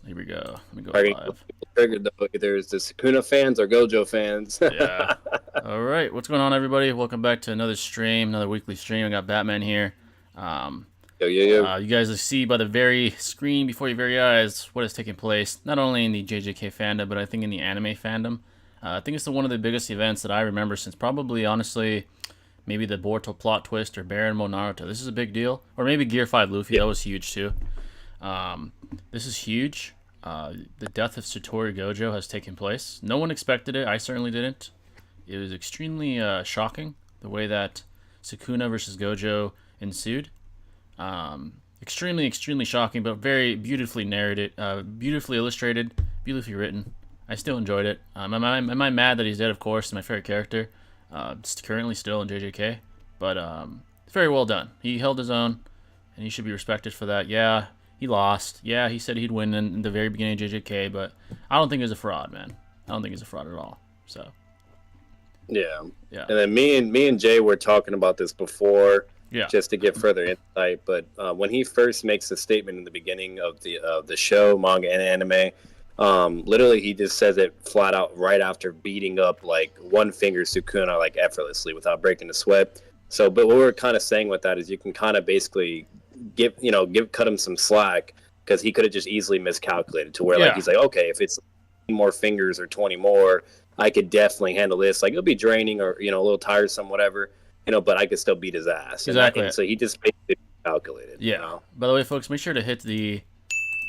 Here we go. Let me go Are people live. triggered though? Either it's the Sukuna fans or Gojo fans. Yeah. All right. What's going on, everybody? Welcome back to another stream, another weekly stream. I got Batman here. Um, Yo, yo, yo. you guys see by the very screen before your very eyes what is taking place, not only in the JJK fandom, but I think in the anime fandom. I think it's one of the biggest events that I remember since probably, honestly, maybe the Boruto plot twist or Baron Mo Naruto. This is a big deal. Or maybe Gear 5 Luffy. Yeah. That was huge, too. Um, this is huge. The death of Satoru Gojo has taken place. No one expected it. I certainly didn't. It was extremely shocking the way that Sukuna versus Gojo ensued. Extremely, extremely shocking, but very beautifully narrated, beautifully illustrated, beautifully written. I still enjoyed it. Am I mad that he's dead? Of course, he's my favorite character. Currently still in JJK, but very well done. He held his own, and he should be respected for that. Yeah, he lost. Yeah, he said he'd win in the very beginning of JJK, but I don't think he's a fraud, man. I don't think he's a fraud at all. So, Yeah. yeah, And then me and Jay were talking about this before, yeah, just to give further insight. But when he first makes the statement in the beginning of the show, manga and anime, literally he just says it flat out right after beating up like one finger Sukuna like effortlessly without breaking a sweat. So, but what we're kind of saying with that is you can kind of basically cut him some slack because he could have just easily miscalculated to where like yeah. he's like, okay, if it's more fingers or 20 more, I could definitely handle this. Like it'll be draining or a little tiresome, whatever, but I could still beat his ass. Exactly. And so he just basically calculated. Yeah. By the way, folks, make sure to hit the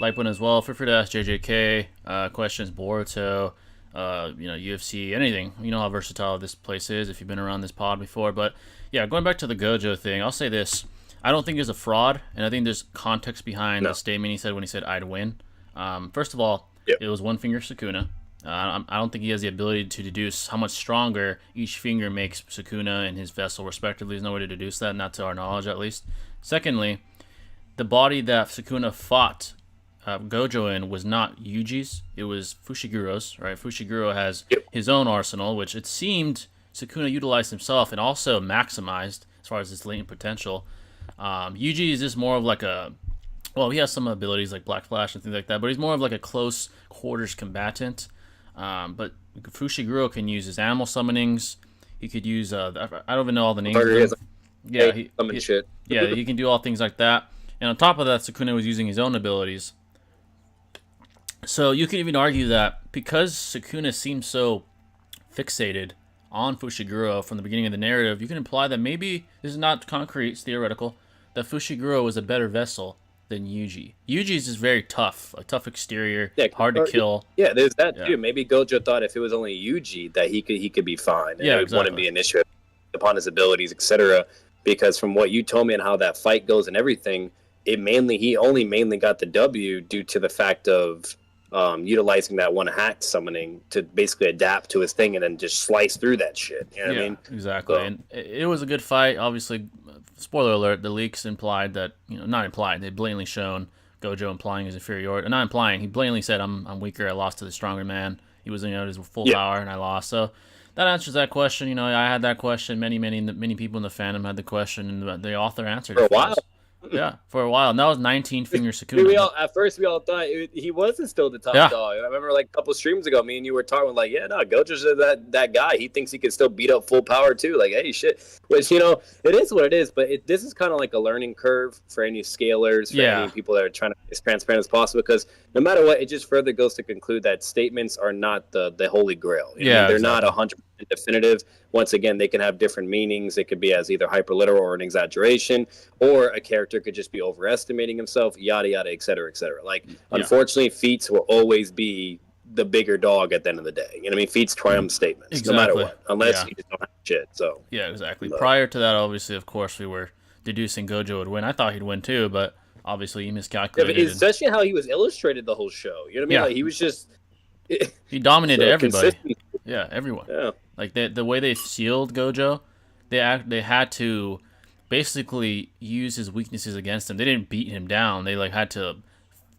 like button as well. Feel free to ask JJK questions, Boruto, UFC, anything. You know how versatile this place is if you've been around this pod before. But yeah, going back to the Gojo thing, I'll say this. I don't think he's a fraud, and I think there's context behind the statement he said when he said, I'd win. First of all, Yep. it was one finger Sukuna. I don't think he has the ability to deduce how much stronger each finger makes Sukuna and his vessel, respectively. There's no way to deduce that, not to our knowledge at least. Secondly, the body that Sukuna fought Gojo in was not Yuji's. It was Fushiguro's, right? Fushiguro has Yep. his own arsenal, which it seemed Sukuna utilized himself and also maximized as far as his latent potential. Yuji is just more of like he has some abilities like Black Flash and things like that, but he's more of like a close quarters combatant. But Fushiguro can use his animal summonings. He could use, I don't even know all the names of them. Yeah, Shit. yeah, he can do all things like that. And on top of that, Sukuna was using his own abilities. So you can even argue that because Sukuna seems so fixated on Fushiguro from the beginning of the narrative, you can imply that maybe, this is not concrete, it's theoretical, that Fushiguro was a better vessel than Yuji. Yuji is just very tough, a tough exterior, hard to kill. Yeah, there's that too. Maybe Gojo thought if it was only Yuji that he could be fine. And it wouldn't be an issue upon his abilities, etc. Because from what you told me and how that fight goes and everything, he only mainly got the W due to the fact of utilizing that one hat summoning to basically adapt to his thing and then just slice through that shit. You know what I mean? Exactly. So, and it was a good fight. Obviously, spoiler alert, the leaks implied that, not implied, they blatantly shown Gojo implying his inferiority. Not implying, he blatantly said, I'm weaker, I lost to the stronger man. He was at his full power and I lost. So that answers that question. I had that question. Many people in the fandom had the question, and the author answered for it a while. Yeah, for a while. And that was 19 finger Sukuna. At first, we all thought he wasn't still the top dog. I remember like a couple streams ago, me and you were talking like, Gojo's that guy. He thinks he can still beat up full power too. Like, hey, shit. Which, it is what it is. But this is kind of like a learning curve for any scalers, for any people that are trying to be as transparent as possible. Because no matter what, it just further goes to conclude that statements are not the holy grail. They're not 100% definitive. Once again, they can have different meanings. It could be as either hyperliteral or an exaggeration, or a character could just be overestimating himself, yada yada, et cetera, et cetera. Like, unfortunately, feats will always be the bigger dog at the end of the day. You know what I mean? Feats triumph statements, no matter what, unless you just don't have shit. So yeah, exactly. Prior to that, obviously, of course, we were deducing Gojo would win. I thought he'd win too, but obviously he miscalculated. Yeah, especially how he was illustrated the whole show. You know what I mean? Like, he was just he dominated everybody. Yeah, everyone. Yeah. Like the way they sealed Gojo, they had to basically use his weaknesses against him. They didn't beat him down. They had to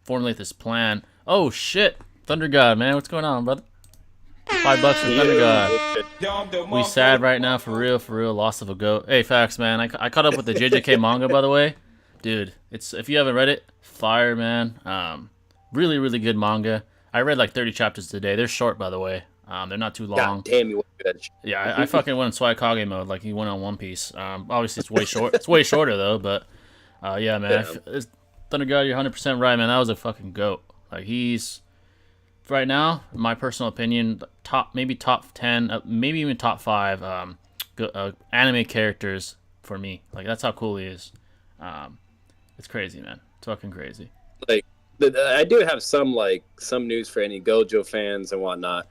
formulate this plan. Oh shit, Thunder God, man, what's going on, brother? $5 for Thunder God. We sad right now, for real. Loss of a goat. Hey, facts, man. I caught up with the JJK manga, by the way, dude. It's if you haven't read it, fire, man. Really, really good manga. I read like 30 chapters today. They're short, by the way. They're not too long. God damn, you went through that shit. Yeah, I fucking went in Suikage mode like he went on One Piece. Obviously, it's way short. It's way shorter though, but yeah, man. Thunder God, you're 100% right, man. That was a fucking goat. Like he's right now, in my personal opinion, maybe top 10, maybe even top 5 anime characters for me. Like that's how cool he is. It's crazy, man. It's fucking crazy. Like I do have some news for any Gojo fans and whatnot.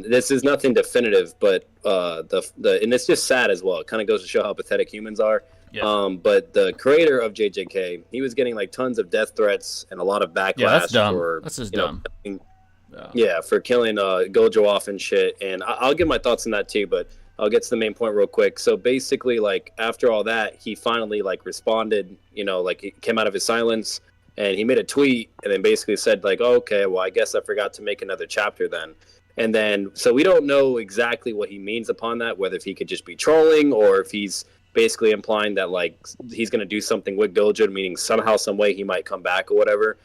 This is nothing definitive, but and it's just sad as well. It kind of goes to show how pathetic humans are. Yeah. But the creator of JJK, he was getting like tons of death threats and a lot of backlash. Yeah, that's dumb. For that's just dumb. For killing Gojo off and shit. And I'll give my thoughts on that too, but I'll get to the main point real quick. So basically, like after all that, he finally like responded. Like he came out of his silence and he made a tweet and then basically said like, oh, okay, well I guess I forgot to make another chapter then. And then, so we don't know exactly what he means upon that, whether if he could just be trolling or if he's basically implying that, like, he's going to do something with Gojo, meaning somehow, some way he might come back or whatever,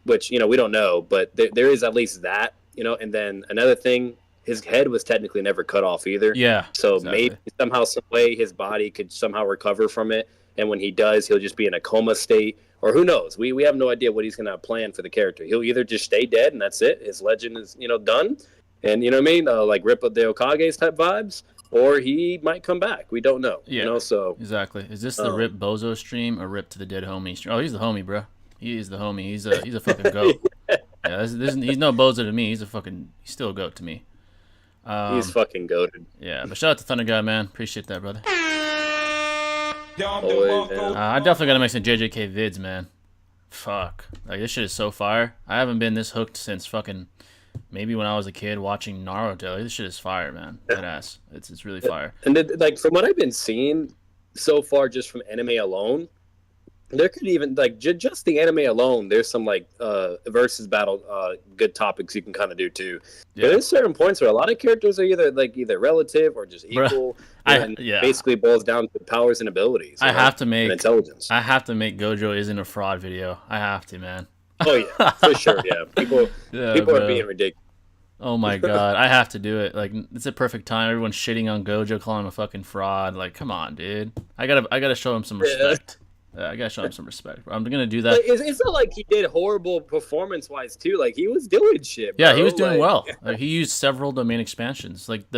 which, we don't know. But there is at least that, and then another thing, his head was technically never cut off either. Yeah. So maybe somehow, some way his body could somehow recover from it. And when he does, he'll just be in a coma state. Or who knows? We have no idea what he's going to plan for the character. He'll either just stay dead and that's it. His legend is, done. And you know what I mean? Like Rip of the Okages type vibes. Or he might come back. We don't know. Yeah. So exactly. Is this the Rip Bozo stream or Rip to the Dead Homie stream? Oh, he's the homie, bro. He is the homie. He's a fucking goat. Yeah, he's no Bozo to me. He's still a goat to me. He's fucking goated. Yeah, but shout out to Thunder God, man. Appreciate that, brother. Always, I definitely gotta make some JJK vids, man. Fuck, like this shit is so fire. I haven't been this hooked since fucking maybe when I was a kid watching Naruto. Like, this shit is fire, man. That ass. It's really fire. And like from what I've been seeing so far, just from anime alone, there could even like just the anime alone. There's some like versus battle good topics you can kind of do too. Yeah. There's certain points where a lot of characters are either relative or just equal. Basically boils down to powers and abilities. I have to make intelligence. I have to make Gojo isn't a fraud video. I have to, man. Oh yeah, for sure. Yeah, people are being ridiculous. Oh my god, I have to do it. Like it's a perfect time. Everyone's shitting on Gojo, calling him a fucking fraud. Like, come on, dude. I gotta show him some respect. I gotta show him some respect. I'm gonna do that. Like, it's not like he did horrible performance-wise too. Like he was doing shit. Bro. Yeah, he was doing well. Like, he used several domain expansions. Like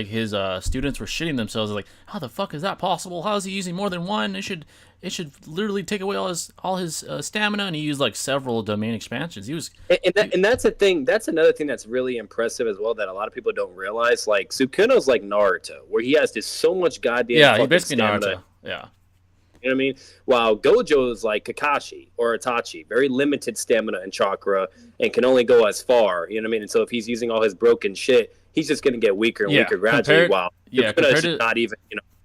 his students were shitting themselves. Like, how the fuck is that possible? How is he using more than one? It should literally take away all his stamina. And he used like several domain expansions. And that's a thing. That's another thing that's really impressive as well that a lot of people don't realize. Like Sukino's like Naruto, where he has just so much goddamn. Yeah, he basically stamina. Naruto. Yeah. You know what I mean? While Gojo is like Kakashi or Itachi, very limited stamina and chakra and can only go as far. You know what I mean? And so if he's using all his broken shit, he's just going to get weaker and weaker gradually. Wow. Compared to not even,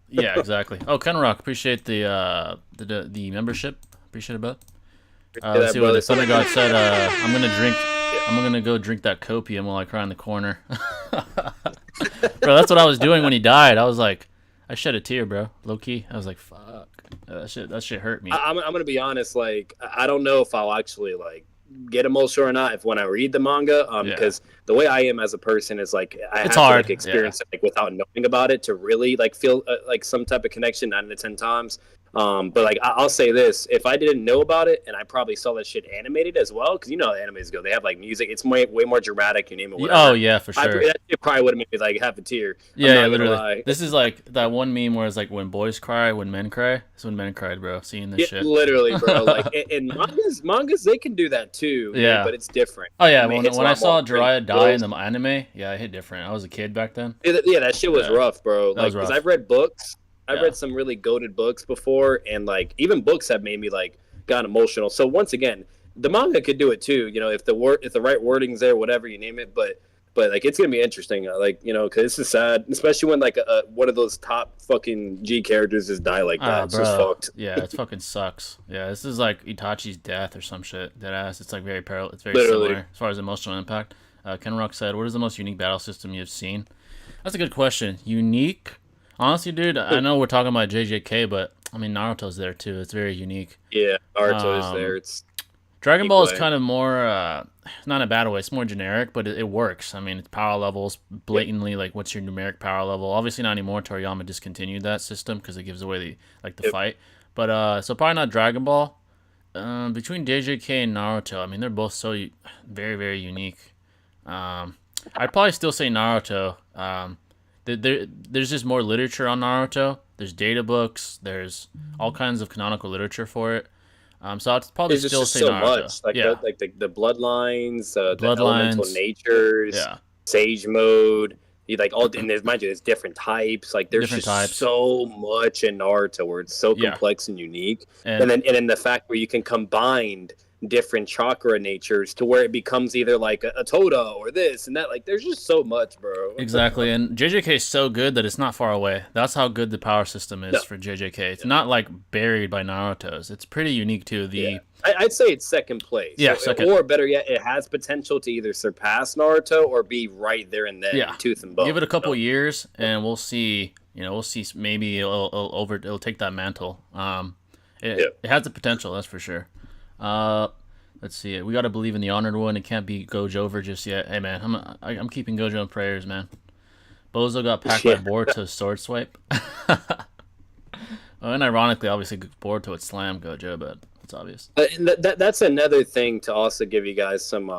Yeah, exactly. Oh, Kenrock, appreciate the membership. Appreciate it, bud. Let's see what the Thunder God said. I'm gonna go drink that copium while I cry in the corner. Bro, that's what I was doing when he died. I was like, I shed a tear, bro. Low key. I was like, fuck. That shit hurt me. I'm gonna be honest. Like, I don't know if I'll actually like get emotional or not if when I read the manga. Because the way I am as a person is like it's hard to like, experience it like without knowing about it to really like feel like some type of connection 9 out of 10 times. But like I'll say this: if I didn't know about it, and I probably saw that shit animated as well, because you know how animes go, they have like music. It's way more dramatic. You name it. Whatever. Oh yeah, for sure. That shit probably would have made me like have a tear. Yeah, literally. This is like that one meme where it's like when boys cry, when men cry. It's when men cried, bro. Seeing this shit. Literally, bro. Like and mangas, they can do that too. Yeah, but it's different. Oh yeah, when I saw Jiraiya die in the anime, yeah, it hit different. I was a kid back then. Yeah, that shit was rough, bro. Like, because I've read books. I've read some really goated books before, and like even books have made me like got emotional. So once again, the manga could do it too. You know, if the right wording's there, whatever you name it. But like it's gonna be interesting. Like because this is sad, especially when like one of those top fucking G characters just die like that. It's just fucked. Yeah, it fucking sucks. Yeah, this is like Itachi's death or some shit. Deadass. It's like very parallel. It's very similar as far as emotional impact. Ken Rock said, "What is the most unique battle system you've seen?" That's a good question. Unique. Honestly, dude, I know we're talking about JJK, but I mean Naruto's there too. It's very unique. Yeah, Naruto is there. Dragon unique Ball is way. kind of more, not in a bad way. It's more generic, but it works. I mean, it's power levels Yeah. blatantly like what's your numeric power level. Obviously not anymore. Toriyama discontinued that system because it gives away the Yep. fight. But so probably not Dragon Ball. Between JJK and Naruto, I mean they're both so very very unique. Um, I'd probably still say Naruto. There's just more literature on Naruto. There's data books. There's all kinds of canonical literature for it. So I'd probably There's still just say so Naruto. much, like Yeah, the bloodlines, the elemental Bloodlines. natures, Yeah, sage mode. You like all, and there's mind you, there's different types. Like there's different just types. so much in Naruto where it's so Yeah, complex and unique, and and then the fact where you can combine different chakra natures to where it becomes either like a Toda or this and that. Like there's just so much, bro. exactly. And JJK is so good that it's not far away. That's how good the power system No, is for JJK. It's yeah, not like buried by Naruto's. It's pretty unique too. yeah. The I'd say it's second place. Yeah, second. Or better yet, it has potential to either surpass Naruto or be right there and then, Yeah, tooth and bone. give it a couple years, and we'll see. We'll see. Maybe it'll take that mantle. Yeah. It has the potential, that's for sure. Uh, let's see. We got to believe in the honored one. It can't be Gojo over just yet. Hey man, I'm keeping Gojo in prayers, man. Bozo got packed by Yeah. Boruto's sword swipe. And ironically, obviously, Boruto would slam Gojo, but it's obvious. That's another thing to also give you guys some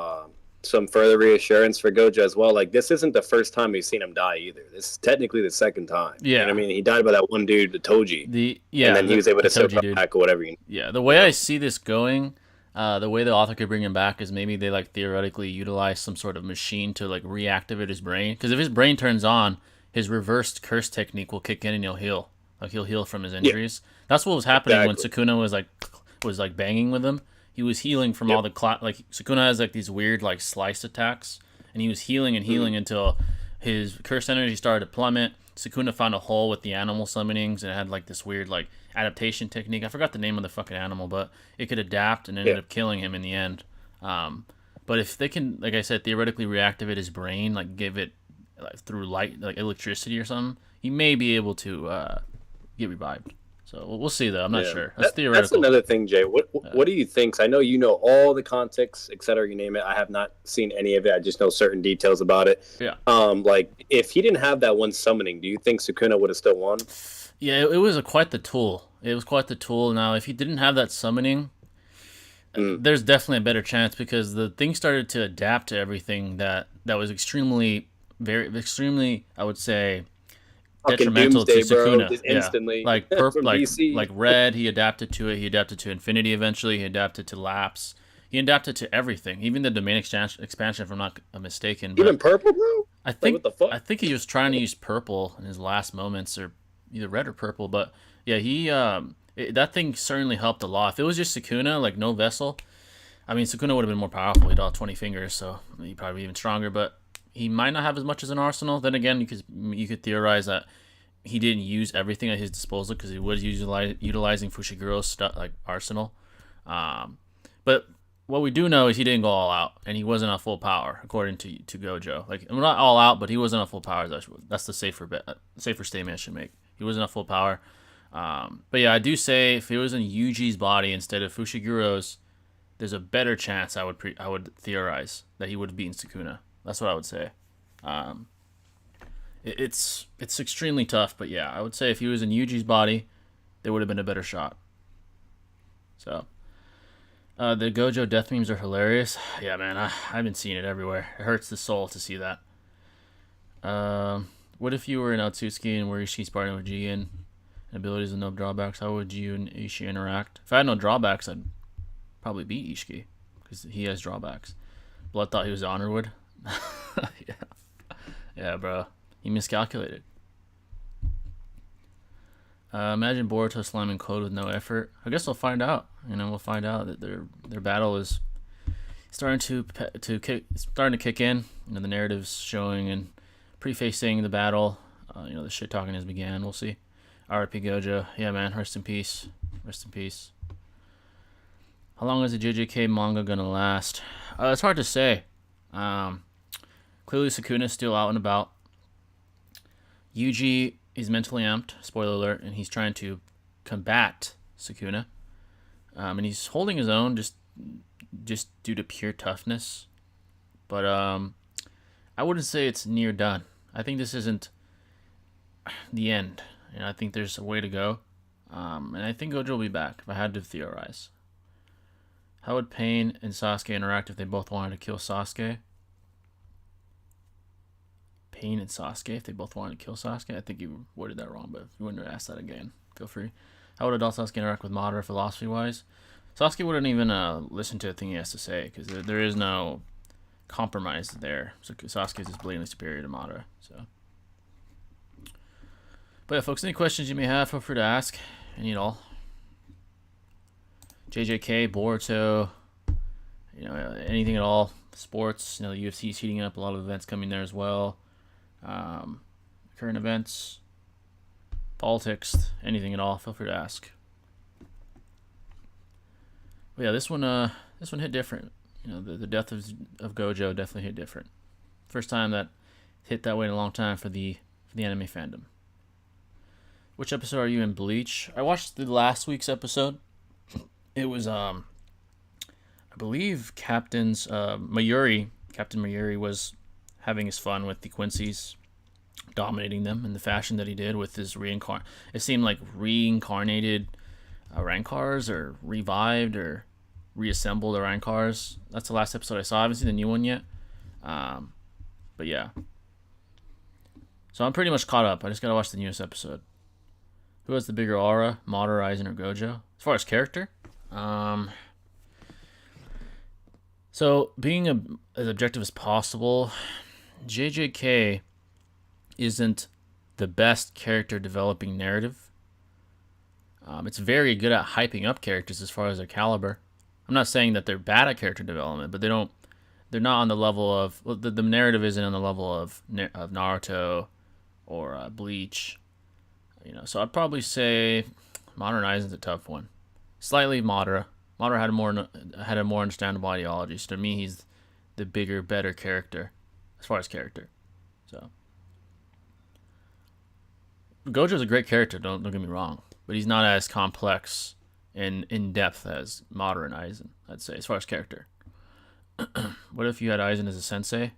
further reassurance for Gojo as well. Like this isn't the first time we've seen him die either. This is technically the second time. You know Yeah. what I mean, he died by that one dude, the Toji, and then he was able to still Toji come dude. back or whatever. Yeah, the way I see this going, the way the author could bring him back is maybe they like theoretically utilize some sort of machine to like reactivate his brain. Because if his brain turns on, his reversed curse technique will kick in and he'll heal. Like he'll heal from his injuries. That's what was happening when Exactly. Sukuna was like banging with him. He was healing from all the like Sukuna has like these weird like slice attacks, and he was healing and healing until his curse energy started to plummet. Sukuna found a hole with the animal summonings, and it had like this weird like adaptation technique. I forgot the name of the fucking animal, but it could adapt and ended up killing him in the end. But if they can, like I said, theoretically reactivate his brain, like give it like, through light, like electricity or something, he may be able to get revived. So we'll see though. I'm not sure. That's That's theoretical. another thing, Jay. What do you think? 'Cause I know you know all the context, et cetera. You name it. I have not seen any of it. I just know certain details about it. Yeah. Like if he didn't have that one summoning, do you think Sukuna would have still won? Yeah, it was quite the tool. It was quite the tool. Now, if he didn't have that summoning, there's definitely a better chance because the thing started to adapt to everything that was extremely, very extremely, I would say, Fucking detrimental to Doomsday, bro, Sukuna. just Yeah, instantly like from DC. like red, he adapted to it. He adapted to Infinity eventually. He adapted to Lapse. He adapted to everything, even the domain expansion. If I'm not mistaken, but Even purple, bro. I Like think what the fuck? I think he was trying to use purple in his last moments, or either red or purple. But yeah, that thing certainly helped a lot. If it was just Sukuna, like no vessel, I mean Sukuna would have been more powerful. He'd all 20 fingers, so he'd probably be even stronger. But he might not have as much as an arsenal. Then again, you could theorize that he didn't use everything at his disposal because he was utilizing Fushiguro's like arsenal. But what we do know is he didn't go all out, and he wasn't at full power, according to Gojo. Like, well, not all out, but he wasn't at full power. That's the safer statement I should make. He wasn't at full power. But yeah, I do say if it was in Yuji's body instead of Fushiguro's, there's a better chance I would theorize that he would have beaten Sukuna. That's what I would say. It's extremely tough, but yeah, I would say if he was in Yuji's body, there would have been a better shot. So. The Gojo death memes are hilarious. Yeah, man, I've been seeing it everywhere. It hurts the soul to see that. What if you were in Otsutsuki and were Ishii's partner with Jigen and abilities with no drawbacks? How would you and Ishii interact? If I had no drawbacks, I'd probably beat Ishii because he has drawbacks. Blood thought he was Honorwood. Yeah, bro. He miscalculated. Imagine Boruto slamming Code with no effort. I guess we'll find out. We'll find out that their battle is starting to kick in. The narrative's showing and prefacing the battle. The shit talking has began. We'll see. R.I.P. Gojo. Yeah, man. Rest in peace. Rest in peace. How long is the JJK manga gonna last? It's hard to say. Clearly, Sukuna's still out and about. Yuji is mentally amped, spoiler alert, and he's trying to combat Sukuna. And he's holding his own, just just due to pure toughness. But I wouldn't say it's near done. I think this isn't the end. And I think there's a way to go. And I think Gojo will be back, if I had to theorize. How would Pain and Sasuke interact if they both wanted to kill Sasuke? Pain and Sasuke, if they both wanted to kill Sasuke? I think you worded that wrong, but if you wouldn't have asked that again, feel free. How would adult Sasuke interact with Madara philosophy-wise? Sasuke wouldn't even listen to a thing he has to say, because there is no compromise there. So Sasuke is just blatantly superior to Madara. So, but yeah, folks, any questions you may have, feel free to ask. Any at all. JJK, Boruto, anything at all. Sports, the UFC is heating up. A lot of events coming there as well. Current events, politics, anything at all. Feel free to ask. But yeah, this one hit different. The death of Gojo definitely hit different. First time that hit that way in a long time for the anime fandom. Which episode are you in, Bleach? I watched the last week's episode. It was I believe Captain Mayuri was having his fun with the Quincy's, dominating them in the fashion that he did with his it seemed like reincarnated Rancars, or revived or reassembled the Rancars. That's the last episode I saw. I haven't seen the new one yet. But yeah. So I'm pretty much caught up. I just gotta watch the newest episode. Who has the bigger aura, Madara, Aizen, or Gojo? As far as character? So being as objective as possible, JJK isn't the best character developing narrative. It's very good at hyping up characters as far as their caliber. I'm not saying that they're bad at character development, but they're not on the level of, the narrative isn't on the level of Naruto or Bleach. So I'd probably say Modern Aizen's a tough one. Slightly Madara. Madara had a more understandable ideology. So to me, he's the bigger, better character as far as character. So Gojo's a great character. Don't get me wrong, but he's not as complex and in depth as Madara and Aizen, I'd say, as far as character. What if you had Aizen as a sensei?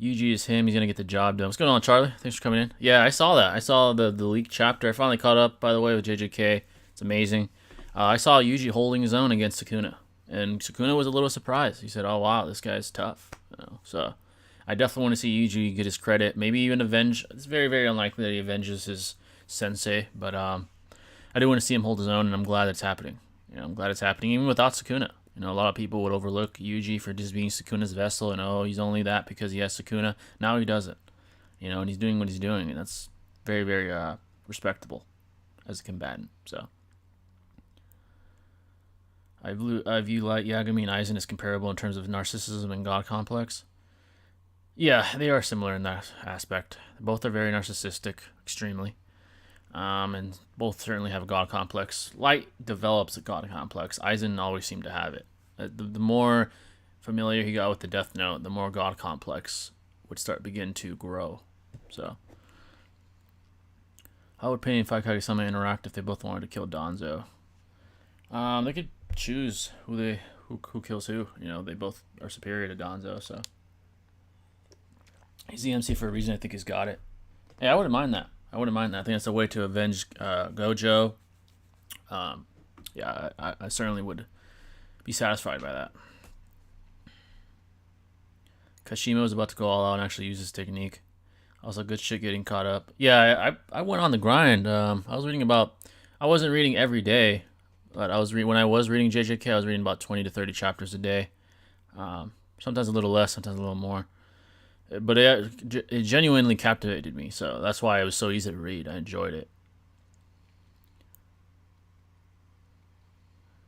Yuji is him. He's gonna get the job done. What's going on, Charlie? Thanks for coming in. Yeah, I saw that. I saw the leaked chapter. I finally caught up, by the way, with JJK. It's amazing. I saw Yuji holding his own against Sukuna, and Sukuna was a little surprised. He said, "Oh wow, this guy's tough." So I definitely want to see Yuji get his credit. Maybe even avenge. It's very, very unlikely that he avenges his sensei, but I do want to see him hold his own, and I'm glad it's happening. I'm glad it's happening even without Sukuna. A lot of people would overlook Yuji for just being Sukuna's vessel, and he's only that because he has Sukuna. Now he doesn't, and he's doing what he's doing, and that's very, very respectable as a combatant. So I view Light Yagami and Aizen as comparable in terms of narcissism and god complex. Yeah, they are similar in that aspect. Both are very narcissistic, extremely. And both certainly have a god complex. Light develops a god complex. Aizen always seemed to have it. The more familiar he got with the Death Note, the more god complex would begin to grow. So, how would Pain and Five Kage-sama interact if they both wanted to kill Danzo? They could choose who kills who. They both are superior to Danzo, so he's the MC for a reason. I think he's got it. Yeah, I wouldn't mind that. I think that's a way to avenge Gojo. Yeah, I certainly would be satisfied by that. Kashima was about to go all out and actually use his technique. Also, good shit getting caught up. Yeah, I went on the grind. I wasn't reading every day, but when I was reading JJK, I was reading about 20 to 30 chapters a day. Sometimes a little less, sometimes a little more. But it genuinely captivated me, so that's why it was so easy to read. I enjoyed it.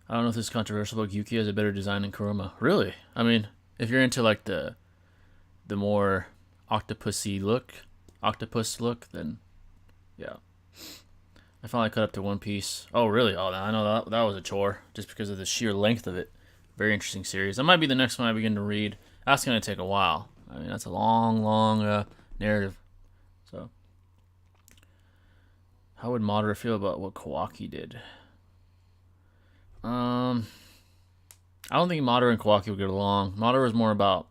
I don't know if this is controversial, but Yuki has a better design than Kurama. Really? I mean, if you're into like the more octopus look, then yeah. I finally cut up to One Piece. Oh, really? Oh, I know that was a chore just because of the sheer length of it. Very interesting series. That might be the next one I begin to read. That's going to take a while. I mean, that's a long narrative. So, how would Madara feel about what Kawaki did? I don't think Madara and Kawaki would get along. Madara is more about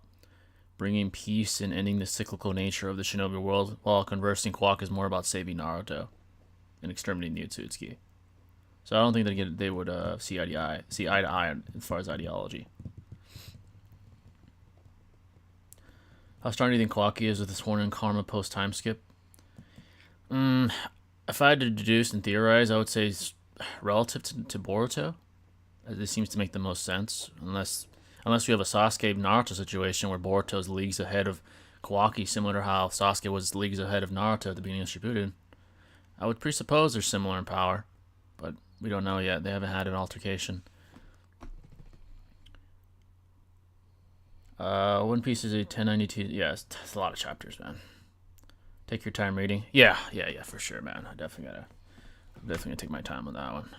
bringing peace and ending the cyclical nature of the shinobi world, while conversely Kawaki is more about saving Naruto and exterminating the Otsutsuki. So I don't think they would see eye to eye as far as ideology. How strong do you think Kawaki is with his Horn and Karma post time skip? If I had to deduce and theorize, I would say it's relative to Boruto. This seems to make the most sense, unless we have a Sasuke Naruto situation where Boruto's leagues ahead of Kawaki, similar to how Sasuke was leagues ahead of Naruto at the beginning of Shippuden. I would presuppose they're similar in power, but we don't know yet. They haven't had an altercation. One Piece is a 1092. Yeah, it's a lot of chapters, man. Take your time reading. Yeah, for sure, man. I'm definitely gonna take my time on that one.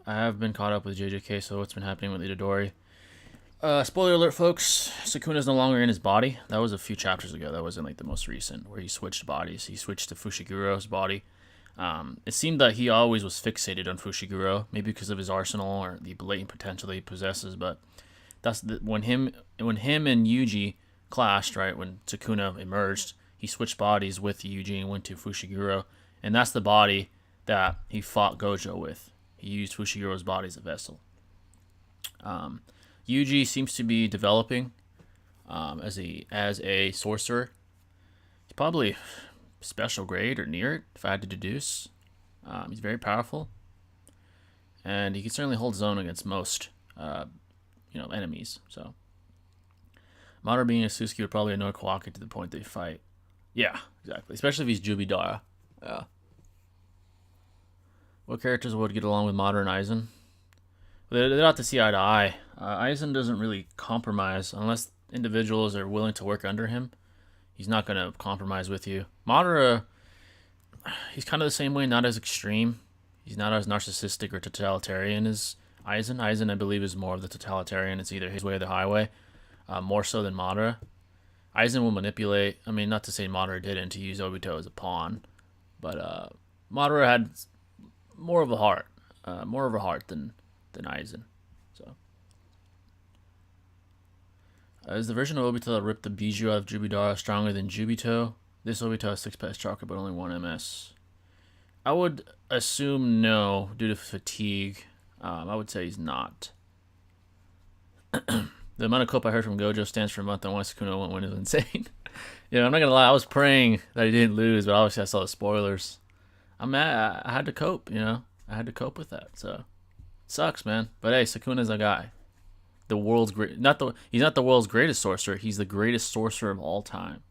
I have been caught up with JJK, so what's been happening with Itadori? Spoiler alert, folks. Sukuna's no longer in his body. That was a few chapters ago. That wasn't like the most recent, where he switched bodies. He switched to Fushiguro's body. It seemed that he always was fixated on Fushiguro, maybe because of his arsenal or the blatant potential that he possesses. But when him and Yuji clashed, right? When Sukuna emerged, he switched bodies with Yuji and went to Fushiguro, and that's the body that he fought Gojo with. He used Fushiguro's body as a vessel. Yuji seems to be developing as a sorcerer. He's probably special grade or near it, if I had to deduce. He's very powerful, and he can certainly hold his own against most, enemies. So, Madara being a Suzuki would probably annoy Kawaki to the point they fight. Yeah, exactly. Especially if he's Jubidara. Yeah. What characters would get along with Madara and Aizen? They're not to see eye to eye. Aizen doesn't really compromise unless individuals are willing to work under him. He's not going to compromise with you. Madara, he's kind of the same way, not as extreme. He's not as narcissistic or totalitarian as Aizen. Aizen, I believe, is more of the totalitarian. It's either his way or the highway, more so than Madara. Aizen will manipulate. I mean, not to say Madara didn't, to use Obito as a pawn, but Madara had more of a heart than Aizen. So, is the version of Obito that ripped the Biju out of Jubidara stronger than Jubito? This Obito has 6 past chakra, but only 1 MS. I would assume no, due to fatigue. I would say he's not. The amount of cope I heard from Gojo stands for a month, and why Sukuna won't win is insane. Yeah, I'm not gonna lie. I was praying that he didn't lose, but obviously I saw the spoilers. I'm mad. I had to cope. I had to cope with that. So, it sucks, man. But hey, Sukuna's a guy. The world's great. He's not the world's greatest sorcerer. He's the greatest sorcerer of all time.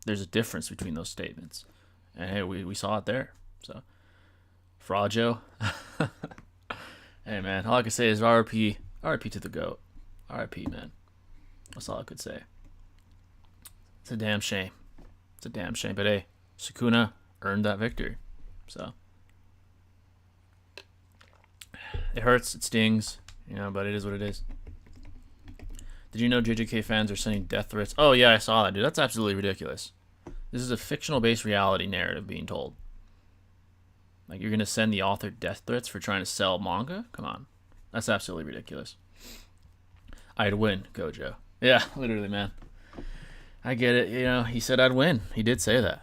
There's a difference between those statements, and hey, we saw it there. So, Frajo. Hey, man. All I can say is RP to the GOAT. RIP, man. That's all I could say. It's a damn shame. But hey, Sukuna earned that victory. So, it hurts, it stings, but it is what it is. Did you know JJK fans are sending death threats? Oh, yeah, I saw that, dude. That's absolutely ridiculous. This is a fictional-based reality narrative being told. Like, you're going to send the author death threats for trying to sell manga? Come on. That's absolutely ridiculous. I'd win, Gojo. Yeah, literally, man. I get it. He said I'd win. He did say that.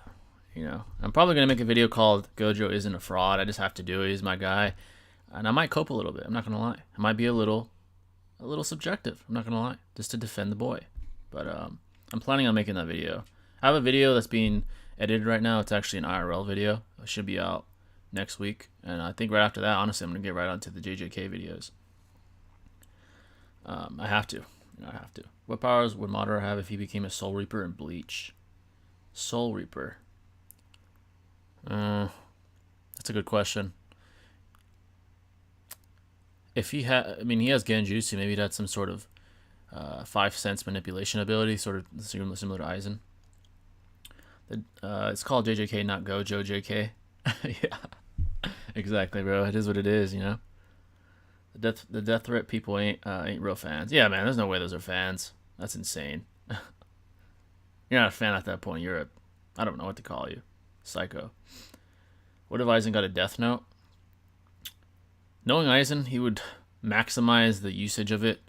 I'm probably going to make a video called Gojo Isn't a Fraud. I just have to do it. He's my guy. And I might cope a little bit. I'm not going to lie. I might be a little subjective. I'm not going to lie. Just to defend the boy. But I'm planning on making that video. I have a video that's being edited right now. It's actually an IRL video. It should be out next week. And I think right after that, honestly, I'm going to get right onto the JJK videos. I have to. I have to. What powers would Madara have if he became a Soul Reaper in Bleach? Soul Reaper. That's a good question. If he had, he has Genjutsu. Maybe he'd had some sort of 5 sense manipulation ability, sort of similar to Aizen. It's called JJK, not Gojo JK. Yeah, exactly, bro. It is what it is, The death threat people ain't real fans. Yeah, man. There's no way those are fans. That's insane. You're not a fan at that point. I don't know what to call you. Psycho. What if Aizen got a death note? Knowing Aizen, he would maximize the usage of it.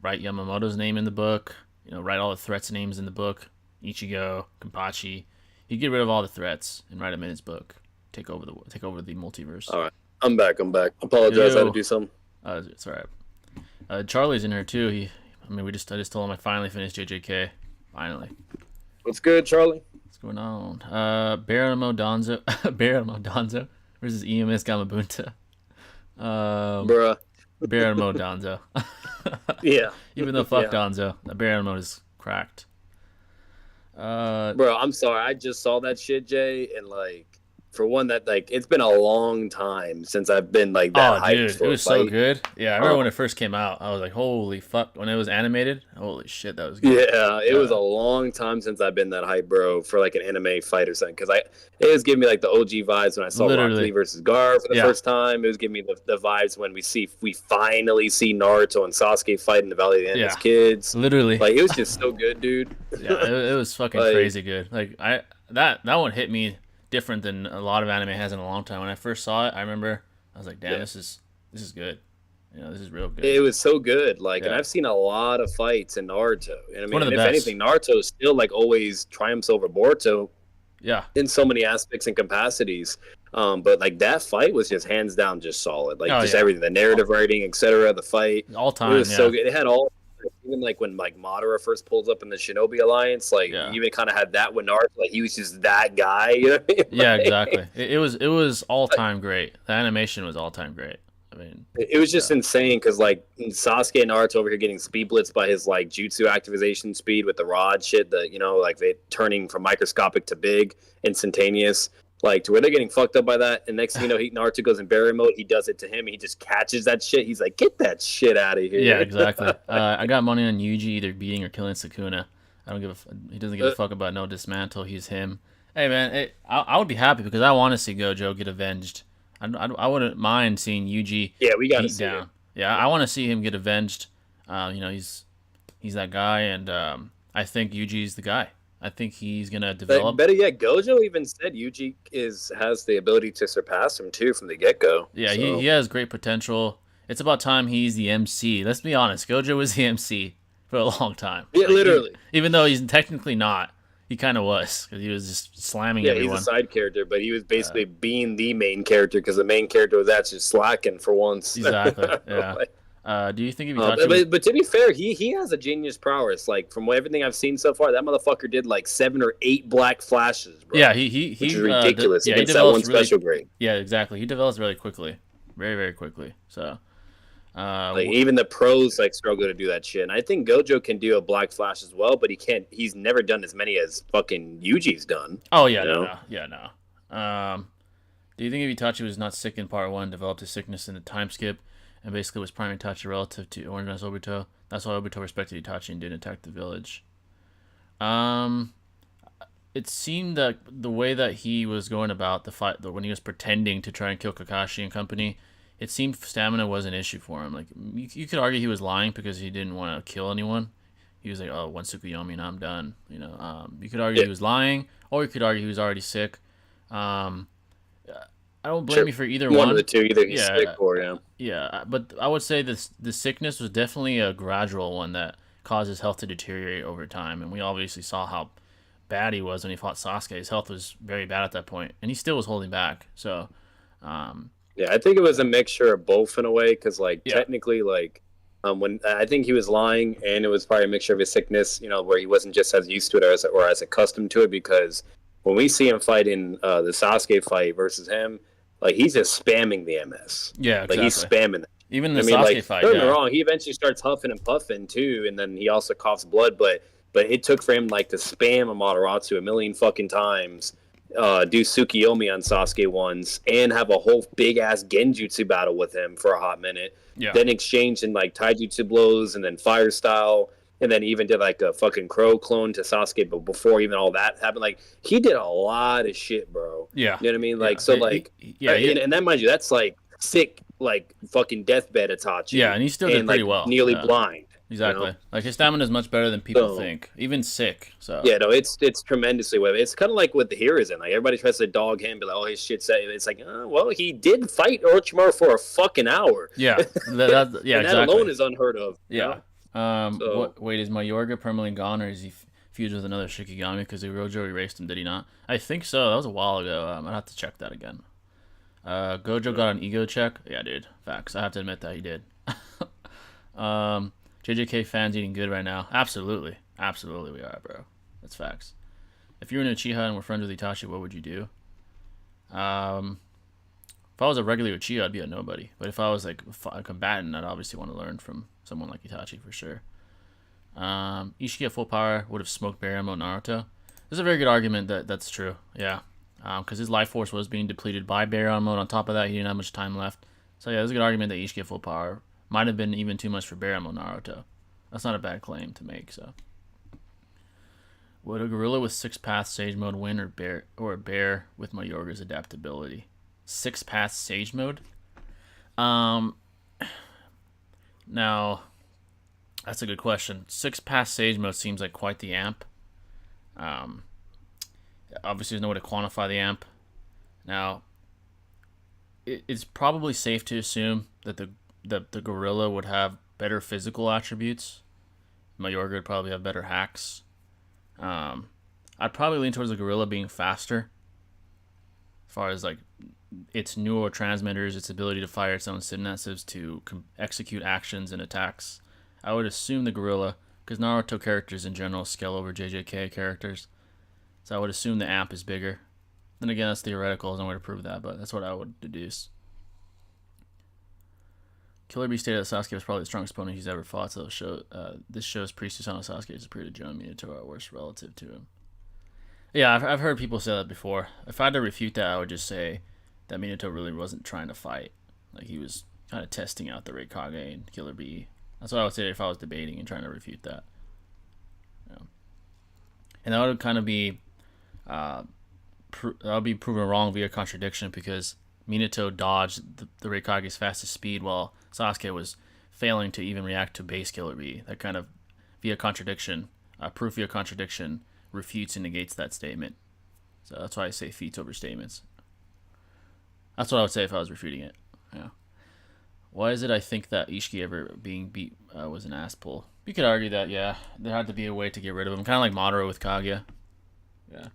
Write Yamamoto's name in the book. Write all the threats names in the book. Ichigo, Kenpachi. He'd get rid of all the threats and write them in his book. Take over the multiverse. All right, I'm back. Apologize, I had to do something. It's all right. Charlie's in here too. I just told him I finally finished JJK. Finally. What's good, Charlie? What's going on? Baramo Donzo versus EMS Gamabunta. Bruh. Baramo Donzo. Yeah. Even though fuck Donzo, Baramo is cracked. Bro, I'm sorry. I just saw that shit, Jay, and for one, that it's been a long time since I've been that hyped dude, for it was a fight. so good. Yeah, I remember when it first came out. I was like, holy fuck! When it was animated, holy shit, that was good. Yeah, it was a long time since I've been that hyped, bro, for an anime fight or something. Because it was giving me the OG vibes when I saw Rock Lee versus Gar for the first time. It was giving me the vibes when we finally see Naruto and Sasuke fight in the Valley of the End as kids. Literally, it was just so good, dude. Yeah, it was fucking crazy good. That one hit me different than a lot of anime has in a long time. When I first saw it, I remember I was like, damn, this is good. This is real good. It was so good. And I've seen a lot of fights in Naruto. And One of the if best. anything, Naruto still always triumphs over Boruto. Yeah. In so many aspects and capacities. But that fight was just hands down just solid. Everything, the narrative writing, etc., the fight. All time. It was so good. It had all, even when Madara first pulls up in the Shinobi Alliance, you even kind of had that with Naruto. He was just that guy. You know what I mean? Yeah, exactly. It was all time great. The animation was all time great. I mean, it was just insane because Sasuke and Naruto over here getting speed blitzed by his jutsu activation speed with the rod shit. They turning from microscopic to big instantaneous. To where they're getting fucked up by that, and next thing you know, Naruto goes in barrier mode. He does it to him, and he just catches that shit. He's like, "Get that shit out of here!" Yeah, exactly. I got money on Yuji either beating or killing Sukuna. He doesn't give a fuck about no dismantle. He's him. Hey man, I would be happy because I want to see Gojo get avenged. I wouldn't mind seeing Yuji. Yeah, we got to beat see down. it. Yeah, I want to see him get avenged. He's that guy, and I think Yuji's the guy. I think he's gonna develop. Better yet, Gojo even said Yuji has the ability to surpass him too from the get go. Yeah, so. He has great potential. It's about time he's the MC. Let's be honest, Gojo was the MC for a long time. Yeah, literally. Even though he's technically not, he kind of was because he was just slamming everyone. He's a side character, but he was basically being the main character because the main character was actually slacking for once. Exactly. Yeah. Do you think but to be fair, he has a genius prowess. From everything I've seen so far, that motherfucker did 7 or 8 black flashes, bro. Yeah, which is ridiculous. He develops that one special grade. Yeah, exactly. He develops really quickly, very very quickly. So, even the pros struggle to do that shit. And I think Gojo can do a black flash as well, but he can't. He's never done as many as fucking Yuji's done. Oh yeah, no. Do you think if Itachi was not sick in part 1, developed his sickness in the time skip? And basically was priming Itachi relative to Organized Obito. That's why Obito respected Itachi and didn't attack the village. It seemed that the way that he was going about the fight, when he was pretending to try and kill Kakashi and company, it seemed stamina was an issue for him. You could argue he was lying because he didn't want to kill anyone. He was like, "Oh, one Tsukuyomi and I'm done." You could argue he was lying, or you could argue he was already sick. I don't blame you for either one. One of the two, either he's sick or Yeah, but I would say the sickness was definitely a gradual one that caused his health to deteriorate over time, and we obviously saw how bad he was when he fought Sasuke. His health was very bad at that point, and he still was holding back. So, yeah, I think it was a mixture of both in a way, because technically, when I think he was lying, and it was probably a mixture of his sickness, where he wasn't just as used to it or as accustomed to it, because when we see him fight in the Sasuke fight versus him. He's just spamming the MS. Yeah, exactly. He's spamming it. Even the Sasuke fight. Don't get me wrong. He eventually starts huffing and puffing too, and then he also coughs blood. But it took for him to spam Amaterasu a million fucking times, do Tsukiyomi on Sasuke once, and have a whole big ass Genjutsu battle with him for a hot minute. Yeah. Then exchange in Taijutsu blows and then fire style. And then even did a fucking crow clone to Sasuke, but before even all that happened, he did a lot of shit, bro. Yeah, you know what I mean. And that, mind you, that's sick, fucking deathbed Itachi. Yeah, and he still did pretty well. Nearly blind. You know, Exactly. Like his stamina is much better than people so think, even sick. So yeah, no, it's tremendously well. It's kind of like with the Hiruzen. Like everybody tries to dog him, be like, "Oh, his shit's set." It's like, well, he did fight Orochimaru for a fucking hour, yeah, yeah, and that exactly. alone is unheard of. You Yeah. know, so What? Wait, is Mayorga permanently gone, or is he fused with another Shikigami because Gojo erased him? Did he not? I think so. That was a while ago. I'd have to check that again. Gojo got an ego check. Yeah, dude. Facts. I have to admit that he did. JJK fans eating good right now. Absolutely. Absolutely we are, bro. That's facts. If you were in Uchiha and were friends with Itachi, what would you do? If I was a regular Uchiha, I'd be a nobody. But if I was like a combatant, I'd obviously want to learn from someone like Itachi for sure. Ishiki at full power would have smoked Baramo Naruto. There's a very good argument that that's true. Yeah. Because his life force was being depleted by Baryon mode. On top of that, he didn't have much time left. So yeah, there's a good argument that Ishiki at full power might have been even too much for Baryon mode Naruto. That's not a bad claim to make. So, would a gorilla with 6-path sage mode win, or a bear with Mayorga's adaptability? 6-path sage mode. Now, that's a good question. 6-path sage mode seems like quite the amp. Obviously, there's no way to quantify the amp. Now, it's probably safe to assume that the gorilla would have better physical attributes. Mayorga would probably have better hacks. I'd probably lean towards the gorilla being faster, as far as like its neurotransmitters, its ability to fire its own synapses to execute actions and attacks. I would assume the gorilla, because Naruto characters in general scale over JJK characters. So I would assume the amp is bigger. Then again, that's theoretical. There's no way to prove that, but that's what I would deduce. Killer Bee stated that Sasuke was probably the strongest opponent he's ever fought, so this shows Priest Susanoo Sasuke is superior to Joe Minato, at worst relative to him. Yeah, I've heard people say that before. If I had to refute that, I would just say that Minato really wasn't trying to fight. Like, he was kind of testing out the Raikage and Killer Bee. That's what I would say if I was debating and trying to refute that. Yeah. And that would kind of be that would be proven wrong via contradiction, because Minato dodged the Raikage's fastest speed while Sasuke was failing to even react to base Killer Bee. That kind of via contradiction, proof via contradiction, refutes and negates that statement. So that's why I say feats over statements. That's what I would say if I was refuting it. Yeah. Why is it I think that Ishiki ever being beat was an ass pull? You could argue that, yeah, there had to be a way to get rid of him. Kind of like Madara with Kaguya. Yeah.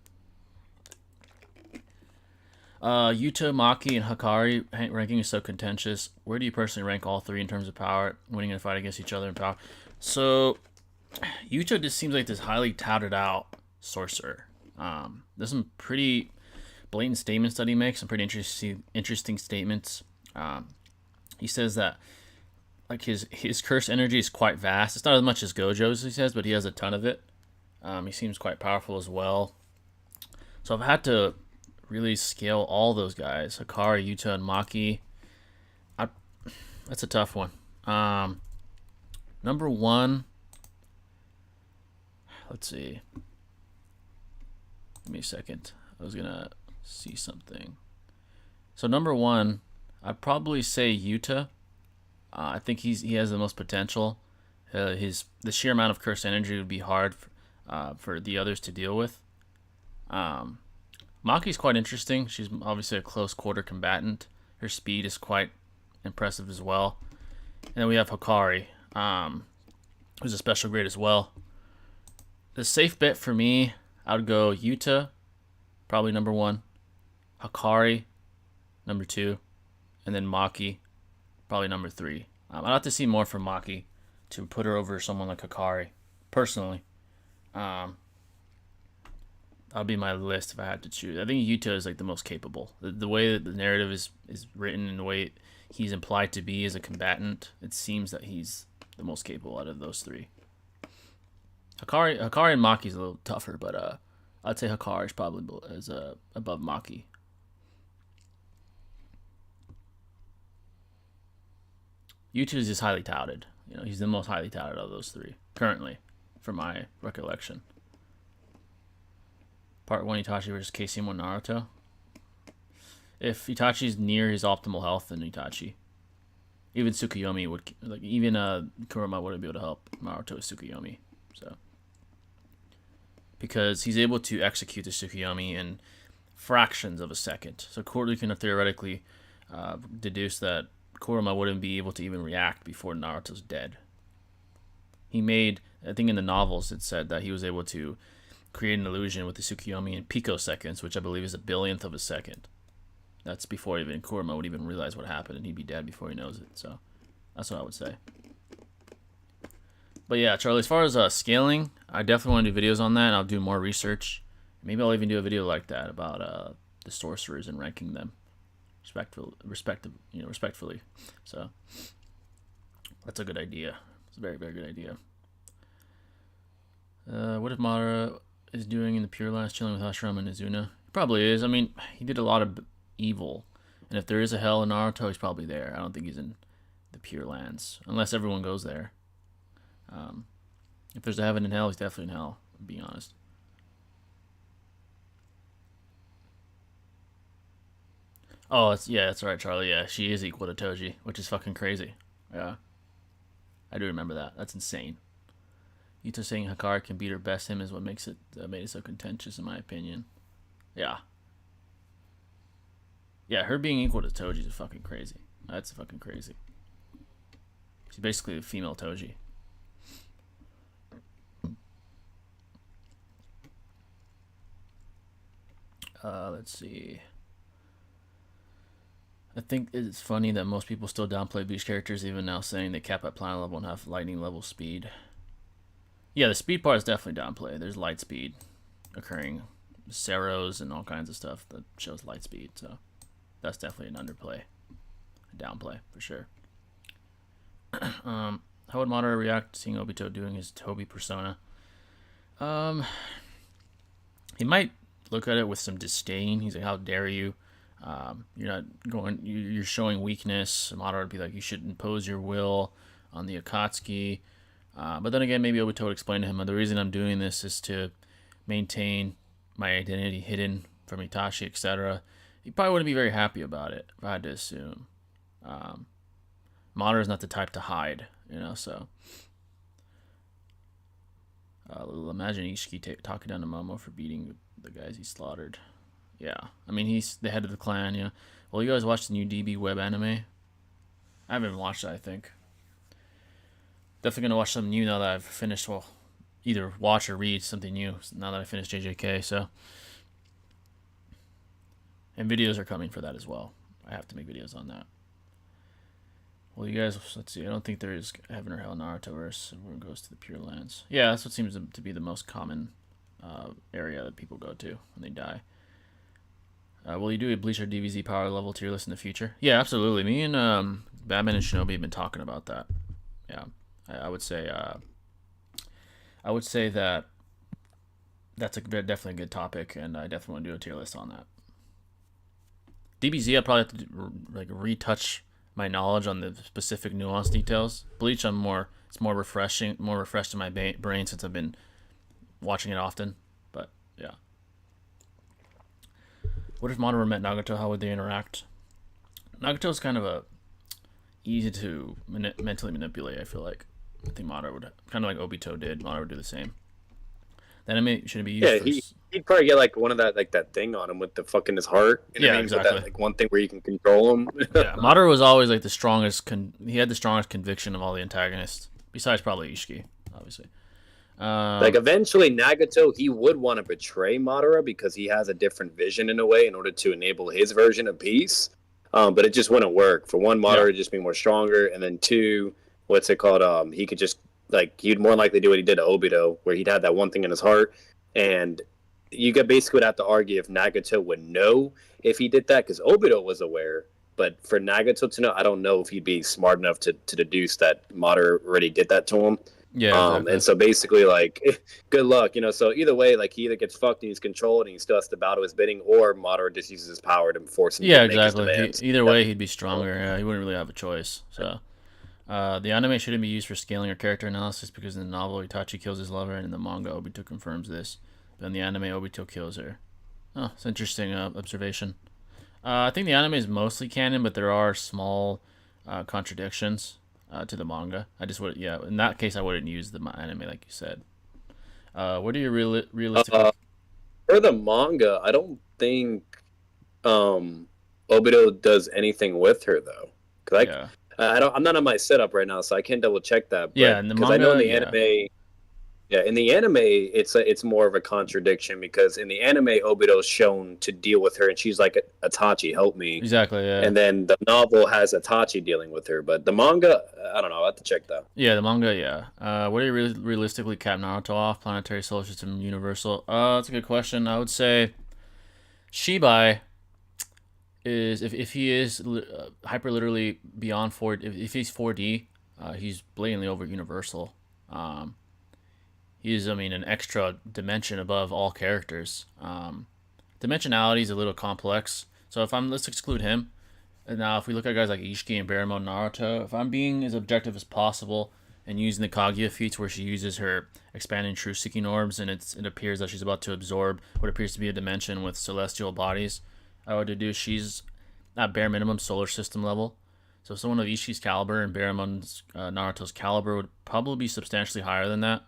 Yuta, Maki, and Hakari ranking is so contentious. Where do you personally rank all three in terms of power, winning in a fight against each other in power? So, Yuta just seems like this highly touted out sorcerer. There's some pretty blatant statements that he makes, some pretty interesting statements. He says that like his curse energy is quite vast. It's not as much as Gojo's, he says, but he has a ton of it. He seems quite powerful as well. So I've had to really scale all those guys, Hakari, Yuta, and Maki. That's a tough one. Number one, let's see. Give me a second. I was gonna see something. So number one, I'd probably say Yuta. I think he has the most potential. The sheer amount of cursed energy would be hard for the others to deal with. Maki's quite interesting. She's obviously a close quarter combatant. Her speed is quite impressive as well. And then we have Hakari, who's a special grade as well. The safe bet for me, I would go Yuta, probably number one. Hakari, number two. And then Maki, probably number three. I'd have to see more from Maki to put her over someone like Hakari, personally. That'll be my list if I had to choose. I think Yuta is like the most capable. The way that the narrative is written and the way he's implied to be as a combatant, it seems that he's the most capable out of those three. Hakari and Maki is a little tougher, but I'd say Hakari is probably above Maki. Yuta is just highly touted. You know, he's the most highly touted of those three currently, from my recollection. Part 1 Itachi versus K-1 Naruto. If Itachi's near his optimal health, then Itachi. Even Tsukuyomi would, like, even Kurama wouldn't be able to help Naruto with Tsukuyomi. So, because he's able to execute the Tsukuyomi in fractions of a second. So you can theoretically deduce that Kurama wouldn't be able to even react before Naruto's dead. He made, I think in the novels it said that he was able to create an illusion with the Tsukuyomi in picoseconds, which I believe is a billionth of a second. That's before even Kurama would even realize what happened, and he'd be dead before he knows it. So that's what I would say. But yeah, Charlie, as far as scaling, I definitely want to do videos on that. And I'll do more research. Maybe I'll even do a video like that about the sorcerers and ranking them respectfully. So that's a good idea. It's a very, very good idea. What if Madara is doing in the Pure Lands, chilling with Hashirama and Izuna? He probably is. I mean, he did a lot of evil, and if there is a hell in Naruto, he's probably there. I don't think he's in the Pure Lands, unless everyone goes there. If there's a heaven and hell, he's definitely in hell, to be honest. Oh, that's right, Charlie. Yeah, she is equal to Toji, which is fucking crazy. Yeah, I do remember that. That's insane. Ito saying Hikaru can beat her best him is what makes it made it so contentious, in my opinion. Yeah. Yeah, her being equal to Toji is fucking crazy. That's fucking crazy. She's basically a female Toji. Let's see. I think it's funny that most people still downplay Bleach characters, even now saying they cap at planet level and have lightning level speed. Yeah, the speed part is definitely downplayed. There's light speed occurring. Ceros and all kinds of stuff that shows light speed, so that's definitely an underplay. A downplay, for sure. How would Madara react to seeing Obito doing his Toby persona? He might look at it with some disdain. He's like, how dare you? You're not going. You're showing weakness. Madara would be like, you should impose your will on the Akatsuki. But then again, maybe Obito would explain to him, the reason I'm doing this is to maintain my identity hidden from Itachi, etc. He probably wouldn't be very happy about it, if I had to assume. Madara's not the type to hide, so. Imagine Ishiki talking down to Momo for beating the guys he slaughtered. Yeah, I mean, he's the head of the clan, yeah. Well, you guys watched the new DB web anime? I haven't even watched it, I think. Definitely gonna watch something new now that I've finished, well, either watch or read something new now that I finished JJK, so. And videos are coming for that as well. I have to make videos on that. Well, you guys, let's see, I don't think there is Heaven or Hell Narutoverse where it goes to the Pure Lands. Yeah, that's what seems to be the most common area that people go to when they die. Will you do a Bleach or DBZ power level tier list in the future? Yeah, absolutely. Me and Batman and Shinobi have been talking about that. Yeah, I would say that that's definitely a good topic, and I definitely want to do a tier list on that. DBZ, I probably have to retouch my knowledge on the specific nuance details. Bleach, it's more refreshed in my brain since I've been watching it often. But yeah. What if Madara met Nagato? How would they interact? Nagato's kind of easy to mentally manipulate, I feel like. I think Madara would, kind of like Obito did. Madara would do the same. The anime shouldn't be used for... He'd probably get like one of that, like that thing on him with the fucking his heart. Yeah, exactly. That, like one thing where you can control him. Yeah, Madara was always like the strongest. He had the strongest conviction of all the antagonists, besides probably Ishiki, obviously. Like eventually Nagato, he would want to betray Madara because he has a different vision in a way in order to enable his version of peace. But it just wouldn't work. For one, Madara would just be more stronger, and then two, what's it called? He could just he'd more likely do what he did to Obito, where he'd have that one thing in his heart, and you basically would have to argue if Nagato would know if he did that, because Obito was aware. But for Nagato to know, I don't know if he'd be smart enough to deduce that Madara already did that to him. Yeah, exactly. And so basically, good luck, So either way, he either gets fucked and he's controlled and he still has to bow to his bidding, or Madara just uses his power to force him to make his demands. Either way, he'd be stronger. Yeah, he wouldn't really have a choice. So, the anime shouldn't be used for scaling or character analysis because in the novel, Itachi kills his lover, and in the manga, Obito confirms this. But in the anime, Obito kills her. Oh, it's an interesting observation. I think the anime is mostly canon, but there are small contradictions to the manga. I just would, yeah. In that case, I wouldn't use the anime like you said. What are your realistically? Uh, for the manga, I don't think um Obito does anything with her though. Cause Yeah, I'm not on my setup right now, so I can't double check that. yeah. But In the because I know in manga, the yeah, anime, yeah, in the anime, it's more of a contradiction because in the anime, Obito's shown to deal with her, and she's like, "Itachi, help me," exactly. Yeah, and then the novel has Itachi dealing with her. But the manga, I don't know. I will have to check that. yeah. The manga, yeah. What do you realistically cap Naruto off? Planetary, solar system, universal. That's a good question. I would say Shibai is if he is hyper literally beyond four. If he's 4D, he's blatantly over universal. Um, he's I mean an extra dimension above all characters. Dimensionality is a little complex. So if I'm let's exclude him. And now if we look at guys like Ishiki and Baramo Naruto, if I'm being as objective as possible and using the Kaguya feats where she uses her expanding true seeking orbs and it appears that she's about to absorb what appears to be a dimension with celestial bodies, I would deduce she's at bare minimum solar system level. So someone of Ishiki's caliber and Baramon's Naruto's caliber would probably be substantially higher than that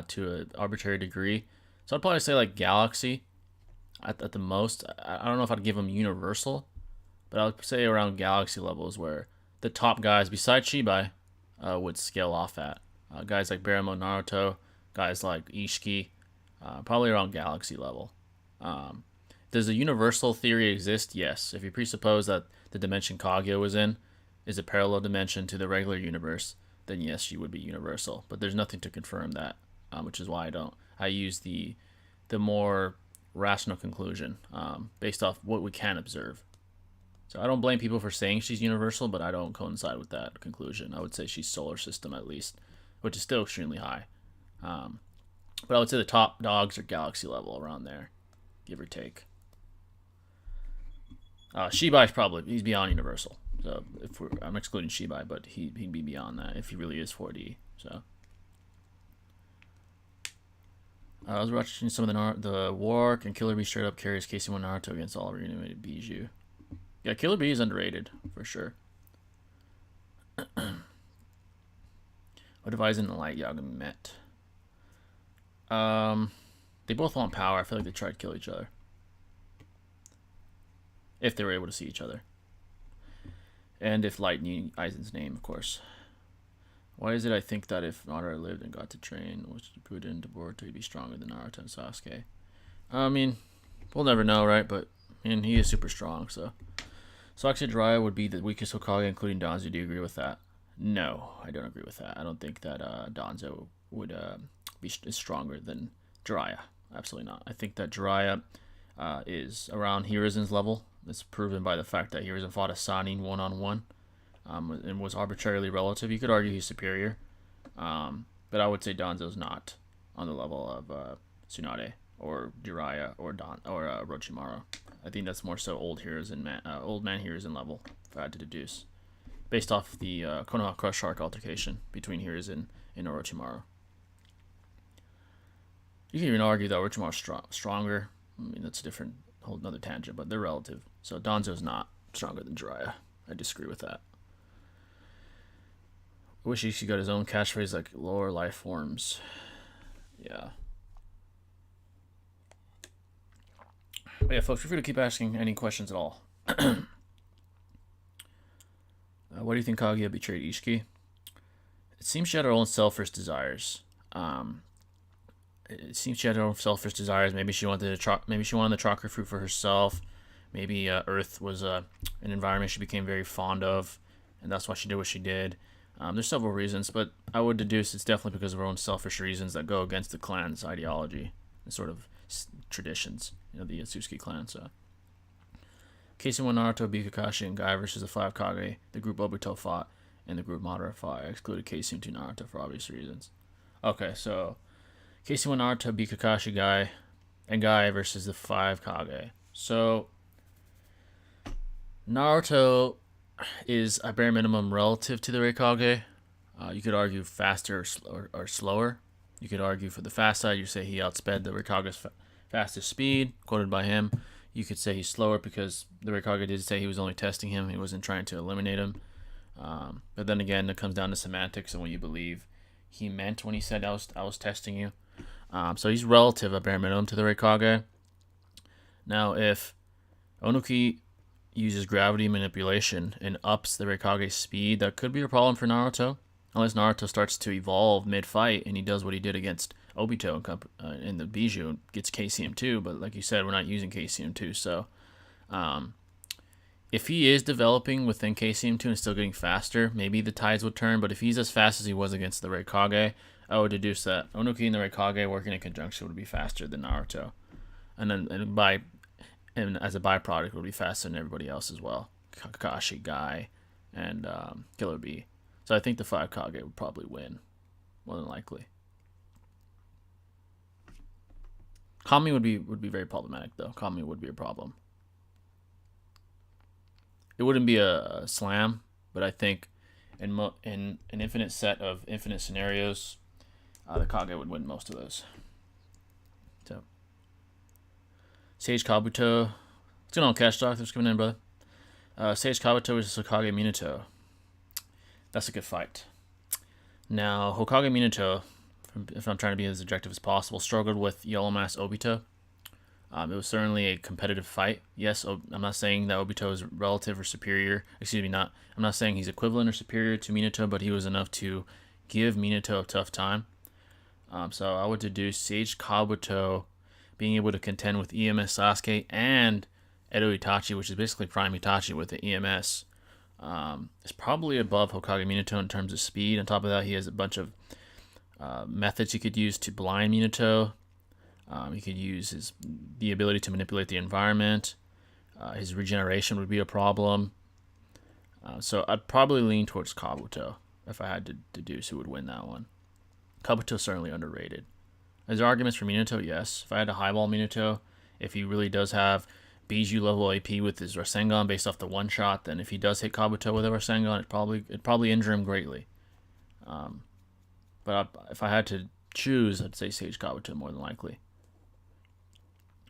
to an arbitrary degree. So I'd probably say like Galaxy at the most. I don't know if I'd give them Universal, but I would say around Galaxy levels where the top guys besides Shibai would scale off at. Guys like Baramo Naruto, guys like Ishiki, probably around Galaxy level. Does a universal theory exist? Yes. If you presuppose that the dimension Kaguya was in is a parallel dimension to the regular universe, then yes, she would be universal. But there's nothing to confirm that, which is why I don't. I use the more rational conclusion based off what we can observe. So I don't blame people for saying she's universal, but I don't coincide with that conclusion. I would say she's solar system at least, which is still extremely high. But I would say the top dogs are galaxy level around there, give or take. Shibai's probably he's beyond universal. So I'm excluding Shibai, but he'd be beyond that if he really is 4D. So I was watching some of the Wark and Killer Bee straight up carries KC1 Naruto against all reanimated Bijou. Yeah, Killer Bee is underrated for sure. What if Aizen and Light Yagami met? They both want power. I feel like they tried to kill each other. If they were able to see each other. And if Light knew Aizen's name, of course. Why is it I think that if Naruto lived and got to train, was to put into Boruto, he'd be stronger than Naruto and Sasuke? I mean, we'll never know, right? But I mean, he is super strong, so. Sasuke Jiraiya would be the weakest Hokage, including Danzo. Do you agree with that? No, I don't agree with that. I don't think that Danzo would be stronger than Jiraiya. Absolutely not. I think that Jiraiya is around Hiruzen's level. That's proven by the fact that Hiruzen fought a Sanin one-on-one and was arbitrarily relative. You could argue he's superior, but I would say Danzo's not on the level of Tsunade or Jiraiya or Orochimaru. I think that's more so old man Hiruzen level, if I had to deduce, based off the Konoha Crush Shark altercation between Hiruzen and Orochimaru. You can even argue that Orochimaru's stronger. I mean, that's a different, whole another tangent, but they're relative. So Danzo's not stronger than Jiraiya. I disagree with that. I wish he got his own catchphrase like lower life forms. Yeah. But yeah, folks, feel free to keep asking any questions at all. Why do you think Kaguya betrayed Ishiki? It seems she had her own selfish desires. Maybe she wanted the chakra fruit for herself. Maybe Earth was an environment she became very fond of, and that's why she did what she did. There's several reasons, but I would deduce it's definitely because of her own selfish reasons that go against the clan's ideology and sort of traditions, the Atsuki clan. So, Keisun Naruto, B Kakashi, and Guy versus the 5 Kage, the group Obito fought, and the group Madara fought. I excluded Keisun to Naruto for obvious reasons. Okay, so Keisun Naruto, B Kakashi, Guy versus the 5 Kage. So, Naruto is a bare minimum relative to the Raikage. You could argue faster or slower. You could argue for the fast side. You say he outsped the Raikage's fastest speed, quoted by him. You could say he's slower because the Raikage did say he was only testing him. He wasn't trying to eliminate him. But then again, it comes down to semantics and what you believe he meant when he said I was testing you. So he's relative at bare minimum to the Raikage. Now, if Onuki uses gravity manipulation and ups the Raikage's speed, that could be a problem for Naruto. Unless Naruto starts to evolve mid-fight and he does what he did against Obito in the Bijou and gets KCM2. But like you said, we're not using KCM2. So if he is developing within KCM2 and still getting faster, maybe the tides would turn. But if he's as fast as he was against the Raikage, I would deduce that Onuki and the Raikage working in conjunction would be faster than Naruto. And as a byproduct, it would be faster than everybody else as well. Kakashi, Guy, and Killer Bee. So I think the 5 Kage would probably win, more than likely. Kami would be very problematic though. Kami would be a problem. It wouldn't be a slam, but I think in an infinite set of infinite scenarios, the Kage would win most of those. So Sage Kabuto. What's going on, Cash Doc? Thanks for coming in, brother. Sage Kabuto versus Hokage Minato. That's a good fight. Now, Hokage Minato, if I'm trying to be as objective as possible, struggled with Yellow Mask Obito. It was certainly a competitive fight. Yes, I'm not saying that Obito is relative or superior. I'm not saying he's equivalent or superior to Minato, but he was enough to give Minato a tough time. So I would deduce Sage Kabuto being able to contend with EMS Sasuke and Edo Itachi, which is basically Prime Itachi with the EMS, is probably above Hokage Minato in terms of speed. On top of that, he has a bunch of methods he could use to blind Minato. He could use the ability to manipulate the environment. His regeneration would be a problem. So I'd probably lean towards Kabuto if I had to deduce who would win that one. Kabuto's certainly underrated. Is there arguments for Minato? Yes. If I had to highball Minato, if he really does have Bijou level AP with his Rasengan based off the one shot, then if he does hit Kabuto with a Rasengan, it'd probably injure him greatly. But if I had to choose, I'd say Sage Kabuto more than likely.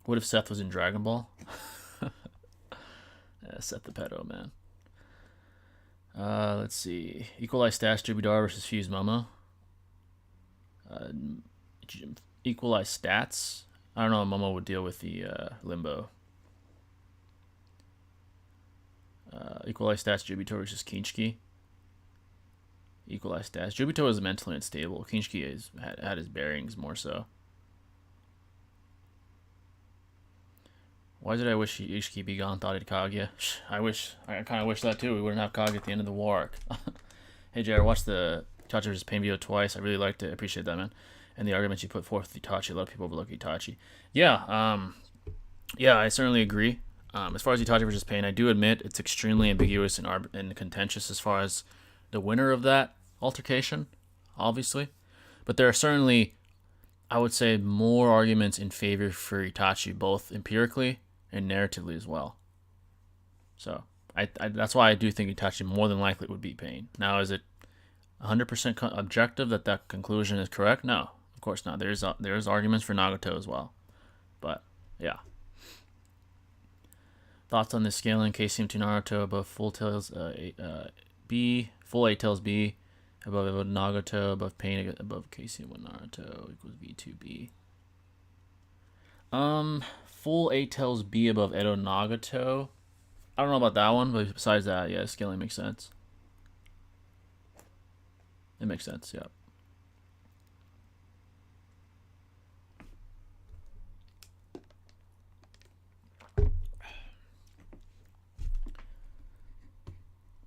What if Seth was in Dragon Ball? Yeah, Seth the pedo, man. Let's see. Equalized stats, Jubidar versus Fuse Momo. Equalized stats. I don't know how Momo would deal with the Limbo. Equalized stats, Jubito versus Kinshiki. Equalized stats. Jubito is mentally unstable. Kinshiki had his bearings more so. Why did I wish Ishiki be gone? Thought he'd Kaguya. I kind of wish that too. We wouldn't have Kaguya at the end of the war arc. Hey, Jared, watched the Itachi vs. Pain video twice. I really liked it. I appreciate that, man. And the arguments you put forth with Itachi. A lot of people overlook Itachi. Yeah, I certainly agree. As far as Itachi versus Pain, I do admit it's extremely ambiguous and contentious as far as the winner of that altercation, obviously. But there are certainly, I would say, more arguments in favor for Itachi, both empirically and narratively as well. So that's why I do think Itachi more than likely would beat Pain. Now, is it 100% objective that conclusion is correct? No, of course not. There's arguments for Nagato as well. But, yeah. Thoughts on the scaling KCM2 Naruto above Full Tails B, Full 8 Tails B, above Nagato, above Pain, above KCM1 Naruto equals V2B. Full 8 Tails B above Edo Nagato. I don't know about that one, but besides that, yeah, scaling makes sense. It makes sense, yeah.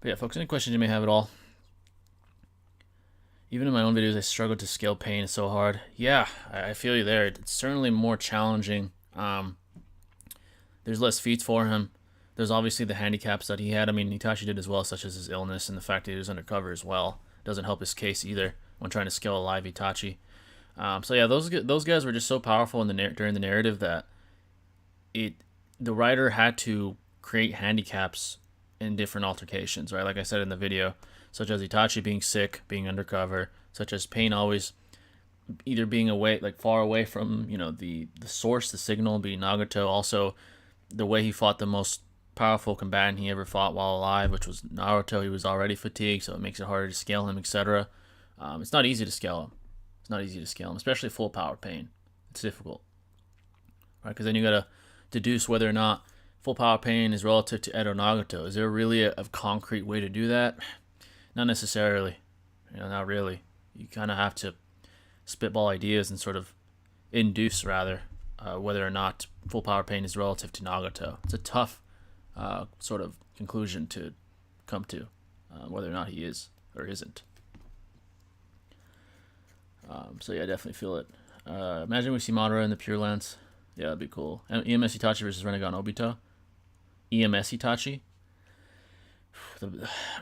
But yeah, folks, any questions you may have at all? Even in my own videos, I struggle to scale Pain. It's so hard. Yeah, I feel you there. It's certainly more challenging. There's less feats for him. There's obviously the handicaps that he had. I mean, Itachi did as well, such as his illness and the fact that he was undercover as well. Doesn't help his case either when trying to scale a live Itachi. So yeah, those guys were just so powerful during the narrative that the writer had to create handicaps in different altercations, right? Like I said in the video, such as Itachi being sick, being undercover, such as Pain always either being away, like far away from, the source, the signal, being Nagato. Also, the way he fought the most powerful combatant he ever fought while alive, which was Naruto. He was already fatigued, so it makes it harder to scale him, etc. It's not easy to scale him. It's not easy to scale him, especially full power pain. It's difficult, right? Because then you gotta deduce whether or not full power pain is relative to Edo Nagato. Is there really a concrete way to do that? Not necessarily. Not really. You kind of have to spitball ideas and sort of induce, rather, whether or not full power pain is relative to Nagato. It's a tough sort of conclusion to come to, whether or not he is or isn't. So yeah, I definitely feel it. Imagine we see Madara in the Pure Lands. Yeah, that'd be cool. And EMS Itachi versus Renegon Obito. EMS Itachi. I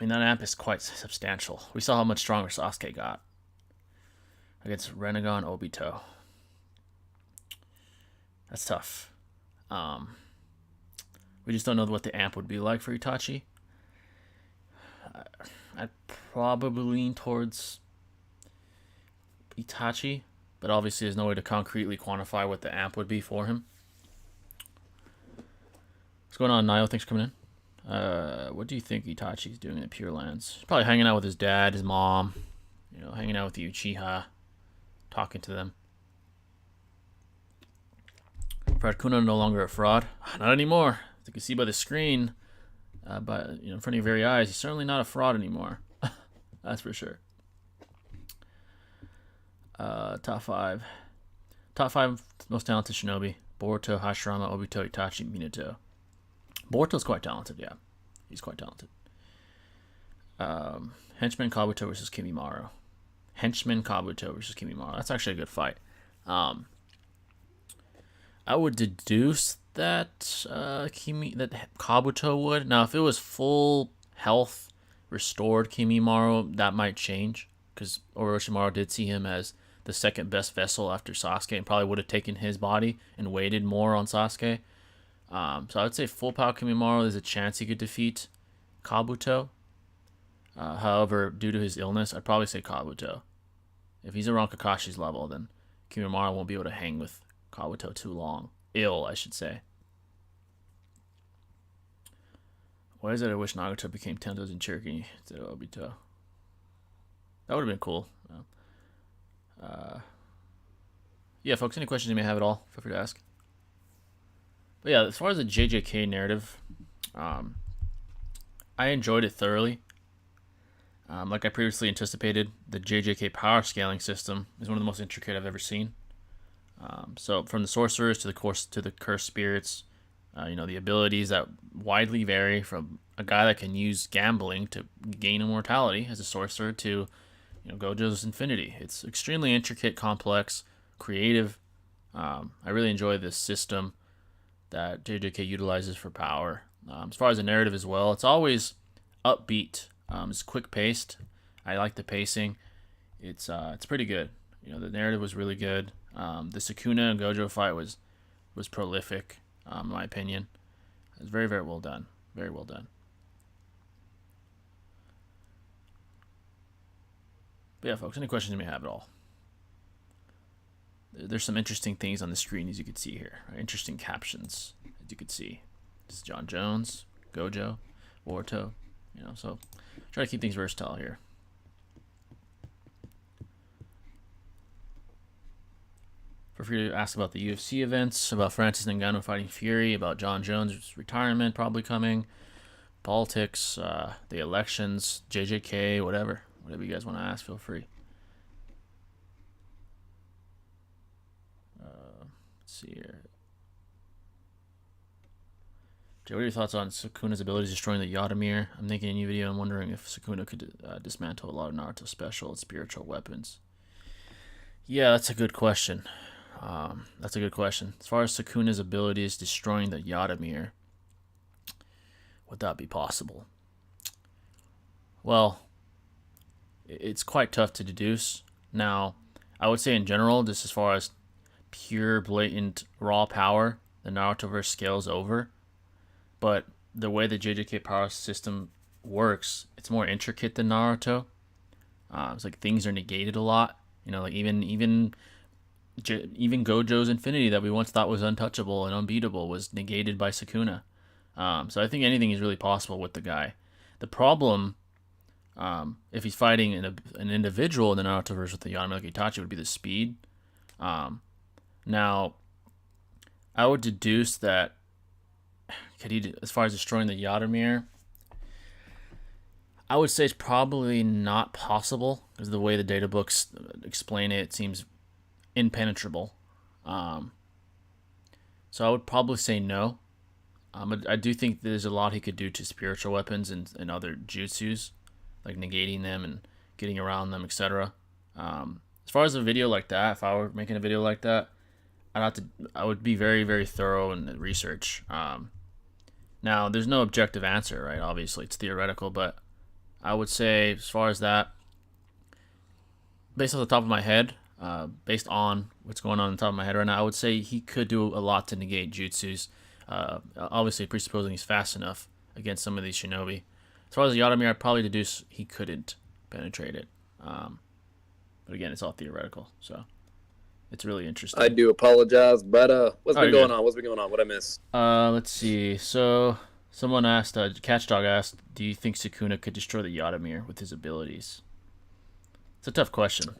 mean, that amp is quite substantial. We saw how much stronger Sasuke got against Renegon Obito. That's tough. We just don't know what the amp would be like for Itachi. I'd probably lean towards Itachi, but obviously there's no way to concretely quantify what the amp would be for him. What's going on, Nio? Thanks for coming in. What do you think Itachi's doing in the Pure Lands? He's probably hanging out with his dad, his mom, hanging out with the Uchiha, talking to them. Fred Kuna no longer a fraud. Not anymore. As you can see by the screen, in front of your very eyes, he's certainly not a fraud anymore. That's for sure. Top five most talented shinobi: Boruto, Hashirama, Obito, Itachi, Minato. Boruto's quite talented, yeah. He's quite talented. Henchman Kabuto versus Kimimaro. That's actually a good fight. I would deduce that Kabuto would. Now, if it was full health, restored Kimimaro, that might change, because Orochimaru did see him as the second best vessel after Sasuke, and probably would have taken his body and waited more on Sasuke. So I would say full power Kimimaro, there's a chance he could defeat Kabuto. However, due to his illness, I'd probably say Kabuto. If he's around Kakashi's level, then Kimimaro won't be able to hang with Kabuto too long. I should say. Why is it I wish Nagato became Tento's in Cherokee instead of Obito? That would have been cool. Yeah, folks, any questions you may have at all, feel free to ask. But yeah, as far as the JJK narrative, I enjoyed it thoroughly. Like I previously anticipated, the JJK power scaling system is one of the most intricate I've ever seen. So from the sorcerers to the cursed spirits, the abilities that widely vary from a guy that can use gambling to gain immortality as a sorcerer to, Gojo's infinity. It's extremely intricate, complex, creative. I really enjoy this system that JJK utilizes for power. As far as the narrative as well, it's always upbeat. It's quick paced. I like the pacing. It's pretty good. The narrative was really good. The Sukuna and Gojo fight was prolific, in my opinion. It was very, very well done. Very well done. But yeah, folks, any questions you may have at all? There's some interesting things on the screen, as you can see here. Right? Interesting captions, as you can see. This is John Jones, Gojo, Boruto. So try to keep things versatile here. Feel free to ask about the UFC events, about Francis Ngannou fighting Fury, about John Jones' retirement probably coming, politics, the elections, JJK, whatever you guys want to ask, feel free. Let's see here. Jay, what are your thoughts on Sukuna's abilities destroying the Yodamir? I'm thinking in a new video, I'm wondering if Sukuna could dismantle a lot of Naruto special and spiritual weapons. Yeah, that's a good question. As far as Sukuna's abilities destroying the Yodamir, would that be possible? Well, it's quite tough to deduce. Now, I would say in general, just as far as pure, blatant, raw power, the Narutoverse scales over. But the way the JJK power system works, it's more intricate than Naruto. It's like things are negated a lot. Like even Gojo's infinity that we once thought was untouchable and unbeatable was negated by Sukuna. So I think anything is really possible with the guy. The problem, if he's fighting an individual in the Naruto version with the Yamame like Itachi, would be the speed. Now, I would deduce that could he, as far as destroying the Yamame, I would say it's probably not possible because the way the data books explain it, it seems impenetrable. So I would probably say no. I do think there's a lot he could do to spiritual weapons and other jutsus, like negating them and getting around them, etc. As far as a video like that, if I were making a video like that, I would be very, very thorough in the research. Now, there's no objective answer, right? Obviously, it's theoretical, but I would say, as far as that, based off the top of my head, based on what's going on the top of my head right now, I would say he could do a lot to negate jutsus. Obviously, presupposing he's fast enough against some of these shinobi. As far as the Yamame, I'd probably deduce he couldn't penetrate it. But again, it's all theoretical, so it's really interesting. I do apologize, but what's been going on? What's been going on? What I missed? Let's see. So someone asked, Catchdog asked, do you think Sukuna could destroy the Yamame with his abilities? It's a tough question.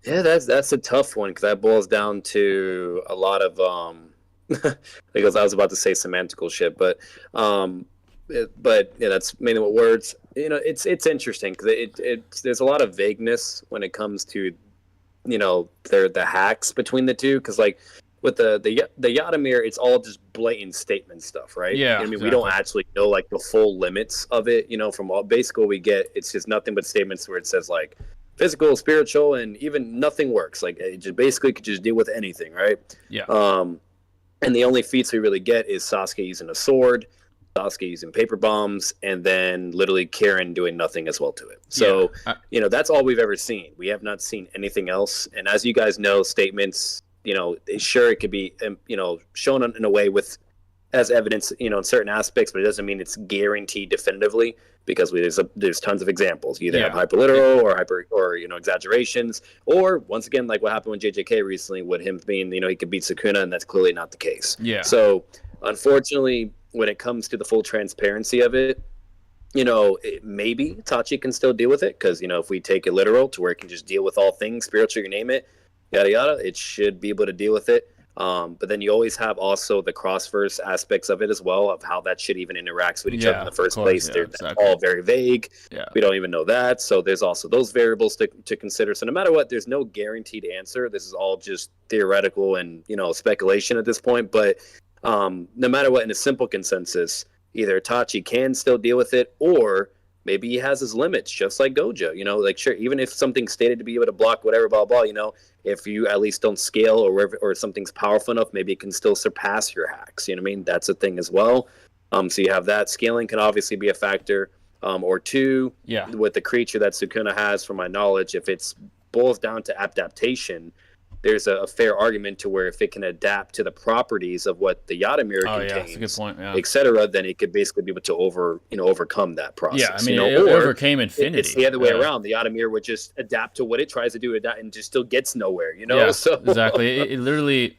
Yeah, that's a tough one because that boils down to a lot of because I was about to say semantical shit, but yeah, that's mainly what words. It's interesting because there's a lot of vagueness when it comes to the hacks between the two because like with the Yamame, it's all just blatant statement stuff, right? Yeah, I mean, exactly. We don't actually know like the full limits of it. From all basically we get, it's just nothing but statements where it says like physical, spiritual, and even nothing works. Like it just basically could just deal with anything, right? Yeah. And the only feats we really get is Sasuke using a sword, Sasuke using paper bombs, and then literally Karen doing nothing as well to it. So, that's all we've ever seen. We have not seen anything else. And as you guys know, statements, sure, it could be, shown in a way with as evidence, in certain aspects, but it doesn't mean it's guaranteed definitively because there's tons of examples. You either have hyperliteral or exaggerations, or once again, like what happened with JJK recently, with him being, he could beat Sukuna, and that's clearly not the case. Yeah. So unfortunately, when it comes to the full transparency of it, maybe Itachi can still deal with it because, if we take it literal to where it can just deal with all things, spiritual, you name it, yada yada, it should be able to deal with it. But then you always have also the cross-verse aspects of it as well, of how that shit even interacts with each other in the first place. They're all very vague. Yeah. We don't even know that. So there's also those variables to consider. So no matter what, there's no guaranteed answer. This is all just theoretical and, speculation at this point. But no matter what, in a simple consensus, either Itachi can still deal with it, or maybe he has his limits, just like Gojo. Like sure, even if something's stated to be able to block whatever, blah blah, if you at least don't scale or something's powerful enough, maybe it can still surpass your hacks. You know what I mean? That's a thing as well. So you have that. Scaling can obviously be a factor, or two. Yeah. With the creature that Sukuna has, from my knowledge, if it's boils down to adaptation, there's a fair argument to where if it can adapt to the properties of what the Yamame contains, that's a good point, etc., then it could basically be able to overcome that process. Yeah, I mean, it overcame infinity. It's the other way around. The Yamame would just adapt to what it tries to do, and just still gets nowhere. Yeah, so exactly. He literally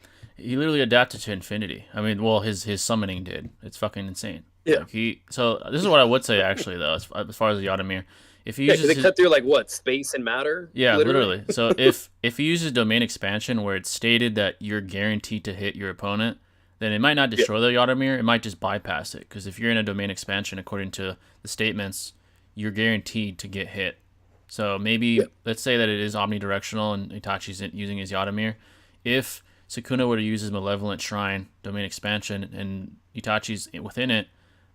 adapted to infinity. I mean, well, his summoning did. It's fucking insane. Yeah. So this is what I would say actually, though, as far as the Yamame. If he uses they cut through like what, space and matter? Yeah, literally. So if he uses domain expansion where it's stated that you're guaranteed to hit your opponent, then it might not destroy the Yamame. It might just bypass it. Because if you're in a domain expansion, according to the statements, you're guaranteed to get hit. So maybe let's say that it is omnidirectional and Itachi's using his Yamame. If Sukuna were to use his malevolent shrine domain expansion and Itachi's within it,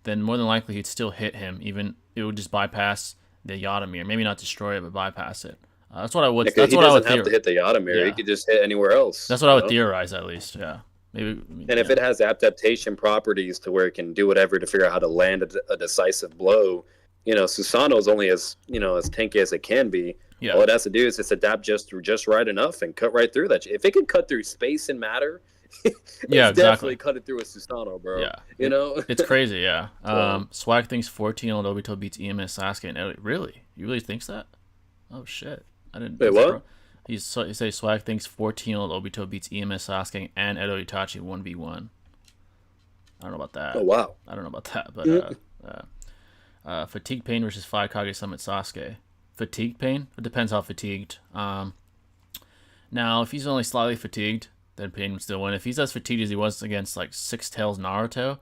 then more than likely he'd still hit him. Even it would just bypass the Yamame, maybe not destroy it, but bypass it. That's what I would. That's what I would. He doesn't have to hit the Yamame. Yeah. He could just hit anywhere else. That's what I would theorize, at least. Yeah, maybe. And if it has adaptation properties to where it can do whatever to figure out how to land a decisive blow, Susanoo's only as as tanky as it can be. Yeah. All it has to do is just adapt just right enough and cut right through that. If it can cut through space and matter, definitely cut it through with Susanoo, bro. Yeah, it's crazy. Yeah. Swag thinks 14-year-old Obito beats EMS Sasuke and Edo. Really? You really thinks that? Oh shit! I didn't. Wait, what? He say Swag thinks 14-year-old Obito beats EMS Sasuke and Edo Itachi 1v1. I don't know about Oh that. wow. I don't know about that, but Mhm. fatigue pain versus 5 Kage Summit Sasuke. Fatigue pain? It depends how fatigued. Now, if he's only slightly fatigued, then Pain would still win. If he's as fatigued as he was against like Six Tails Naruto,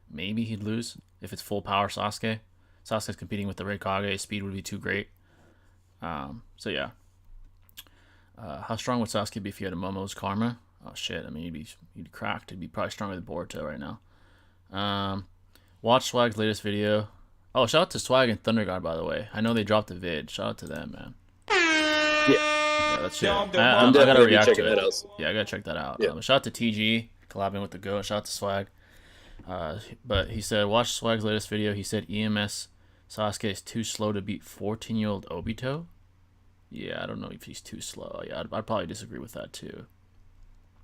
maybe he'd lose. If it's full power Sasuke, Sasuke's competing with the Raikage, his speed would be too great. So yeah. How strong would Sasuke be if he had a Momo's Karma? Oh shit! I mean, he'd cracked. He'd be probably stronger than Boruto right now. Watch Swag's latest video. Oh, shout out to Swag and Thunder God, by the way. I know they dropped a vid. Shout out to them, man. Yeah, that's shit. I gotta react to it. Yeah, I gotta check that out. Yeah. Shout out to TG collabing with the Go. Shout out to Swag. But he said, watch Swag's latest video. He said EMS Sasuke is too slow to beat 14-year-old Obito. Yeah, I don't know if he's too slow. Yeah, I'd probably disagree with that too.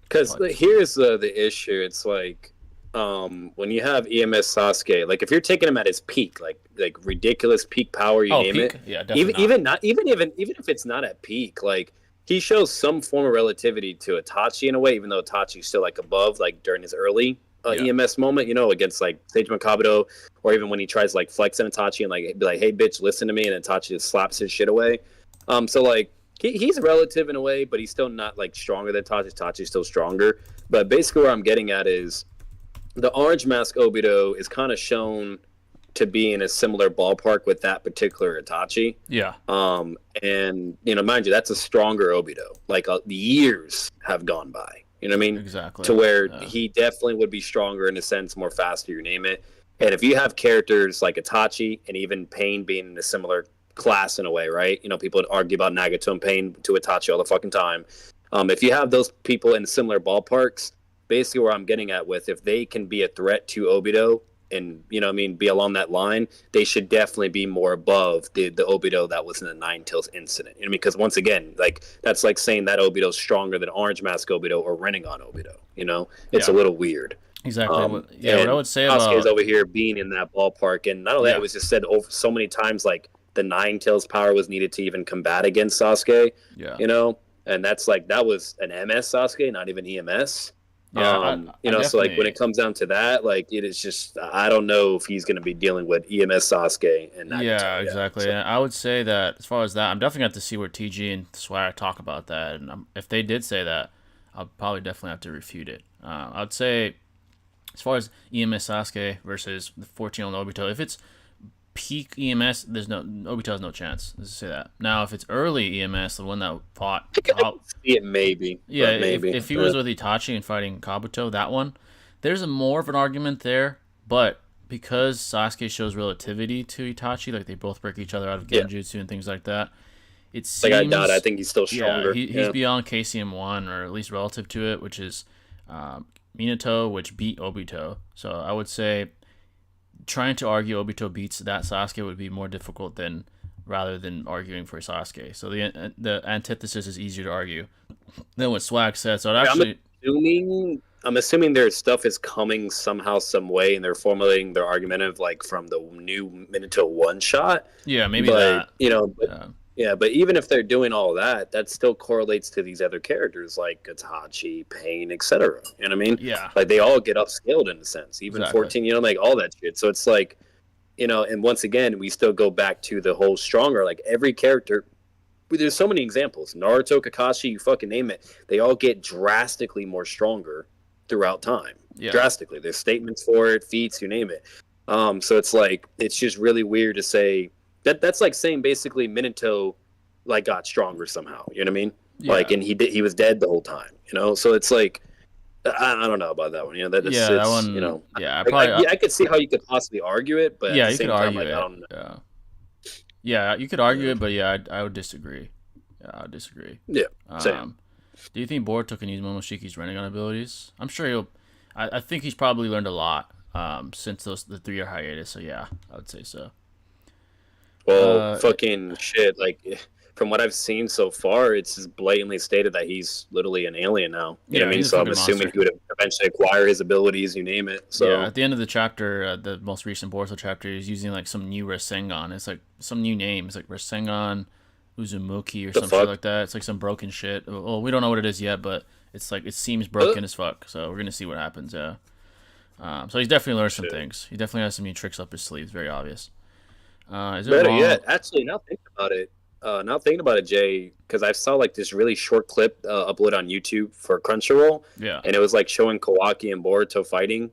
Because here's the issue. It's like when you have EMS Sasuke, like if you're taking him at his peak, like ridiculous peak power, you name peak? it. Yeah, definitely. Even if it's not at peak, like he shows some form of relativity to Itachi in a way, even though Itachi's still like above, like during his early EMS moment, you know, against like Sage Kabuto, or even when he tries like flexing Itachi and like be like, "Hey, bitch, listen to me," and Itachi just slaps his shit away. So like he's relative in a way, but he's still not like stronger than Itachi. Itachi's still stronger. But basically, where I'm getting at is the Orange Mask Obito is kind of shown to be in a similar ballpark with that particular Itachi. Yeah. And you know, mind you, that's a stronger Obito. Like the years have gone by. You know what I mean? Exactly. To where he definitely would be stronger in a sense, more faster, you name it. And if you have characters like Itachi and even Pain being in a similar class in a way, right? You know, people would argue about Nagato and Pain to Itachi all the fucking time. If you have those people in similar ballparks, basically where I'm getting at with if they can be a threat to Obito and, you know what I mean, be along that line, they should definitely be more above the Obito that was in the Nine Tails incident. You know, because once again, like that's like saying that Obito's stronger than Orange Mask Obito or Rinnegan Obito. You know, it's a little weird. Exactly. What I would say Sasuke is about over here being in that ballpark, and not only that, it was just said over so many times, like the Nine Tails power was needed to even combat against Sasuke. Yeah. You know, and that's like that was an MS Sasuke, not even EMS. Yeah, you know, so like when it comes down to that, like it is just I don't know if he's going to be dealing with EMS Sasuke and Nagato. Yeah, exactly. And I would say that as far as that, I'm definitely going to have to see where TG and Swag talk about that. And if they did say that, I'll probably definitely have to refute it. I'd say as far as EMS Sasuke versus the 14-year-old Obito, if it's peak EMS, Obito has no chance. Let's say that. Now, if it's early EMS, the one that fought, see it maybe. Yeah, maybe if he was with Itachi and fighting Kabuto, that one, there's more of an argument there. But because Sasuke shows relativity to Itachi, like they both break each other out of Genjutsu and things like that, it seems like I doubt. I think he's still stronger. He's beyond KCM1, or at least relative to it, which is Minato, which beat Obito. So I would say trying to argue Obito beats that Sasuke would be more difficult rather than arguing for Sasuke. So the antithesis is easier to argue than what Swag said. So I'm assuming their stuff is coming somehow, some way, and they're formulating their argument of like from the new Minato one shot. Yeah, maybe but, that. You know, but even if they're doing all that, that still correlates to these other characters like Itachi, Pain, etc. You know what I mean? Yeah. Like they all get upscaled in a sense. Even 14, you know, like all that shit. So it's like, you know, and once again, we still go back to the whole stronger. Like every character, there's so many examples. Naruto, Kakashi, you fucking name it. They all get drastically more stronger throughout time. Yeah. Drastically. There's statements for it, feats, you name it. So it's like, it's just really weird to say, that's like saying basically Minato like got stronger somehow. You know what I mean? Yeah. Like, and he was dead the whole time. You know, so it's like I don't know about that one. You know, that one. You know, I could see how you could possibly argue it, but yeah, at the you same could time, argue like, it. I don't know. Yeah, you could argue it, but yeah, I would disagree. Yeah, I would disagree. Yeah, same. Do you think Boruto can use Momoshiki's Rinnegan abilities? I'm sure he'll. I think he's probably learned a lot since the 3-year hiatus. So yeah, I would say so. Well, fucking shit. Like, from what I've seen so far, it's just blatantly stated that he's literally an alien now. You know what I mean? So I'm assuming he would eventually acquire his abilities, you name it. So yeah, at the end of the chapter, the most recent Boruto chapter, he's using like some new Rasengan. It's like some new name. It's like Rasengan Uzumaki or some shit like that. It's like some broken shit. Well, we don't know what it is yet, but it's like it seems broken as fuck. So we're gonna see what happens. Yeah. So he's definitely learned some Shit. things. He definitely has some new tricks up his sleeves. Very obvious. Is it Better wrong? yet, actually, now thinking about it, Jay, because I saw like this really short clip upload on YouTube for Crunchyroll, Yeah. and it was like showing Kawaki and Boruto fighting.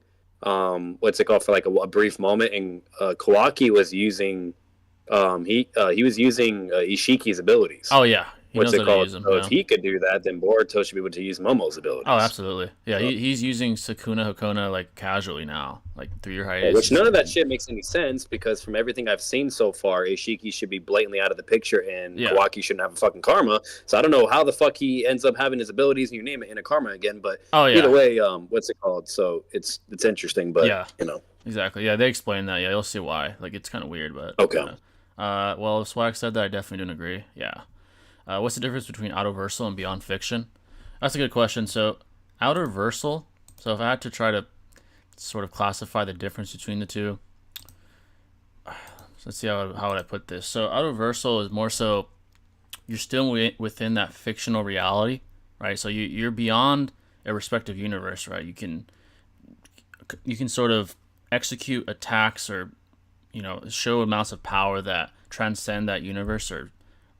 What's it called for like a brief moment, and Kawaki was using, he was using Ishiki's abilities. Oh yeah, he What's knows it how to called? use them. So if Yeah. he could do that, then Boruto should be able to use Momo's Oh, abilities. absolutely. Yeah, So, he's using Sakuna Hakona like casually now. Like 3 year yeah, hiatus. which none of that shit makes any sense because from everything I've seen so far, Ishiki should be blatantly out of the picture and Yeah. Kawaki shouldn't have a fucking karma. So I don't know how the fuck he ends up having his abilities and you name it in a karma again. But Oh either yeah. way, what's it called? So it's interesting, but Yeah. you know, Exactly. Yeah, they explain that. Yeah, you'll see why. Like it's kind of weird, but okay. yeah. Well, Swag said that I definitely don't agree. Yeah. What's the difference between autoversal and beyond fiction? That's a good question. So, autoversal. So, if I had to try to sort of classify the difference between the two, let's see how would I put this. So, autoversal is more so you're still within that fictional reality, right? So you're beyond a respective universe, right? You can sort of execute attacks or show amounts of power that transcend that universe or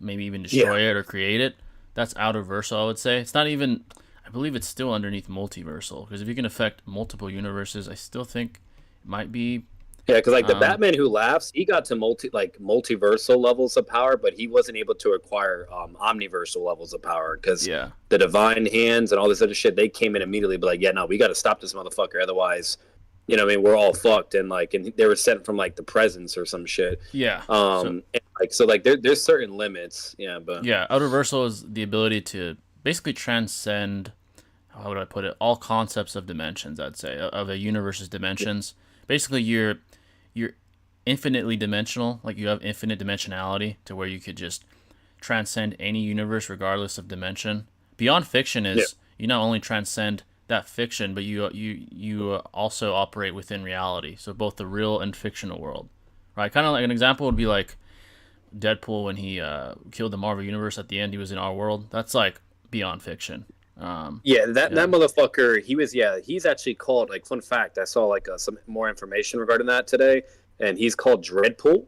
maybe even Yeah. destroy it or create it. That's outerversal, I would say. It's not even. I believe it's still underneath multiversal because if you can affect multiple universes, I still think it might be. Yeah, because like the Um, Batman Who Laughs, he got to multiversal levels of power, but he wasn't able to acquire omniversal levels of power because yeah, the divine hands and all this other shit, they came in immediately, but like, yeah, no, we got to stop this motherfucker, otherwise, what I mean, we're all fucked, and they were sent from like the presence or some shit, yeah. So and, like so like there's certain limits, yeah, but yeah, outerversal is the ability to basically transcend. How would I put it? All concepts of dimensions. I'd say of a universe's dimensions. Basically, you're infinitely dimensional. Like you have infinite dimensionality to where you could just transcend any universe regardless of dimension. Beyond fiction yeah, is you not only transcend that fiction, but you also operate within reality. So both the real and fictional world, right? Kind of like an example would be like Deadpool when he killed the Marvel universe at the end. He was in our world. That's like beyond fiction. yeah, that Yeah, motherfucker, he's actually called, like, fun fact, I saw like some more information regarding that today, and he's called Dreadpool.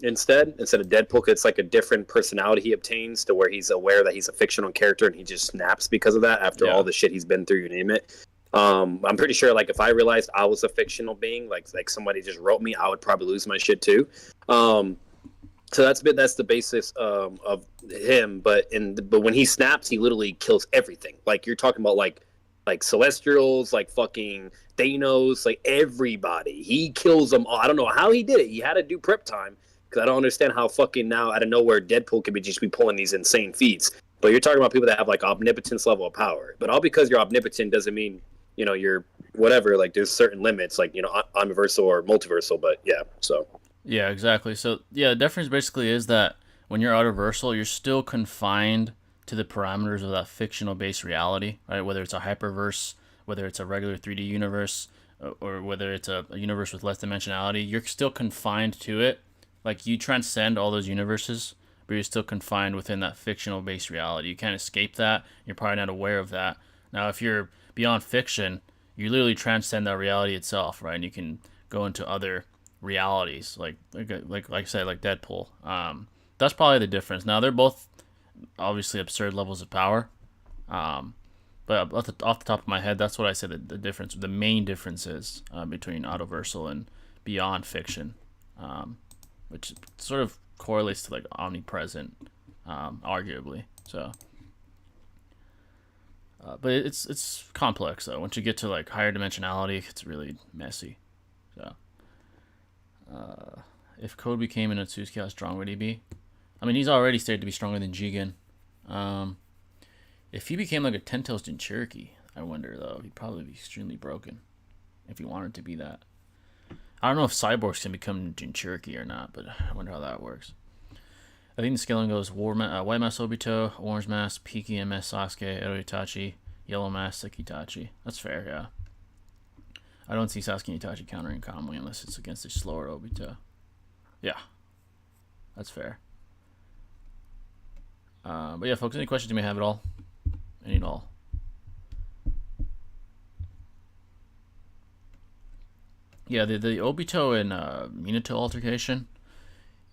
Instead of Deadpool, it's like a different personality he obtains to where he's aware that he's a fictional character and he just snaps because of that after all yeah, the shit he's been through, you name it. I'm pretty sure like if I realized I was a fictional being, like somebody just wrote me, I would probably lose my shit too. Um, so that's the basis of him. But when he snaps, he literally kills everything. Like you're talking about like Celestials, like fucking Thanos, like everybody. He kills them all. I don't know how he did it. He had to do prep time because I don't understand how fucking now out of nowhere Deadpool could be pulling these insane feats. But you're talking about people that have like omnipotence level of power. But all because you're omnipotent doesn't mean you're whatever. Like there's certain limits, like omniversal or multiversal. But yeah, so. yeah, exactly. So yeah, the difference basically is that when you're outerversal, you're still confined to the parameters of that fictional based reality, right? Whether it's a hyperverse, whether it's a regular 3D universe, or whether it's a universe with less dimensionality, you're still confined to it. Like you transcend all those universes, but you're still confined within that fictional based reality. You can't escape that. You're probably not aware of that. Now, if you're beyond fiction, you literally transcend that reality itself, right? And you can go into other realities, like I said, like Deadpool. That's probably the difference. Now they're both obviously absurd levels of power. Um, but off the top of my head, that's what I said. The difference, the main difference is between autoversal and beyond fiction, which sort of correlates to like omnipresent, arguably. So, but it's complex though. Once you get to like higher dimensionality, it's really messy. So, if Code became an Otsuki, how strong would he be? I mean, he's already stated to be stronger than Jigen. Um, if he became like a Ten Tails Jinchuriki, I wonder though, he'd probably be extremely broken if he wanted to be that. I don't know if cyborgs can become Jinchuriki or not, but I wonder how that works. I think the scaling goes White Mask Obito, Orange Mask, Piki MS Sasuke, Edo Itachi, Yellow Mask Sekitachi. That's fair, yeah. I don't see Sasuke and Itachi countering Kamui unless it's against a slower Obito. Yeah, that's fair. But yeah, folks, any questions you may have at all? Any at all? Yeah, the Obito and Minato altercation,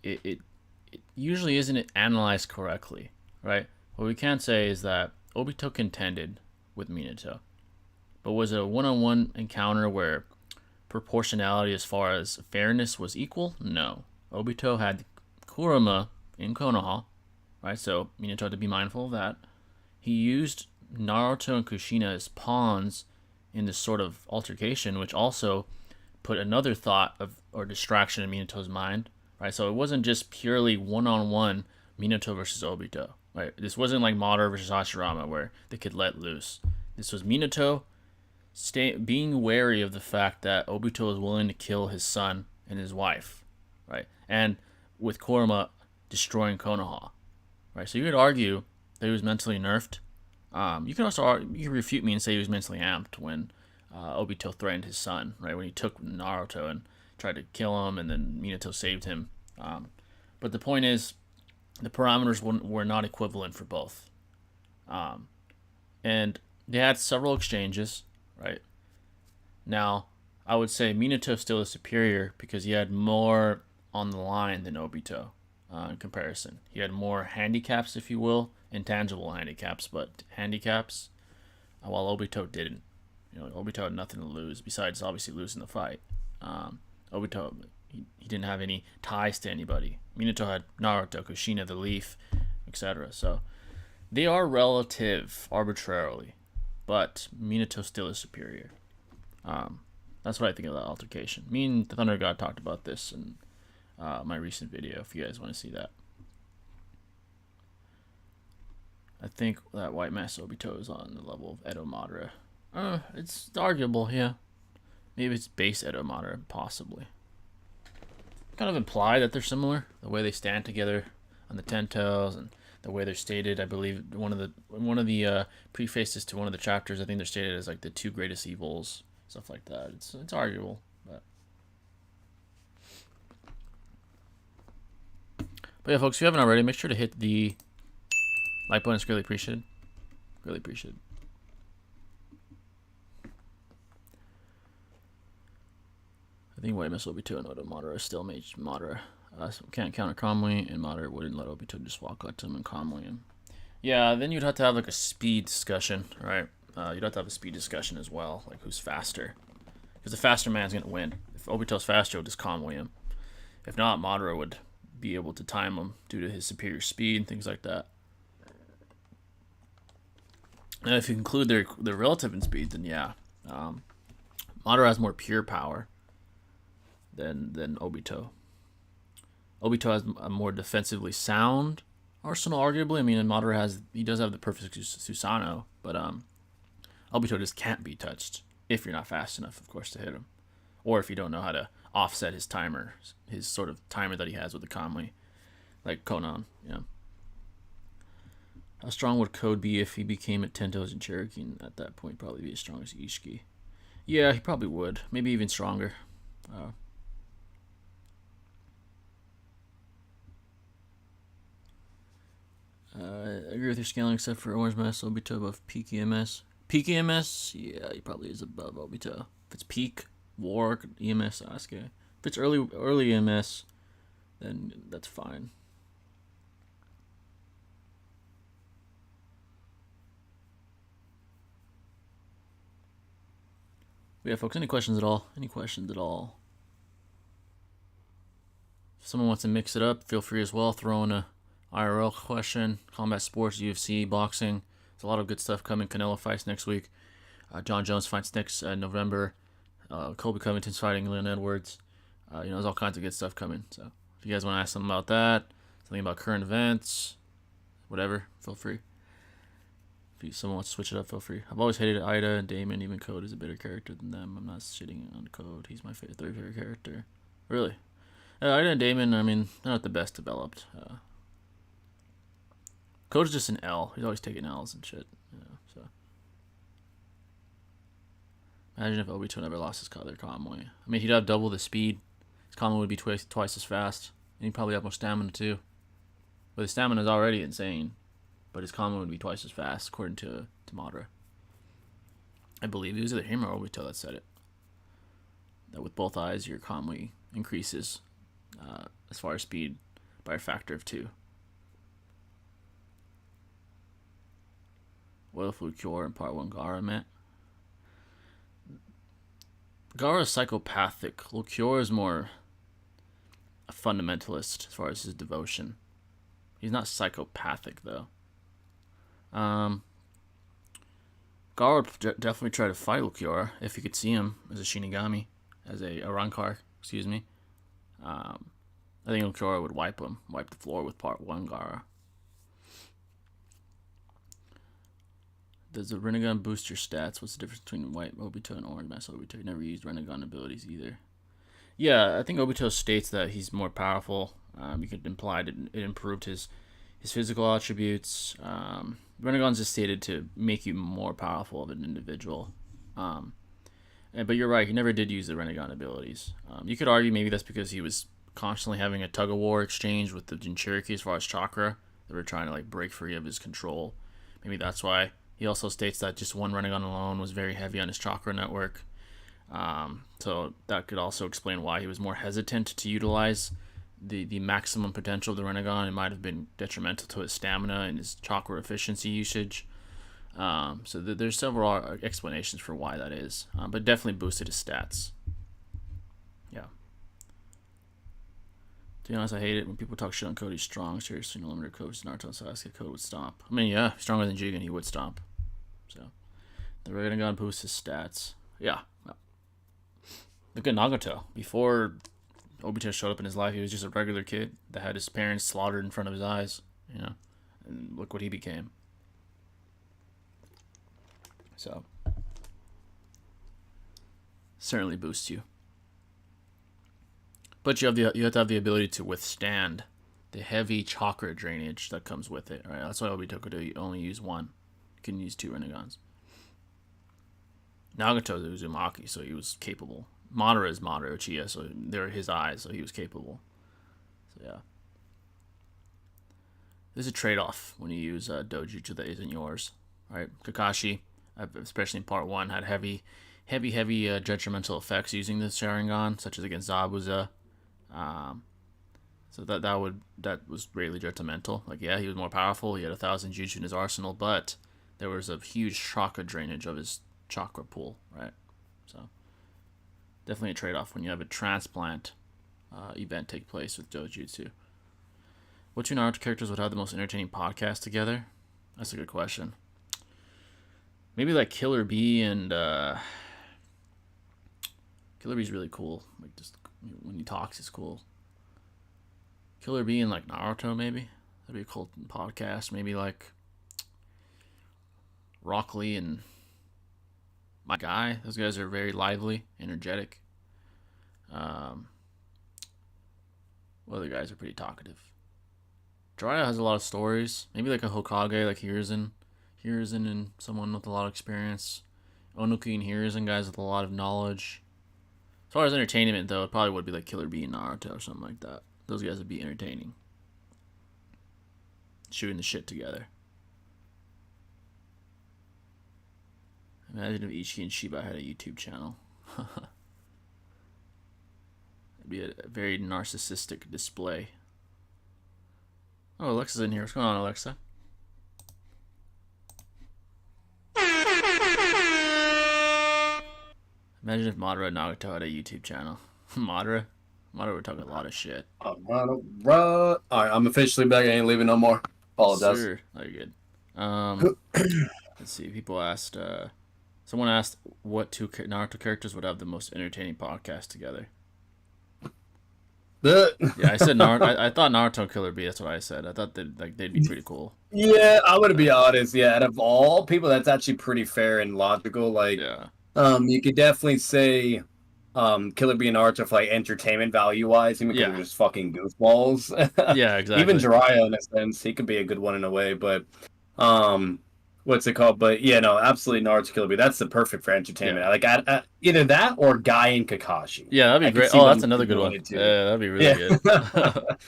it it usually isn't analyzed correctly, right? What we can say is that Obito contended with Minato, but was it a one-on-one encounter where proportionality as far as fairness was equal? No. Obito had Kurama in Konoha, right? So Minato had to be mindful of that. He used Naruto and Kushina as pawns in this sort of altercation, which also put another thought of or distraction in Minato's mind, right? So it wasn't just purely one-on-one Minato versus Obito, right? This wasn't like Madara versus Hashirama where they could let loose. This was Minato being wary of the fact that Obito was willing to kill his son and his wife, right? And with Kurama destroying Konoha, right? So you could argue that he was mentally nerfed. You can also you can refute me and say he was mentally amped when Obito threatened his son, right? When he took Naruto and tried to kill him, and then Minato saved him. But the point is, the parameters were not equivalent for both. And they had several exchanges, right? Now, I would say Minato still is superior because he had more on the line than Obito in comparison. He had more handicaps, if you will, intangible handicaps, but handicaps, while Obito didn't. You know, Obito had nothing to lose besides obviously losing the fight. Obito, he didn't have any ties to anybody. Minato had Naruto, Kushina, the Leaf, etc. So they are relative arbitrarily, but Minato still is superior. That's what I think of that altercation. Me and the Thunder God talked about this in my recent video, if you guys want to see that. I think that White Master Obito is on the level of Edo Madara. It's arguable, yeah. Maybe it's base Edo Madara, possibly. Kind of imply that they're similar, the way they stand together on the 10 toes and the way they're stated. I believe one of the prefaces to one of the chapters, I think they're stated as like the two greatest evils, stuff like that. It's arguable, but yeah, folks, if you haven't already, make sure to hit the like button. It's greatly appreciated. Really appreciated. I think White Mist Obito and Oda Madara still made Madara. So can't counter calmly, and Madara wouldn't let Obito just walk up to him and calmly him. Yeah, then you'd have to have like a speed discussion, right? You'd have to have a speed discussion as well, like who's faster. Because the faster man's gonna win. If Obito's faster, he'll just calmly him. If not, Madara would be able to time him due to his superior speed and things like that. And if you include their relative in speed, then yeah, Madara has more pure power than Obito. Obito has a more defensively sound arsenal, arguably. I mean, Madara does have the perfect Susanoo, but Obito just can't be touched if you're not fast enough, of course, to hit him, or if you don't know how to offset his timer, his sort of timer that he has with the Kamui, like Conan. Yeah. How strong would Code be if he became at 10 toes in Cherokee? And at that point, probably be as strong as Ishiki. Yeah, he probably would. Maybe even stronger. I agree with your scaling, except for Orange Mass, Obito above peak EMS. Peak EMS? Yeah, he probably is above Obito. If it's peak, War, EMS, Sasuke. If it's early EMS, then that's fine. But yeah, folks, any questions at all? Any questions at all? If someone wants to mix it up, feel free as well. Throw in a IRL question, combat sports, UFC, boxing. There's a lot of good stuff coming. Canelo fights next week. John Jones fights next November. Colby Covington's fighting Leon Edwards. There's all kinds of good stuff coming. So if you guys want to ask something about that, something about current events, whatever, feel free. If someone wants to switch it up, feel free. I've always hated Ida and Damon. Even Code is a better character than them. I'm not shitting on Code. He's my third favorite character. Really. Ida and Damon, I mean, they're not the best developed. Code's just an L. He's always taking L's and shit. So imagine if Obito never lost his other Kamui. I mean, he'd have double the speed. His Kamui would be twice as fast. And he'd probably have more stamina too. But his stamina is already insane. But his Kamui would be twice as fast, according to Madara. I believe it was either him or Obito that said it. that with both eyes your Kamui increases as far as speed by a factor of 2. What if Lucior in part 1 Gaara meant? Gaara is psychopathic. Lucior is more a fundamentalist as far as his devotion. He's not psychopathic though. Gaara would definitely try to fight Lucior if he could see him as a Shinigami, as a Rankar, excuse me. I think Lucior would wipe the floor with part 1 Gaara. Does the Rinnegan boost your stats? What's the difference between white Obito and orange Master Obito? You never used Rinnegan abilities either. Yeah, I think Obito states that he's more powerful. You could imply that it improved his physical attributes. Rinnegan's just stated to make you more powerful of an individual. But you're right, he never did use the Rinnegan abilities. You could argue maybe that's because he was constantly having a tug-of-war exchange with the Jinchuriki as far as chakra. They were trying to like break free of his control. Maybe that's why. He also states that just one Rinnegan alone was very heavy on his chakra network. So that could also explain why he was more hesitant to utilize the maximum potential of the Rinnegan. It might have been detrimental to his stamina and his chakra efficiency usage. So there's several explanations for why that is. But definitely boosted his stats. Yeah. To be honest, I hate it when people talk shit on Code. He's strong. Seriously, no limiter coach. Naruto and Sasuke Code would stop. I mean, yeah, stronger than Jigen, he would stop. So, the Rinnegan boosts his stats. Yeah. Look at Nagato. Before Obito showed up in his life, he was just a regular kid that had his parents slaughtered in front of his eyes. You know, and look what he became. So, certainly boosts you. But you have to have the ability to withstand the heavy chakra drainage that comes with it. Right? That's why Obito could only use one. You can use 2 Rinnegans. Nagato is Uzumaki, so he was capable. Madara is Madara Uchiha, so they're his eyes, so he was capable. So yeah. There's a trade-off when you use dojutsu that isn't yours. Right? Kakashi, especially in part 1, had heavy detrimental effects using the Sharingan, such as against Zabuza. So that was greatly detrimental. Like, yeah, he was more powerful. He had 1,000 jutsu in his arsenal, but there was a huge chakra drainage of his chakra pool, right? So definitely a trade-off when you have a transplant event take place with dojutsu. What 2 Naruto characters would have the most entertaining podcast together? That's a good question. Maybe like Killer Bee and Killer Bee's really cool. Like, just when he talks, it's cool. Killer Bee and like Naruto, maybe that'd be a cool podcast. Maybe like Rock Lee and my guy. Those guys are very lively, energetic. Well, the guys are pretty talkative. Jiraiya has a lot of stories. Maybe like a Hokage, like Hiruzen and someone with a lot of experience. Onuki and Hiruzen, guys with a lot of knowledge. As far as entertainment, though, it probably would be like Killer Bee and Naruto or something like that. Those guys would be entertaining. Shooting the shit together. Imagine if Ichi and Shiba had a YouTube channel. It'd be a very narcissistic display. Oh, Alexa's in here. What's going on, Alexa? Imagine if Madara and Nagato had a YouTube channel. Madara would talk a lot of shit. Alright, I'm officially back. I ain't leaving no more. Apologize. Sure. Oh, you're good. Let's see. People asked. Someone asked what 2 Naruto characters would have the most entertaining podcast together. Yeah, I said Naruto. I thought Naruto and Killer Bee. That's what I said. I thought they'd be pretty cool. Yeah, I'm gonna be honest. Yeah, out of all people, that's actually pretty fair and logical. Like, Yeah. You could definitely say, Killer Bee and Naruto for like entertainment value wise, because Yeah. they're just fucking goofballs. Yeah, exactly. Even Jiraiya, in a sense, he could be a good one in a way. But, what's it called? But yeah, no, absolutely Naruto Killer Bee. That's the perfect for entertainment. Yeah. Like either that or Guy and Kakashi. Yeah, that'd be great. Oh, that's another good one. Yeah, that'd be really good.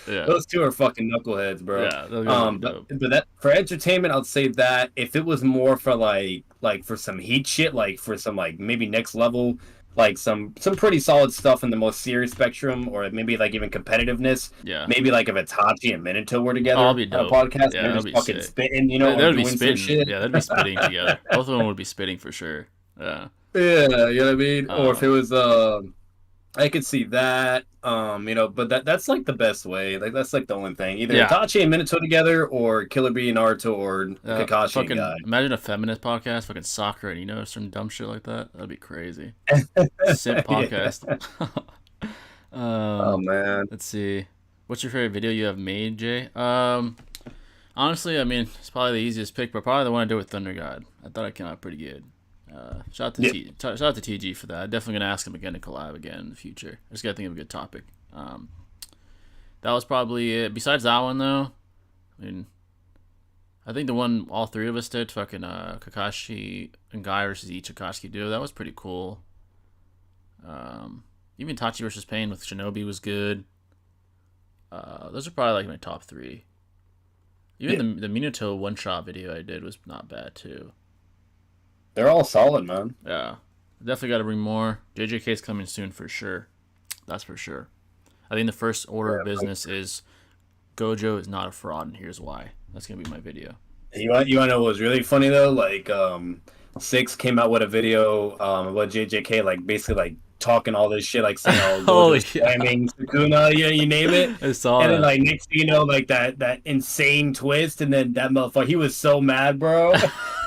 Yeah. Those 2 are fucking knuckleheads, bro. Yeah, but that for entertainment, I'd say that if it was more for like for some heat shit, like for some like maybe next level like some pretty solid stuff in the most serious spectrum, or maybe like even competitiveness. Yeah. Maybe like if Itachi and Minato were Oh, it'll together be on a dope. podcast, and Yeah, they're that'll just be fucking sick. spitting, They or would be doing some spitting. shit. Yeah, they'd be spitting together. Both of them would be spitting for sure. Yeah. Yeah, you know what I mean? Or if Uh, it was I could see that. But that's like the best way. Like that's like the only thing. Either yeah. Itachi and Minato together, or Killer Bee and Naruto, or Kakashi and Fucking Guy. imagine a feminist podcast, fucking soccer, and some dumb shit like that. That'd be crazy. Simp Yeah. podcast. Oh um, man. let's see. What's your favorite video you have made, Jay? Honestly, I mean, it's probably the easiest pick, but probably the one I did with Thunder God. I thought it came out pretty good. Yep. Shout out to TG for that. I'm definitely gonna ask him again to collab again in the future. I just gotta think of a good topic. That was probably it. Besides that one though, I mean, I think the one all three of us did, fucking Kakashi and Guy versus each Akatsuki duo, that was pretty cool. Even Tachi versus Pain with Shinobi was good. Those are probably like my top three. Even the Minato one shot video I did was not bad too. They're all solid, man. Yeah, definitely got to bring more. JJK's coming soon for sure. That's for sure. I think the first order of business is Gojo is not a fraud, and here's why. That's gonna be my video. You wanna know what was really funny though? Like, Six came out with a video about JJK, like basically like talking all this shit, like saying Oh Gojo's yeah, slamming Sukuna, you name it. I saw And then that. like next thing you know, like that insane twist, and then that motherfucker, he was so mad, bro.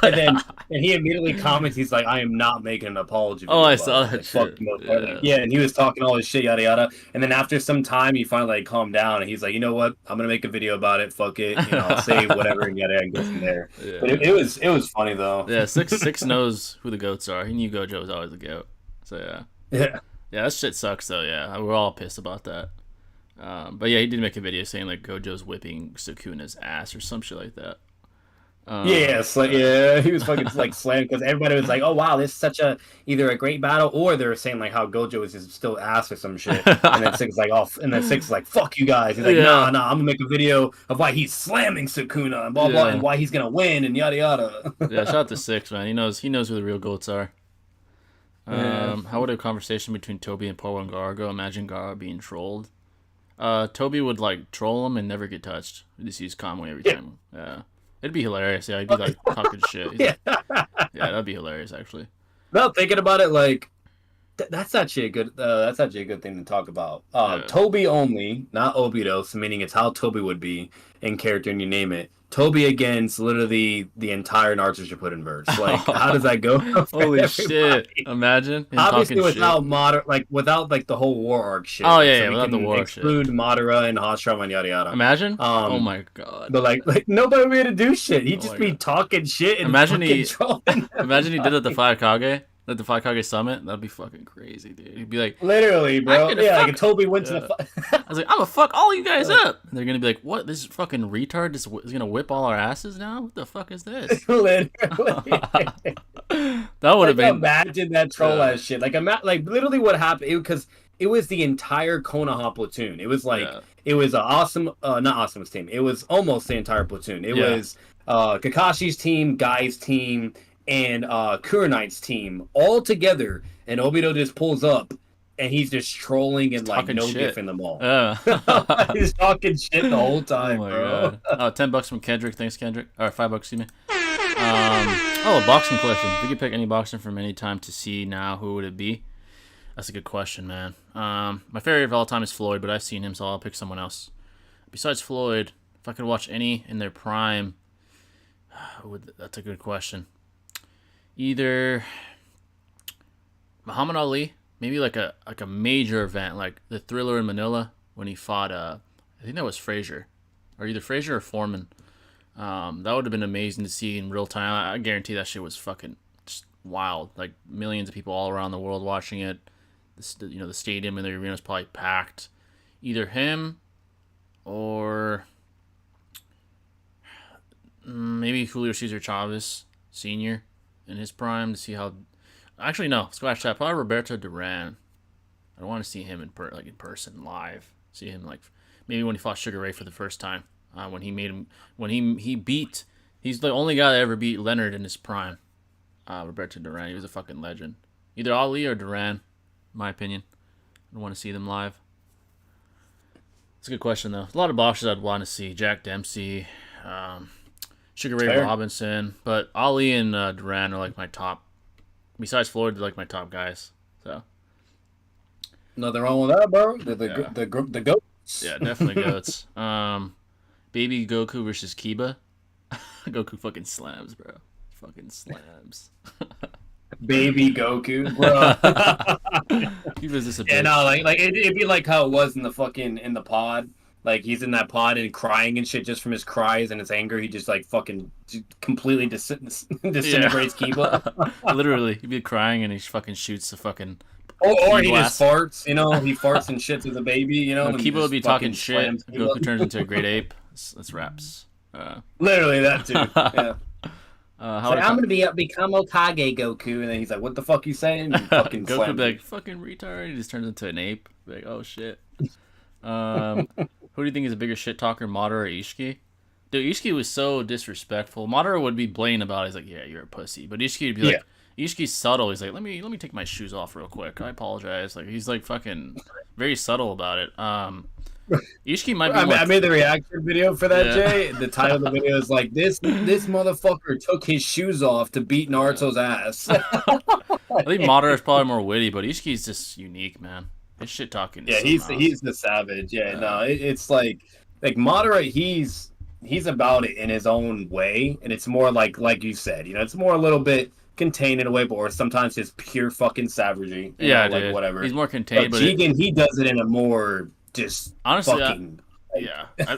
And he immediately comments, he's like, "I am not making an apology." Oh, I about saw it. that Like, fuck shit. you, motherfucker. Yeah. Yeah, and he was talking all this shit, yada yada. And then after some time, he finally like calmed down, and he's like, "You know what? I'm gonna make a video about it. Fuck it. I'll say whatever and yada and go from there." But Yeah. it was funny though. Yeah, six knows who the goats are. He knew Gojo was always the goat. So yeah. Yeah. Yeah, that shit sucks though, yeah. We're all pissed about that. But yeah, he did make a video saying like Gojo's whipping Sukuna's ass or some shit like that. Yeah, he was fucking like slammed because everybody was like, "Oh wow, this is such a either a great battle," or they were saying like how Gojo was just still ass or some shit. And then Six is like, "Oh," and then Six is like, "Fuck you guys." He's like, Yeah. "Nah, I'm gonna make a video of why he's slamming Sukuna and blah blah, Yeah. and why he's gonna win and yada yada." Yeah, shout out to Six, man. He knows who the real goats are. Yeah. How would a conversation between Toby and Poe and Gara go? Imagine Gara being trolled. Toby would like troll him and never get touched. He'd just use Conway every time. Yeah. It'd be hilarious. Yeah, he'd be like talking shit. Yeah. Yeah, that'd be hilarious actually. No, thinking about it, like that's actually a good. That's actually a good thing to talk about. Yeah. Toby only, not Obito. So meaning it's how Toby would be in character, and you name it. Toby against literally the entire Naruto should put in verse. Like, how does that go? Holy shit! Imagine him Obviously, talking without shit. without like the whole war arc shit. Oh yeah, so yeah, we without the can war shit. exclude Madara and Hashirama and yada yada. Imagine. Oh my god. But like nobody would be able to do shit. He'd Oh just my be God. talking shit and Imagine fucking he- trolling. Imagine he did it at the Five Kage. At the Five Kage Summit. That'd be fucking crazy, dude. He'd be like, Literally, bro. I'm gonna Yeah, fuck- like Toby went to Yeah. the. I was like, I'm gonna fuck all you guys up. And they're gonna be like, what? This fucking retard is gonna whip all our asses now? What the fuck is this? Literally. That would have Like, been. imagine that troll Yeah. ass shit. Like, like literally what happened because it was the entire Konoha platoon. It was like Yeah. it was awesome, not Awesome's team. It was almost the entire platoon. It Yeah. was Kakashi's team, Guy's team, and Kurenite's team all together. And Obito just pulls up, and he's just trolling and like talking no shit. gifting them all. Yeah. He's talking shit the whole Oh time, my bro. god. Oh, $10 from Kendrick. Thanks, Kendrick. Or $5, excuse me. A boxing question. If you could pick any boxer from any time to see now, who would it be? That's a good question, man. My favorite of all time is Floyd, but I've seen him, so I'll pick someone else. Besides Floyd, if I could watch any in their prime, that's a good question. Either Muhammad Ali, maybe like a major event, like the Thriller in Manila when he fought. I think that was Frazier, or either Frazier or Foreman. That would have been amazing to see in real time. I guarantee that shit was fucking just wild. Like millions of people all around the world watching it. The stadium and the arena was probably packed. Either him or maybe Julio Cesar Chavez Sr. in his prime to see how. Actually, no, scratch that. Probably Roberto Duran. I want to see him in person live. See him like maybe when he fought Sugar Ray for the first time. When he made him, when he beat, he's the only guy that ever beat Leonard in his prime. Roberto Duran, he was a fucking legend. Either Ali or Duran. in my opinion. I want to see them live. It's a good question though. A lot of boxers I'd want to see: Jack Dempsey, Sugar Ray Robinson, but Ali and Duran are like my top. Besides Floyd, they're like my top guys. So nothing wrong with that, bro. The goats. Yeah, definitely goats. Baby Goku versus Kiba. Goku fucking slams, bro. Fucking slams. Baby Goku, bro. Kiba's just a bitch. Yeah, no, like it'd be like how it was in the pod. Like he's in that pod and crying and shit just from his cries and his anger. He just like fucking completely disintegrates Kiba. Literally, he'd be crying and he fucking shoots the fucking. Or he just farts, you know. He farts and shit to the baby, you know. Kiba would be talking shit. Goku turns into a great ape. That's raps. Literally that too. Yeah. I'm gonna become Okage Goku, and then he's like, "What the fuck you saying?" And fucking Goku be like, "Fucking retard." He just turns into an ape. Be like, oh shit. Who do you think is a bigger shit talker, Madara or Ishiki? Dude, Ishiki was so disrespectful. Madara would be blatant about it. He's like, "Yeah, you're a pussy," but Ishiki would be like, Ishiki's subtle. He's like, let me take my shoes off real quick. I apologize. Like he's like fucking very subtle about it. Ishiki might be. I made the reaction video for that, Jay. The title of the video is like this motherfucker took his shoes off to beat Naruto's ass. I think Madara is probably more witty, but Ishiki's just unique, man. His shit talking. Yeah, he's the savage. Yeah, no, it's like Madara. He's about it in his own way, and it's more like you said. You know, it's more a little bit contained in a way, but or sometimes just pure fucking savagery. Yeah, know, like whatever. He's more contained. But Jigen, he does it in a more just honestly, fucking.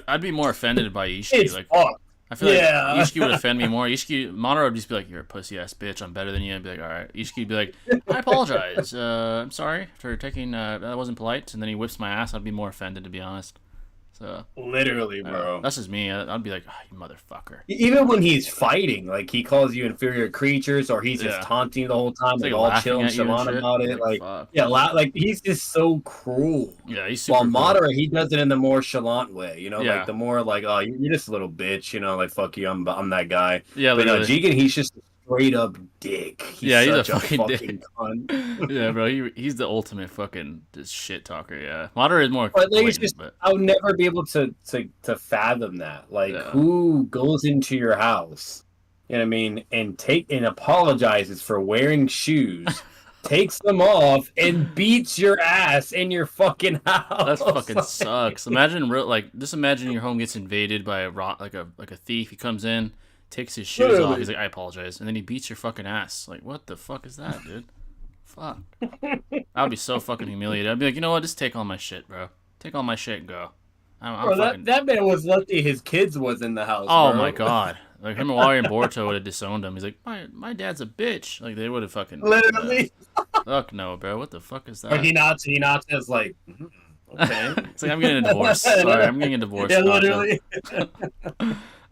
I'd be more offended by Ishiki. Like, fucked. I feel like Ishiki would offend me more. Madara would just be like, "You're a pussy ass bitch. I'm better than you." I'd be like, "All right." Ishiki would be like, "I apologize. I'm sorry for taking that wasn't polite." And then he whips my ass. I'd be more offended, to be honest. So literally, bro. That's just me. I'd be like, oh, "You motherfucker." Even when he's fighting, like he calls you inferior creatures, or he's just taunting the whole time, like all chill and chalant about it. Like like he's just so cruel. Yeah, he's super. While Madara, he does it in the more chalant way. You know, like the more like, oh, you're just a little bitch. You know, like fuck you, I'm that guy. Yeah, but no, Jigen, he's just straight up dick. He's he's such a fucking dick. Cunt. Yeah, bro, he's the ultimate fucking just shit talker. Yeah, Madara is more. But I would never be able to fathom that. Like, who goes into your house, you know what I mean, and apologizes for wearing shoes, takes them off, and beats your ass in your fucking house. That fucking sucks. Imagine just imagine your home gets invaded by a thief. He comes in, takes his shoes off. He's like, "I apologize," and then he beats your fucking ass. Like, what the fuck is that, dude? Fuck. I'd be so fucking humiliated. I'd be like, you know what? Just take all my shit, bro. Take all my shit and go. That man was lucky his kids was in the house. Oh bro. my god. Like him and Wally and Boruto would have disowned him. He's like, my dad's a bitch. Like they would have fucking literally. Fuck no, bro. What the fuck is that? Or Hinata's like, okay. It's like I'm getting a divorce. Sorry, I'm getting a divorce. Yeah, literally.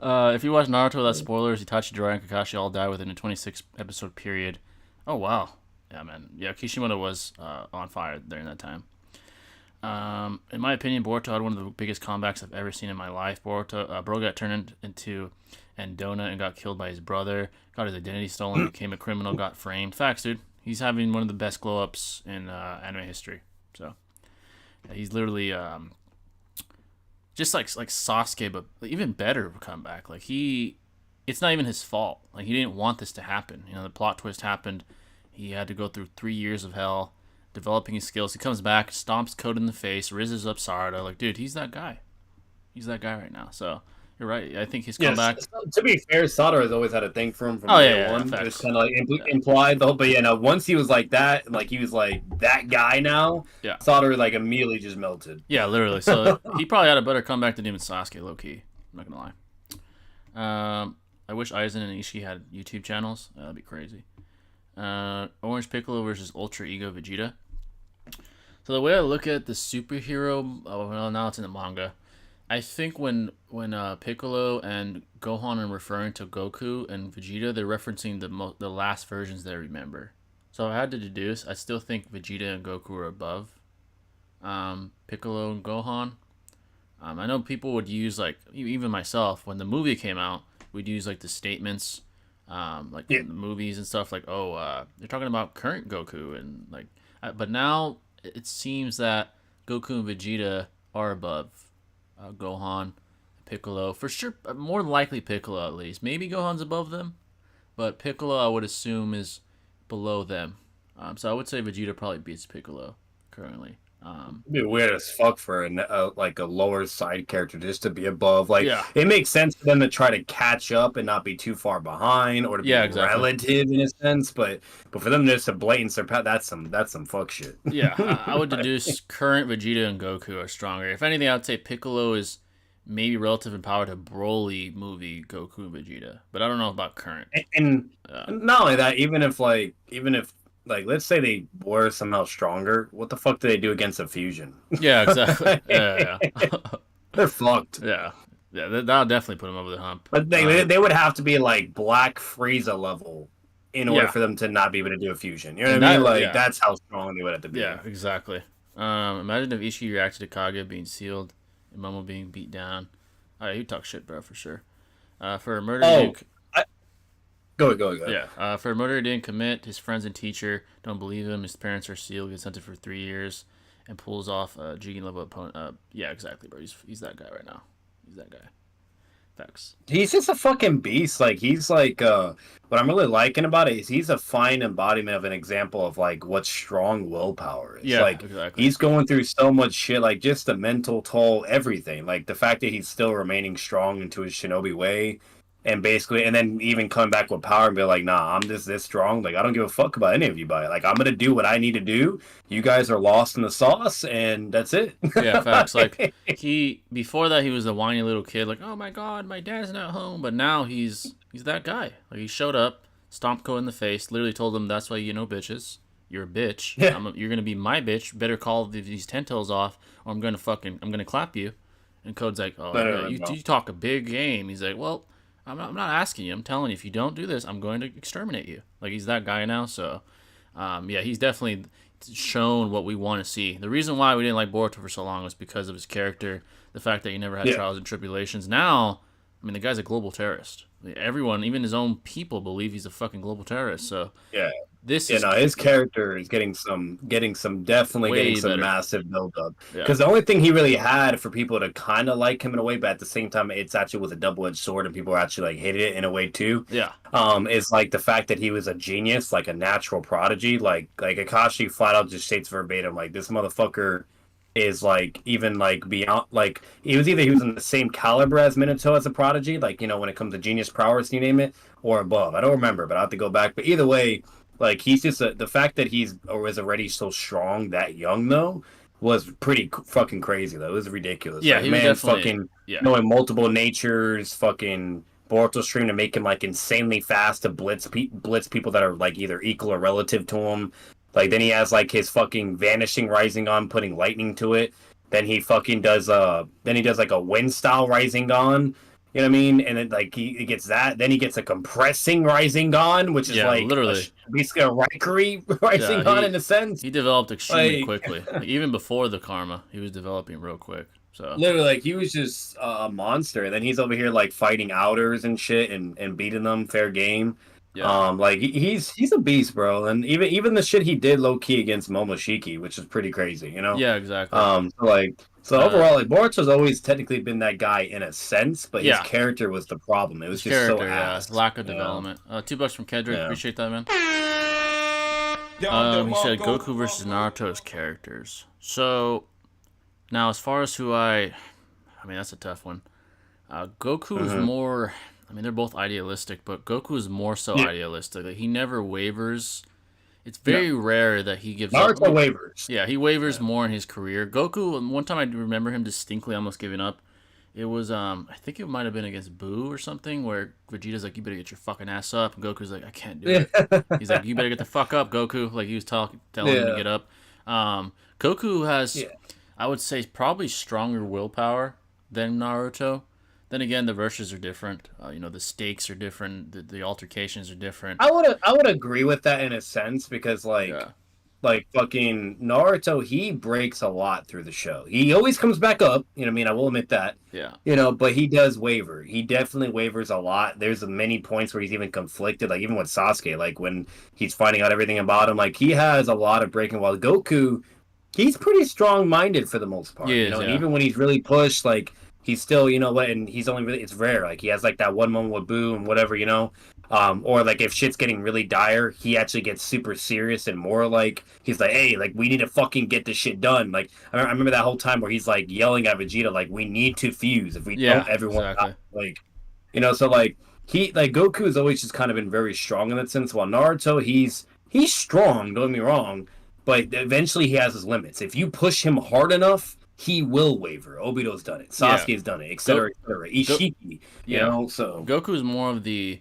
If you watch Naruto without spoilers, Itachi, Jiraiya, and Kakashi all die within a 26 episode period. Oh wow. Yeah, man. Yeah, Kishimoto was on fire during that time. In my opinion, Boruto had one of the biggest comebacks I've ever seen in my life. Bro got turned into Andona and got killed by his brother. Got his identity stolen, became a criminal, got framed. Facts, dude. He's having one of the best glow-ups in anime history. So, yeah, he's literally just like Sasuke, but even better comeback. Like it's not even his fault. Like he didn't want this to happen. You know, the plot twist happened. He had to go through 3 years of hell, developing his skills. He comes back, stomps Code in the face, rizzes up Sarada. Like, dude, he's that guy. He's that guy right now. So, you're right. I think his comeback... To be fair, Satoru has always had a thing for him from day one. It's kind of like implied the whole... But, once he was like that, like he was like that guy now, Satoru like immediately just melted. Yeah, literally. So, he probably had a better comeback than even Sasuke, low-key. I'm not going to lie. I wish Aizen and Ishii had YouTube channels. That'd be crazy. Orange Piccolo versus Ultra Ego Vegeta. So the way I look at the superhero, well, now it's in the manga. I think when Piccolo and Gohan are referring to Goku and Vegeta, they're referencing the last versions they remember. So I had to deduce. I still think Vegeta and Goku are above Piccolo and Gohan. I know people would use, like, even myself, when the movie came out, we'd use like the statements. In the movies and stuff, like, they're talking about current Goku, and like But now it seems that Goku and Vegeta are above Gohan, Piccolo for sure. More than likely Piccolo at least. Maybe Gohan's above them, but Piccolo I would assume is below them. So I would say Vegeta probably beats Piccolo currently. It'd be weird as fuck for like a lower side character just to be above. Like Yeah. it makes sense for them to try to catch up and not be too far behind, or to be exactly. relative in a sense. But for them just to blatant surpass, that's some fuck shit. Yeah, I would deduce current Vegeta and Goku are stronger. If anything, I would say Piccolo is maybe relative in power to Broly movie Goku and Vegeta, but I don't know about current. And not only that, even if let's say they were somehow stronger, what the fuck do they do against a fusion? Yeah, exactly. Yeah. They're fucked. Yeah, that'll definitely put them over the hump. But they would have to be like Black Frieza level in order for them to not be able to do a fusion. You know what I mean? Like that's how strong they would have to be. Yeah, exactly. Imagine if Ishii reacted to Kage being sealed and Momo being beat down. Alright, you talk shit, bro, for sure. For a murder. Go ahead. Yeah, for a murder he didn't commit, his friends and teacher don't believe him. His parents are sealed, gets sentenced for 3 years, and pulls off a Jigen level opponent. Yeah, exactly, bro. He's that guy right now. He's that guy. Facts. He's just a fucking beast. Like he's like what I'm really liking about it is he's a fine embodiment of an example of like what strong willpower is. Yeah, like exactly. He's going through so much shit, like just the mental toll, everything. Like the fact that he's still remaining strong into his shinobi way. And basically, and then even come back with power and be like, nah, I'm just this strong. Like, I don't give a fuck about any of you, buddy. Like, I'm going to do what I need to do. You guys are lost in the sauce, and that's it. Yeah, facts. Like, before that, he was a whiny little kid, like, oh my god, my dad's not home. But now he's that guy. Like, he showed up, stomped Ko in the face, literally told him, that's why you know bitches. You're a bitch. Yeah. You're going to be my bitch. Better call these 10 toes off, or I'm going to clap you. And Code's like, oh, no. You talk a big game. He's like, well, I'm not asking you. I'm telling you, if you don't do this, I'm going to exterminate you. Like, he's that guy now. So, he's definitely shown what we want to see. The reason why we didn't like Boruto for so long was because of his character, the fact that he never had trials and tribulations. Now, I mean, the guy's a global terrorist. Everyone, even his own people, believe he's a fucking global terrorist. So, his character is getting some massive build up. Because the only thing he really had for people to kind of like him in a way, but at the same time, it's actually was a double edged sword, and people actually like hated it in a way too. Yeah. Is like the fact that he was a genius, like a natural prodigy. Like Akashi flat out just states verbatim, like this motherfucker is like even like beyond, like he was in the same caliber as Minato as a prodigy, like, you know, when it comes to genius prowess, you name it, or above. I don't remember, but I have to go back. But either way, like he's just the fact that he's or was already so strong that young though was pretty fucking crazy though. It was ridiculous. Yeah, like, he man, was fucking knowing multiple natures, fucking Boruto stream to make him like insanely fast to blitz people that are like either equal or relative to him. Like then he has like his fucking vanishing rising on, putting lightning to it. Then he fucking does like a wind style rising on. You know what I mean? And then like he gets that. Then he gets a compressing rising on, which is like literally basically a Rikery rising on in a sense. He developed extremely quickly. Like, even before the karma, he was developing real quick. So literally, like he was just a monster. And then he's over here like fighting outers and shit and beating them fair game. Yeah. Like he's a beast, bro. And even the shit he did low key against Momoshiki, which is pretty crazy, you know? Yeah, exactly. So overall, like Boruto's always technically been that guy in a sense, but his character was the problem. It was just so ass. Lack of development. $2 from Kedrick. Appreciate that, man. He said Goku versus Naruto's characters. So now, as far as I mean, that's a tough one. Goku is more. I mean, they're both idealistic, but Goku is more so idealistic. Like, he never wavers. It's very rare that he gives up. Naruto wavers. Yeah, he wavers more in his career. Goku, one time I remember him distinctly almost giving up. It was, I think it might have been against Boo or something, where Vegeta's like, you better get your fucking ass up. And Goku's like, I can't do it. He's like, you better get the fuck up, Goku. Like, he was telling him to get up. Goku has, I would say, probably stronger willpower than Naruto. Then again, the verses are different. The stakes are different. The altercations are different. I would agree with that in a sense because, like, like fucking Naruto, he breaks a lot through the show. He always comes back up, you know what I mean? I will admit that. Yeah. You know, but he does waver. He definitely wavers a lot. There's many points where he's even conflicted, like even with Sasuke, like when he's finding out everything about him, like he has a lot of breaking, while Goku, he's pretty strong-minded for the most part. He You is, know, and yeah. even when he's really pushed, like he's still, you know what, and he's only really, it's rare. Like he has like that one moment with Boo and whatever, you know. Or like if shit's getting really dire, he actually gets super serious and more like he's like, hey, like we need to fucking get this shit done. Like I remember that whole time where he's like yelling at Vegeta, like we need to fuse. If we Yeah, don't, everyone exactly. like, you know. So like he like Goku has always just kind of been very strong in that sense. While Naruto, he's strong. Don't get me wrong, but eventually he has his limits. If you push him hard enough, he will waver. Obito's done it. Yeah. Sasuke's done it, etc., etc. Ishiki, you know. So Goku's more of the.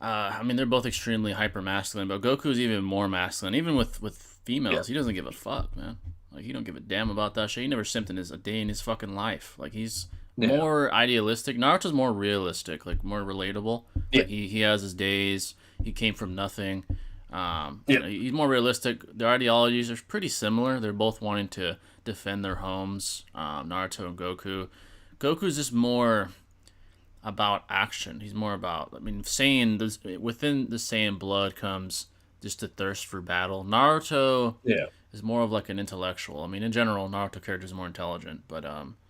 I mean, they're both extremely hyper masculine, but Goku's even more masculine. Even with females, he doesn't give a fuck, man. Like he don't give a damn about that shit. He never simped in a day in his fucking life. Like he's more idealistic. Naruto's more realistic, like more relatable. Like he has his days. He came from nothing. You know, he's more realistic. Their ideologies are pretty similar. They're both wanting to defend their homes. Naruto and Goku. Goku's just more about action. He's more about, I mean, Saiyan, within the Saiyan blood comes just a thirst for battle. Naruto is more of like an intellectual. I mean, in general, Naruto character is more intelligent, but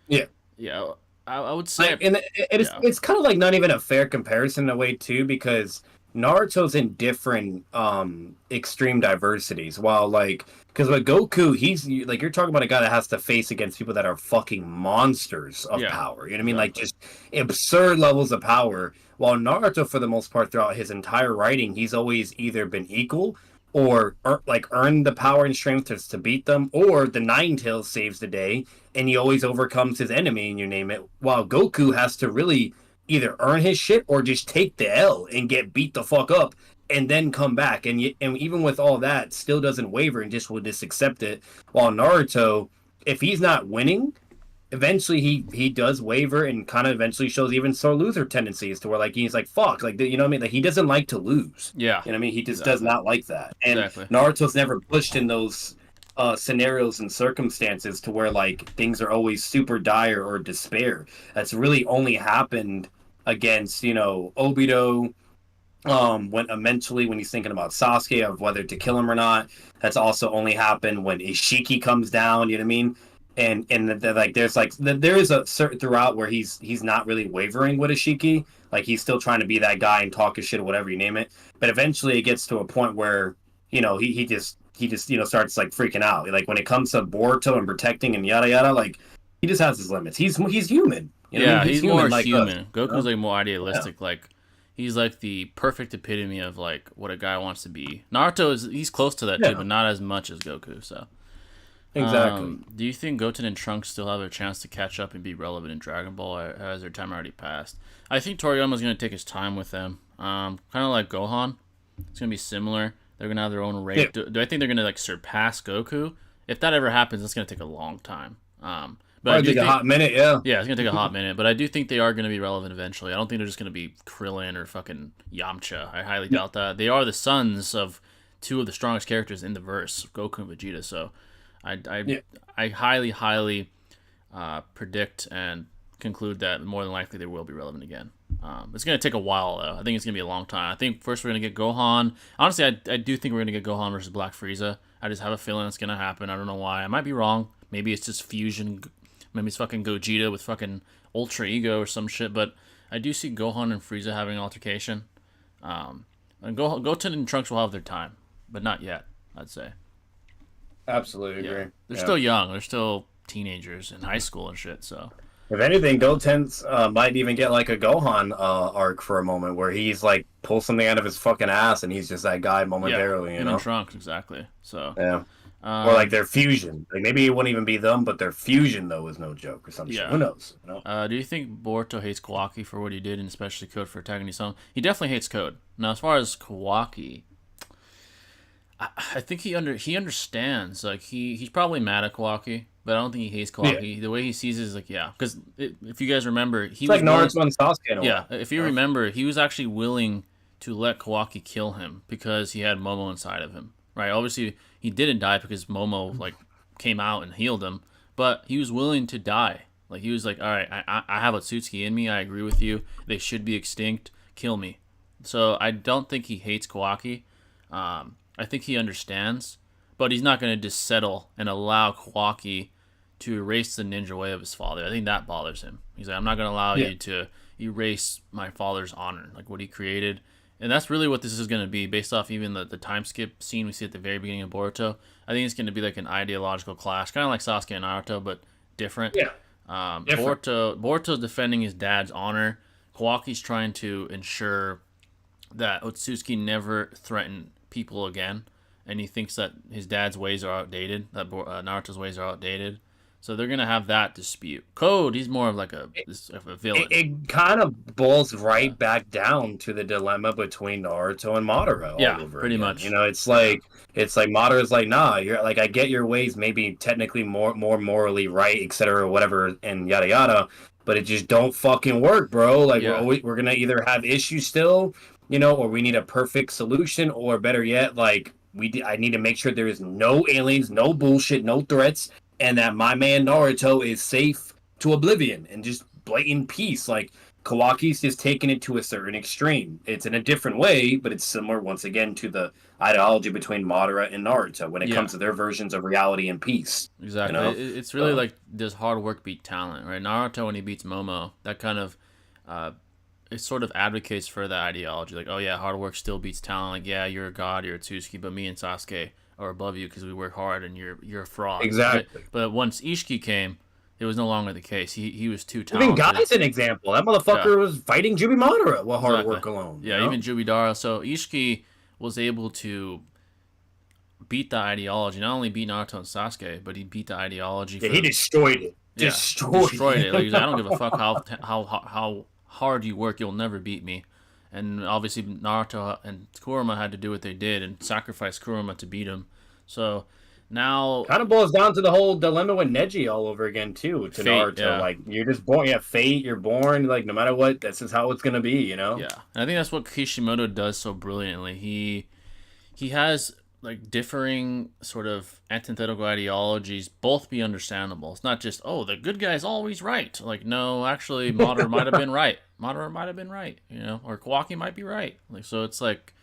yeah, I would say, like, and it's kind of like not even a fair comparison in a way too, because Naruto's in different extreme diversities. While like, because with Goku, he's like, you're talking about a guy that has to face against people that are fucking monsters of power. You know what I mean? Like just absurd levels of power. While Naruto, for the most part, throughout his entire writing, he's always either been equal or like earned the power and strength to beat them, or the Nine Tails saves the day and he always overcomes his enemy, and you name it. While Goku has to really either earn his shit or just take the L and get beat the fuck up and then come back. And even with all that, still doesn't waver and just will just accept it. While Naruto, if he's not winning, eventually he does waver and kind of eventually shows even sore loser tendencies to where like he's like fuck, like, you know what I mean, like he doesn't like to lose. Yeah, you know what I mean, he just does not like that. And exactly. Naruto's never pushed in those scenarios and circumstances to where like things are always super dire or despair. That's really only happened against, you know, Obito, when eventually when he's thinking about Sasuke of whether to kill him or not. That's also only happened when Ishiki comes down, you know what I mean? And like there is a certain throughout where he's not really wavering with Ishiki. Like he's still trying to be that guy and talk his shit or whatever you name it. But eventually it gets to a point where, you know, he just you know starts like freaking out. Like when it comes to Boruto and protecting and yada yada, like he just has his limits. He's human. You know, he's human more like human. us, Goku's you know? like more idealistic. Like he's like the perfect epitome of like what a guy wants to be. Naruto he's close to that too, but not as much as Goku. So exactly. Do you think Goten and Trunks still have a chance to catch up and be relevant in Dragon Ball, or has their time already passed? I think Toriyama's going to take his time with them. Kind of like Gohan. It's going to be similar. They're going to have their own rate. Yeah. Do I think they're going to like surpass Goku? If that ever happens, it's going to take a long time. But Probably take a hot minute, yeah. Yeah, it's going to take a hot minute. But I do think they are going to be relevant eventually. I don't think they're just going to be Krillin or fucking Yamcha. I highly doubt that. They are the sons of two of the strongest characters in the verse, Goku and Vegeta. So I highly predict and conclude that more than likely they will be relevant again. It's going to take a while, though. I think it's going to be a long time. I think first we're going to get Gohan. Honestly, I do think we're going to get Gohan versus Black Frieza. I just have a feeling it's going to happen. I don't know why. I might be wrong. Maybe it's just fusion. Maybe it's fucking Gogeta with fucking Ultra Ego or some shit. But I do see Gohan and Frieza having an altercation. And Goten and Trunks will have their time. But not yet, I'd say. Absolutely agree. They're still young. They're still teenagers in high school and shit, so... If anything, Goten's might even get like a Gohan arc for a moment where he's like pulls something out of his fucking ass and he's just that guy momentarily, you know? In Trunks, exactly. So yeah, or like their fusion. Like maybe it wouldn't even be them, but their fusion though is no joke or some shit. Who knows? You know? Do you think Boruto hates Kawaki for what he did, and especially Code for attacking his son? He definitely hates Code. Now, as far as Kawaki, I think he understands. Like he's probably mad at Kawaki. But I don't think he hates Kawaki. Yeah. The way he sees it is like, because if you guys remember, he was like Naruto and Sasuke. Yeah, if you remember, he was actually willing to let Kawaki kill him because he had Momo inside of him. right? Obviously, he didn't die because Momo like came out and healed him, but he was willing to die. Like he was like, all right, I have Otsutsuki in me. I agree with you. They should be extinct. Kill me. So I don't think he hates Kawaki. I think he understands, but he's not going to just settle and allow Kawaki to erase the ninja way of his father. I think that bothers him. He's like, I'm not going to allow you to erase my father's honor, like what he created. And that's really what this is going to be, based off even the time skip scene we see at the very beginning of Boruto. I think it's going to be like an ideological clash, kind of like Sasuke and Naruto, but different. Yeah. Boruto's defending his dad's honor. Kawaki's trying to ensure that Otsutsuki never threaten people again, and he thinks that his dad's ways are outdated, that Naruto's ways are outdated. So they're gonna have that dispute. Code, he's more of like a villain. It kind of boils right back down to the dilemma between Naruto and Madara. Yeah, all over pretty again. much. You know, it's like Madara's like, nah, you're like, I get your ways, maybe technically more morally right, etc., whatever, and yada yada, but it just don't fucking work, bro. Like we're gonna either have issues still, you know, or we need a perfect solution, or better yet, like I need to make sure there is no aliens, no bullshit, no threats, and that my man Naruto is safe to oblivion and just blatant peace. Like Kawaki's just taking it to a certain extreme. It's in a different way, but it's similar once again to the ideology between Madara and Naruto when it comes to their versions of reality and peace. Exactly. You know? It's really like, does hard work beat talent, right? Naruto, when he beats Momo, that kind of it sort of advocates for that ideology. Like, oh yeah, hard work still beats talent. Like, yeah, you're a god, you're a Tsuki, but me and Sasuke are above you because we work hard, and you're a fraud. Exactly. Right? But once Ishiki came, it was no longer the case. He was too talented. Even Guy's an example. That motherfucker was fighting Jubi Madara with hard work alone. Yeah, you know? even Jubidara. So Ishiki was able to beat the ideology. Not only beat Naruto and Sasuke, but he beat the ideology. Yeah, he destroyed it. Destroyed it. Like, I don't give a fuck how hard you work. You'll never beat me. And obviously Naruto and Kurama had to do what they did and sacrifice Kurama to beat him. So now kind of boils down to the whole dilemma with Neji all over again too. To fate, Naruto, like you're just born. Yeah, fate. You're born. Like no matter what, this is how it's gonna be. You know. Yeah, and I think that's what Kishimoto does so brilliantly. He has like differing sort of antithetical ideologies both be understandable. It's not just, oh, the good guy's always right. Like, no, actually Madara might have been right. Madara might have been right, you know, or Kawaki might be right. Like, so it's like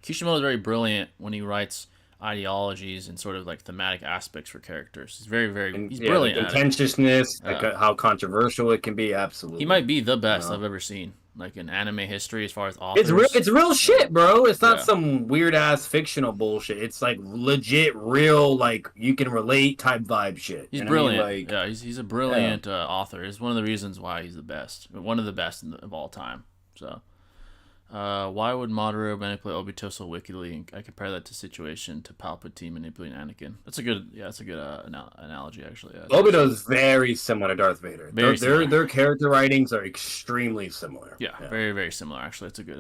Kishimoto is very brilliant when he writes ideologies and sort of like thematic aspects for characters. He's he's brilliant. The contentiousness, like how controversial it can be. Absolutely, he might be the best I've ever seen, like in anime history as far as authors. It's real shit, bro. It's not some weird ass fictional bullshit. It's like legit, real, like you can relate type vibe shit. He's brilliant. I mean? Like, he's a brilliant author. It's one of the reasons why he's the best, one of the best of all time. So. Why would Madara manipulate Obito so wickedly? I compare that to situation to Palpatine manipulating Anakin. That's a good, analogy actually. Obito's very similar to Darth Vader. Their character writings are extremely similar. Yeah, very very similar actually. It's a good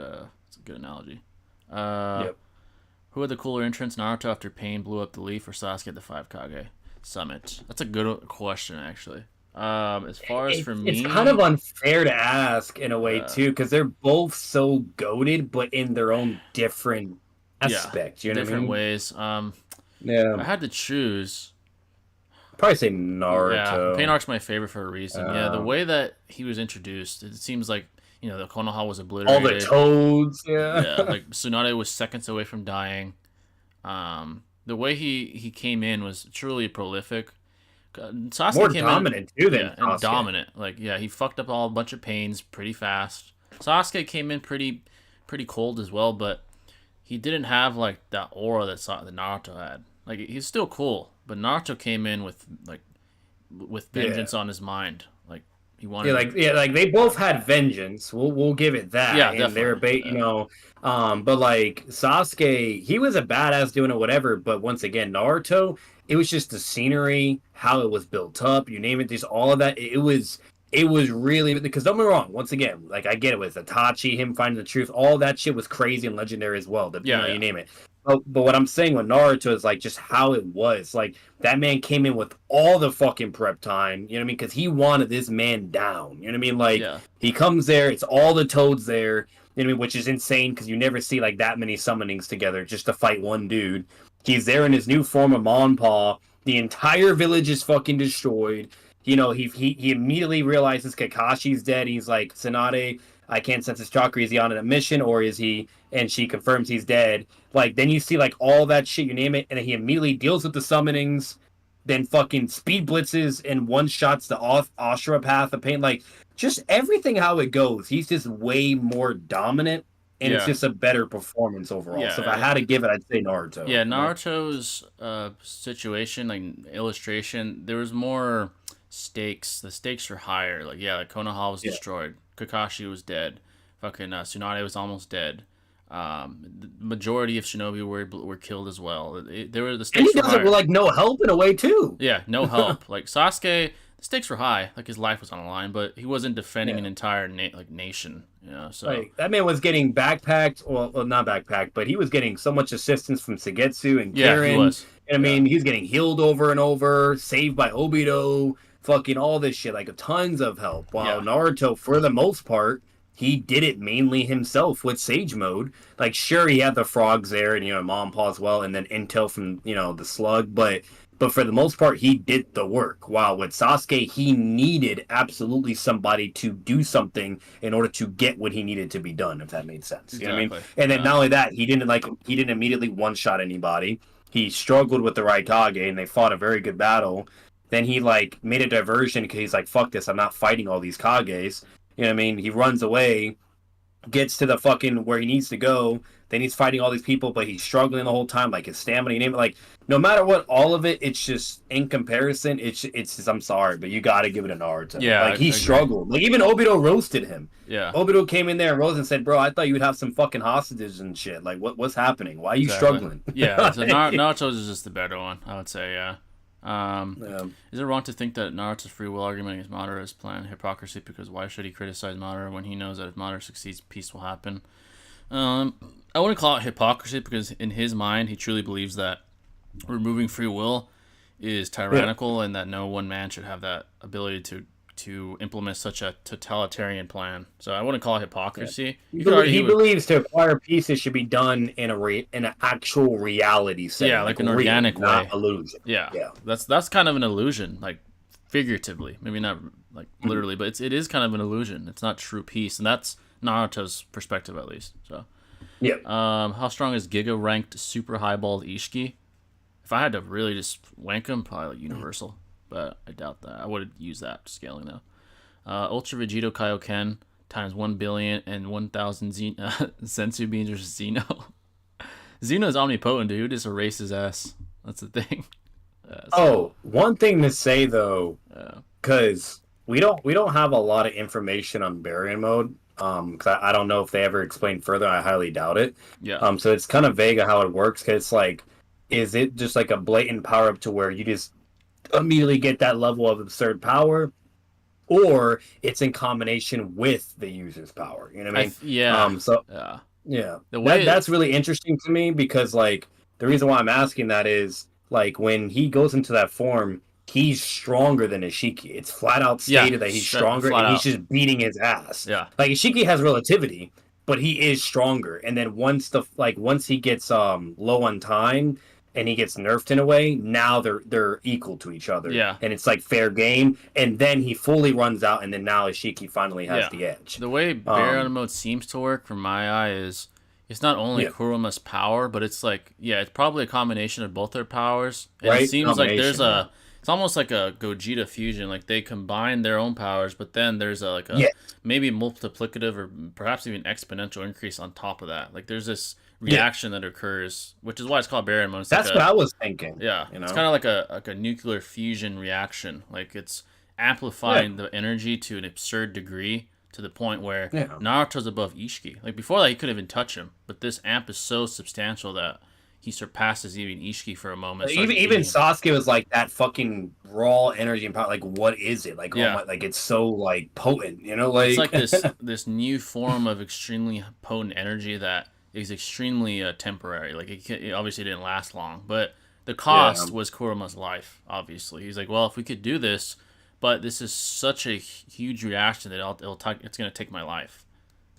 analogy. Who had the cooler entrance, Naruto after Pain blew up the leaf, or Sasuke at the 5 Kage Summit? That's a good question actually. As far as for me, it's kind of unfair to ask in a way too, because they're both so goated, but in their own different aspects. You know different what I mean? ways. I had to choose. Probably say Naruto. Pain Arc's my favorite for a reason. The way that he was introduced, it seems like the Konoha was obliterated. All the toads, like Tsunade was seconds away from dying. The way he came in was truly prolific. Sasuke more dominant too than and dominant. Like he fucked up a bunch of pains pretty fast. Sasuke came in pretty cold as well, but he didn't have like that aura that Naruto had. Like he's still cool, but Naruto came in with vengeance on his mind. Like he wanted. Like they both had vengeance. We'll give it that. Yeah, and definitely. But like Sasuke, he was a badass doing it, whatever. But once again, Naruto. It was just the scenery, how it was built up, you name it, just all of that. It was really, because don't get me wrong, once again, like I get it with Itachi, him finding the truth, all that shit was crazy and legendary as well. You name it. But what I'm saying with Naruto is like just how it was. Like that man came in with all the fucking prep time, you know what I mean? Because he wanted this man down, you know what I mean? Like he comes there, it's all the toads there, you know what I mean? Which is insane because you never see like that many summonings together just to fight one dude. He's there in his new form of Monpaw. The entire village is fucking destroyed. You know, he immediately realizes Kakashi's dead. He's like, Tsunade, I can't sense his chakra. Is he on a mission or is he? And she confirms he's dead. Like, then you see like all that shit, you name it, and then he immediately deals with the summonings, then fucking speed blitzes and one shots the Ashura path of pain. Like, just everything how it goes. He's just way more dominant, and it's just a better performance overall. So if I had to give it, I'd say Naruto. Yeah, Naruto's situation, like illustration, there was more stakes. The stakes were higher. Like, like Konoha was destroyed. Kakashi was dead. Fucking Tsunade was almost dead. The majority of shinobi were killed as well. There were the stakes. And he does it with like no help in a way too. Yeah, no help. Like Sasuke, the stakes were high. Like his life was on the line, but he wasn't defending an entire nation. You know, so like, that man was getting backpacked. Well, not backpacked, but he was getting so much assistance from Suigetsu and Karen. He was. And I mean, he's getting healed over and over, saved by Obito, fucking all this shit, like tons of help. While Naruto, for the most part, he did it mainly himself with Sage Mode. Like, sure, he had the frogs there and, you know, Monpaw as well, and then intel from, you know, the slug, but for the most part, he did the work. While with Sasuke, he needed absolutely somebody to do something in order to get what he needed to be done, if that made sense. You know what I mean? And then not only that, he didn't immediately one-shot anybody. He struggled with the Raikage, and they fought a very good battle. Then he, like, made a diversion because he's like, fuck this, I'm not fighting all these Kages. You know what I mean? He runs away, gets to the fucking where he needs to go. Then he's fighting all these people, but he's struggling the whole time. Like his stamina, you name it. Like no matter what, all of it, it's just in comparison. It's just I'm sorry, but you got to give it a Naruto. Yeah, like he struggled. Like even Obito roasted him. Yeah, Obito came in there and roasted and said, "Bro, I thought you would have some fucking hostages and shit. Like what's happening? Why are you struggling?" Yeah, so Naruto's is just the better one, I would say. Yeah. Is it wrong to think that Naruto's free will argument against Madara is planned hypocrisy? Because why should he criticize Madara when he knows that if Madara succeeds, peace will happen? I wouldn't call it hypocrisy because in his mind, he truly believes that removing free will is tyrannical and that no one man should have that ability to implement such a totalitarian plan. So I wouldn't call it hypocrisy. Yeah. He believes to acquire peace, it should be done in an actual reality setting. Yeah, like an organic way. Not illusion. Yeah. That's kind of an illusion, like figuratively, maybe not like literally, but it is kind of an illusion. It's not true peace, and that's Naruto's perspective at least. So yeah. How strong is Giga ranked super highballed Ishiki? If I had to really just rank him, probably like universal. But I doubt that. I would use that scaling though. Ultra Vegito Kaioken times 1 billion and 1,000 Sensu beans versus Zeno. Zeno is omnipotent, dude. Just erase his ass. That's the thing. One thing to say though, because we don't have a lot of information on Baryon mode. Because I don't know if they ever explain further. I highly doubt it. Yeah. So it's kind of vague of how it works. Because it's like, is it just like a blatant power up to where you just immediately get that level of absurd power, or it's in combination with the user's power? You know what I mean? That's really interesting to me because like the reason why I'm asking that is like when he goes into that form, he's stronger than Ishiki. It's flat out stated that he's stronger and he's just beating his ass. Yeah. Like Ishiki has relativity, but he is stronger. And then once he gets low on time and he gets nerfed in a way, now they're equal to each other. Yeah. And it's like fair game. And then he fully runs out and then now Ishiki finally has the edge. The way Baryon mode seems to work from my eye is it's not only Kuruma's power, but it's like it's probably a combination of both their powers. And it seems like there's it's almost like a Gogeta fusion. Like they combine their own powers, but then there's maybe multiplicative or perhaps even exponential increase on top of that. Like there's this reaction that occurs, which is why it's called Baryon mode. That's what I was thinking. Yeah, it's kind of like a nuclear fusion reaction. Like it's amplifying the energy to an absurd degree to the point where Naruto's above Ishiki. Like before that, he couldn't even touch him, but this amp is so substantial that he surpasses even Ishiki for a moment. Even Sasuke was like that fucking raw energy and power. Like, what is it? Like, like it's so like potent, you know? Like it's like this new form of extremely potent energy that is extremely temporary. Like it obviously didn't last long, but the cost was Kuruma's life. Obviously, he's like, well, if we could do this, but this is such a huge reaction that it's going to take my life.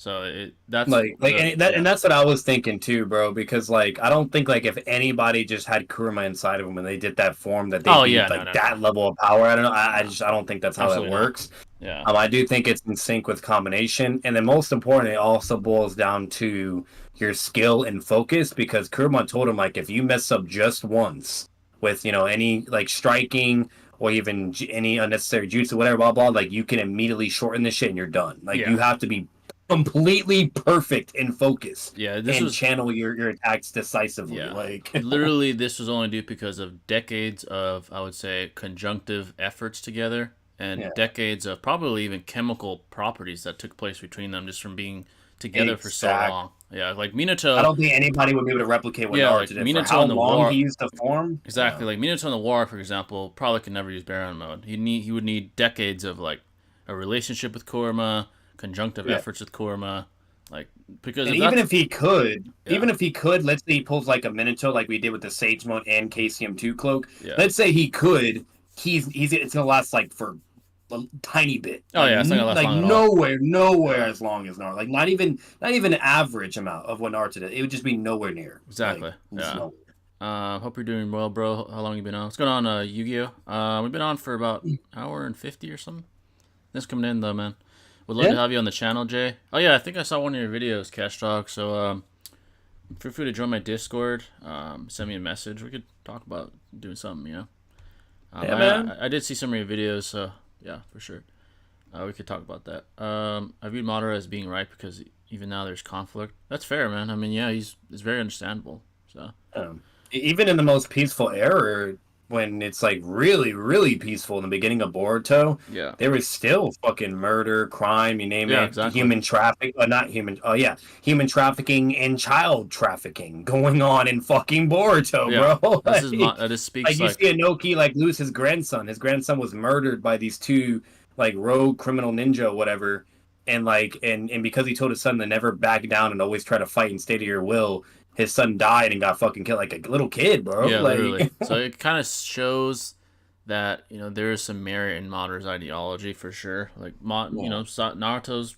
So that's and that's what I was thinking too, bro. Because like I don't think like if anybody just had Kurama inside of them and they did that form that they'd be that level of power. I don't know. I don't think that's how that works. Yeah. I do think it's in sync with combination, and then most important, it also boils down to your skill and focus. Because Kurama told him like if you mess up just once with any like striking or even any unnecessary jutsu, whatever, blah blah, like you can immediately shorten this shit and you're done. Like you have to be completely perfect in focus. Yeah, channel your attacks decisively. Yeah. Like literally, this was only due because of decades of, I would say, conjunctive efforts together, and decades of probably even chemical properties that took place between them just from being together for so long. Yeah, like Minato. I don't think anybody would be able to replicate what Naruto did. Minato for how in the long war, he used to form. Exactly, like Minato in the war, for example, probably could never use Baron mode. He would need decades of like a relationship with Kurama, conjunctive efforts with Kurama, like because even if he could, let's say he pulls like a Minato, like we did with the Sage mode and KCM2 cloak. Yeah. Let's say he could, it's gonna last like for a tiny bit. Oh yeah, it's not gonna last long nowhere as long as Naruto. Like not even an average amount of what Naruto did. It would just be nowhere near. Exactly. Hope you're doing well, bro. How long you been on? What's going on, Yu-Gi-Oh? We've been on for about an hour and 50 or something. Thanks for coming in though, man. Would love to have you on the channel, Jay. Oh yeah, I think I saw one of your videos, Cash Dog. So feel free to join my Discord. Send me a message. We could talk about doing something, man. I did see some of your videos, so yeah, for sure. We could talk about that. I viewed Madara as being right because even now there's conflict. That's fair, man. I mean, yeah, it's very understandable. So even in the most peaceful era, when it's like really, really peaceful in the beginning of Boruto, there was still fucking murder, crime, you name it, exactly. Human trafficking, human trafficking and child trafficking going on in fucking Boruto, bro. This speaks like you see Inoki like lose his grandson. His grandson was murdered by these two like rogue criminal ninja or whatever, and like and because he told his son to never back down and always try to fight and stay to your will, his son died and got fucking killed like a little kid, bro. Yeah, literally. So it kind of shows that there is some merit in Madara's ideology for sure. Like Naruto's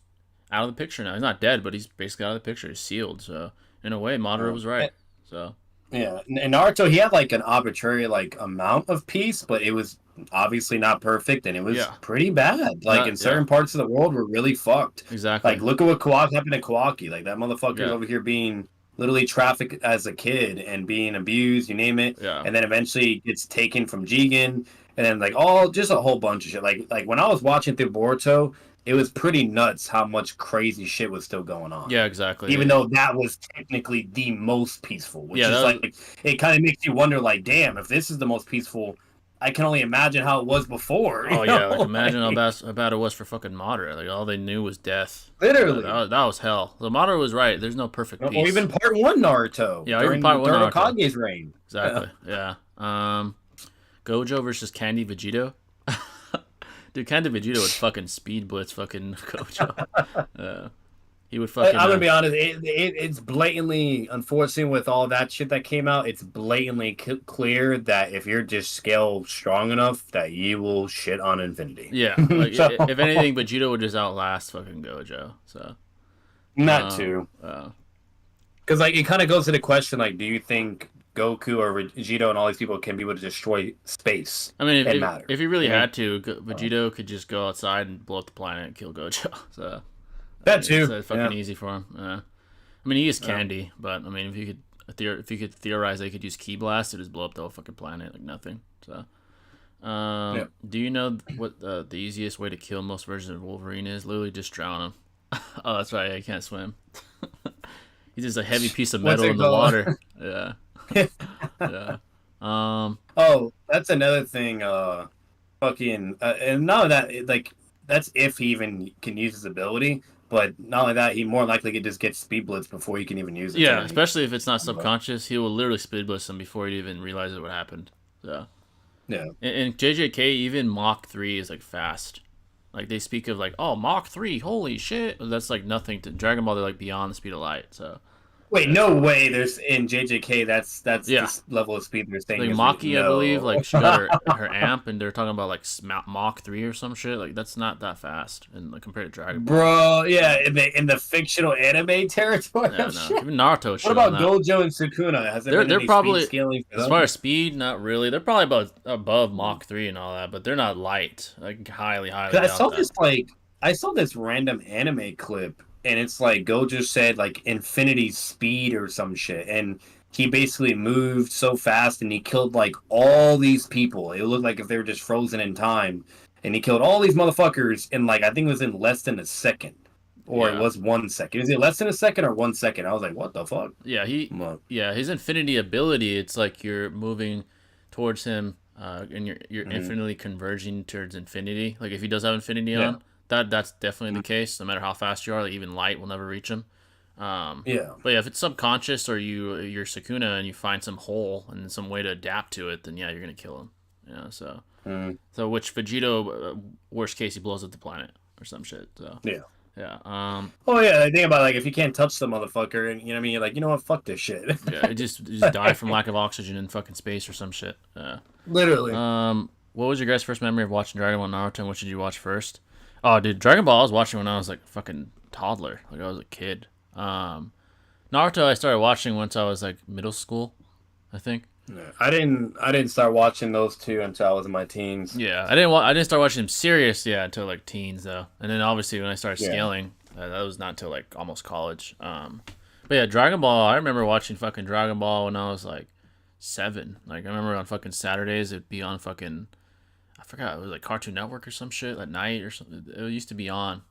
out of the picture now. He's not dead, but he's basically out of the picture. He's sealed. So in a way, Madara was right. So yeah, and Naruto, he had like an arbitrary like amount of peace, but it was obviously not perfect, and it was pretty bad. Like in certain parts of the world, were really fucked. Exactly. Like look at what happened to Kawaki. Like that motherfucker's over here being literally trafficked as a kid and being abused, you name it. Yeah. And then eventually gets taken from Jigen, and then like just a whole bunch of shit. Like when I was watching through Boruto, it was pretty nuts how much crazy shit was still going on. Yeah, exactly. Even though that was technically the most peaceful, which is like it kind of makes you wonder, like, damn, if this is the most peaceful, I can only imagine how it was before. Oh yeah, like imagine how bad it was for fucking Madara. Like all they knew was death. Literally, that was hell. So Madara was right. There's no perfect peace. Or even Part 1 Naruto. Yeah, even Part 1 Naruto. Kage's reign. Exactly. Yeah. Gojo versus Candy Vegito. Dude, Candy Vegito would fucking speed blitz fucking Gojo. He would fucking. I'm gonna be honest. It's blatantly, unfortunately, with all that shit that came out, it's blatantly clear that if you're just scale strong enough, that you will shit on infinity. Yeah. Like, if anything, Vegito would just outlast fucking Gojo. So. Not too. Because like it kind of goes to the question, like, do you think Goku or Vegito and all these people can be able to destroy space? I mean, if he really had to, Vegito could just go outside and blow up the planet and kill Gojo. So. That too. It's fucking easy for him. I mean, he is Candy, but I mean, if you could theorize they could use Ki Blast to just blow up the whole fucking planet like nothing. So, do you know what the easiest way to kill most versions of Wolverine is? Literally just drown him. Oh, that's right. I can't swim. He's just a heavy piece of metal in the water. Yeah. Yeah. Oh, that's another thing. And not that like that's if he even can use his ability. But not only that, he more likely could just get speed blitz before he can even use it. Yeah, especially if it's not subconscious, he will literally speed blitz him before he even realizes what happened. So, yeah. And JJK, even Mach 3 is like fast. Like they speak of like, oh, Mach 3, holy shit. That's like nothing to Dragon Ball. They're like beyond the speed of light. So, Wait, no way. There's in JJK. That's Yeah. this level of speed they're saying Like is Maki, I believe, no. like she got her amp, and they're talking about like Mach 3 or some shit. Like that's not that fast, and like, compared to Dragon Ball. Bro, yeah, in the fictional anime territory. Yeah, no. Even Naruto shit What about on that. Gojo and Sukuna? Has there been They're any probably speed scaling for as them? far as speed, not really. They're probably about above Mach 3 and all that, but they're not light. Like highly. I Doubt saw that. this I saw this random anime clip, and it's like Gojo said like infinity speed or some shit, and he basically moved so fast and he killed like all these people. It looked like if they were just frozen in time, and he killed all these motherfuckers in like I think it was in less than a second, or Yeah. it was 1 second. Is it less than a second or 1 second? I was like, what the fuck? Yeah, his infinity ability. It's like you're moving towards him, and you're infinitely converging towards infinity. Like if he does have infinity on, that's definitely the case. No matter how fast you are, like even light will never reach him. But yeah, if it's subconscious or you're Sukuna and you find some hole and some way to adapt to it, then yeah, you're gonna kill him. Yeah, so which Vegito, worst case, he blows up the planet or some shit. So yeah. Oh yeah, I think about like if you can't touch the motherfucker, and you know what I mean, you're like, you know what, fuck this shit. Yeah, it just die from lack of oxygen in fucking space or some shit. Literally. What was your guys' first memory of watching Dragon Ball, Naruto, and what did you watch first? Oh, dude, Dragon Ball I was watching when I was like a fucking toddler, like I was a kid. Naruto I started watching once I was like middle school, I think. Yeah, I didn't start watching those two until I was in my teens. Yeah, I didn't start watching them serious until like teens though, and then obviously when I started scaling, that was not till like almost college. But yeah, Dragon Ball. I remember watching fucking Dragon Ball when I was like 7. Like I remember on fucking Saturdays it'd be on fucking, I forgot, it was like Cartoon Network or some shit at night or something. It used to be on.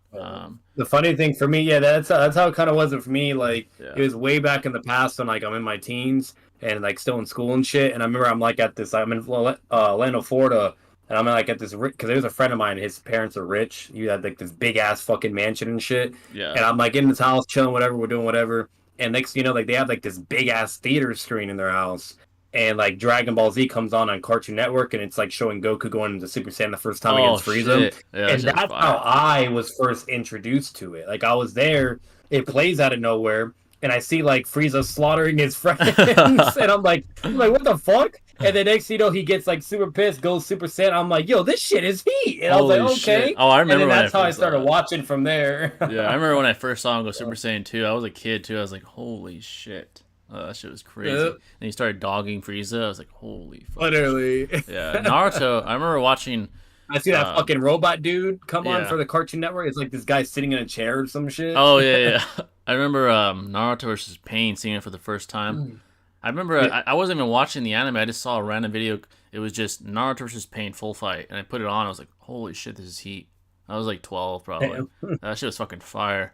The funny thing for me, that's how it kind of was for me. Like it was way back in the past when like I'm in my teens and like still in school and shit. And I remember I'm like at this, I'm in Orlando, Florida, and I'm like at this because there was a friend of mine. His parents are rich. He had like this big ass fucking mansion and shit. Yeah. And I'm like in this house chilling, whatever, we're doing whatever. And next, like they have like this big ass theater screen in their house. And like Dragon Ball Z comes on Cartoon Network, and it's like showing Goku going into Super Saiyan the first time against Frieza. Yeah, and that's how I was first introduced to it. Like I was there, it plays out of nowhere, and I see like Frieza slaughtering his friends, and I'm like, what the fuck? And then next, he gets like super pissed, goes Super Saiyan. I'm like, yo, this shit is heat. And I was like, okay. Shit. Oh, I remember. And then that's how I started watching from there. Yeah, I remember when I first saw him go Super Saiyan 2. I was a kid too. I was like, holy shit. Oh, that shit was crazy. And he started dogging Frieza. I was like, holy fuck. Literally. Yeah, Naruto. I remember watching. I see that fucking robot dude come on for the Cartoon Network. It's like this guy sitting in a chair or some shit. Oh, yeah. I remember Naruto versus Pain, seeing it for the first time. I remember I wasn't even watching the anime. I just saw a random video. It was just Naruto versus Pain full fight. And I put it on. I was like, holy shit, this is heat. I was like 12 probably. That shit was fucking fire.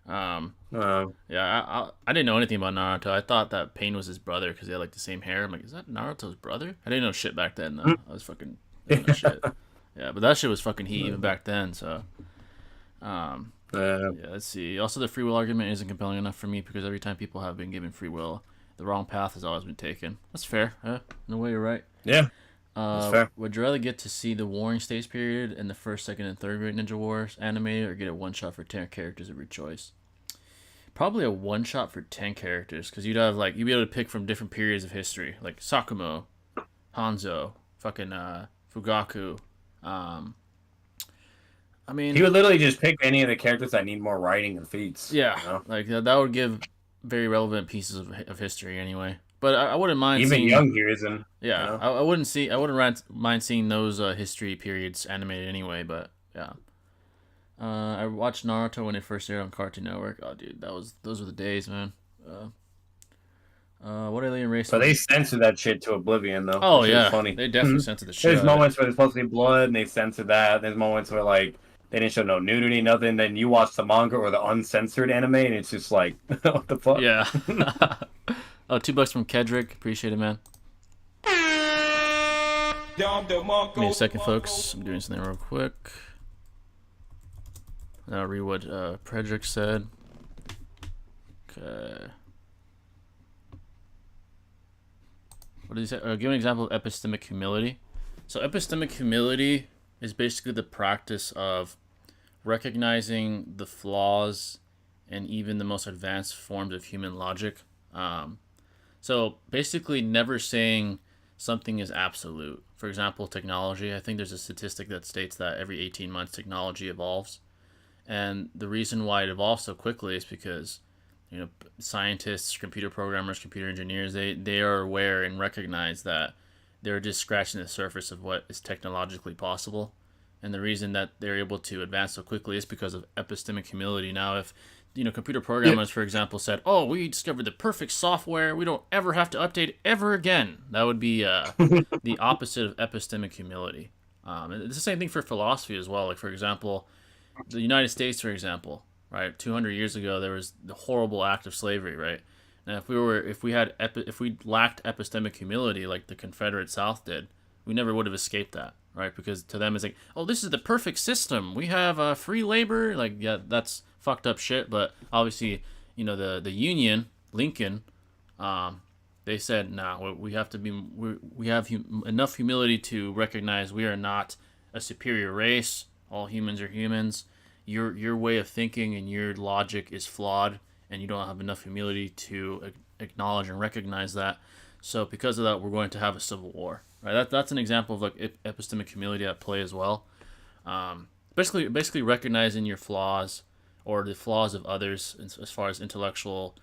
I didn't know anything about Naruto. I thought that Pain was his brother because they had like the same hair. I'm like, is that Naruto's brother? I didn't know shit back then though. I was fucking didn't know shit. Yeah, but that shit was fucking heat even back then. So, let's see. Also, the free will argument isn't compelling enough for me because every time people have been given free will, the wrong path has always been taken. That's fair. In a way, you're right. Yeah. That's fair. Would you rather get to see the Warring States period in the first, second, and third Great Ninja Wars animated, or get a one shot for 10 characters of your choice? Probably a one shot for 10 characters, because you'd be able to pick from different periods of history, like Sakumo, Hanzo, fucking Fugaku. I mean, he would literally just pick any of the characters that need more writing and feats. Yeah, like that would give very relevant pieces of history anyway. But I wouldn't mind even seeing, young Hiruzen. Yeah, I wouldn't mind seeing those history periods animated anyway. But yeah, I watched Naruto when it first aired on Cartoon Network. Oh, dude, those were the days, man. What alien race? So they censored that shit to oblivion, though. Oh yeah, funny. They definitely censored the shit. There's moments where there's supposed to be blood, and they censored that. There's moments where like they didn't show no nudity, nothing. Then you watch the manga or the uncensored anime, and it's just like, what the fuck? Yeah. Oh, $2 from Kedrick. Appreciate it, man. Give me a second, folks. I'm doing something real quick. I'll read what Predrick said. Okay. What did he say? Give an example of epistemic humility. So epistemic humility is basically the practice of recognizing the flaws and even the most advanced forms of human logic Um, so basically, never saying something is absolute. For example, technology. I think there's a statistic that states that every 18 months technology evolves, and the reason why it evolves so quickly is because scientists, computer programmers, computer engineers, they are aware and recognize that they're just scratching the surface of what is technologically possible. And the reason that they're able to advance so quickly is because of epistemic humility. Now, if computer programmers, for example, said, "Oh, we discovered the perfect software. We don't ever have to update it ever again," that would be the opposite of epistemic humility. It's the same thing for philosophy as well. Like, for example, the United States, for example, right? 200 years ago, there was the horrible act of slavery, right? Now, if we lacked epistemic humility like the Confederate South did, we never would have escaped that, right? Because to them, it's like, oh, this is the perfect system. We have free labor. Like, yeah, that's fucked up shit. But obviously, the Union, Lincoln, they said, nah, we have to be, we have enough humility to recognize we are not a superior race. All humans are humans. Your way of thinking and your logic is flawed, and you don't have enough humility to acknowledge and recognize that. So because of that, we're going to have a civil war. Right? That's an example of like epistemic humility at play as well. Basically recognizing your flaws or the flaws of others as far as intellectual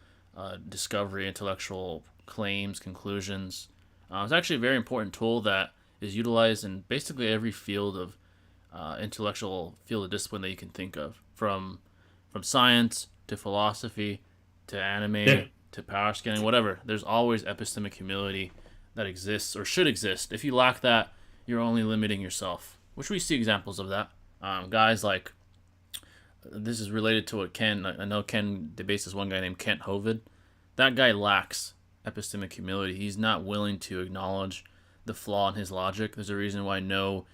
discovery, intellectual claims, conclusions. It's actually a very important tool that is utilized in basically every field of intellectual field of discipline that you can think of, from science to philosophy to anime to power scaling, whatever. There's always epistemic humility that exists or should exist. If you lack that, you're only limiting yourself, which we see examples of that. Guys like, this is related to what I know Ken debates this one guy named Kent Hovind. That guy lacks epistemic humility. He's not willing to acknowledge the flaw in his logic. There's a reason why no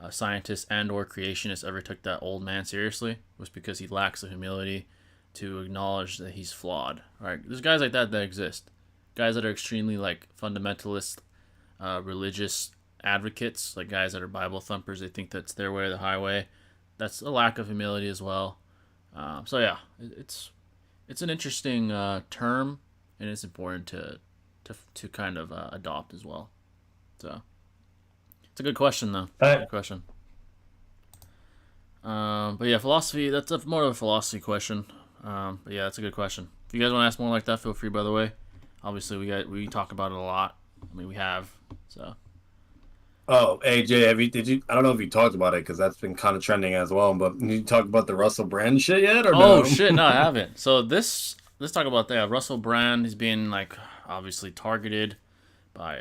scientist and or creationist ever took that old man seriously, was because he lacks the humility to acknowledge that he's flawed. Right? There's guys like that exist. Guys that are extremely like fundamentalist, religious advocates, like guys that are Bible thumpers. They think that's their way or the highway. That's a lack of humility as well. So yeah, it's an interesting term, and it's important to kind of adopt as well. So it's a good question though. Good question. But yeah, philosophy. That's more of a philosophy question. But yeah, that's a good question. If you guys want to ask more like that, feel free. By the way, obviously we talk about it a lot. I mean, we have so. Oh, hey Jay, did you? I don't know if you talked about it because that's been kind of trending as well. But did you talk about the Russell Brand shit yet, or no? Oh shit, no, I haven't. So let's talk about that. Russell Brand. He's being like obviously targeted by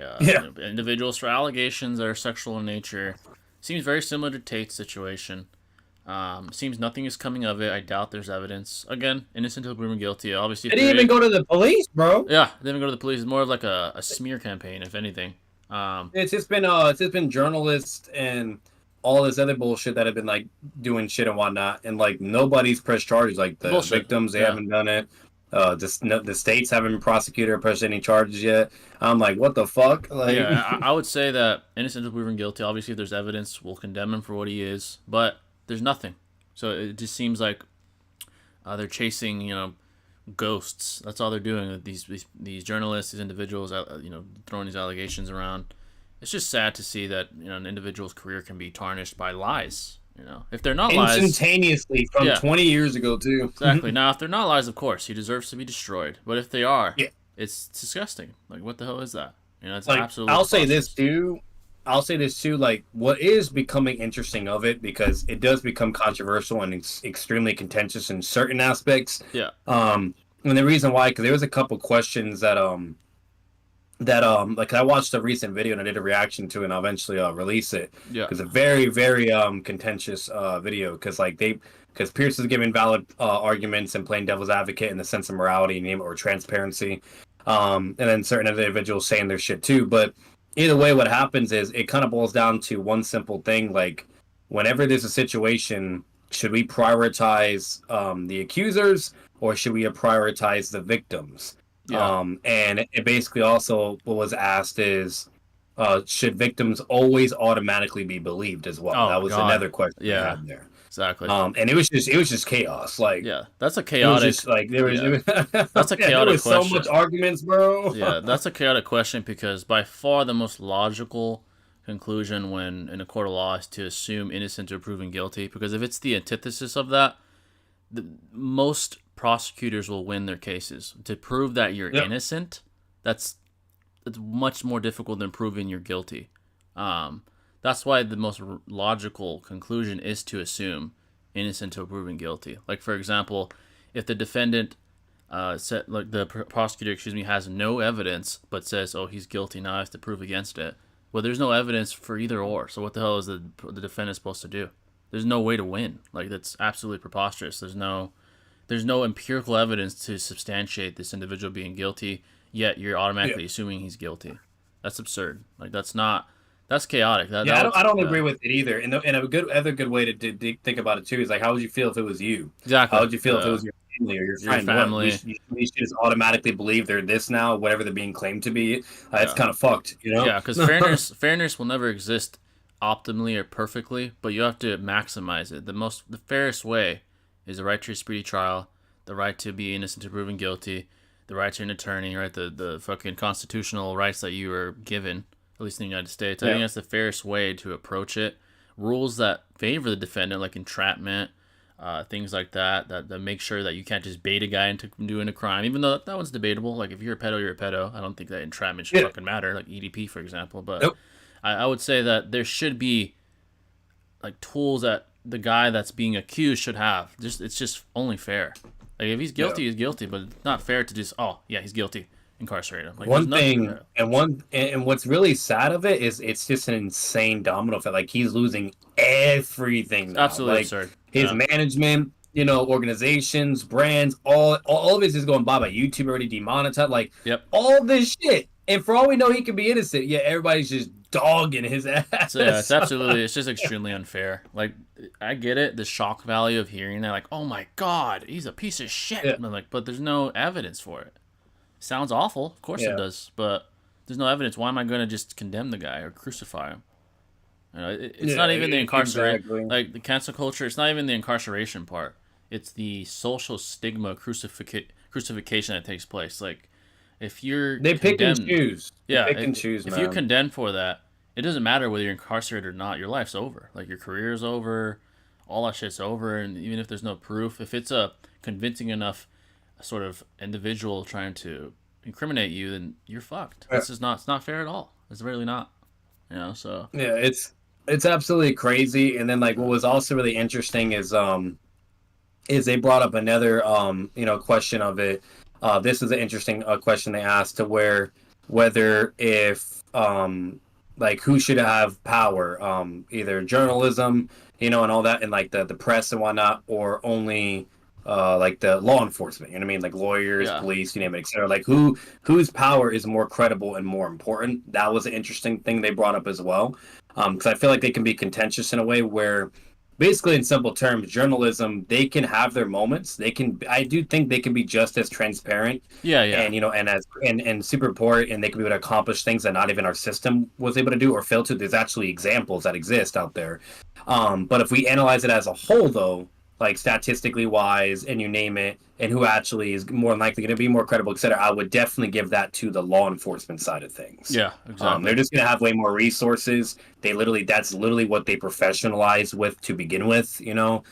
individuals for allegations that are sexual in nature. Seems very similar to Tate's situation. Seems nothing is coming of it. I doubt there's evidence. Again, innocent until proven guilty. Obviously, they didn't even go to the police, bro. Yeah, they didn't even go to the police. It's more of like a smear campaign, if anything. It's just been journalists and all this other bullshit that have been like doing shit and whatnot, and like nobody's pressed charges. Like the victims, they haven't done it. The states haven't been prosecuted or pressed any charges yet. I'm like, what the fuck? Like, yeah, I would say that innocent until proven guilty. Obviously, if there's evidence, we'll condemn him for what he is. But there's nothing. So it just seems like they're chasing, ghosts. That's all they're doing with these journalists, these individuals, throwing these allegations around. It's just sad to see that an individual's career can be tarnished by lies. If they're not lies, instantaneously from 20 years ago too. Exactly. Now, if they're not lies, of course, he deserves to be destroyed. But if they are, it's disgusting. Like, what the hell is that? It's like, absolutely. I'll say this too. Like, what is becoming interesting of it, because it does become controversial and it's extremely contentious in certain aspects. Yeah. And the reason why, because there was a couple questions that like I watched a recent video and I did a reaction to it, and I'll eventually release it. Yeah. It's a very, very contentious video, because Pierce is giving valid arguments and playing devil's advocate in the sense of morality or transparency. And then certain other individuals saying their shit too. But either way, what happens is it kind of boils down to one simple thing. Like, whenever there's a situation, should we prioritize the accusers or should we prioritize the victims? Yeah. And it basically also what was asked is, should victims always automatically be believed as well? That was another question I had there. Exactly. And it was just chaos. Like, Yeah, that's a it was chaotic. just like there was, Yeah, that's a yeah, there chaotic was so question. much arguments, bro. Yeah, that's a chaotic question because by far the most logical conclusion when in a court of law is to assume innocent or proven guilty. Because if it's the antithesis of that, most prosecutors will win their cases. To prove that you're innocent, that's much more difficult than proving you're guilty. That's why the most logical conclusion is to assume innocent or proven guilty. Like for example, if the defendant prosecutor, has no evidence but says, "Oh, he's guilty," now I have to prove against it. Well, there's no evidence for either or. So what the hell is the defendant supposed to do? There's no way to win. Like that's absolutely preposterous. There's no empirical evidence to substantiate this individual being guilty. Yet you're automatically assuming he's guilty. That's absurd. Like that's chaotic. I don't agree with it either. And a good way to think about it too is like, how would you feel if it was you? Exactly. How would you feel if it was your family or your friend? Family. We should just automatically believe they're this now, whatever they're being claimed to be. It's kind of fucked, you know? Yeah, because fairness will never exist optimally or perfectly, but you have to maximize it. The fairest way is the right to a speedy trial, the right to be innocent or proven guilty, the right to an attorney, right? The fucking constitutional rights that you were given, at least in the United States. I think that's the fairest way to approach it. Rules that favor the defendant, like entrapment, things like that make sure that you can't just bait a guy into doing a crime, even though that one's debatable. Like, if you're a pedo, you're a pedo. I don't think that entrapment should fucking matter, like EDP, for example. But I would say that there should be, like, tools that the guy that's being accused should have. It's just only fair. Like, if he's guilty, he's guilty, but it's not fair to just, he's guilty, incarcerate him. Like, one thing, and what's really sad of it is it's just an insane domino effect. Like, he's losing everything now. Absolutely like, absurd. His management, organizations, brands, all of it is going bye-bye. YouTube already demonetized. Like, all this shit. And for all we know, he could be innocent. Yeah, everybody's just dogging his ass. So, yeah, it's just extremely unfair. Like, I get it, the shock value of hearing that, like, oh my god, he's a piece of shit. Yeah. I'm like, but there's no evidence for it. Sounds awful, of course it does, but there's no evidence. Why am I going to just condemn the guy or crucify him? It's not even the incarceration, like the cancel culture. It's not even the incarceration part. It's the social stigma crucifixion that takes place. Like, if they pick and choose. If you're condemned for that, it doesn't matter whether you're incarcerated or not. Your life's over. Like, your career's over. All that shit's over. And even if there's no proof, if it's a convincing enough sort of individual trying to incriminate you, then you're fucked. It's not fair at all. It's really not. So yeah, it's absolutely crazy. And then, like, what was also really interesting is they brought up another question of it. This is an interesting question they asked, to whether if like, who should have power, either journalism, and all that, and like the press and whatnot, or only like the law enforcement, you know what I mean? Like lawyers, police, you name it, etc. Like, whose power is more credible and more important? That was an interesting thing they brought up as well. Because I feel like they can be contentious in a way where, basically, in simple terms, journalism, they can have their moments. I do think they can be just as transparent. And super important, and they can be able to accomplish things that not even our system was able to do or failed to. There's actually examples that exist out there. But if we analyze it as a whole, though, like statistically wise, and you name it, and who actually is more likely going to be more credible, etc., I would definitely give that to the law enforcement side of things. Yeah, exactly. They're just going to have way more resources. That's literally what they professionalize with to begin with, And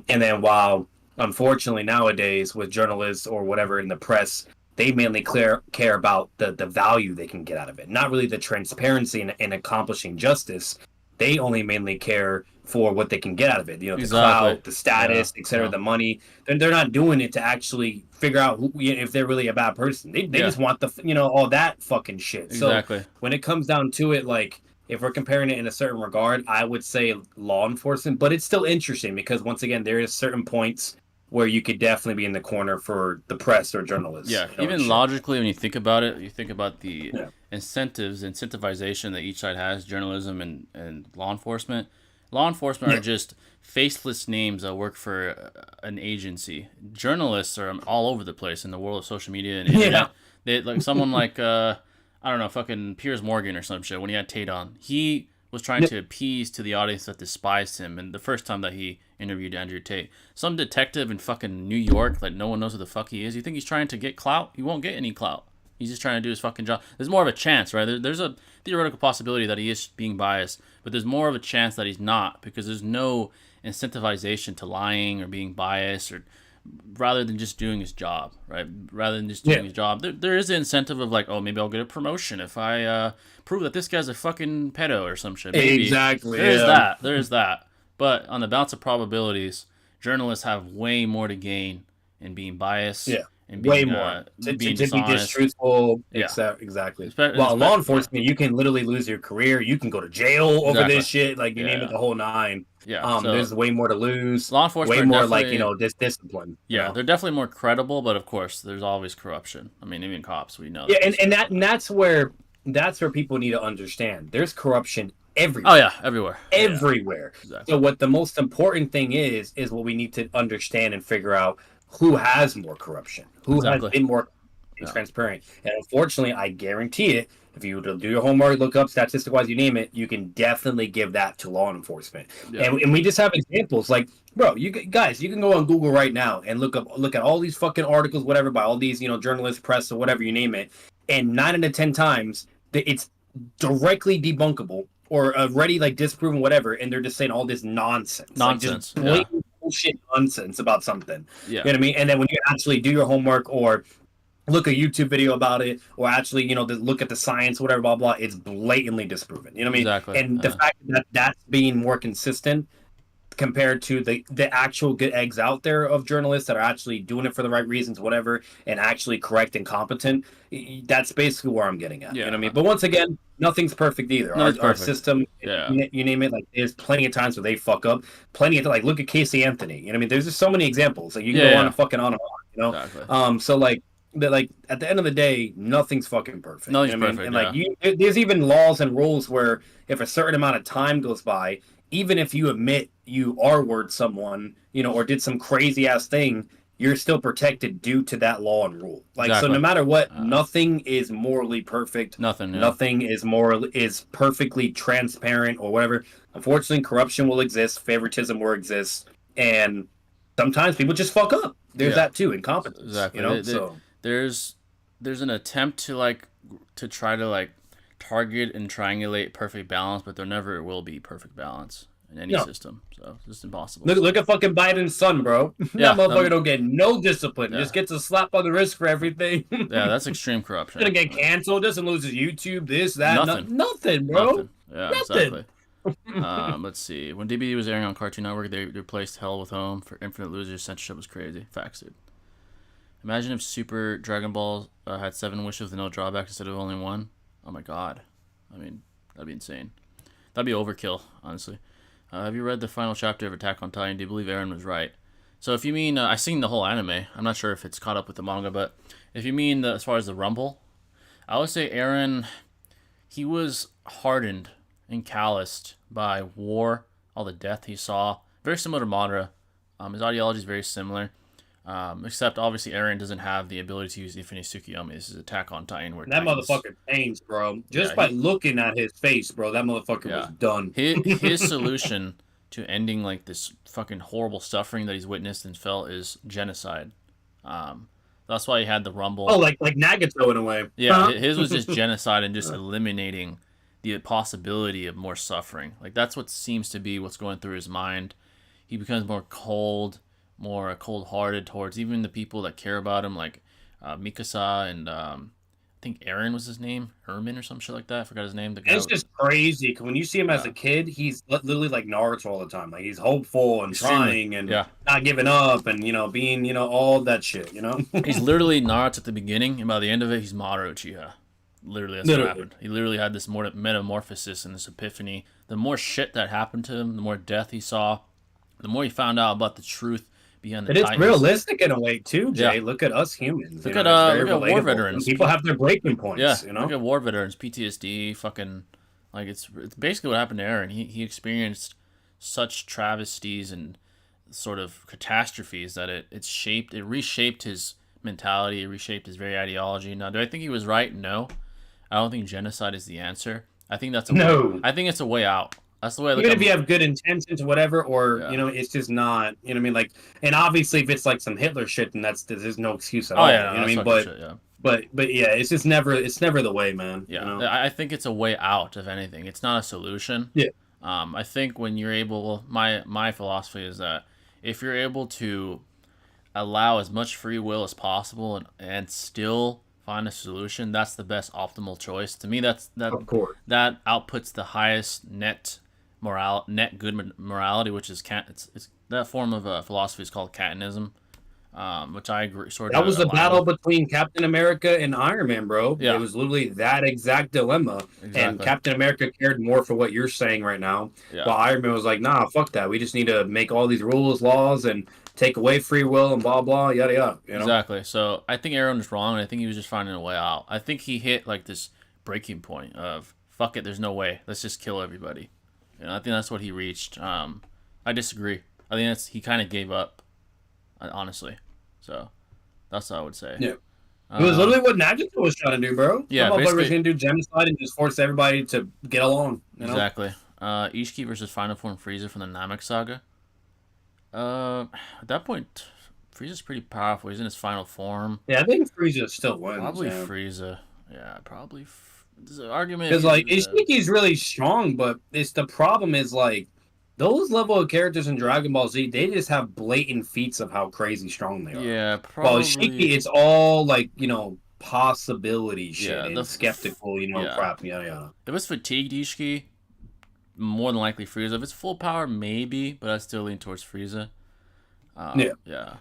then, while unfortunately nowadays with journalists or whatever in the press, they mainly care about the value they can get out of it, not really the transparency in accomplishing justice. They only mainly care for what they can get out of it, the clout, the status, etc., the money. They're not doing it to actually figure out if they're really a bad person. They just want all that fucking shit. Exactly. So when it comes down to it, like, if we're comparing it in a certain regard, I would say law enforcement, but it's still interesting because, once again, there is certain points where you could definitely be in the corner for the press or journalists. Yeah, even logically, when you think about it, you think about the incentivization that each side has, journalism and law enforcement. Law enforcement are just faceless names that work for an agency. Journalists are all over the place in the world of social media and internet. They, like, someone like, I don't know, fucking Piers Morgan or some shit, when he had Tate on. He was trying to appease to the audience that despised him. And the first time that he interviewed Andrew Tate, some detective in fucking New York, like no one knows who the fuck he is. You think he's trying to get clout? He won't get any clout. He's just trying to do his fucking job. There's more of a chance, right? There's a theoretical possibility that he is being biased, but there's more of a chance that he's not, because there's no incentivization to lying or being biased, or rather than just doing his job, right? Rather than just doing his job, there is the incentive of like, oh, maybe I'll get a promotion if I prove that this guy's a fucking pedo or some shit. Maybe. Exactly. There is that. But on the balance of probabilities, journalists have way more to gain in being biased. Yeah. And being, way more to be dishonest. truthful. Yeah. Exactly. Well, law enforcement, you can literally lose your career. You can go to jail over this shit. Like, you name it, the whole nine. Yeah. So there's way more to lose. Law enforcement, way more like discipline. Yeah, they're definitely more credible, but of course, there's always corruption. I mean, even cops, we know. Yeah, and that's where people need to understand. There's corruption everywhere. Oh yeah, everywhere. Everywhere. Yeah, exactly. So what the most important thing is what we need to understand and figure out: who has more corruption, who has been more transparent. And unfortunately, I guarantee it, if you were to do your homework, look up statistic-wise, you name it, you can definitely give that to law enforcement. Yeah. And we just have examples like, bro, you guys, you can go on Google right now and look at all these fucking articles, whatever, by all these, journalists, press, or whatever, you name it. And 9 out of 10 times, it's directly debunkable or already like disproven, whatever, and they're just saying all this nonsense. Like, just blatant bullshit nonsense about something. Yeah. You know what I mean? And then when you actually do your homework or look a YouTube video about it, or actually, look at the science, whatever, blah, blah, it's blatantly disproven. You know what I mean? Exactly. And the fact that that's being more consistent compared to the actual good eggs out there of journalists that are actually doing it for the right reasons, whatever, and actually correct and competent, that's basically where I'm getting at. You know what I mean? But once again, nothing's perfect either. Our system, you name it, like there's plenty of times where they fuck up. Plenty of, like, look at Casey Anthony. You know what I mean? There's just so many examples. Like, you can go on and fucking on and on, Exactly. So like, but like at the end of the day, nothing's fucking perfect. Nothing's perfect. And like there's even laws and rules where if a certain amount of time goes by, even if you admit you R-word someone, or did some crazy ass thing, you're still protected due to that law and rule. Like, so no matter what, nothing is morally perfect. Nothing is perfectly transparent or whatever. Unfortunately, corruption will exist, favoritism will exist, and sometimes people just fuck up. There's that too, incompetence. Exactly. So there's an attempt to try to target and triangulate perfect balance, but there never will be perfect balance in any system. So it's just impossible. Look at fucking Biden's son, bro. That motherfucker don't get no discipline. Just gets a slap on the wrist for everything. That's extreme corruption. Gonna get canceled, doesn't lose his YouTube, this, that, nothing, bro. Nothing. Yeah, nothing. Exactly. Let's see. When DBD was airing on Cartoon Network, they replaced Hell with Home for Infinite Losers. Censorship was crazy. Facts, dude. Imagine if Super Dragon Ball had 7 wishes with no drawbacks instead of only 1. Oh my god. I mean, that'd be insane. That'd be overkill, honestly. Have you read the final chapter of Attack on Titan? Do you believe Eren was right? So if you mean, I've seen the whole anime. I'm not sure if it's caught up with the manga, but if you mean as far as the Rumble, I would say Eren, he was hardened and calloused by war, all the death he saw. Very similar to Madara. His ideology is very similar. Except obviously Eren doesn't have the ability to use the Infinite Tsukuyomi. This is Attack on Titan. Where that motherfucker changed, bro. Just by looking at his face, bro, that motherfucker was done. His solution to ending this fucking horrible suffering that he's witnessed and felt is genocide. That's why he had the Rumble. Oh, like Nagato in a way. Yeah, his was just genocide and just eliminating the possibility of more suffering. That's what seems to be what's going through his mind. He becomes more cold-hearted towards even the people that care about him, like Mikasa and I think Eren was his name, Herman or some shit like that. I forgot his name. It's just crazy because when you see him as a kid, he's literally like Naruto all the time. Like, he's hopeful and trying and not giving up and being all that shit. He's literally Naruto at the beginning, and by the end of it, he's Madara Uchiha. Literally, that's what happened. He literally had this more metamorphosis and this epiphany. The more shit that happened to him, the more death he saw, the more he found out about the truth behind the Titans. It's realistic in a way too, Jay. Look at us humans. Look at war veterans. People have their breaking points. Look at war veterans, PTSD, fucking it's basically what happened to Eren. He experienced such travesties and sort of catastrophes that it reshaped his mentality, it reshaped his very ideology. Now, do I think he was right? No. I don't think genocide is the answer. I think that's a way. No. I think it's a way out. That's the way I look Even at if you have good intentions or whatever, or Yeah. you know, it's just not. You know what I mean? Like, and obviously, if it's like some Hitler shit, then there's no excuse at Oh all. yeah, no, You know what I that's mean? fucking shit. Yeah. But yeah, it's just never the way, man. Yeah, You know? I think it's a way out. If anything, it's not a solution. Yeah. I think when you're able, my philosophy is that if you're able to allow as much free will as possible and still find a solution, that's the best optimal choice. To me, Of course. that outputs the highest net good morality, which is it's that form of philosophy is called Catonism, which I agree sort That of was the align battle with. between Captain America and Iron Man, bro. Yeah. It was literally that exact dilemma. And Exactly. Captain America cared more for what you're saying right now. Yeah. While Iron Man was like, nah, fuck that. We just need to make all these rules, laws, and take away free will and blah, blah, yada, yada. You know? Exactly. So I think Aaron was wrong, and I think he was just finding a way out. I think he hit like this breaking point of fuck it, there's no way. Let's just kill everybody. And I think that's what he reached. I disagree. I think he kind of gave up, honestly. So that's what I would say. Yeah. It was literally what Naruto was trying to do, bro. Yeah, Some motherfucker was basically- going to do genocide and just force everybody to get along. You know? Exactly. Ishiki versus Final Form Frieza from the Namek Saga. At that point, Frieza's pretty powerful. He's in his final form. Yeah, I think Frieza still wins. Probably yeah. Frieza. Yeah, probably. There's an argument. Because like Ishiki's really strong, but it's the problem is like those level of characters in Dragon Ball Z, they just have blatant feats of how crazy strong they are. Yeah, While probably. Ishiki, it's all like, you know, possibility shit Yeah, and the skeptical, you know, yeah. crap. Yeah. If it's fatigued Ishiki, more than likely Frieza. If it's full power, maybe, but I still lean towards Frieza. Yeah.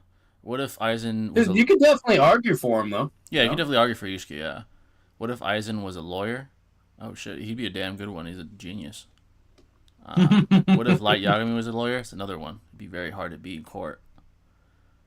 What if Aizen was You could definitely argue for him though. Yeah, you know? can definitely argue for Ishiki, yeah. What if Aizen was a lawyer? Oh shit, he'd be a damn good one. He's a genius. What if Light Yagami was a lawyer? It's another one. It'd be very hard to beat in court.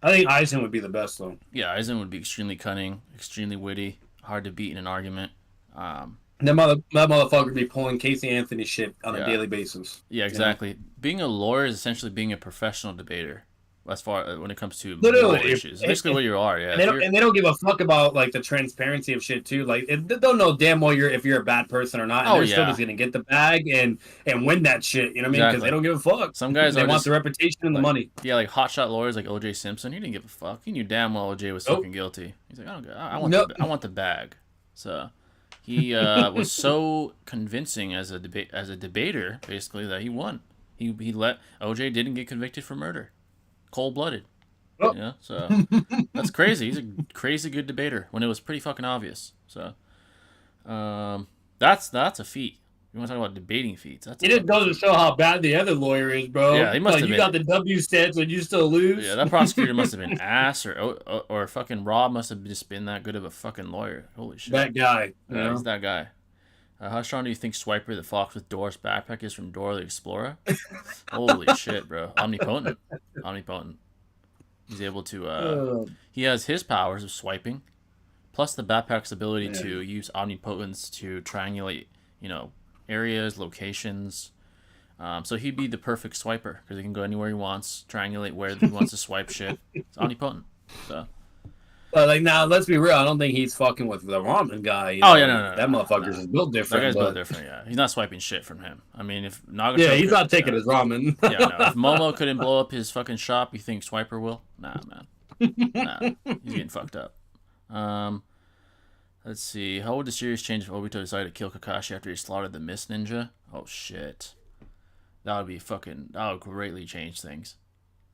I think Aizen would be the best though. Yeah, Aizen would be extremely cunning, extremely witty, hard to beat in an argument. That motherfucker would be pulling Casey Anthony shit on a Yeah. daily basis. Yeah, exactly. Being a lawyer is essentially being a professional debater. As far when it comes to Literally, moral issues, basically what you are. Yeah, And they don't give a fuck about like the transparency of shit too. Like they don't know damn well if you're a bad person or not. And Oh, they're still yeah. just gonna get the bag and win that shit. You know what I mean? Because Exactly. they don't give a fuck. Some guys they are want just, the reputation and the money. Yeah, like hotshot lawyers like O.J. Simpson. He didn't give a fuck. He knew damn well O.J. was Nope. fucking guilty. He's like, I don't care. I want Nope. I want the bag. So he was so convincing as a debater, basically, that he won. He let O.J. didn't get convicted for murder, cold blooded. Oh. Yeah, so that's crazy. He's a crazy good debater when it was pretty fucking obvious. So that's a feat. You want to talk about debating feats? That's It just goes to show how bad the other lawyer is, bro. Yeah, he must like, have you been- got the W stance and you still lose. Yeah, that prosecutor must have been ass, or fucking Rob must have just been that good of a fucking lawyer. Holy shit. That guy. You Yeah, know? he's that guy. How strong do you think Swiper the Fox with Doris backpack is from Dora the Explorer? Holy shit, bro. Omnipotent. He's able to, he has his powers of swiping, plus the backpack's ability to use omnipotence to triangulate, you know, areas, locations. So he'd be the perfect swiper because he can go anywhere he wants, triangulate where he wants to swipe shit. It's omnipotent. So. But like now, let's be real. I don't think he's fucking with the ramen guy. You Oh, know? yeah, no. That motherfucker's is built That different. guy's but... built different, yeah. He's not swiping shit from him. I mean, if Nagato... Yeah, he's not taking his ramen. Yeah, no. If Momo couldn't blow up his fucking shop, you think Swiper will? Nah, man. Nah. He's getting fucked up. Let's see. How would the series change if Obito decided to kill Kakashi after he slaughtered the Mist Ninja? Oh, shit. That would greatly change things.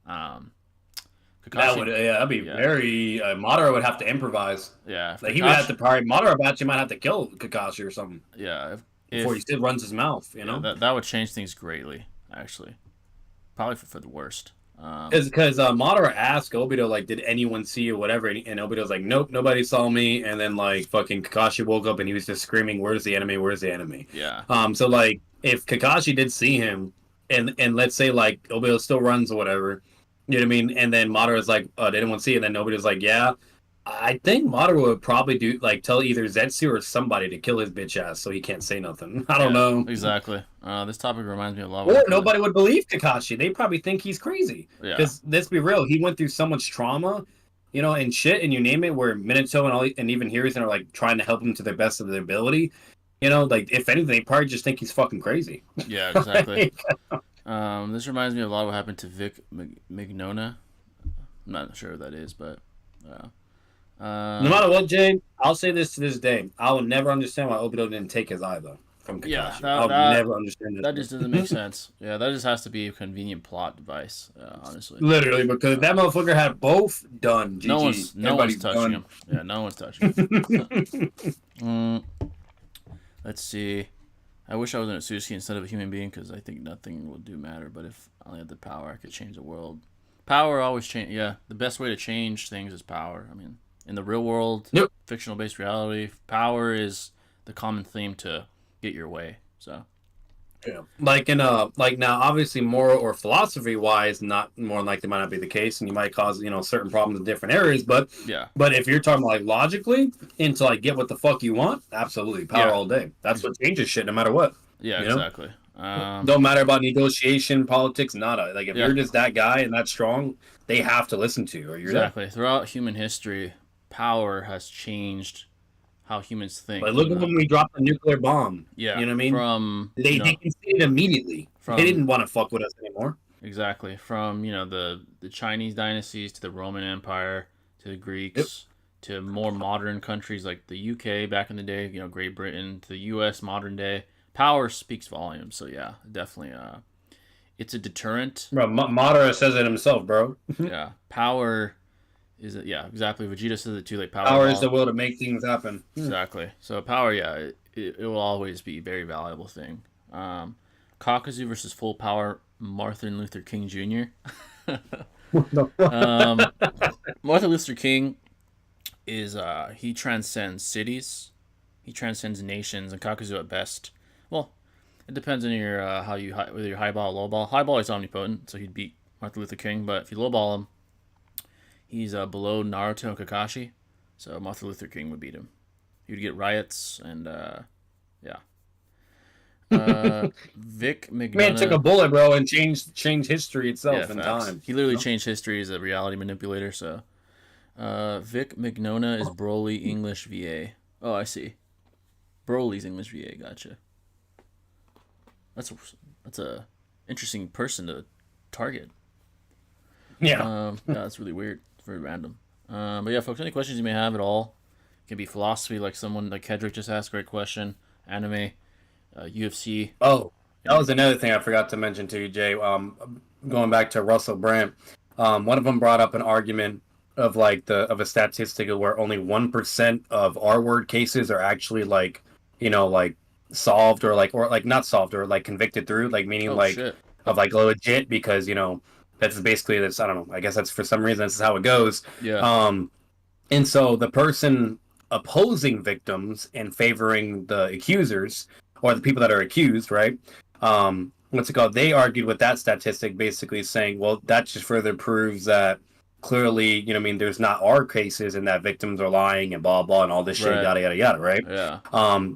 Kakashi... That'd be very. Madara would have to improvise. Yeah. Like he would have to probably. Madara actually might have to kill Kakashi or something. Yeah. Before he still runs his mouth, you know. That would change things greatly, actually. Probably for the worst. Because Madara asked Obito, like, did anyone see you, whatever, and Obito's like, nope, nobody saw me. And then like fucking Kakashi woke up and he was just screaming, "Where's the enemy? Where's the enemy?" Yeah. So like, if Kakashi did see him, and let's say like Obito still runs or whatever, you know what I mean, and then Madara's like, oh, did anyone see it? And then Obito's like, yeah. I think Madara would probably tell either Zetsu or somebody to kill his bitch ass so he can't say nothing. I don't know. Exactly. This topic reminds me a lot. Or nobody would believe Kakashi. They probably think he's crazy. Yeah. Because let's be real, he went through so much trauma, you know, and shit, and you name it, where Minato and even Hiruzen are like trying to help him to the best of their ability. You know, like if anything, they probably just think he's fucking crazy. Yeah, exactly. This reminds me of a lot of what happened to Vic Mignogna. I'm not sure what that is, but No matter what, Jay, I'll say this to this day: I will never understand why Obito didn't take his eye though from Kakashi. I'll never understand that. Just doesn't make sense. Yeah, that just has to be a convenient plot device, honestly. Literally, because that motherfucker had both done. GG. No one's touching him. Yeah, no one's touching him. Let's see. I wish I was in a Atsushi instead of a human being because I think nothing will do matter. But if I only had the power, I could change the world. Power always change. Yeah, the best way to change things is power. I mean, in the real world, fictional-based reality, power is the common theme to get your way. So, yeah, like now, obviously, moral or philosophy-wise, not more likely might not be the case, and you might cause certain problems in different areas. But yeah, but if you're talking like logically, into like get what the fuck you want, absolutely, power all day. That's what changes shit, no matter what. Yeah, exactly. Don't matter about negotiation, politics, nada. Like if you're just that guy and that strong, they have to listen to you. Or you're exactly. Throughout human history, power has changed how humans think. Like look at when we dropped the nuclear bomb. Yeah, you know what I mean. They conceded immediately. They didn't want to fuck with us anymore. Exactly. From the Chinese dynasties to the Roman Empire to the Greeks to more modern countries like the UK back in the day. Great Britain to the US modern day. Power speaks volumes. So yeah, definitely. It's a deterrent. Bro, Madara says it himself, bro. Yeah, power is it? Yeah, exactly. Vegeta says it too. Like power is the will to make things happen. Exactly. So power, yeah, it will always be a very valuable thing. Kakuzu versus full power Martin Luther King Jr. Martin Luther King is he transcends cities, he transcends nations, and Kakuzu at best. Well, it depends on your whether you're highball or lowball. Highball is omnipotent, so he'd beat Martin Luther King. But if you lowball him, he's below Naruto and Kakashi, so Martin Luther King would beat him. You'd get riots and yeah. Vic Mignogna. Man took a bullet, bro, and changed history itself in time. He literally changed history as a reality manipulator. So, Vic Mignogna is Broly English VA. Oh, I see. Broly's English VA. Gotcha. That's a interesting person to target. Yeah. That's really weird. It's very random. But yeah, folks, any questions you may have at all, it can be philosophy, like someone like Kedrick just asked. Great question. Anime. UFC. Oh, that was another thing I forgot to mention to you, Jay. Going back to Russell Brand, one of them brought up an argument of a statistic where only 1% of R-word cases are actually solved or not solved or convicted through, meaning legit, because that's basically this. I don't know. I guess that's for some reason this is how it goes. Yeah. And so the person opposing victims and favoring the accusers, or the people that are accused, right? What's it called? They argued with that statistic, basically saying, well, that just further proves that clearly, there's not R cases and that victims are lying and blah, blah, and all this shit, yada, yada, yada, right? Yeah.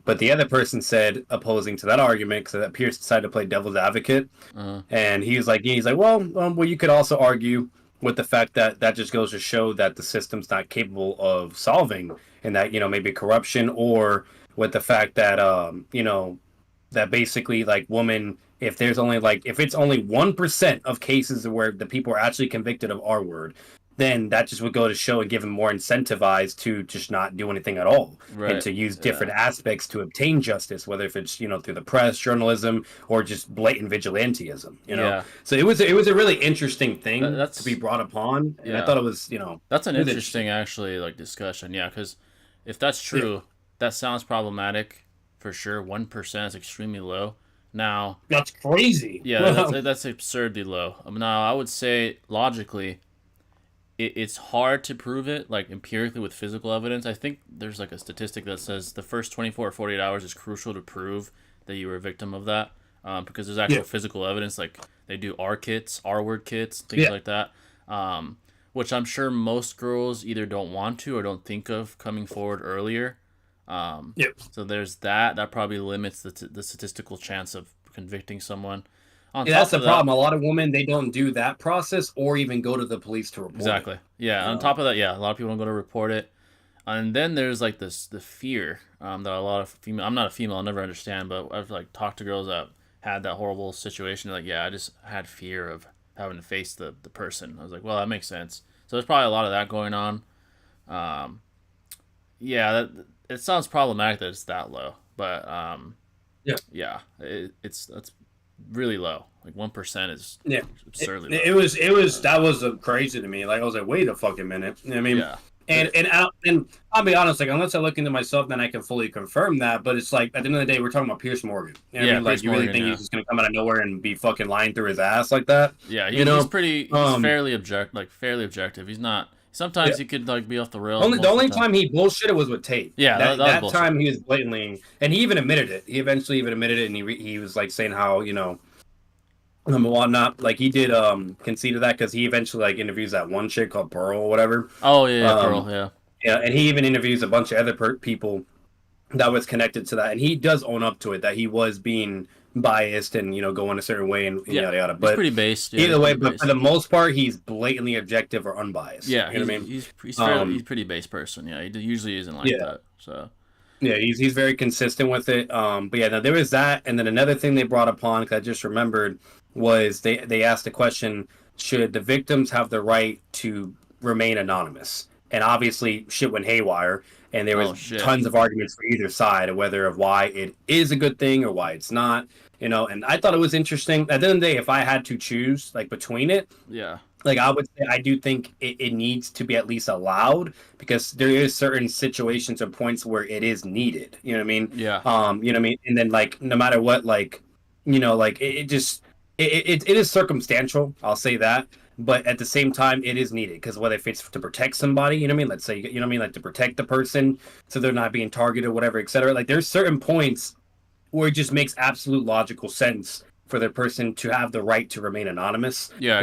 But the other person said, opposing to that argument, because that Pierce decided to play devil's advocate, and he's like, well, you could also argue with the fact that just goes to show that the system's not capable of solving, and that, maybe corruption, or with the fact that that basically women, if it's only 1% of cases where the people are actually convicted of R word, then that just would go to show and give them more incentivized to just not do anything at all, and to use different aspects to obtain justice, whether if it's through the press, journalism, or just blatant vigilantism. So it was a really interesting thing to be brought upon, and I thought it was that's an interesting actually discussion, because if that's true. That sounds problematic, for sure. 1% is extremely low. Now that's crazy. Yeah, that's absurdly low. Now I would say logically, it's hard to prove it empirically with physical evidence. I think there's a statistic that says the first 24 or 48 hours is crucial to prove that you were a victim of that, because there's actual physical evidence. They do R-word kits, things like that. Which I'm sure most girls either don't want to or don't think of coming forward earlier. So there's that probably limits the statistical chance of convicting someone. That's the problem. A lot of women, they don't do that process or even go to the police to report it. On top of that, a lot of people don't go to report it. And then there's like the fear that a lot of female. I'm not a female. I'll never understand, but I've like talked to girls that had that horrible situation. Like, yeah, I just had fear of having to face the person. I was like, well, that makes sense. So there's probably a lot of that going on. Um, yeah, it sounds problematic that it's that low, but yeah, it's really low. Like 1% is absurdly low. It was that was crazy to me. Like I was like, wait a fucking minute. You know what I mean? Yeah. And I'll be honest, like unless I look into myself, then I can fully confirm that. But it's like at the end of the day, we're talking about Pierce Morgan. You know what I mean? Like you really think he's just gonna come out of nowhere and be fucking lying through his ass like that? Yeah, he's fairly objective. He's not. Sometimes he could like be off the rails. The only time he bullshitted was with tape. Yeah, that time he was blatantly, and he even admitted it. He eventually even admitted it, and he was like saying how and whatnot. Like he did concede to that because he eventually like interviews that one chick called Pearl or whatever. Oh yeah, Pearl, yeah. Yeah, and he even interviews a bunch of other people that was connected to that, and he does own up to it that he was being biased and going a certain way and yada yada. But he's pretty based. Yeah, either way, but for the most part, he's blatantly objective or unbiased. Yeah, you know what I mean? He's a pretty based person. Yeah, he usually isn't like that. So. Yeah, he's very consistent with it. But yeah, now there was that, and then another thing they brought upon, because I just remembered, was they asked the question: should the victims have the right to remain anonymous? And obviously, shit went haywire, and there was tons of arguments for either side of why it is a good thing or why it's not. And I thought it was interesting. At the end of the day, if I had to choose like between it, like I would say, I do think it needs to be at least allowed because there is certain situations or points where it is needed. You know what I mean? Yeah. You know what I mean? And then like no matter what, like like it is circumstantial. I'll say that. But at the same time, it is needed because whether if it's to protect somebody, you know what I mean? Let's say, you know what I mean? Like to protect the person so they're not being targeted or whatever, etc. Like there's certain points where it just makes absolute logical sense for the person to have the right to remain anonymous. Yeah.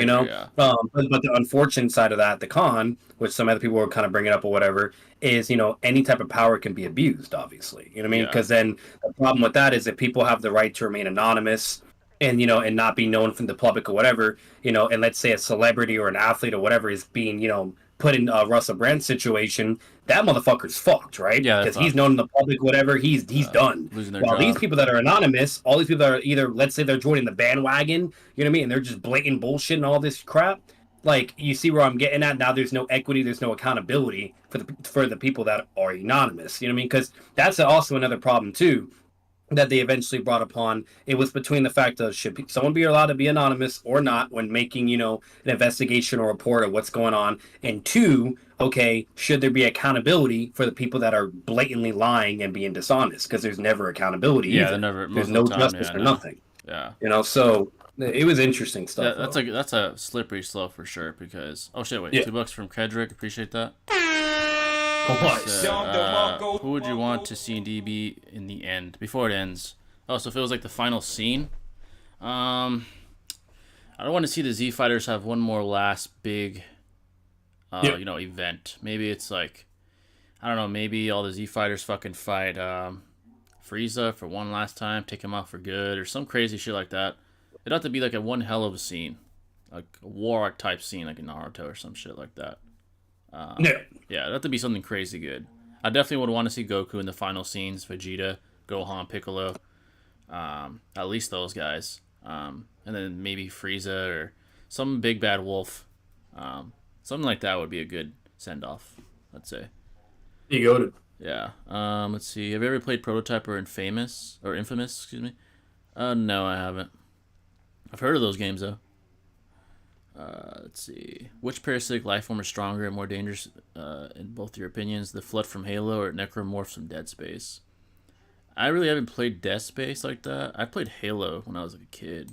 But the unfortunate side of that, the con, which some other people were kind of bringing up or whatever, is, any type of power can be abused, obviously. You know what I mean? Because then the problem with that is if people have the right to remain anonymous, and and not be known from the public or whatever, and let's say a celebrity or an athlete or whatever is being put in a Russell Brand situation, that motherfucker's fucked, right? Yeah, because he's known in the public, whatever, he's done. While these people that are anonymous, all these people that are either, let's say they're joining the bandwagon, you know what I mean, and they're just blatant bullshit and all this crap. Like, you see where I'm getting at? Now there's no equity, there's no accountability for the people that are anonymous. You know what I mean? Because that's also another problem too that they eventually brought upon. It was between the fact of should someone be allowed to be anonymous or not when making an investigation or report of what's going on, and two, okay, should there be accountability for the people that are blatantly lying and being dishonest, because there's never accountability there's no justice for nothing. So it was interesting stuff. That's a slippery slope for sure, because wait, $2 from Kedrick, appreciate that. Who would you want to see in DB in the end, before it ends? So if it was like the final scene, I don't want to see the Z Fighters have one more last big, event. Maybe it's like, I don't know, maybe all the Z Fighters fucking fight Frieza for one last time, take him out for good, or some crazy shit like that. It'd have to be like a one hell of a scene, like a war arc type scene, like in Naruto or some shit like that. It'd have to be something crazy good. I definitely would want to see Goku in the final scenes, Vegeta, Gohan, Piccolo, at least those guys, and then maybe Frieza or some big bad wolf, something like that would be a good send off, I'd say. You go to. Yeah. Let's see. Have you ever played Prototype or Infamous? Excuse me. No, I haven't. I've heard of those games though. Let's see. Which parasitic life form is stronger and more dangerous in both your opinions? The Flood from Halo or Necromorphs from Dead Space? I really haven't played Dead Space like that. I played Halo when I was like a kid.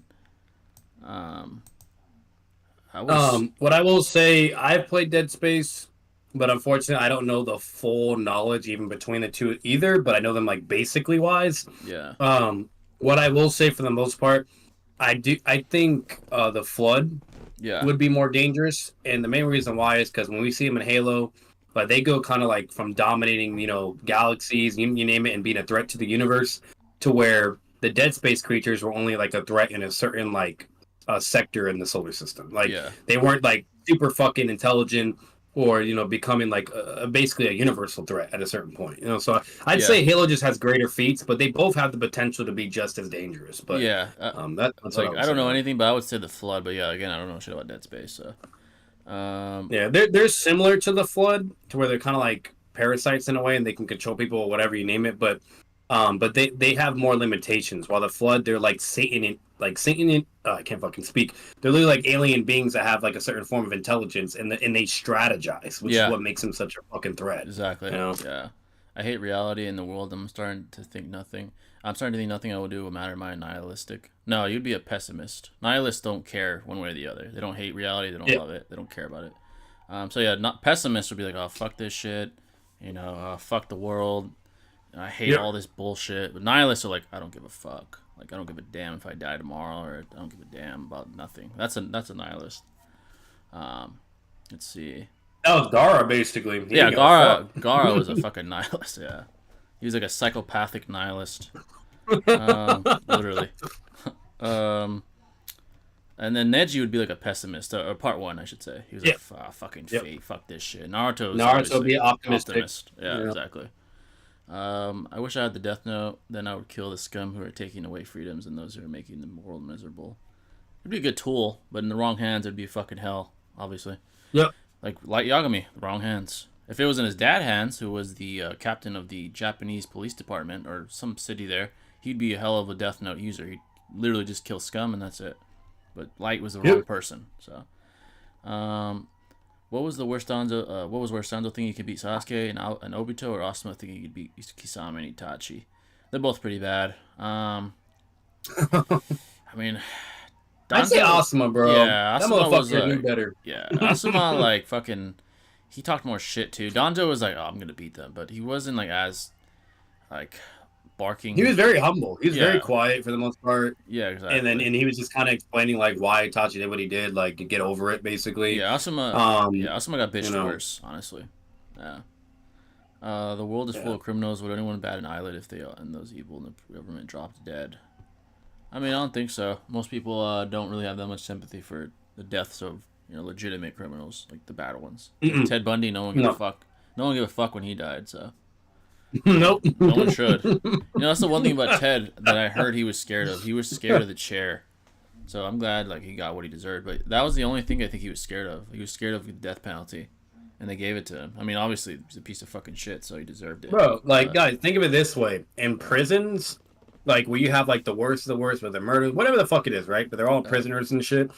What I will say, I've played Dead Space, but unfortunately I don't know the full knowledge even between the two either, but I know them like basically wise. Yeah. What I will say for the most part, I think the Flood would be more dangerous, and the main reason why is because when we see them in Halo, but they go kind of like from dominating, galaxies, you name it, and being a threat to the universe, to where the Dead Space creatures were only like a threat in a certain like sector in the solar system. Like they weren't like super fucking intelligent, or becoming like basically a universal threat at a certain point. So I'd say Halo just has greater feats, but they both have the potential to be just as dangerous. But that's like what I don't know about. anything, but I would say the Flood. But yeah, again, I don't know shit about Dead Space. So they're similar to the Flood, to where they're kind of like parasites in a way, and they can control people or whatever you name it. But they have more limitations. While the Flood, they're like Satan. I can't fucking speak. They're literally like alien beings that have like a certain form of intelligence, and they strategize, which is what makes them such a fucking threat. Exactly. Yeah. I hate reality in the world. I'm starting to think nothing. I'm starting to think nothing I will do will matter. Am I nihilistic? No, you'd be a pessimist. Nihilists don't care one way or the other. They don't hate reality. They don't love it. They don't care about it. So yeah, not pessimists would be like, oh fuck this shit. Fuck the world. I hate all this bullshit. But nihilists are like, I don't give a fuck. Like I don't give a damn if I die tomorrow, or I don't give a damn about nothing. That's a nihilist. Let's see. That was Gara, basically. Gara was a fucking nihilist. Yeah, he was like a psychopathic nihilist. Literally. And then Neji would be like a pessimist, or part one, I should say. He was like, fucking fate, fuck this shit. Naruto would be optimistic. Yeah, exactly. I wish I had the Death Note. Then I would kill the scum who are taking away freedoms and those who are making the world miserable. It'd be a good tool, but in the wrong hands, it'd be fucking hell, obviously. Yep. Like Light Yagami, the wrong hands. If it was in his dad's hands, who was the captain of the Japanese police department or some city there, he'd be a hell of a Death Note user. He'd literally just kill scum and that's it. But Light was the wrong person. So, what was the worst Danzo? What was worse, Danzo thinking he could beat Sasuke and Obito, or Asuma thinking he could beat Kisame and Itachi? They're both pretty bad. I mean, I'd say Asuma, bro. Yeah, that Asuma motherfucker knew better. Yeah, Asuma like fucking. He talked more shit too. Danzo was like, "Oh, I'm gonna beat them," but he wasn't like as like barking. He was very humble. He was very quiet for the most part. Yeah, exactly. And he was just kind of explaining like why Itachi did what he did, like to get over it, basically. Yeah, Asuma. Asuma got bitched worse, honestly. Yeah. The world is full of criminals. Would anyone bat an eyelid if they and those evil in the government dropped dead? I mean, I don't think so. Most people don't really have that much sympathy for the deaths of legitimate criminals, like the bad ones. Like Ted Bundy, no one gave a fuck. No one gave a fuck when he died. So nope, no one should. That's the one thing about Ted that I heard he was scared of. He was scared of the chair. So I'm glad like he got what he deserved. But that was the only thing I think he was scared of. He was scared of the death penalty, and they gave it to him. I mean, obviously he's a piece of fucking shit, so he deserved it. Bro, guys, think of it this way: in prisons, like where you have like the worst of the worst with the murders, whatever the fuck it is, right? But they're all prisoners and shit.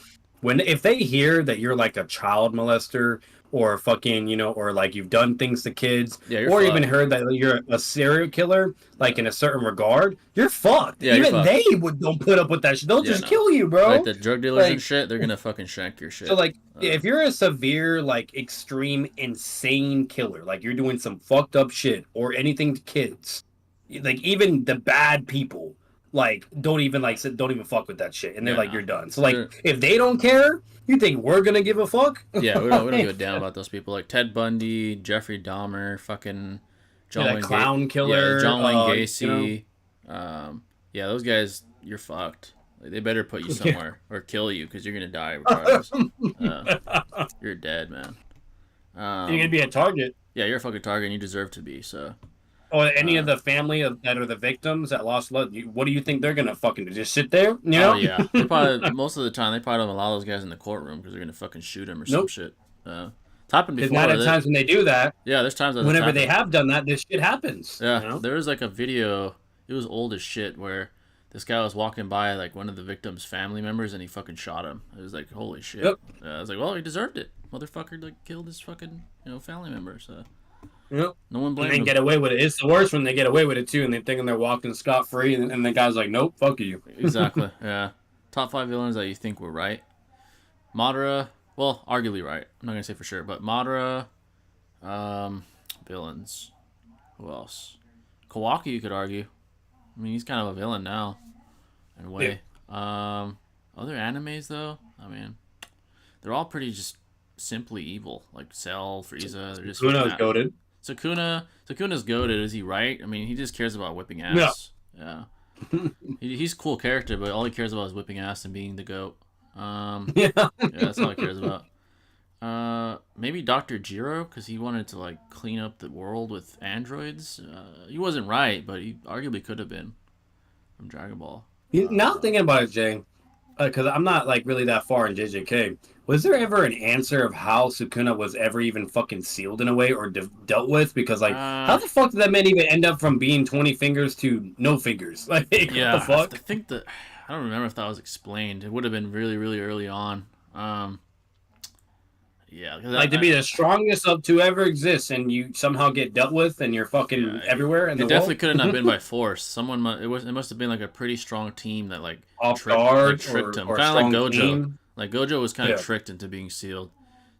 If they hear that you're like a child molester or fucking, or like you've done things to kids, or even heard that you're a serial killer, like in a certain regard, you're fucked. Yeah, even they don't put up with that shit. They'll just kill you, bro. Like the drug dealers and shit, they're gonna fucking shank your shit. So like, if you're a severe, like extreme, insane killer, like you're doing some fucked up shit or anything to kids, like even the bad people, like don't even fuck with that shit, and they're like, you're done. So like, if they don't care, you think we're gonna give a fuck? Yeah, we don't give a damn about those people, like Ted Bundy, Jeffrey Dahmer, fucking John Wayne clown killer, John Wayne Gacy. Those guys, you're fucked. Like, they better put you somewhere or kill you because you're gonna die regardless. You're dead, man. You're gonna be a target. Yeah, you're a fucking target, and you deserve to be. So. Or any of the family that are the victims that lost blood, what do you think they're gonna fucking do? Just sit there? You know? Oh yeah. They probably, most of the time they probably don't allow those guys in the courtroom because they're gonna fucking shoot him or some shit. It's happened before. Because at times when they do that, there's times that whenever they have done that, this shit happens. Yeah, there was like a video. It was old as shit where this guy was walking by like one of the victim's family members and he fucking shot him. It was like holy shit. Yep. I was like, well, he deserved it. Motherfucker like killed his fucking family member. So. Yep. No one blames them. Get away with it. It's the worst when they get away with it too, and they're thinking they're walking scot free, and the guy's like, "Nope, fuck you." Exactly. Yeah. Top 5 villains that you think were right. Madara, well, arguably right. I'm not gonna say for sure, but Madara. Villains. Who else? Kawaki, you could argue. I mean, he's kind of a villain now, in a way. Yeah. Other animes though, I mean, they're all pretty just simply evil. Like Cell, Frieza, they're just. Sukuna's goated. Sukuna's goated. Is he right? I mean, he just cares about whipping ass. Yeah. He's a cool character, but all he cares about is whipping ass and being the goat. Yeah, that's all he cares about. Maybe Dr. Jiro, because he wanted to like clean up the world with androids. He wasn't right, but he arguably could have been from Dragon Ball. Now thinking about it, Jay, because I'm not like really that far in JJK. Was there ever an answer of how Sukuna was ever even fucking sealed in a way or dealt with? Because like, how the fuck did that man even end up from being 20 fingers to no fingers? Like, Yeah, what the fuck? I think that I don't remember if that was explained. It would have been really, really early on. Yeah, Like to be the strongest of to ever exist, and you somehow get dealt with, and you're fucking everywhere in the it world. definitely couldn't have been by force. Someone it must have been like a pretty strong team that like Off guard tricked him, or kind of like Gojo. team. Like Gojo was kind of tricked into being sealed,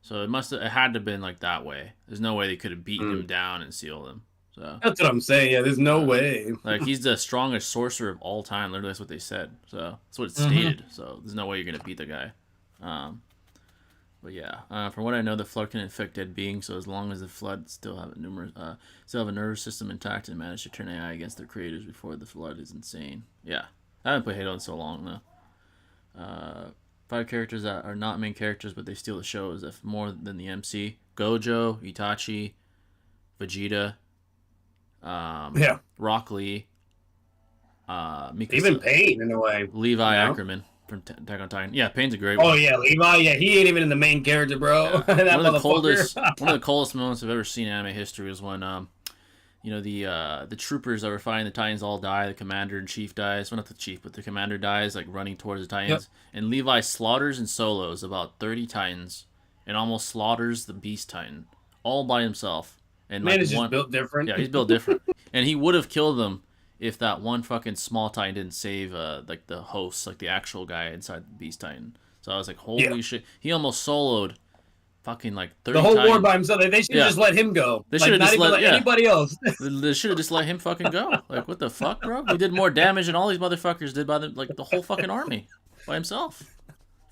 so it had to have been like that way. There's no way they could have beaten him down and sealed him. So That's what I'm saying. Yeah, there's no way. like he's the strongest sorcerer of all time. Literally, that's what they said. So that's what it stated. So there's no way you're gonna beat the guy. But yeah, from what I know, the flood can infect dead beings. So as long as the flood still have a nervous system intact and manage to turn AI against their creators before the flood is insane. Yeah, I haven't played Halo in so long though. 5 characters that are not main characters, but they steal the show as if more than the MC. Gojo, Itachi, Vegeta, Rock Lee, Mikasa, Even Pain in a way. Levi Ackerman from Attack on Titan. Yeah, Pain's a great one. Oh yeah, Levi. Yeah, he ain't even in the main character, bro. Yeah. One of the coldest moments I've ever seen in anime history was when the troopers that were fighting the Titans all die. The commander in chief dies. Well, not the chief, but the commander dies, like running towards the Titans. Yep. And Levi slaughters and solos about 30 Titans, and almost slaughters the Beast Titan all by himself. And man is just built different. Yeah, he's built different, and he would have killed them if that one fucking small Titan didn't save like the host, like the actual guy inside the Beast Titan. So I was like, holy shit, he almost soloed fucking like 30 the whole Titans. War by himself. They should have just let him go. They should have just let anybody else. They should have just let him fucking go. Like, what the fuck, bro? He did more damage than all these motherfuckers did by the whole fucking army by himself.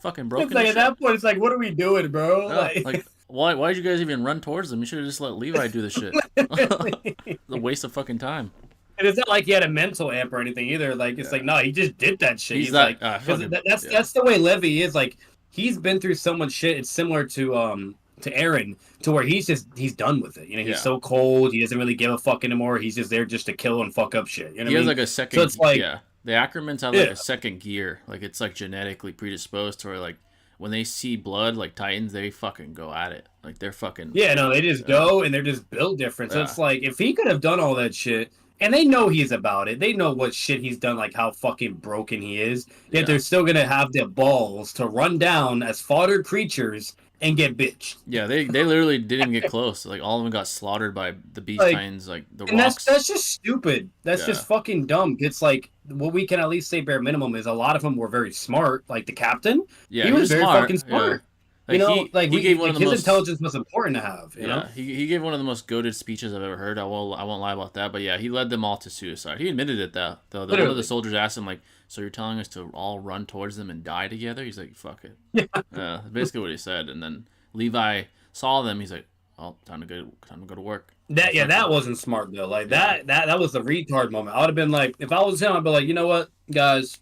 Fucking broken. It's like at that point, it's like, what are we doing, bro? Yeah, like why did you guys even run towards them? You should have just let Levi do the shit. The waste of fucking time. And it's not like he had a mental amp or anything either. Like it's like no, he just did that shit. He's like that's the way Levi is. Like he's been through so much shit. It's similar to Eren, to where he's done with it. You know, he's so cold. He doesn't really give a fuck anymore. He's just there just to kill and fuck up shit. You know, he has like a second. So it's like the Ackermans have like a second gear. Like it's like genetically predisposed to where like when they see blood like Titans, they fucking go at it. Like they're fucking they just go and they're just built different. So it's like if he could have done all that shit. And they know he's about it. They know what shit he's done, like how fucking broken he is. Yet they're still gonna have the balls to run down as fodder creatures and get bitched. Yeah, they literally didn't even get close. Like all of them got slaughtered by the Beast Titans, like the and rocks. That's just stupid. That's just fucking dumb. It's like what we can at least say bare minimum is a lot of them were very smart. Like the captain, he was very fucking smart. Like he gave one of the his most, intelligence was important to have. You know, he gave one of the most goated speeches I've ever heard. I won't lie about that. But yeah, he led them all to suicide. He admitted it though. One of the soldiers asked him like, "So you're telling us to all run towards them and die together?" He's like, "Fuck it." Yeah, basically what he said. And then Levi saw them. He's like, "Oh, time to go to work." That wasn't smart though. Like that was the retard moment. I would have been like, if I was him, I'd be like, you know what, guys,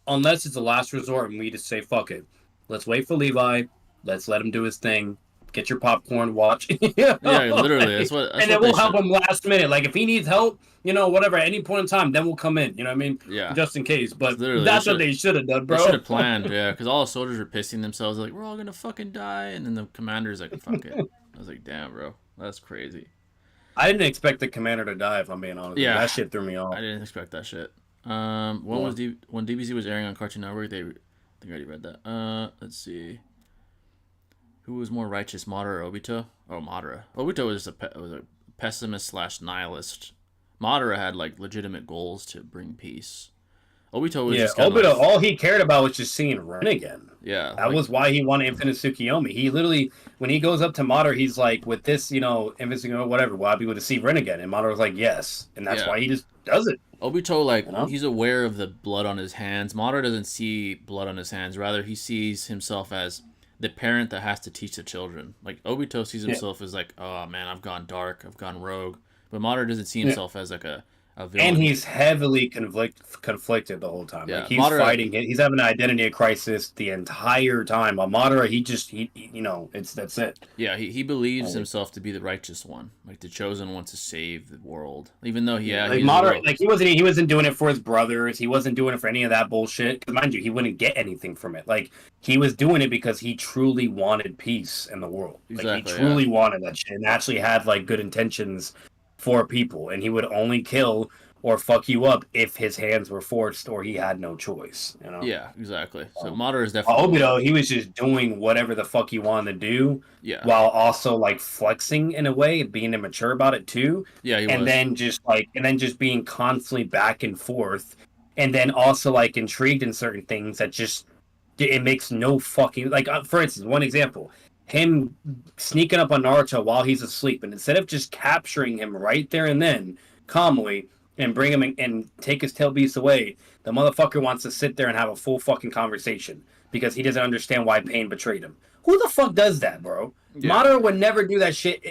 unless it's the last resort and we just say fuck it, let's wait for Levi. Let's let him do his thing. Get your popcorn, watch. Yeah, literally. That's and then we'll help him last minute. Like, if he needs help, whatever, at any point in time, then we'll come in. You know what I mean? Yeah. Just in case. But that's what they should have done, bro. They should have planned, yeah. Because all the soldiers were pissing themselves. Like, we're all going to fucking die. And then the commander's like, fuck it. I was like, damn, bro. That's crazy. I didn't expect the commander to die, if I'm being honest. Yeah. That shit threw me off. I didn't expect that shit. When DBZ was airing on Cartoon Network, I think I already read that. Let's see. Who was more righteous, Madara or Obito? Oh, Madara. Obito was a pessimist / nihilist. Madara had like legitimate goals to bring peace. Obito was just Obito. All he cared about was just seeing Ren again. Yeah, that was why he wanted Infinite Tsukiyomi. He literally, when he goes up to Madara, he's like, "With this, Infinite Tsukiyomi, whatever, will I be able to see Ren again?" And Madara was like, "Yes," and that's why he just does it. Obito, he's aware of the blood on his hands. Madara doesn't see blood on his hands. Rather, he sees himself as the parent that has to teach the children. Like, Obito sees himself as like, oh man, I've gone dark, I've gone rogue. But Madara doesn't see himself as like a a villain. And he's heavily conflicted the whole time. Yeah, Like he's Madara, fighting it. He's having an identity crisis the entire time. While Madara, he you know, that's it. Yeah, he believes himself to be the righteous one, like the chosen one to save the world. Even though, like Madara, like he wasn't doing it for his brothers. He wasn't doing it for any of that bullshit. 'Cause mind you, he wouldn't get anything from it. Like he was doing it because he truly wanted peace in the world. Exactly, like he truly wanted that shit and actually had like good intentions for people, and he would only kill or fuck you up if his hands were forced or he had no choice. You know? Yeah, exactly. So Madara is definitely. Obito, he was just doing whatever the fuck he wanted to do. Yeah. While also like flexing in a way, being immature about it too. Yeah, he and was. then just being constantly back and forth, and then also like intrigued in certain things that just it makes no fucking like. For instance, one example. Him sneaking up on Naruto while he's asleep, and instead of just capturing him right there and then, calmly, and bring him and take his tail beast away, the motherfucker wants to sit there and have a full fucking conversation because he doesn't understand why Pain betrayed him. Who the fuck does that, bro? Yeah. Madara would never do that shit.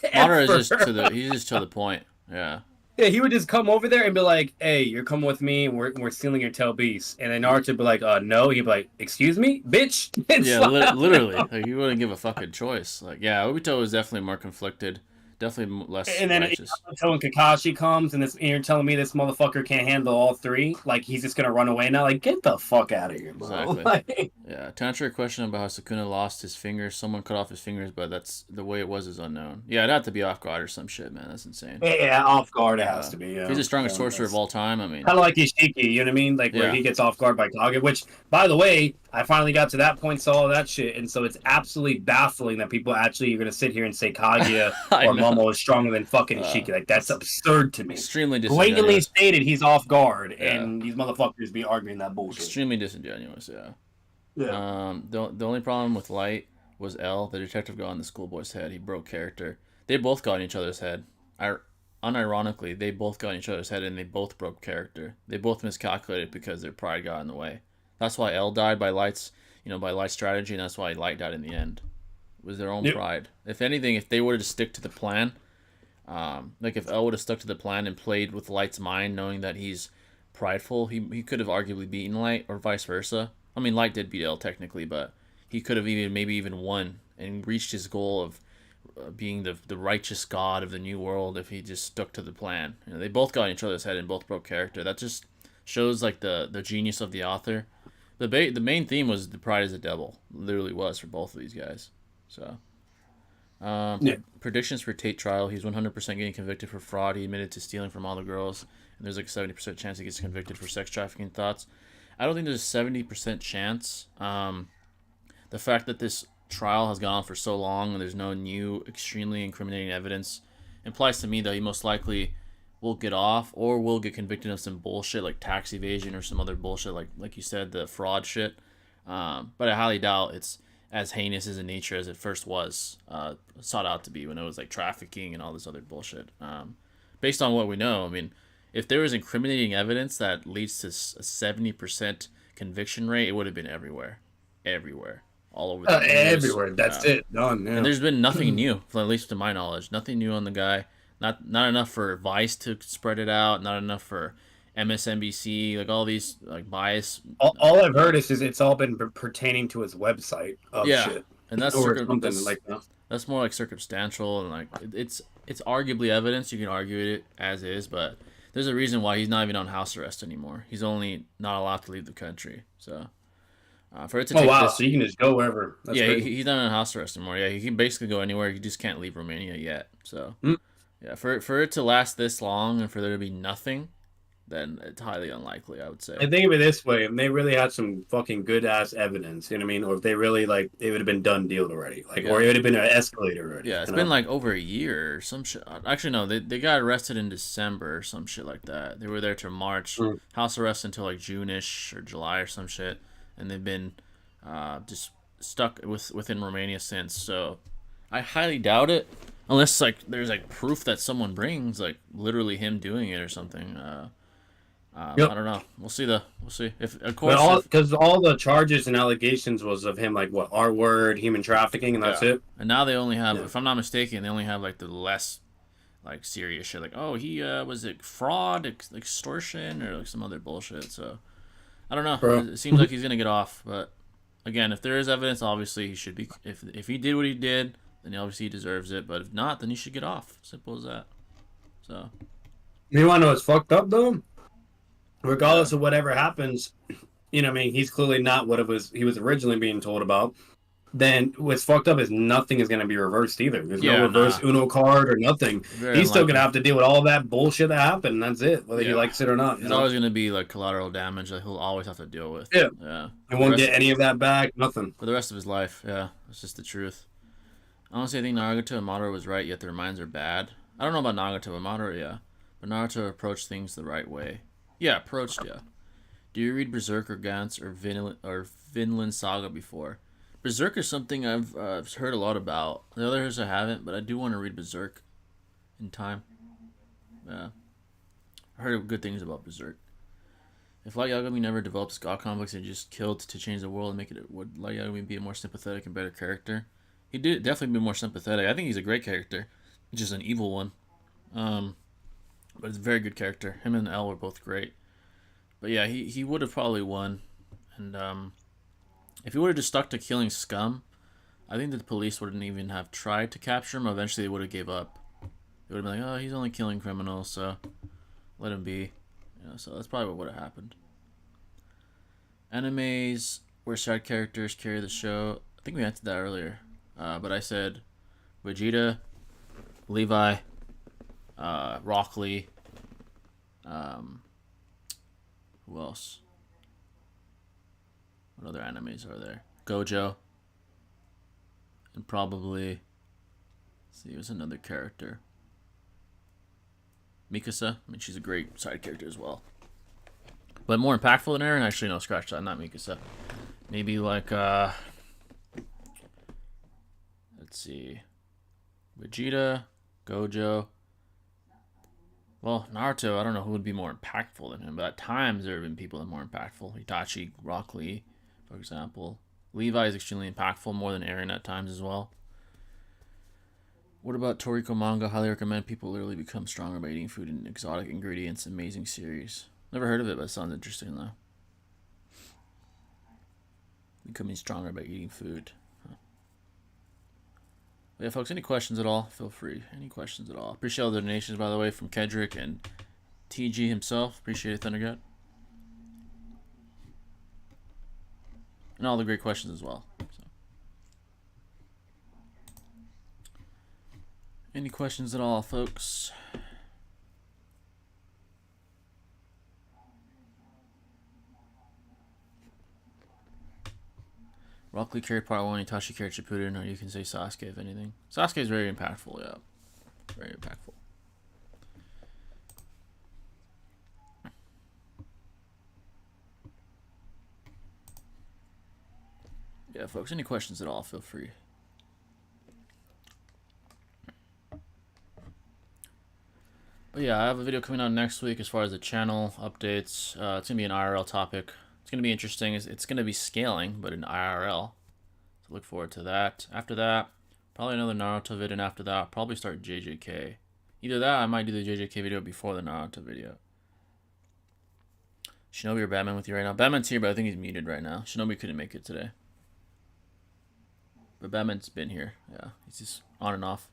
Madara is just he's just to the point. Yeah. Yeah, he would just come over there and be like, "Hey, you're coming with me. We're stealing your tail beast." And then Naruto would be like, "No." He'd be like, "Excuse me, bitch." Yeah, literally. Like, he wouldn't give a fucking choice. Like, yeah, Obito was definitely more conflicted. Definitely less and then righteous. When Kakashi comes and you're telling me this motherfucker can't handle all three, like he's just gonna run away now. Like, get the fuck out of here, bro. Exactly. Like, yeah. To answer your question about how Sukuna lost his fingers, someone cut off his fingers, but that's the way it was is unknown. Yeah, it'd have to be off guard or some shit, man. That's insane. Yeah, off guard it has to be. He's the strongest sorcerer of all time. I mean, kind of like Ishiki, you know what I mean? Like where he gets off guard by Kage. Which, by the way, I finally got to that point, saw all that shit, and so it's absolutely baffling that people actually are gonna sit here and say Kaguya or Momo is stronger than fucking Ishiki. Like that's absurd to me. Extremely disingenuous. Blatantly stated he's off guard, and these motherfuckers be arguing that bullshit. Extremely disingenuous, yeah. Yeah. The only problem with Light was L. The detective got on the schoolboy's head. He broke character. They both got in each other's head. Unironically, they both got in each other's head, and they both broke character. They both miscalculated because their pride got in the way. That's why L died by Light's strategy, and that's why Light died in the end. It was their own pride. If anything, if they were to stick to the plan, like if L would have stuck to the plan and played with Light's mind, knowing that he's prideful, he could have arguably beaten Light, or vice versa. I mean, Light did beat L technically, but he could have maybe even won and reached his goal of being the righteous god of the new world if he just stuck to the plan. They both got in each other's head and both broke character. That just shows like the genius of the author. The main theme was the pride is the devil. Literally was for both of these guys. So, predictions for Tate trial. He's 100% getting convicted for fraud. He admitted to stealing from all the girls, and there's like a 70% chance he gets convicted for sex trafficking. Thoughts? I don't think there's a 70% chance. The fact that this trial has gone on for so long and there's no new extremely incriminating evidence implies to me that he most likely will get off or will get convicted of some bullshit like tax evasion or some other bullshit like you said, the fraud shit. But I highly doubt it's as heinous as in nature as it first was sought out to be when it was like trafficking and all this other bullshit. Based on what we know, I mean, if there was incriminating evidence that leads to a 70% conviction rate, it would have been everywhere, all over the news. Everywhere. That's it. Done. Yeah. And there's been nothing new, at least to my knowledge. Nothing new on the guy. Not enough for Vice to spread it out. Not enough for MSNBC. Like all these like bias. All I've heard is it's all been pertaining to his website. Shit. And that's that's more like circumstantial and like it's arguably evidence. You can argue it as is, but there's a reason why he's not even on house arrest anymore. He's only not allowed to leave the country. So. For it to so you can just go wherever. That's he's not on house arrest anymore. Yeah, he can basically go anywhere. He just can't leave Romania yet. So, yeah, for it to last this long and for there to be nothing, then it's highly unlikely, I would say. I think of it this way: if they really had some fucking good ass evidence, you know what I mean, or if they really like, it would have been done deal already, or it would have been an escalator already. Yeah, it's been like over a year or some shit. Actually, no, they got arrested in December or some shit like that. They were there till March, house arrest until like June-ish or July or some shit. And they've been just stuck within Romania since. So I highly doubt it, unless like there's like proof that someone brings, like literally him doing it or something. I don't know. We'll see. If of course, because all the charges and allegations was of him like what R-word, human trafficking, and that's it. And now they only have, if I'm not mistaken, they only have like the less like serious shit, like, oh, he was it fraud, extortion, or like some other bullshit. So I don't know. Bro. It seems like he's gonna get off, but again, if there is evidence, obviously he should be. If he did what he did, then obviously he deserves it. But if not, then he should get off. Simple as that. So. You want to know what's fucked up though? Regardless of whatever happens, you know, what I mean, he's clearly not what he was originally being told about. Then what's fucked up is nothing is going to be reversed either. There's no reverse Uno card or nothing. Very He's still unlikely. going to have to deal with all that bullshit that happened. And that's it, whether he likes it or not. There's always going to be like collateral damage that he'll always have to deal with. Yeah. He won't get any of that back. Nothing for the rest of his life. Yeah, it's just the truth. Honestly, I think Nagato and Madara was right. Yet their minds are bad. I don't know about Nagato and Madara, yeah, but Naruto approached things the right way. Yeah, approached. Yeah. Do you read Berserk or Gantz or Vinland Saga before? Berserk is something I've heard a lot about. The others I haven't, but I do want to read Berserk in time. Yeah. I heard good things about Berserk. If Light Yagami never developed God complex and just killed to change the world and make it, would Light Yagami be a more sympathetic and better character? He did definitely be more sympathetic. I think he's a great character. Just an evil one. But it's a very good character. Him and L were both great. But yeah, he would have probably won. And if he would have just stuck to killing scum, I think that the police wouldn't even have tried to capture him. Eventually, they would have gave up. They would have been like, oh, he's only killing criminals, so let him be. You know, so that's probably what would have happened. Animes where side characters carry the show. I think we answered that earlier. But I said Vegeta, Levi, Rock Lee. Who else? What other animes are there? Gojo. And probably, let's see, there's another character. Mikasa. I mean, she's a great side character as well. But more impactful than Eren? Actually, no, scratch that. Not Mikasa. Maybe like, let's see. Vegeta, Gojo. Well, Naruto, I don't know who would be more impactful than him, but at times there have been people that are more impactful. Itachi, Rock Lee, for example. Levi is extremely impactful, more than Eren at times as well. What about Toriko manga? Highly recommend. People literally become stronger by eating food and exotic ingredients. Amazing series. Never heard of it, but it sounds interesting though. Becoming stronger by eating food. Huh. Yeah, folks, any questions at all? Feel free. Any questions at all? Appreciate all the donations, by the way, from Kedrick and TG himself. Appreciate it, Thundergut. And all the great questions as well. So. Any questions at all, folks? Rock Lee carried part 1, Itachi carried Shippuden, or you can say Sasuke if anything. Sasuke is very impactful, yeah. Very impactful. Yeah, folks, any questions at all, feel free. But yeah, I have a video coming out next week as far as the channel updates. It's going to be an IRL topic. It's going to be interesting. It's going to be scaling, but in IRL. So look forward to that. After that, probably another Naruto video, and after that, I'll probably start JJK. Either that, I might do the JJK video before the Naruto video. Shinobi or Batman with you right now? Batman's here, but I think he's muted right now. Shinobi couldn't make it today. But Batman's been here. Yeah, he's just on and off.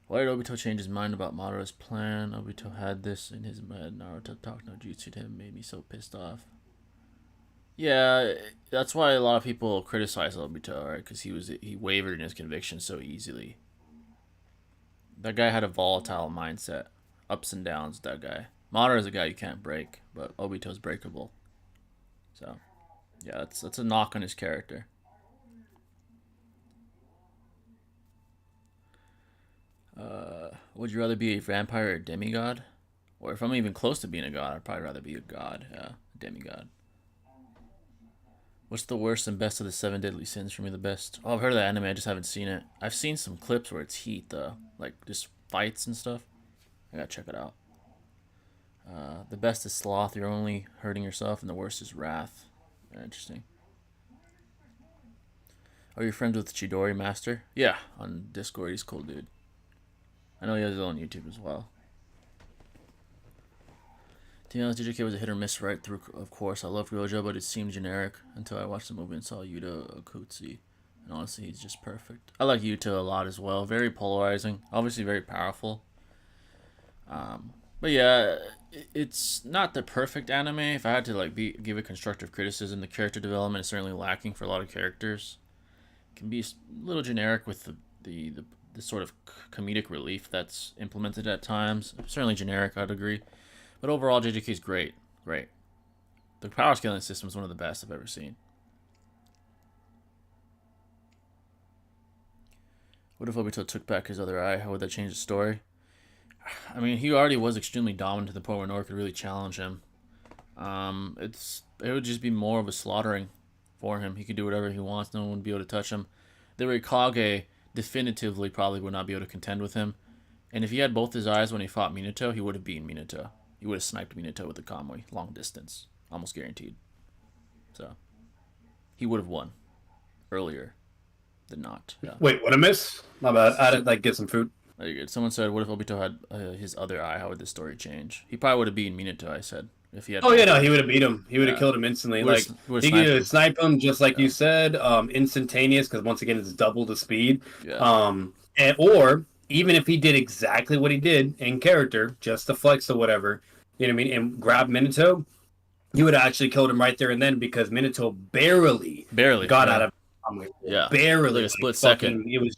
Why did Obito change his mind about Madara's plan? Obito had this in his head. Naruto talked no jutsu to him. Made me so pissed off. Yeah, that's why a lot of people criticize Obito, right? Because he wavered in his conviction so easily. That guy had a volatile mindset. Ups and downs, that guy. Madara is a guy you can't break, but Obito's breakable. So, yeah, that's a knock on his character. Would you rather be a vampire or a demigod? Or if I'm even close to being a god, I'd probably rather be a god. Yeah, a demigod. What's the worst and best of the 7 deadly sins? For me, the best. Oh, I've heard of that anime. I just haven't seen it. I've seen some clips where it's heat, though. Like, just fights and stuff. I gotta check it out. The best is sloth. You're only hurting yourself. And the worst is wrath. Very interesting. Are you friends with Chidori Master? Yeah, on Discord. He's a cool dude. I know he has his own YouTube as well. To be honest, DJK was a hit or miss right through, of course. I love Gojo, but it seemed generic until I watched the movie and saw Yuta Okutsu. And honestly, he's just perfect. I like Yuta a lot as well. Very polarizing. Obviously very powerful. But yeah, it's not the perfect anime. If I had to give a constructive criticism, the character development is certainly lacking for a lot of characters. It can be a little generic with the sort of comedic relief that's implemented at times. Certainly generic, I'd agree. But overall, JJK is great. Great. The power scaling system is one of the best I've ever seen. What if Obito took back his other eye? How would that change the story? I mean, he already was extremely dominant to the point where Nor could really challenge him. It would just be more of a slaughtering for him. He could do whatever he wants. No one would be able to touch him. The Raikage definitively probably would not be able to contend with him. And if he had both his eyes when he fought Minato, he would have beaten Minato. He would have sniped Minato with the Kamui, long distance, almost guaranteed. So, he would have won earlier than not. Yeah. Wait, what I miss? My bad. I had to get some food. Very good. Someone said, "What if Obito had his other eye? How would the story change?" He probably would have beaten Minato. I said, if he had. Oh yeah, no, he would have beat him. He would have killed him instantly. He could snipe him just like you said, instantaneous. Because once again, it's double the speed. Yeah. Or even if he did exactly what he did in character, just to flex or whatever, you know what I mean, and grab Minato, he would have actually killed him right there and then because Minato barely got out of. Barely, like a split second. It was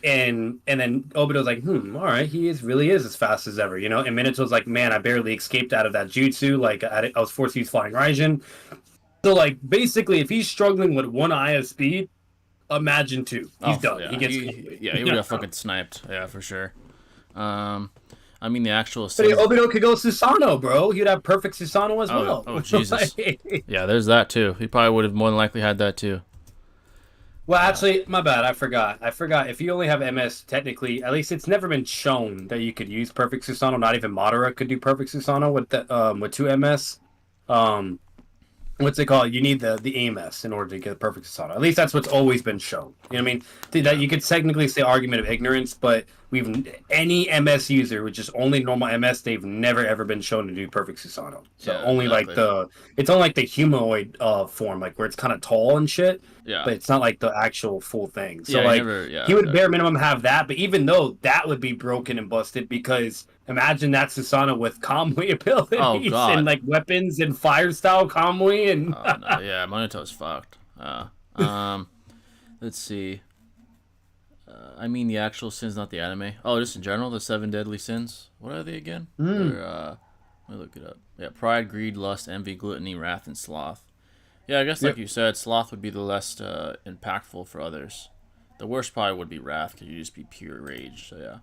and then Obito's like, all right, really is as fast as ever, you know. And Minato's like, man, I barely escaped out of that jutsu. Like, I was forced to use Flying Raijin. So, like, basically, if he's struggling with one eye of speed, imagine two. He's done. Yeah. He would have fucking sniped. Yeah, for sure. I mean, the actual. But Obito could go Susanoo, bro. He'd have perfect Susanoo as well. Oh, Jesus. Yeah, there's that too. He probably would have more than likely had that too. Well, actually, my bad. I forgot. If you only have MS, technically, at least it's never been shown that you could use perfect Susanoo. Not even Madara could do perfect Susanoo with 2 MS. What's it called? You need the AMS in order to get perfect Susanoo. At least that's what's always been shown. You know what I mean? That you could technically say argument of ignorance, but any MS user, which is only normal MS, they've never ever been shown to do perfect Susanoo. So only exactly. It's only like the humanoid form, like where it's kind of tall and shit. Yeah. But it's not like the actual full thing. So he would bare minimum have that, but even though that would be broken and busted, because imagine that Susanoo with Kamui abilities and like weapons and fire style Kamui and no, yeah, Monito's fucked. Let's see. I mean the actual sins, not the anime. Oh, just in general, the 7 deadly sins. What are they again? Let me look it up. Yeah, pride, greed, lust, envy, gluttony, wrath, and sloth. Yeah, I guess like you said, sloth would be the less impactful for others. The worst probably would be wrath, because you just be pure rage. So yeah.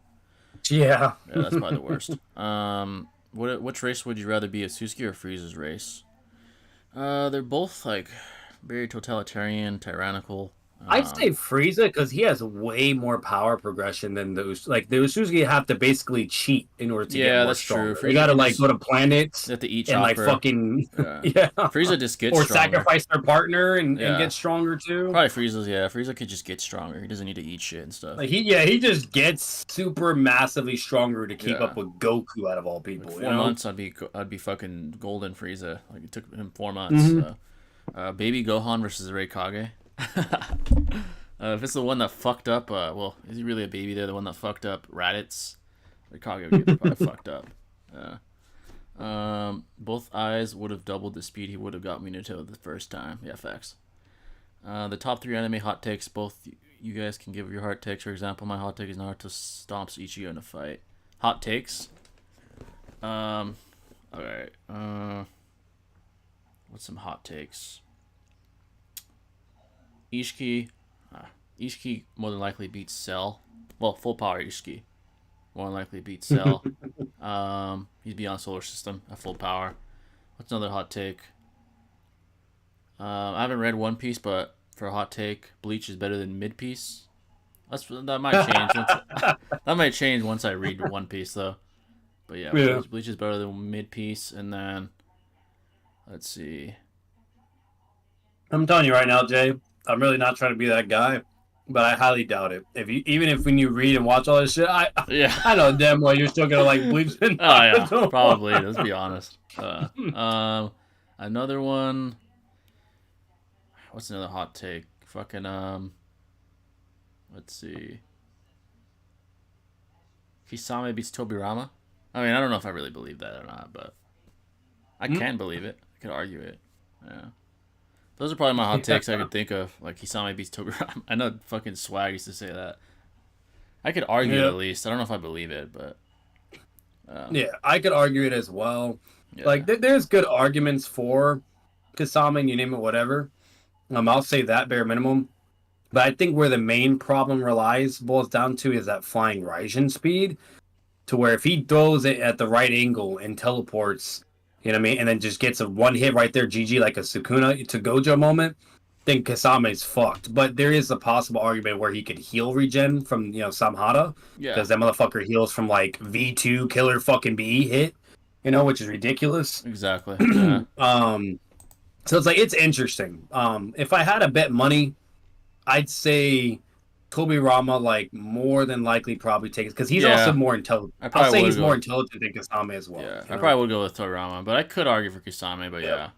Yeah, that's probably the worst. Which race would you rather be, Atsuki or Frieza's race? They're both like very totalitarian, tyrannical. I'd say Frieza because he has way more power progression than those. Like the Usugi have to basically cheat in order to get more stronger. True. You gotta go to planets to eat and chopper. Frieza just gets or stronger. Sacrifice their partner and get stronger too. Probably Frieza could just get stronger. He doesn't need to eat shit and stuff. Like he just gets super massively stronger to keep up with Goku out of all people. Like 4 months, I'd be fucking golden Frieza. Like it took him 4 months. Mm-hmm. Baby Gohan versus Raikage. If it's the one that fucked up, is he really a baby there? The one that fucked up Raditz? Raikage would get probably fucked up. Both eyes would have doubled the speed he would have got Minato the first time. Yeah, facts. The top 3 anime hot takes, both you guys can give your hot takes. For example, my hot take is Naruto stomps Ichigo in a fight. Hot takes? Alright. What's some hot takes? Ishiki more than likely beats Cell. Well, full power Ishiki more than likely beats Cell. He's beyond solar system at full power. What's another hot take? I haven't read One Piece, but for a hot take, Bleach is better than Mid Piece. That might change. That might change once I read One Piece, though. But yeah. Bleach is better than Mid Piece, and then let's see. I'm telling you right now, Jay. I'm really not trying to be that guy, but I highly doubt it. Even if when you read and watch all this shit, Yeah. I know damn well you're still gonna like believe in Oh yeah, Naruto. probably. Let's be honest. Another one. What's another hot take? Fucking let's see. Kisame beats Tobirama. I mean, I don't know if I really believe that or not, but I can believe it. I could argue it. Yeah. Those are probably my hot takes I could think of. Like Kisame beats Tobirama. I know fucking Swag used to say that. I could argue it at least. I don't know if I believe it, but yeah, I could argue it as well. yeah. Like there's good arguments for Kasama, you name it, whatever. I'll say that bare minimum. But I think where the main problem boils down to is that flying Raijin speed. To where if he throws it at the right angle and teleports, you know what I mean, and then just gets a one hit right there, GG, like a Sukuna to Gojo moment, then Kasama is fucked. But there is a possible argument where he could heal regen from, Samhara. Yeah. Because that motherfucker heals from like V2 killer fucking BE hit, which is ridiculous. Exactly. Yeah. So it's like, it's interesting. If I had to bet money, I'd say Tobirama, like, more than likely probably takes, because he's also more intelligent. I'll say he's more intelligent than Kasame as well. Yeah, I probably would go with Tobirama, but I could argue for Kisame, but yeah.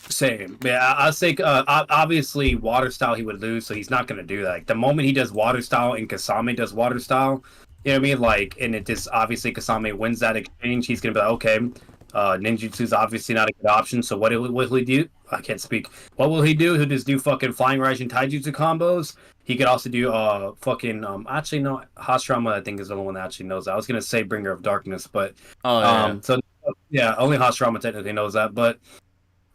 Same. Yeah, I'll say, obviously, water style he would lose, so he's not going to do that. Like, the moment he does water style and Kasame does water style, you know what I mean? Like, and it just, obviously, Kasame wins that exchange, he's going to be like, okay, ninjutsu is obviously not a good option, so what will he do? I can't speak. What will he do? He'll just do fucking flying Raijin taijutsu combos. He could also do actually no, Hashirama I think is the only one that actually knows that. I was gonna say Bringer of Darkness, but so yeah, only Hashirama technically knows that. But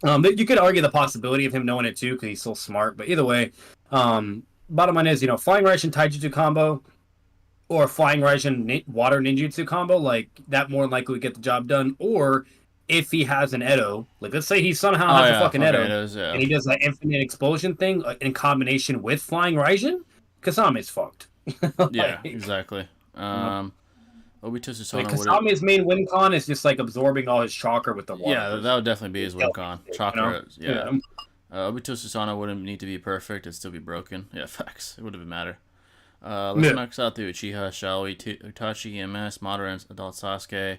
you could argue the possibility of him knowing it too because he's so smart. But either way, bottom line is, flying Raijin taijutsu combo or flying Raijin water ninjutsu combo, like that more than likely would get the job done. Or if he has an Edo, like let's say he somehow has a fucking Edo, and he does that infinite explosion thing in combination with flying Raijin, Kasame's fucked. Yeah, exactly. Obito Susanoo. Kasame's main win con is just like absorbing all his chakra with the water. Yeah, that would definitely be his win con. Chakra, yeah. Obito Susanoo wouldn't need to be perfect; it'd still be broken. Yeah, facts. It wouldn't matter. Let's max out the Uchiha, shall we? Itachi, EMS, Madara, and Adult Sasuke.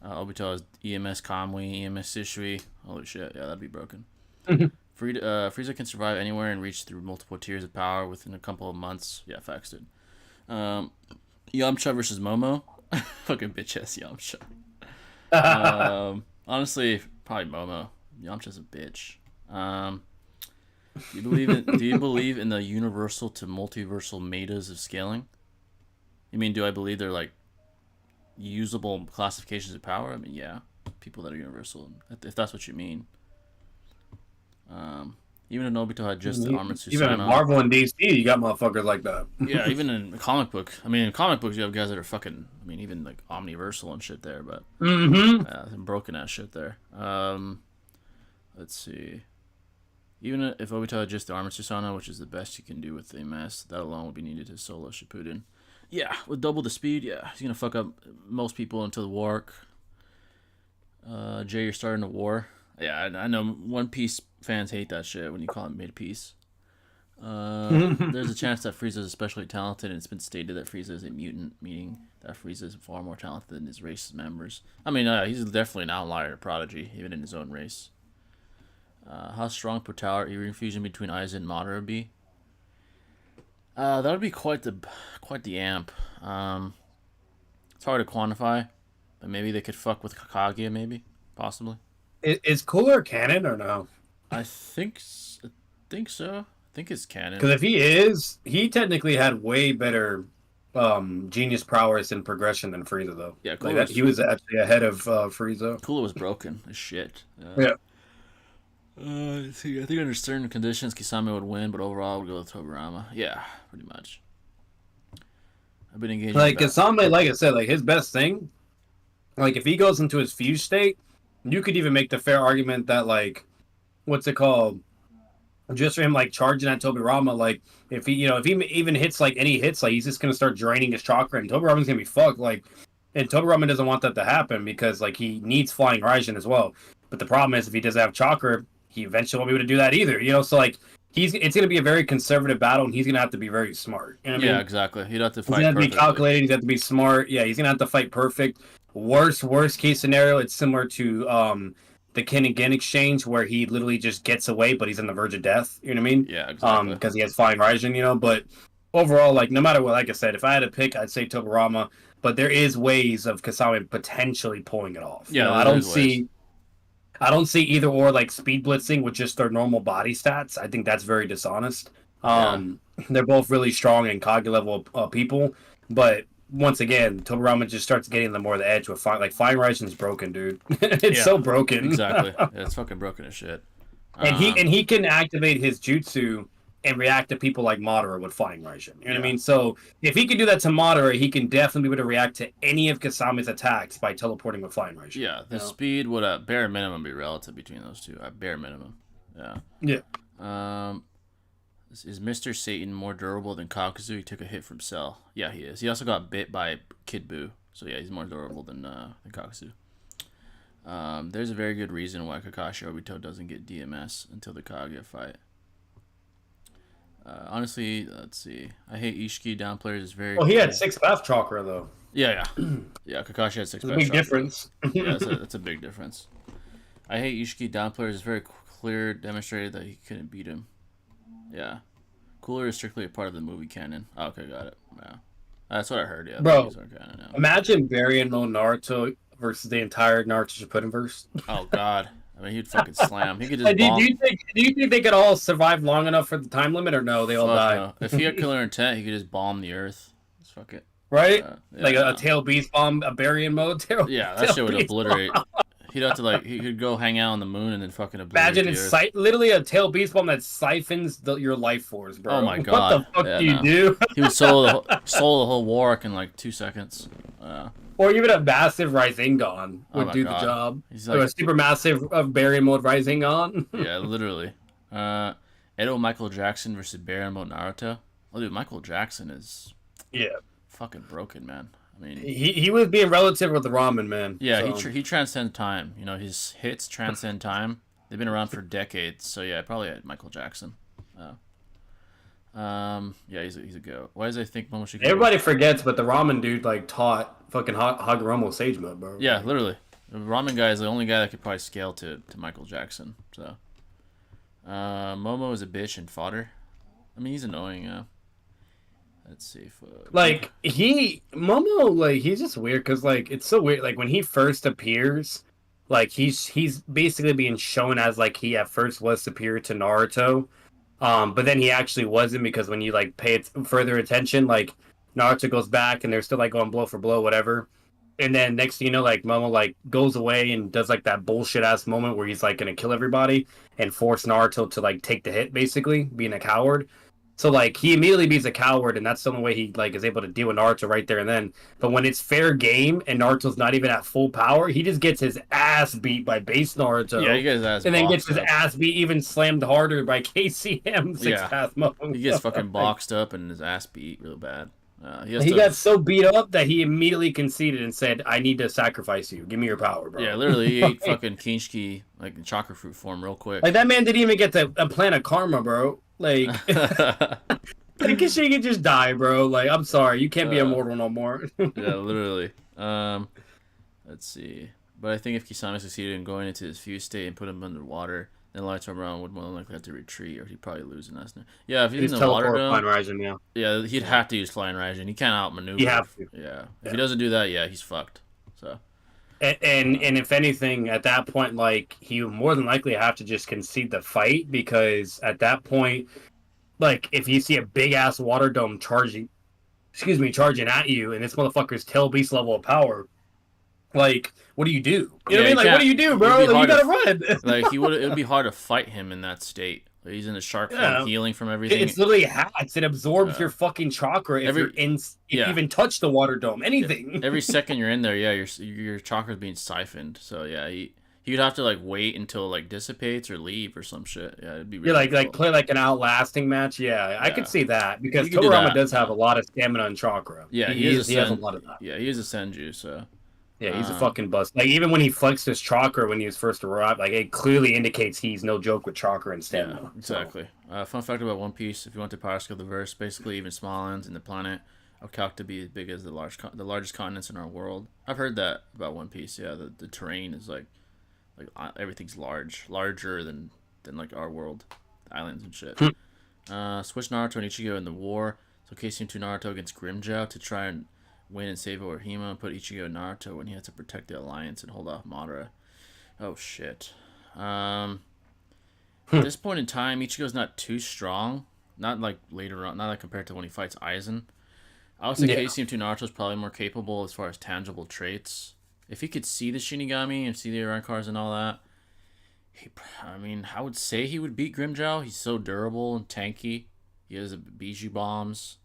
Obito has EMS Kamui, EMS Shishui. Holy shit, yeah, that'd be broken. Frieza can survive anywhere and reach through multiple tiers of power within a couple of months. Yeah, facts, dude. Yamcha versus Momo. Fucking bitch ass Yamcha. Honestly, probably Momo. Yamcha's a bitch. Do you believe in the universal to multiversal metas of scaling? You mean, do I believe they're like usable classifications of power? I mean, yeah, people that are universal, if that's what you mean. Even if Nobito had just the armored Susanoo. Even in Marvel and DC, you got motherfuckers like that. Yeah, even in comic book. I mean, in comic books, you have guys that are fucking, I mean, even like omniversal and shit there, but some broken ass shit there. Let's see. Even if Obito had just the armored Susanoo, which is the best you can do with the MS, that alone would be needed to solo Shippuden. Yeah, with double the speed, yeah, he's gonna fuck up most people until the war arc. Jay, you're starting a war. Yeah, I know One Piece fans hate that shit when you call it mid-piece. There's a chance that Frieza is especially talented, and it's been stated that Frieza is a mutant, meaning that Frieza is far more talented than his race's members. I mean, he's definitely an outlier, a prodigy, even in his own race. How strong per tower Eren fusion between Aizen and Madara would be? That would be quite the amp. It's hard to quantify, but maybe they could fuck with Kakagia, maybe, possibly. Is Cooler canon or no? I think so. I think it's canon. Because if he is, he technically had way better genius prowess and progression than Frieza, though. Yeah, like he was actually ahead of Frieza. Cooler was broken as shit. Yeah. See, I think under certain conditions, Kisame would win, but overall, I would go with Tobirama. Yeah, pretty much. I've been engaged. Like Kisame, like I said, like his best thing, like if he goes into his fuse state, you could even make the fair argument that like, what's it called? Just for him like charging at Tobirama, like if he even hits like any hits, like he's just gonna start draining his chakra, and Tobirama's gonna be fucked. Like, and Tobirama doesn't want that to happen because like he needs flying Raijin as well. But the problem is if he doesn't have chakra, he eventually won't be able to do that either. So like it's going to be a very conservative battle, and he's going to have to be very smart. You know what I mean? Exactly. He'd have to He's fight going to have to be perfectly. calculated. He's going to have to be smart. Yeah, he's going to have to fight perfect. Worst case scenario, it's similar to the Ken and Gen exchange, where he literally just gets away, but he's on the verge of death. You know what I mean? Yeah, exactly. Because he has Flying Raijin, you know. But overall, like, no matter what, like I said, if I had to pick, I'd say Tobirama. But there is ways of Kasami potentially pulling it off. Yeah, You know, I don't see either or like speed blitzing with just their normal body stats. I think that's very dishonest. They're both really strong and cognitive level people, but once again, Tobirama just starts getting them more the edge with Flying Raijin's broken, dude. It's so broken. Exactly. Yeah, it's fucking broken as shit. And he can activate his jutsu and react to people like Madara with Flying Raijin. You know what I mean? So if he can do that to Madara, he can definitely be able to react to any of Kasami's attacks by teleporting with Flying Raijin. Yeah, the speed would at bare minimum be relative between those two. At bare minimum. Yeah. Yeah. Is Mr. Satan more durable than Kakuzu? He took a hit from Cell. Yeah, he is. He also got bit by Kid Buu. So yeah, he's more durable than Kakuzu. There's a very good reason why Kakashi Obito doesn't get DMS until the Kaguya fight. Honestly, let's see. I hate Ishiki down players. Is very. Well, he had 6 path chakra though. Yeah. Kakashi had 6 path chakra. Big difference. Yeah, that's a big difference. I hate Ishiki down players. It's very clear demonstrated that he couldn't beat him. Yeah. Cooler is strictly a part of the movie canon. Oh, okay, got it. Yeah. That's what I heard, yeah. Bro, canon, yeah. Imagine Barry no Naruto versus the entire Naruto Shippuden verse. Oh, God. I mean, he'd fucking slam. He could just bomb. Do you think they could all survive long enough for the time limit, or no? They all die. No. If he had killer intent, he could just bomb the earth. Just fuck it. Right? Like a tail beast bomb, a Baryon mode. That shit would obliterate. He'd have to he could go hang out on the moon and then fucking obliterate. Imagine it's literally a tail beast bomb that siphons your life force, bro. Oh my God! What the fuck do you do? He would solo the whole war arc in like 2 seconds. Or even a massive Rasengan would do the job. He's like, a super massive Baryon mode Rasengan. Yeah, literally. Edo Michael Jackson versus Baryon mode Naruto. Oh, dude, Michael Jackson is fucking broken, man. I mean, he was being relative with the ramen, man. Yeah, so. He transcends time. You know, his hits transcend time. They've been around for decades. So yeah, probably Michael Jackson. Yeah, he's a go. Why does I think Momoshiki? Everybody forgets, but the ramen dude taught fucking Hagoromo Sage Mode, bro. Yeah, literally. The ramen guy is the only guy that could probably scale to Michael Jackson. So, Momo is a bitch and fodder. I mean, he's annoying. Let's see. Momo, he's just weird because, it's so weird. Like, when he first appears, he's basically being shown as, he at first was superior to Naruto. But then he actually wasn't, because when you, pay further attention, Naruto goes back and they're still, going blow for blow, whatever. And then next thing you know, Momo, goes away and does, that bullshit-ass moment where he's, gonna kill everybody and force Naruto to, take the hit, basically, being a coward. So, he immediately beats a coward, and that's the only way he, is able to deal with Naruto right there and then. But when it's fair game, and Naruto's not even at full power, he just gets his ass beat by base Naruto. Yeah, he gets his ass and then gets his ass beat even slammed harder by KCM 6-path mode. He gets fucking boxed up and his ass beat real bad. He got so beat up that he immediately conceded and said, I need to sacrifice you. Give me your power, bro. Yeah, literally, he ate fucking Kinshiki, in chakra fruit form real quick. That man didn't even get to a plan of karma, bro. Kinshiki could just die, bro. I'm sorry. You can't be immortal no more. Yeah, literally. Let's see. But I think if Kisame succeeded in going into his fused state and put him underwater, then Light Around would more than likely have to retreat, or he'd probably lose in that. Yeah, if he's in the water dome, he'd have to use Flying Raijin. He can't outmaneuver. You have to. Yeah. If he doesn't do that, he's fucked. So. And if anything, at that point, he would more than likely have to just concede the fight, because at that point, if you see a big ass water dome charging at you, and this motherfucker's tail beast level of power, what do you do? You know what I mean? What do you do, bro? You gotta run. It would be hard to fight him in that state. He's in the shark form, healing from everything. It's literally hacks. It absorbs your fucking chakra if you even touch the water dome. Anything. Every second you're in there, your chakra's being siphoned. So he'd have to wait until dissipates or leave or some shit. Yeah, it'd be really play an outlasting match. Yeah, I could see that, because Tobirama does have a lot of stamina and chakra. Yeah, he has a lot of that. Yeah, he is a Senju, so Yeah, he's a Um, fucking bust. Like even when he flexed his chakra when he was first arrived, like it clearly indicates he's no joke with chakra and yeah, stamina. So exactly. Fun fact about One Piece: if you want to power scale the verse, basically even small islands in the planet are calculated to be as big as the largest continents in our world. I've heard that about One Piece. Yeah, the terrain is like everything's larger than like our world, islands and shit. Switch Naruto and Ichigo in the war. So Casey to Naruto against Grimmjow to try and win and save Orihime, and put Ichigo and Naruto when he had to protect the alliance and hold off Madara. Oh shit. At this point in time, Ichigo's not too strong. Not like later on, not like compared to when he fights Aizen. I would say yeah, Casey to Naruto's probably more capable as far as tangible traits. If he could see the Shinigami and see the Arankars and all that, I mean, I would say he would beat Grimmjow. He's so durable and tanky. He has Bijou bombs.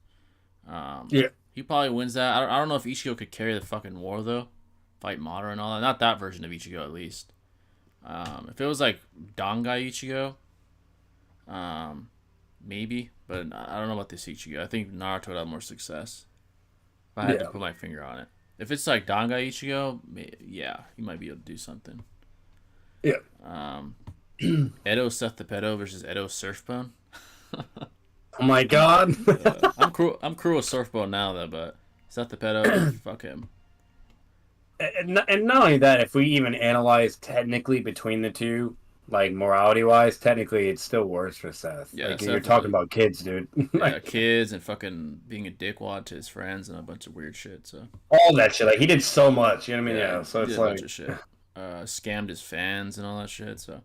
yeah, He probably wins that. I don't know if Ichigo could carry the fucking war though, fight Madara and all that. Not that version of Ichigo at least. If it was like Dangai Ichigo, maybe. But I don't know about this Ichigo. I think Naruto would have more success. If I had to yeah, put my finger on it. If it's like Dangai Ichigo, yeah, he might be able to do something. yeah. Um, Edo Seth the Pedo versus Edo Surfbone. Oh my god. I'm cruel with Surfbone now though, but Seth the Pedo, fuck him. And not only that, if we even analyze technically between the two, like morality wise, technically it's still worse for Seth. Yeah, Like Seth you're is talking about kids, dude. yeah, Like kids and fucking being a dickwad to his friends and a bunch of weird shit. So all that shit. Like he did so much. You know what I mean? yeah, Yeah. So he it's did a bunch like, of shit. Scammed his fans and all that shit. So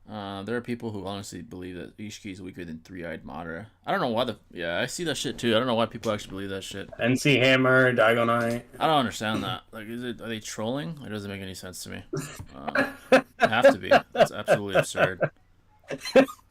there are people who honestly believe that Ishiki is weaker than Three-Eyed Madara. I don't know why I see that shit too. I don't know why people actually believe that shit. NC Hammer, Diagonite. I don't understand that. Like, are they trolling? It doesn't make any sense to me. They have to be. It's absolutely absurd.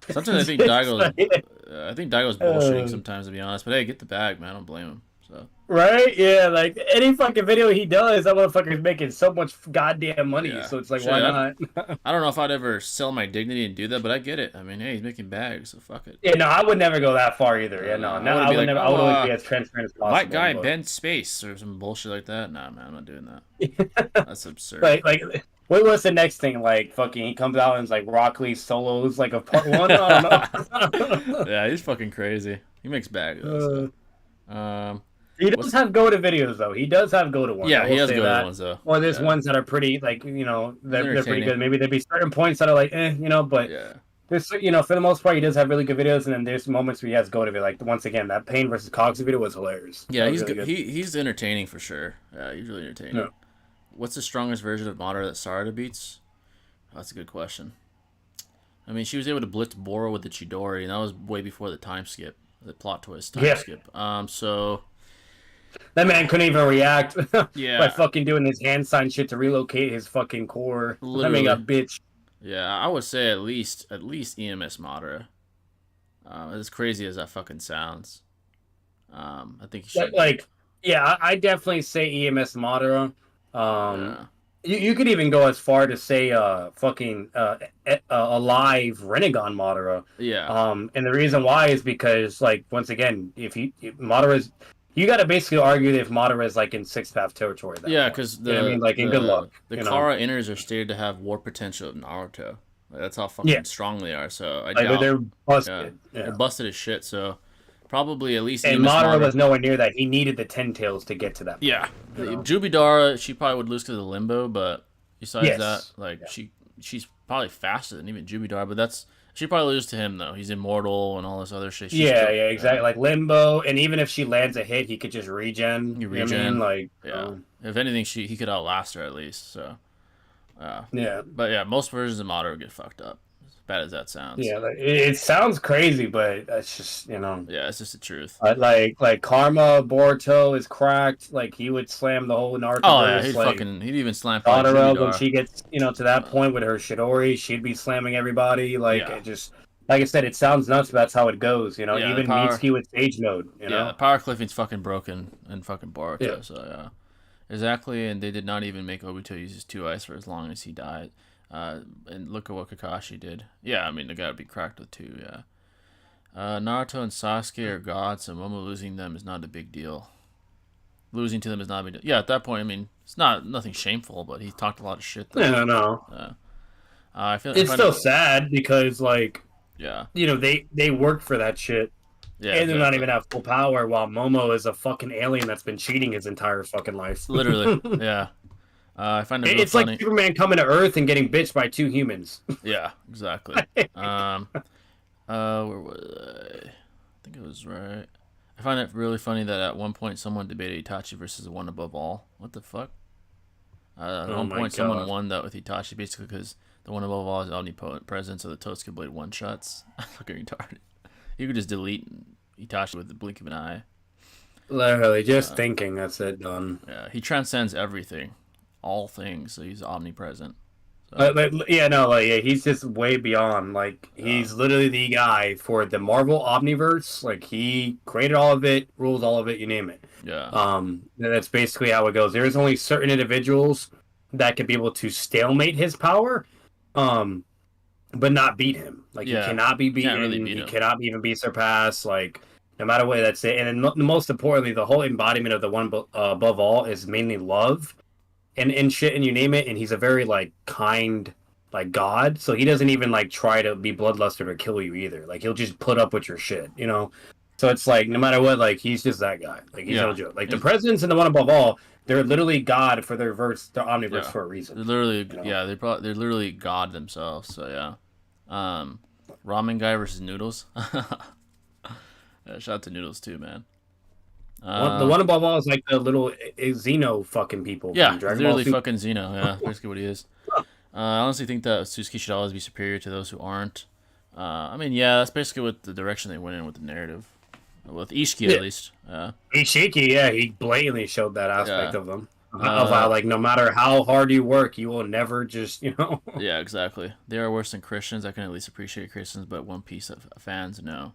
Sometimes I think Daigo's bullshitting sometimes, to be honest. But hey, get the bag, man. I don't blame him. So Right? Yeah, like any fucking video he does, that motherfucker's making so much goddamn money. yeah, So it's like, shit. why not? I don't know if I'd ever sell my dignity and do that, but I get it. I mean, hey, he's making bags, so fuck it. Yeah, no, I would never go that far either. Yeah, no, I would I be would like, never. I oh, would always be as transparent as white possible. guy But... bent space or some bullshit like that. Nah, man, I'm not doing that. That's absurd. like, what was the next thing? Like, fucking, he comes out and it's like Rock Lee solos, like a part one. I don't know. Yeah, he's fucking crazy. He makes bags. Though, so. He does have go to videos though. He does have go to ones. Yeah, he has go to ones though. Or there's yeah. ones that are pretty, like, you know, they're pretty good. Entertaining. Maybe there'd be certain points that are like, you know, but Yeah. there's, you know, for the most part, he does have really good videos, and then there's moments where he has go to video. Like once again, that Pain versus Cox video was hilarious. Yeah, That he's was really good. He's entertaining for sure. Yeah, he's really entertaining. Yeah. What's the strongest version of Madara that Sarada beats? Oh, that's a good question. I mean, she was able to blitz Boro with the Chidori, and that was way before the time skip, the plot twist time skip. So that man couldn't even react. Yeah. By fucking doing his hand sign shit to relocate his fucking core. Literally. That man got bitch. Yeah, I would say at least EMS Madara. As crazy as that fucking sounds. I think he should. Yeah, I definitely say EMS Madara. Yeah. You could even go as far to say fucking alive Renegon Madara. Yeah. And the reason why is because, like, once again, if Madara's, you got to basically argue that if Madara is like in Sixth Path territory. Yeah, because you know what I mean, like, in good luck. The Kara inners are stated to have war potential of Naruto. Like, that's how fucking strong they are. So I doubt they're busted. Yeah. They're busted as shit. So probably at least. And Madara was nowhere near that. He needed the 10 tails to get to that point, Yeah. You know? Jubidara, she probably would lose to the limbo, but besides that, like, Yeah. she's probably faster than even Jubidara, but she probably loses to him though. He's immortal and all this other shit. Yeah, exactly. Like Limbo, and even if she lands a hit, he could just regen. You know what I regen. mean? Like, yeah. If anything, he could outlast her at least. So, yeah. But yeah, most versions of Madara get fucked up. As bad as that sounds. Yeah, like, it sounds crazy, but that's just, you know. Yeah, it's just the truth. Like Karma Boruto is cracked. Like he would slam the whole Naruto. Oh yeah, he'd even slam Madara when she gets, you know, to that point with her Shidori, she'd be slamming everybody. Like it just, like I said, it sounds nuts, but that's how it goes. You know, even Mitsuki with Sage Mode. You know, the power cliffing's fucking broken in fucking Boruto. Yeah. So yeah, exactly. And they did not even make Obito use his 2 eyes for as long as he died. And look at what Kakashi did. Yeah, I mean, the guy would be cracked with 2, yeah. Naruto and Sasuke are gods, so Momo losing them is not a big deal. losing to them is not a big deal. Yeah, at that point, I mean, it's nothing shameful, but he talked a lot of shit. Though. No, no. I feel it's still sad because, like, yeah, they worked for that shit. Yeah, and they're not even at full power, while Momo is a fucking alien that's been cheating his entire fucking life. Literally, yeah. I find it it's funny. like Superman coming to Earth and getting bitched by 2 humans. Yeah, exactly. Where was I think it was right. I find it really funny that at one point someone debated Itachi versus the One Above All. What the fuck? At one point, someone won that with Itachi basically because the One Above All is omnipresent, so the Totsuka Blade one-shots. Fucking retarded. You could just delete Itachi with the blink of an eye. Literally, just thinking, that's it, done. Yeah, he transcends everything. All things, so he's omnipresent. So. He's just way beyond. Like, he's literally the guy for the Marvel Omniverse. Like, he created all of it, rules all of it, you name it. Yeah. That's basically how it goes. There's only certain individuals that could be able to stalemate his power, but not beat him. Like, he cannot be beaten. He cannot even be surpassed. Like, no matter what, that's it. And then, most importantly, the whole embodiment of the One Above All is mainly love. And shit, and you name it, and he's a very, like, kind, like, god, so he doesn't even, like, try to be bloodlusted or kill you either. Like, he'll just put up with your shit, you know? So it's like, no matter what, like, he's just that guy. Like, he's no joke. Like, the presidents and the One Above All, they're literally god for their omniverse for a reason. They're literally, they're literally god themselves, so yeah. Ramen guy versus Noodles. Shout out to Noodles, too, man. The One Above All is like the little Xeno fucking people. Yeah, literally fucking Xeno. Yeah, basically what he is. I honestly think that Suzuki should always be superior to those who aren't. I mean, yeah, that's basically what the direction they went in with the narrative. With Ishiki, at least. Ishiki, he blatantly showed that aspect of them. Of how, like, no matter how hard you work, you will never just, Yeah, exactly. They are worse than Christians. I can at least appreciate Christians, but One Piece fans, no.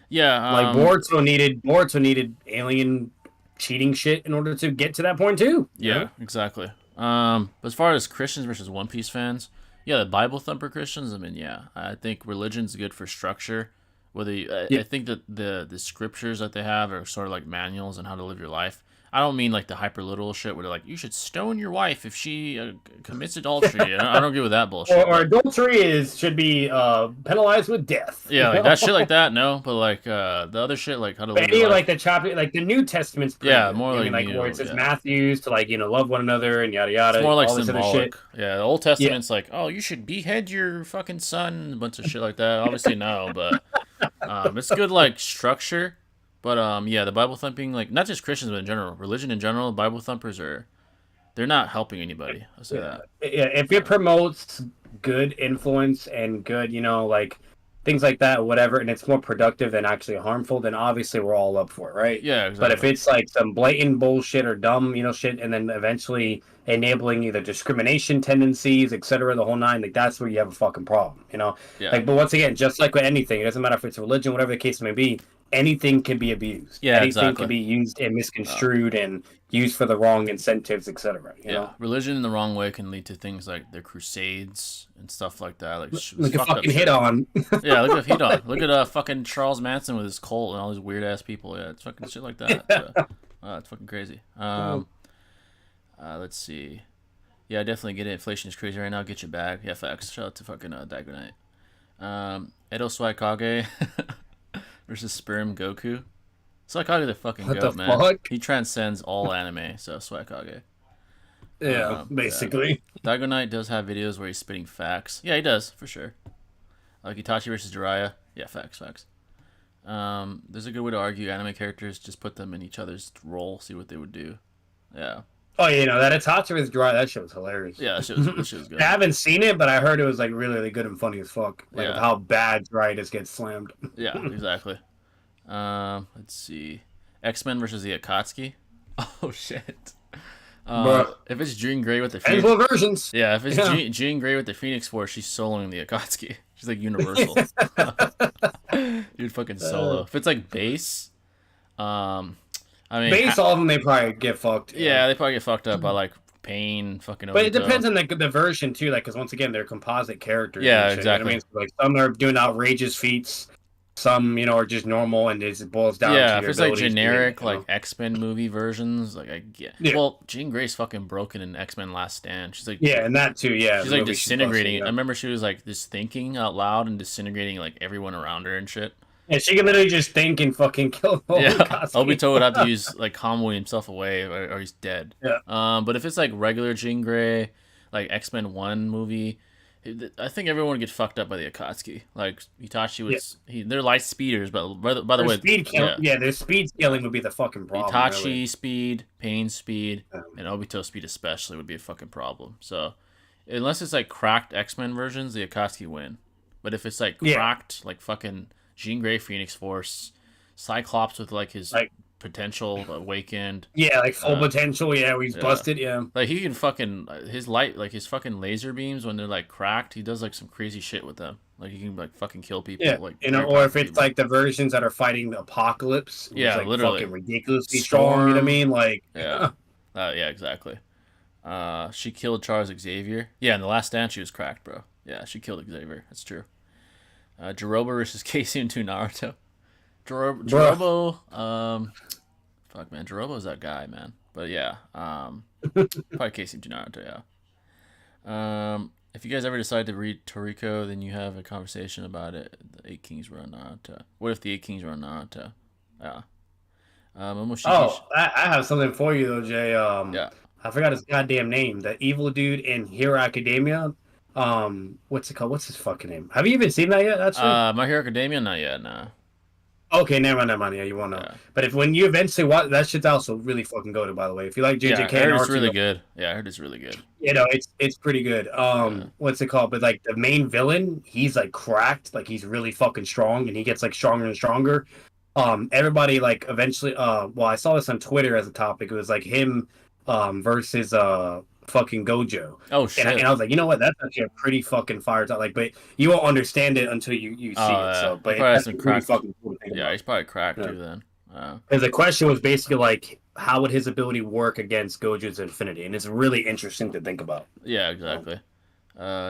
Yeah, like Boruto needed alien cheating shit in order to get to that point too. Yeah, exactly. But as far as Christians versus One Piece fans, yeah, the Bible thumper Christians. I mean, yeah, I think religion's good for structure. I think that the scriptures that they have are sort of like manuals on how to live your life. I don't mean like the hyper literal shit where they're like, you should stone your wife if she commits adultery. I don't agree with that bullshit. Or adultery should be penalized with death. Yeah, like that shit like that. No, but like the other shit like how to live your life. Like the New Testament's more like where it says Matthews to love one another and yada yada. It's more like all symbolic. Yeah, the Old Testament's like, oh, you should behead your fucking son, a bunch of shit like that. Obviously no, but it's good like structure. But the Bible thumping, like not just Christians, but in general, religion in general, Bible thumpers they're not helping anybody. I'll say that. Yeah, if it promotes good influence and good, like things like that, whatever, and it's more productive than actually harmful, then obviously we're all up for it, right? Yeah, exactly. But if it's like some blatant bullshit or dumb, shit, and then eventually enabling either discrimination tendencies, etc., the whole nine, like that's where you have a fucking problem, Yeah. Like, but once again, just like with anything, it doesn't matter if it's religion, whatever the case may be. Anything can be abused. Yeah, anything can be used and misconstrued and used for the wrong incentives, etc. You know? Religion in the wrong way can lead to things like the Crusades and stuff like that. Like a fucking hit on. Yeah, look at hit on. Look at fucking Charles Manson with his cult and all these weird ass people. Yeah, it's fucking shit like that. So, it's fucking crazy. Let's see. Yeah, I definitely get it. Inflation is crazy right now. Get your bag. Yeah, facts. Shout out to fucking Daigo Knight. Edo Suikage versus Sperm Goku. Suikage the fucking goat, man. Fuck? He transcends all anime, so Suikage. Yeah, basically. Yeah. Daigo Knight does have videos where he's spitting facts. Yeah, he does, for sure. Like Itachi versus Jiraiya. Yeah, facts. There's a good way to argue anime characters. Just put them in each other's role, see what they would do. Yeah. Oh, that Itachi versus Jiraiya, that shit was hilarious. Yeah, that shit was good. I haven't seen it, but I heard it was like really, really good and funny as fuck. Like how bad Jiraiya just gets slammed. Yeah, exactly. Let's see. X-Men versus the Akatsuki. Oh shit. If it's Jean Grey with the Phoenix versions. Yeah, if it's Jean Grey with the Phoenix Force, she's soloing the Akatsuki. She's like Universal. Dude, fucking solo. If it's like base, I mean, base all of them they probably get fucked. Yeah, they probably get fucked up by like Pain, fucking. But it depends on the version too, like because once again they're composite characters. Yeah, and shit, exactly. You know what I mean? So, like some are doing outrageous feats. some, are just normal, and it boils down to Yeah, your if it's like abilities generic being, like X-Men movie versions, like I get. Yeah. Well, Jean Grey's fucking broken in X-Men Last Stand. She's like Yeah, and that too, yeah. she's the like movie she's disintegrating. posting, I remember she was like just thinking out loud and disintegrating like everyone around her and shit. Yeah, she can literally just think and fucking kill the whole Yeah, Akatsuki. Obito would have to use like Kamui himself away, or he's dead. Yeah. But if it's like regular Jean Grey, like X-Men 1 movie, I think everyone would get fucked up by the Akatsuki. Like Itachi was, they're light speeders, but by the way, their speed scaling would be the fucking problem. Itachi really. speed, Pain speed, and Obito speed especially would be a fucking problem. So unless it's like cracked X-Men versions, the Akatsuki win. But if it's like cracked, like fucking Jean Grey Phoenix Force, Cyclops with like his potential awakened. Yeah, like full potential. Yeah, he's busted. Yeah, like he can fucking his light, like his fucking laser beams when they're like cracked. He does like some crazy shit with them. Like he can like fucking kill people. Yeah, like or if it's like the versions that are fighting the apocalypse. Yeah, like literally fucking ridiculously strong. You know what I mean? Like yeah, yeah, exactly. She killed Charles Xavier. Yeah, in the Last Dance she was cracked, bro. Yeah, she killed Xavier. That's true. Jirobo versus Casey and 2 Naruto. Jirobo, fuck man, Jirobo's that guy, man. But yeah, probably Casey and 2 Naruto, yeah. If you guys ever decide to read Toriko, then you have a conversation about it. The 8 Kings were on Naruto. What if the 8 Kings were on Naruto? Yeah. I have something for you though, Jay. Yeah. I forgot his goddamn name. The evil dude in Hero Academia. What's it called? What's his fucking name? Have you even seen that yet? That's My Hero Academia, not yet, nah. Okay, never mind. Yeah, you won't know. Yeah. But when you eventually watch, that shit's also really fucking good. By the way, if you like JJK, I heard it's really good. Yeah, I heard it's really good. It's pretty good. What's it called? But like the main villain, he's like cracked. Like he's really fucking strong, and he gets like stronger and stronger. Everybody like eventually. Well, I saw this on Twitter as a topic. It was like him, versus fucking Gojo. Oh shit! And I was like, you know what? That's actually a pretty fucking fire talk. Like, but you won't understand it until you see it. So, but it's really fucking cool. Yeah, he's probably cracked too then. Because the question was basically like, how would his ability work against Gojo's Infinity? And it's really interesting to think about. Yeah, exactly.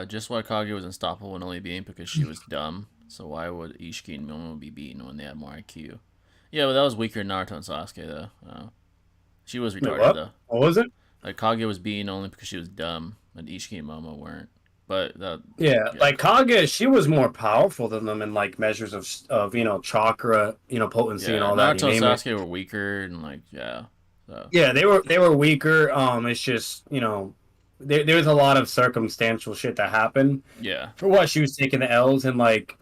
Just why Kage was unstoppable when only being because she was dumb. So why would Ishiki and Momo be beaten when they have more IQ? Yeah, but that was weaker than Naruto and Sasuke though. She was retarded though. What was it? Like Kage was beaten only because she was dumb, and Ishiki and Momo weren't. But like Kage, she was more powerful than them in like measures of chakra, potency and all that. Naruto and Sasuke were weaker and like So. Yeah, they were weaker. It's just there was a lot of circumstantial shit that happened. Yeah. For what she was taking the L's and like.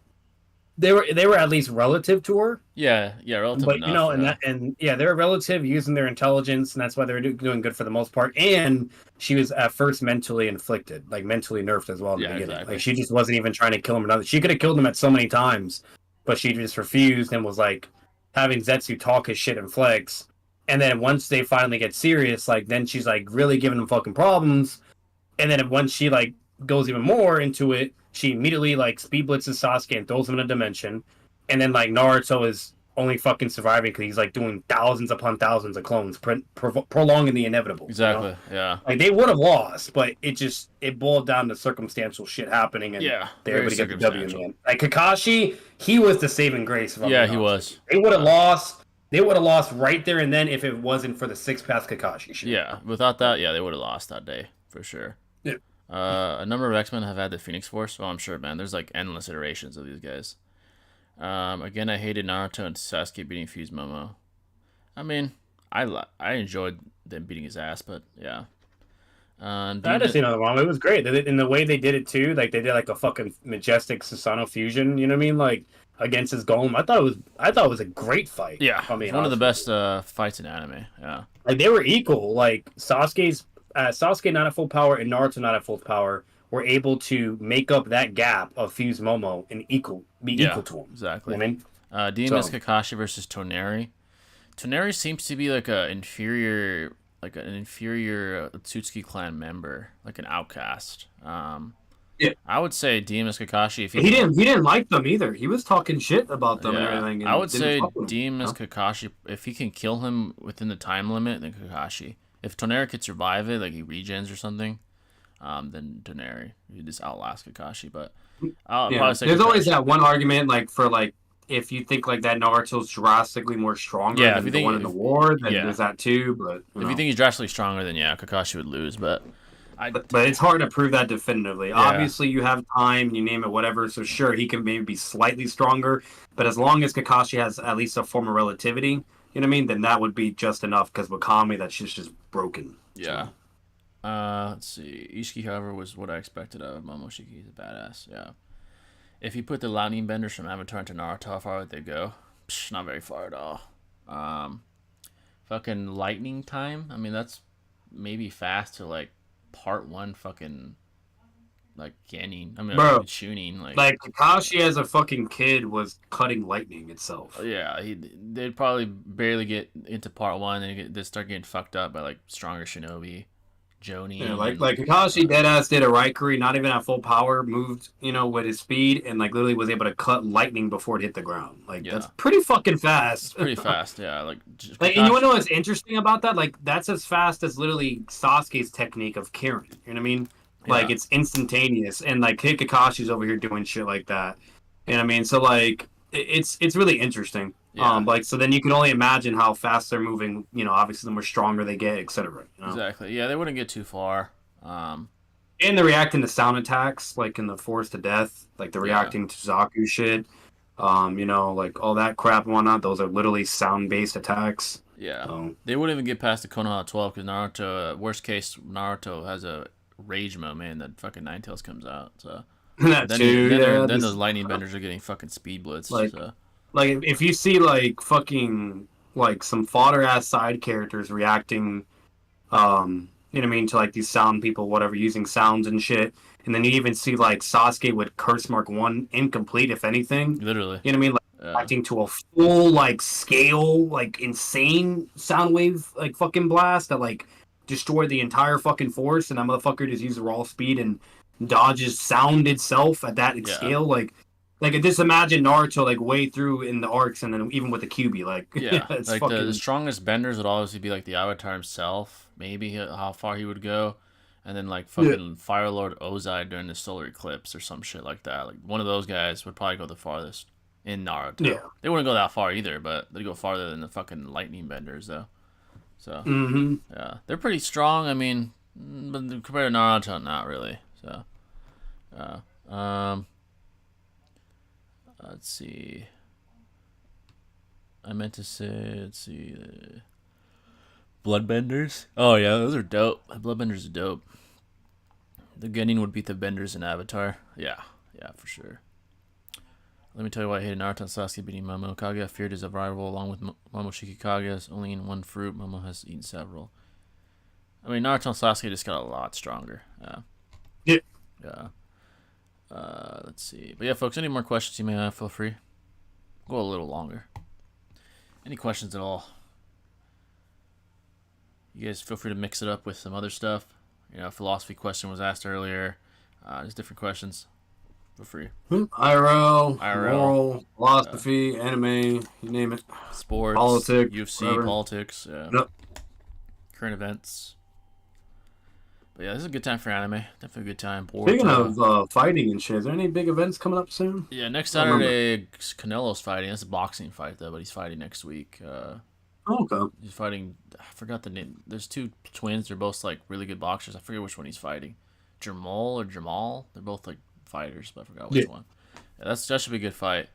They were at least relative to her. Yeah, relative. But enough, they were relative using their intelligence, and that's why they were doing good for the most part. And she was at first mentally inflicted, like mentally nerfed as well in the beginning. Exactly. Like she just wasn't even trying to kill him. She could have killed him at so many times, but she just refused and was like having Zetsu talk his shit and flex. And then once they finally get serious, like then she's like really giving him fucking problems. And then once she like goes even more into it, she immediately like speed blitzes Sasuke and throws him in a dimension, and then like Naruto is only fucking surviving because he's like doing thousands upon thousands of clones, prolonging the inevitable. Exactly. Yeah. Like they would have lost, but it boiled down to circumstantial shit happening, and they were able to get the W in the end. Like Kakashi, he was the saving grace. He was. They would have lost. They would have lost right there and then if it wasn't for the 6-pass Kakashi shit. Yeah. Without that, they would have lost that day for sure. Yeah. A number of X-Men have had the Phoenix Force. Oh, I'm sure, man. There's like endless iterations of these guys. Again, I hated Naruto and Sasuke beating Fuse Momo. I mean, I enjoyed them beating his ass, but yeah. I just nothing wrong. It was great. In the way they did it too, like they did like a fucking majestic Susanoo fusion. You know what I mean? Like against his golem. I thought it was a great fight. Yeah, it's one of the best fights in anime. Yeah, like they were equal. Like Sasuke not at full power and Naruto not at full power were able to make up that gap of Fuse Momo and equal to him. Exactly. You know what I mean? Demon's Kakashi versus Toneri. Toneri seems to be like an inferior Tsutsuki clan member, like an outcast. I would say Demon's Kakashi. If he didn't like them either. He was talking shit about them and everything. And I would say Demon's Kakashi. If he can kill him within the time limit, then Kakashi. If Toneri could survive it, like he regens or something, then Toneri he just outlasts Kakashi. But I'll probably say there's Kakashi. always that one argument, like for like if you think like that Naruto's drastically more stronger Yeah, if than you the think one in the war, then yeah, there's that too. But if you think he's drastically stronger, then yeah, Kakashi would lose. But but it's hard to prove that definitively. Yeah. Obviously, you have time, you name it, whatever. So sure, he can maybe be slightly stronger, but as long as Kakashi has at least a form of relativity, you know what I mean, then that would be just enough. Because Wakami, that shit's just broken. Yeah. Let's see. Ishiki, however, was what I expected of Momoshiki. He's a badass. Yeah. If you put the lightning benders from Avatar into Naruto, how far would they go? Psh, not very far at all. Fucking lightning time. I mean, that's maybe fast to like part 1. Fucking like Genin. I mean, Bro, Chunin. Like Kakashi as a fucking kid was cutting lightning itself. Yeah, they'd probably barely get into part 1, and they'd start getting fucked up by like stronger shinobi. Joni. Yeah, like Kakashi deadass did a Raikiri, not even at full power, moved, with his speed, and like literally was able to cut lightning before it hit the ground. Like that's pretty fucking fast. It's pretty fast, yeah. Like and you want to know what's interesting about that? Like that's as fast as literally Sasuke's technique of Kirin. You know what I mean? Like it's instantaneous, and like Kakashi's over here doing shit like that. You know what I mean? So like it's really interesting. Yeah. Like so then you can only imagine how fast they're moving, obviously the more stronger they get, etc. Exactly. Yeah, they wouldn't get too far. And they're reacting to sound attacks, like in the Forest to Death, like they're reacting to Zaku shit. Like all that crap and whatnot, those are literally sound based attacks. Yeah. They wouldn't even get past the Konoha 12 because Naruto, worst case, Naruto has a rage mode, man, that fucking Ninetales comes out. So then those lightning benders are getting fucking speed blitzed. Like if you see like fucking like some fodder ass side characters reacting, you know what I mean, to like these sound people, whatever, using sounds and shit, and then you even see like Sasuke with curse mark 1 incomplete, if anything. Literally. You know what I mean? Like acting to a full like scale, like insane sound wave, like fucking blast that like destroyed the entire fucking forest, and that motherfucker just used raw speed and dodges sound itself at that scale, like just imagine Naruto like way through in the arcs, and then even with the QB, like it's like fucking... the strongest benders would obviously be like the Avatar himself, maybe how far he would go, and then like fucking Fire Lord Ozai during the solar eclipse or some shit like that. Like one of those guys would probably go the farthest in Naruto. Yeah, they wouldn't go that far either, but they'd go farther than the fucking lightning benders though. So yeah, they're pretty strong. I mean, but compared to Naruto, not really. So, let's see. I meant to say, let's see, Bloodbenders. Oh yeah, those are dope. Bloodbenders are dope. The Genin would beat the Benders in Avatar. Yeah, for sure. Let me tell you why I hated Naruto and Sasuke beating Momo. Kage feared his rival along with Momoshiki. Kage has only eaten one fruit. Momo has eaten several. I mean, Naruto and Sasuke just got a lot stronger. Yeah. Let's see. But yeah, folks, any more questions you may have, feel free. Go a little longer. Any questions at all? You guys feel free to mix it up with some other stuff. Philosophy question was asked earlier. Just different questions. Feel free. IRL, moral, philosophy, anime, you name it. Sports, politics, UFC, whatever. Politics, current events. But yeah, this is a good time for anime. Definitely a good time. Boruto. Speaking of fighting and shit, is there any big events coming up soon? Yeah, next Saturday, Canelo's fighting. That's a boxing fight, though, but he's fighting next week. Okay. He's fighting, I forgot the name. There's two twins. They're both, like, really good boxers. I forget which one he's fighting. Jamal. They're both, like, fighters, but I forgot which one. Yeah, that should be a good fight.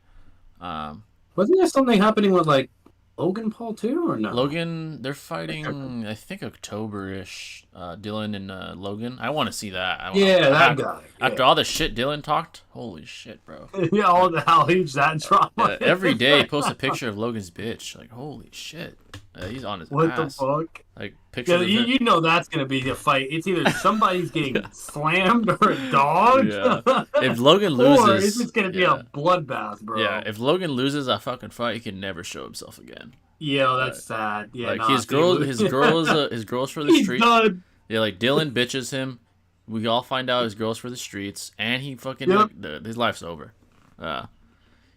Wasn't there something happening with, like, Logan Paul too, or no? Logan, they're fighting, I think, October-ish. Dylan and Logan. I want to see that. That guy. After all the shit Dylan talked, holy shit, bro. Yeah, all the how huge that drama. Yeah, every day, he posts a picture of Logan's bitch. Like, holy shit. He's on his what ass. What the fuck? Like, picture you know that's going to be a fight. It's either somebody's getting slammed or a dog. Yeah. If Logan loses... Or it's just going to be a bloodbath, bro. Yeah, if Logan loses a fucking fight, he can never show himself again. Yeah, that's sad. Yeah, like his girl's for the streets. Done. Yeah, like Dylan bitches him. We all find out his girl's for the streets, and he fucking his life's over.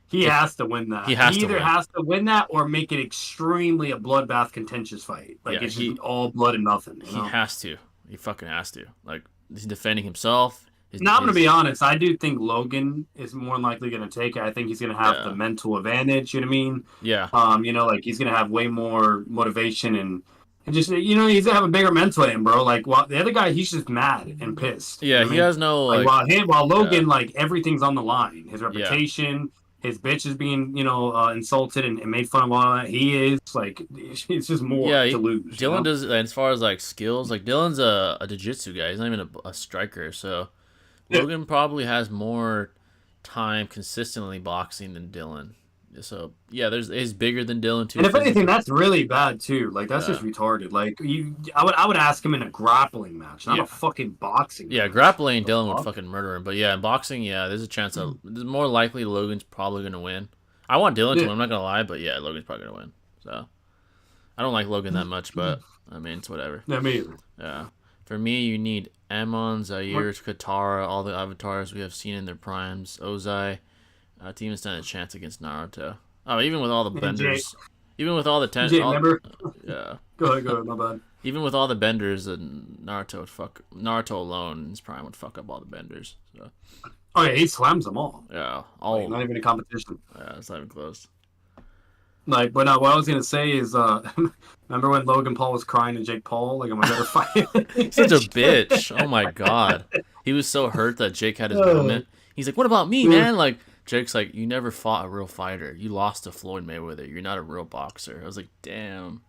He has to win that. He either has to win that or make it extremely a bloodbath, contentious fight. Like it's just all blood and nothing. He has to. He fucking has to. Like he's defending himself. Now, I'm going to be honest. I do think Logan is more likely going to take it. I think he's going to have the mental advantage. You know what I mean? Yeah. Like he's going to have way more motivation and just, he's going to have a bigger mental in, bro. Like, while the other guy, he's just mad and pissed. Yeah, he has no, like... While Logan, like, everything's on the line. His reputation, his bitch is being, insulted and made fun of all that. He is, like, it's just more to lose. Dylan does, as far as, like, skills, like, Dylan's a jiu-jitsu guy. He's not even a striker, so... Logan probably has more time consistently boxing than Dylan. So he's bigger than Dylan too. And if anything, that's really bad too. Like that's just retarded. Like I would ask him in a grappling match, not a fucking boxing. Yeah, match. Grappling, Dylan would fucking murder him. But yeah, in boxing, there's a chance that there's more likely Logan's probably gonna win. I want Dylan to win. I'm not gonna lie, but yeah, Logan's probably gonna win. So I don't like Logan that much, but I mean it's whatever. Yeah, me either. Yeah. For me, you need Amon, Zaire, Katara, all the avatars we have seen in their primes, Ozai, to even stand a chance against Naruto. Oh, even with all the benders, even with all the remember? Yeah. Go ahead, my bad. Even with all the benders, Naruto alone in his prime would fuck up all the benders. So. Oh yeah, he slams them all. Yeah, all not even a competition. Yeah, it's not even close. Like, but what I was gonna say is, remember when Logan Paul was crying to Jake Paul, like, "I'm a better fighter." Such a bitch! Oh my god, he was so hurt that Jake had his moment. He's like, "What about me, man?" Like, Jake's like, "You never fought a real fighter. You lost to Floyd Mayweather. You're not a real boxer." I was like, "Damn."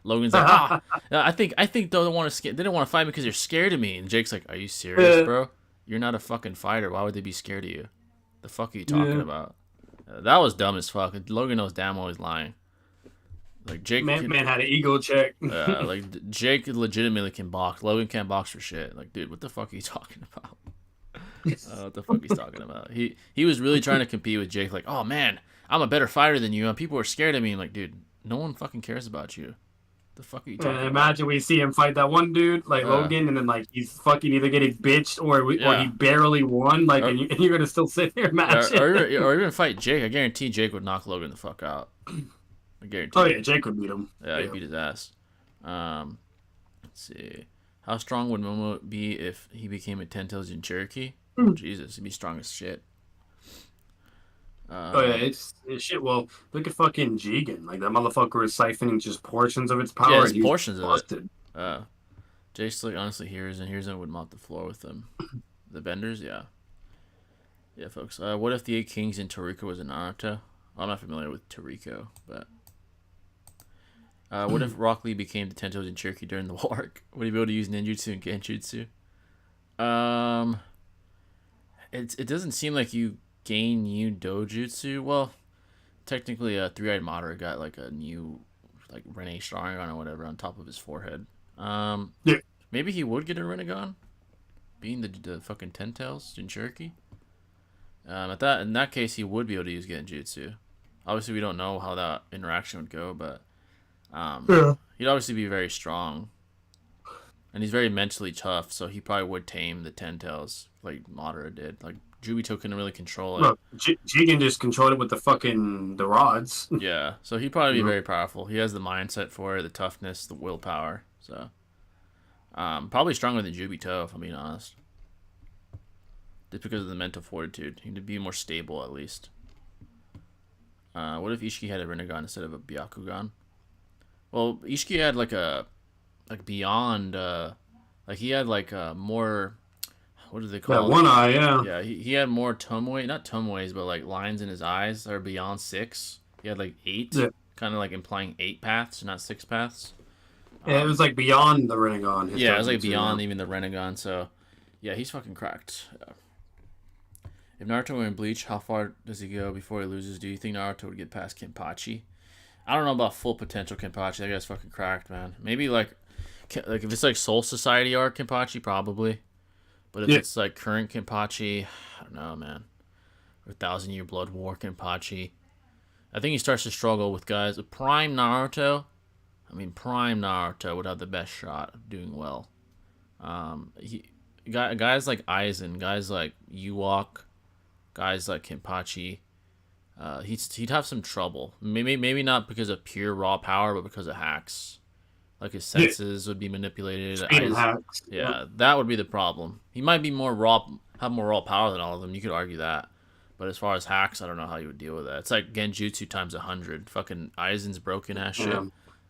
Logan's like, I think they don't want to. They didn't want to fight me because they're scared of me. And Jake's like, "Are you serious, bro? You're not a fucking fighter. Why would they be scared of you? The fuck are you talking about?" That was dumb as fuck. Logan knows damn well he's lying. Like Jake, man had an ego check. Like Jake legitimately can box. Logan can't box for shit. Like, dude, what the fuck are you talking about? What the fuck he's talking about? He was really trying to compete with Jake. Like, oh man, I'm a better fighter than you, and people are scared of me. I'm like, dude, no one fucking cares about you. The fuck are you talking about? Imagine we see him fight that one dude like Logan, and then like he's fucking either getting bitched or he barely won. Like, and you're gonna still sit there and match or even fight Jake. I guarantee Jake would knock Logan the fuck out. I guarantee. Oh yeah, Jake would beat him. Yeah, he'd beat his ass. Let's see. How strong would Momo be if he became a 10-tails in Cherokee? Oh, Jesus, he'd be strong as shit. It's shit. Well, look at fucking Jigen. Like, that motherfucker is siphoning just portions of its power. Yeah, portions of it. Jake's like, honestly, here's and would mop the floor with them. The benders, yeah. Yeah, folks. What if the 8 Kings in Toriko was in Naruto? I'm not familiar with Toriko, but... what if Rock Lee became the 10-tails in Cherokee during the war arc? Would he be able to use ninjutsu and genjutsu? It doesn't seem like you gain new dojutsu. Well, technically, Three-Eyed Madara got like a new, like, Rene Sharingan or whatever on top of his forehead. Maybe he would get a Rinnegan, being the fucking 10-tails in Cherokee. In that case, he would be able to use genjutsu. Obviously, we don't know how that interaction would go, but he'd obviously be very strong. And he's very mentally tough, so he probably would tame the 10-tails like Madara did. Like, Jubito couldn't really control it. Well, Jigen just controlled it with the rods. Yeah, so he'd probably be very powerful. He has the mindset for it, the toughness, the willpower. So, probably stronger than Jubito, if I'm being honest. Just because of the mental fortitude. He'd be more stable, at least. What if Ishiki had a Rinnegan instead of a Byakugan? Well, Ishiki had beyond, he had more, what do they call it? One eye, yeah. Yeah, he had more tomoe, not tomoes, but like lines in his eyes that are beyond 6. He had like 8, kind of like implying 8 paths, not 6 paths. Yeah, it was like beyond the Rinnegan. Yeah, it was like beyond even the Rinnegan, so yeah, he's fucking cracked. Yeah. If Naruto were in Bleach, how far does he go before he loses? Do you think Naruto would get past Kenpachi? I don't know about full potential Kenpachi. That guy's fucking cracked, man. Maybe like if it's like Soul Society arc Kenpachi, probably. But if it's like current Kenpachi, I don't know, man. Or 1,000-Year Blood War Kenpachi, I think he starts to struggle with guys. Prime Naruto would have the best shot of doing well. Guys like Aizen, guys like Ewok, guys like Kenpachi, he'd have some trouble. Maybe not because of pure raw power, but because of hacks. Like his senses would be manipulated. Speed and Eyes, hacks. yeah, that would be the problem. He might be more raw, have more raw power than all of them. You could argue that. But as far as hacks, I don't know how you would deal with that. It's like Genjutsu times 100. Fucking Aizen's broken ass shit. Yeah.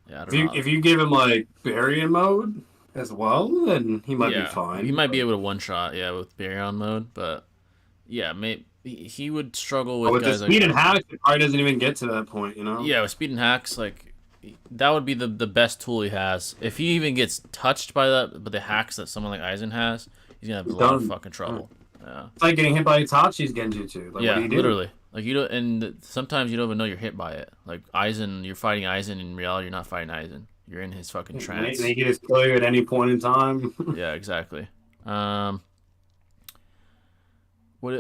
Yeah, I don't know. If you give him like Baryon mode as well, then he might be fine. He might be able to one shot, with Baryon mode, but yeah, maybe he would struggle with the guys speed like and hacks. It probably doesn't even get to that point, you know. Yeah, with speed and hacks, like that would be the best tool he has. If he even gets touched by the hacks that someone like Aizen has, he's gonna have a lot of fucking trouble. Yeah. It's like getting hit by Itachi's Genjutsu. Like, yeah, what do you do? Literally. Like you don't, and sometimes you don't even know you're hit by it. Like Aizen, you're fighting Aizen. In reality, you're not fighting Aizen. You're in his fucking trance. They can just kill you at any point in time. Yeah, exactly. What?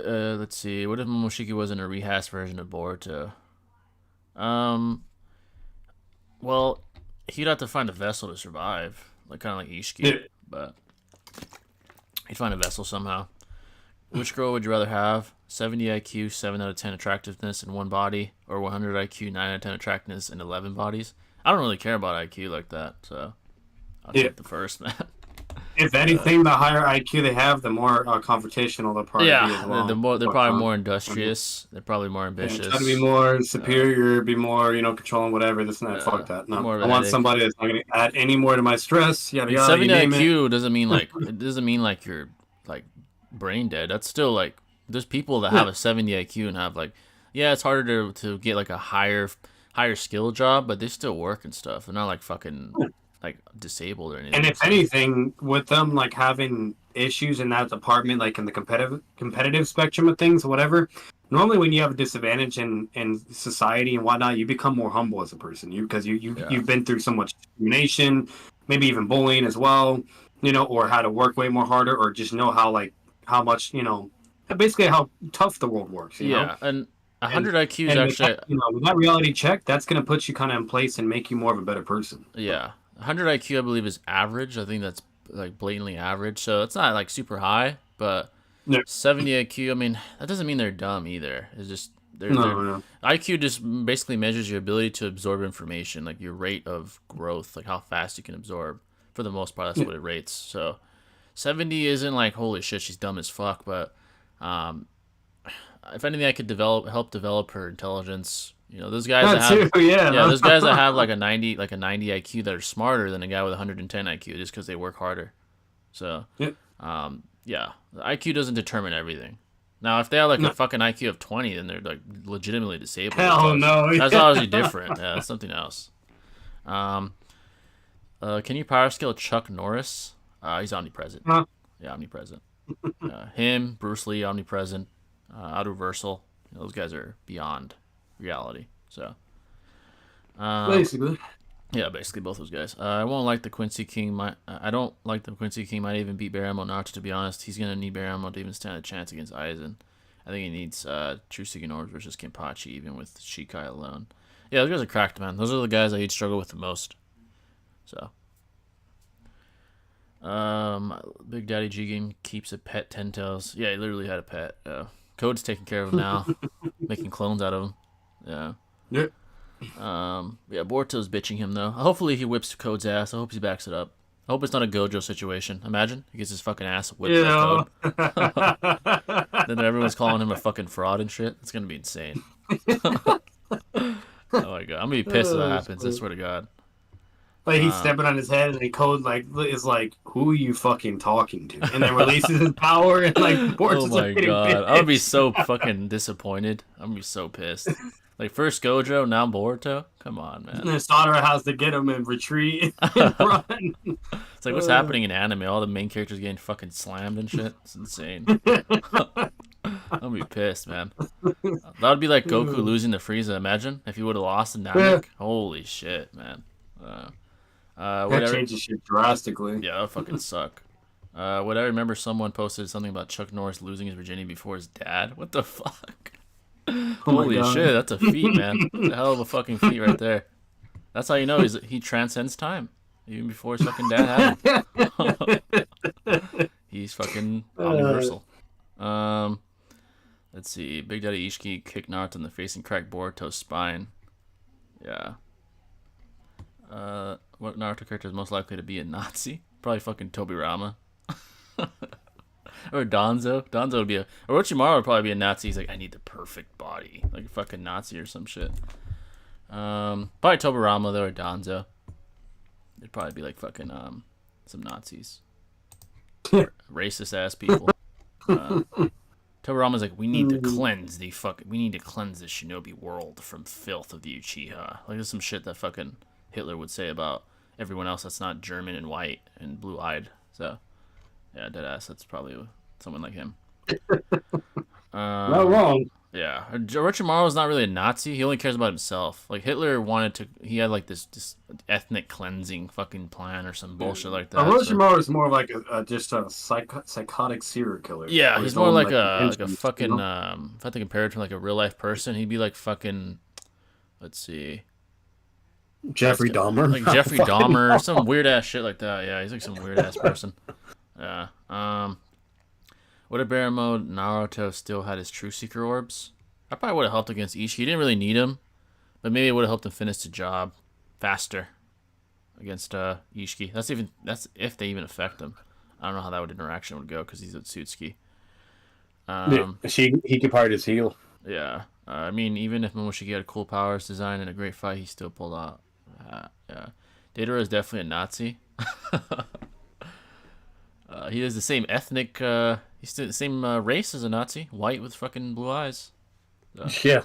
Let's see. What if Momoshiki wasn't a rehashed version of Boruto? Well, he'd have to find a vessel to survive, like kind of like Ishiki, but he'd find a vessel somehow. Which girl would you rather have? 70 IQ, 7 out of 10 attractiveness in one body, or 100 IQ, 9 out of 10 attractiveness in 11 bodies? I don't really care about IQ like that, so I'll take the first, man. If anything, the higher IQ they have, the more confrontational they'll probably be as well. They're probably more industrious. They're probably more ambitious. Try to be more superior, be more, controlling whatever. This and that. Fuck that. No, I want somebody that's not going to add any more to my stress. Yada yada. 70 IQ doesn't mean like you're like brain dead. That's still like there's people that have a 70 IQ and have like it's harder to get like a higher skill job, but they still work and stuff. They're not like fucking like disabled or anything. And if anything, with them like having issues in that department, like in the competitive spectrum of things, whatever. Normally, when you have a disadvantage in society and whatnot, you become more humble as a person. Because you've been through so much discrimination, maybe even bullying as well. Or how to work way more harder, or just know how much basically how tough the world works. You know? And 100 IQ is actually with that reality check, that's going to put you kind of in place and make you more of a better person. Yeah. 100 IQ, I believe, is average. I think that's like blatantly average. So it's not like super high, but 70 IQ, I mean, that doesn't mean they're dumb either. It's just IQ just basically measures your ability to absorb information, like your rate of growth, like how fast you can absorb. For the most part, that's what it rates. So 70 isn't like, holy shit, she's dumb as fuck, but if anything, I could help develop her intelligence. Those guys those guys that have like a 90 IQ that are smarter than a guy with 110 IQ just because they work harder. So, the IQ doesn't determine everything. Now, if they have like a fucking IQ of 20, then they're like legitimately disabled. Hell no. That's obviously different. Yeah, that's something else. Can you power skill Chuck Norris? He's omnipresent. Huh? Yeah, omnipresent. Him, Bruce Lee, omnipresent. Out reversal. Those guys are beyond reality. So basically, basically both those guys. I won't like the Quincy King. I don't like the Quincy King. Might even beat Baramo Naruto. To be honest, he's gonna need Baramo to even stand a chance against Aizen. I think he needs True Suganori versus Kenpachi, even with Shikai alone. Yeah, those guys are cracked, man. Those are the guys that he'd struggle with the most. So, Big Daddy G Game keeps a pet 10 tails. Yeah, he literally had a pet. Code's taking care of him now, making clones out of him. Yeah. Boruto's bitching him though. Hopefully he whips Code's ass. I hope he backs it up. I hope it's not a Gojo situation. Imagine he gets his fucking ass whipped by Code. Then everyone's calling him a fucking fraud and shit. It's gonna be insane. Oh my god, I'm gonna be pissed if that happens. I swear to God. Like he's stepping on his head, and Code is like, "Who are you fucking talking to?" And then releases his power, and like, oh my god, I would be so fucking disappointed. I'm gonna be so pissed. Like first Gojo, now Boruto. Come on, man. And then Satoru has to get him and retreat and run. It's like what's happening in anime? All the main characters getting fucking slammed and shit. It's insane. I'm gonna be pissed, man. That would be like Goku losing to Frieza. Imagine if he would have lost in Namek. Holy shit, man. That changes shit drastically. Yeah, that would fucking suck. I remember someone posted something about Chuck Norris losing his virginity before his dad. What the fuck? Holy shit, that's a feat, man. That's a hell of a fucking feat right there. That's how you know he transcends time. Even before his fucking dad had him. He's fucking universal. Let's see. Big Daddy Ishiki kicked Naruto in the face and cracked Boruto's spine. Yeah. What Naruto character is most likely to be a Nazi? Probably fucking Tobirama. Or Danzo. Danzo would be a... Orochimaru would probably be a Nazi. He's like, I need the perfect body. Like a fucking Nazi or some shit. Probably Tobirama, though, or Danzo. They'd probably be like fucking, some Nazis. Racist-ass people. Tobirama's like, we need to cleanse the shinobi world from filth of the Uchiha. Like, there's some shit that fucking Hitler would say about everyone else that's not German and white and blue-eyed. So, yeah, deadass. That's probably someone like him. Not wrong. Yeah, Orochimaru's not really a Nazi. He only cares about himself. Like Hitler wanted to, he had like this ethnic cleansing fucking plan or some bullshit like that. Orochimaru is more like just a psychotic serial killer. Yeah, he's more like a fucking. If I had to compare it to like a real life person, he'd be like fucking. Let's see. Jeffrey Dahmer. Like Jeffrey Dahmer, some weird ass shit like that. Yeah, he's like some weird ass person. Yeah. Would a bear mode Naruto still had his True Seeker orbs? I probably would have helped against Ishii. He didn't really need him, but maybe it would have helped him finish the job faster against Ishii. That's if they even affect him. I don't know how that interaction would go because he's at Suitsuki. He could part his heel. Yeah. I mean, even if Momoshiki had a cool powers design and a great fight, he still pulled out. Yeah. Deidara is definitely a Nazi. He is the same ethnic. He's the same race as a Nazi, white with fucking blue eyes. So, yeah.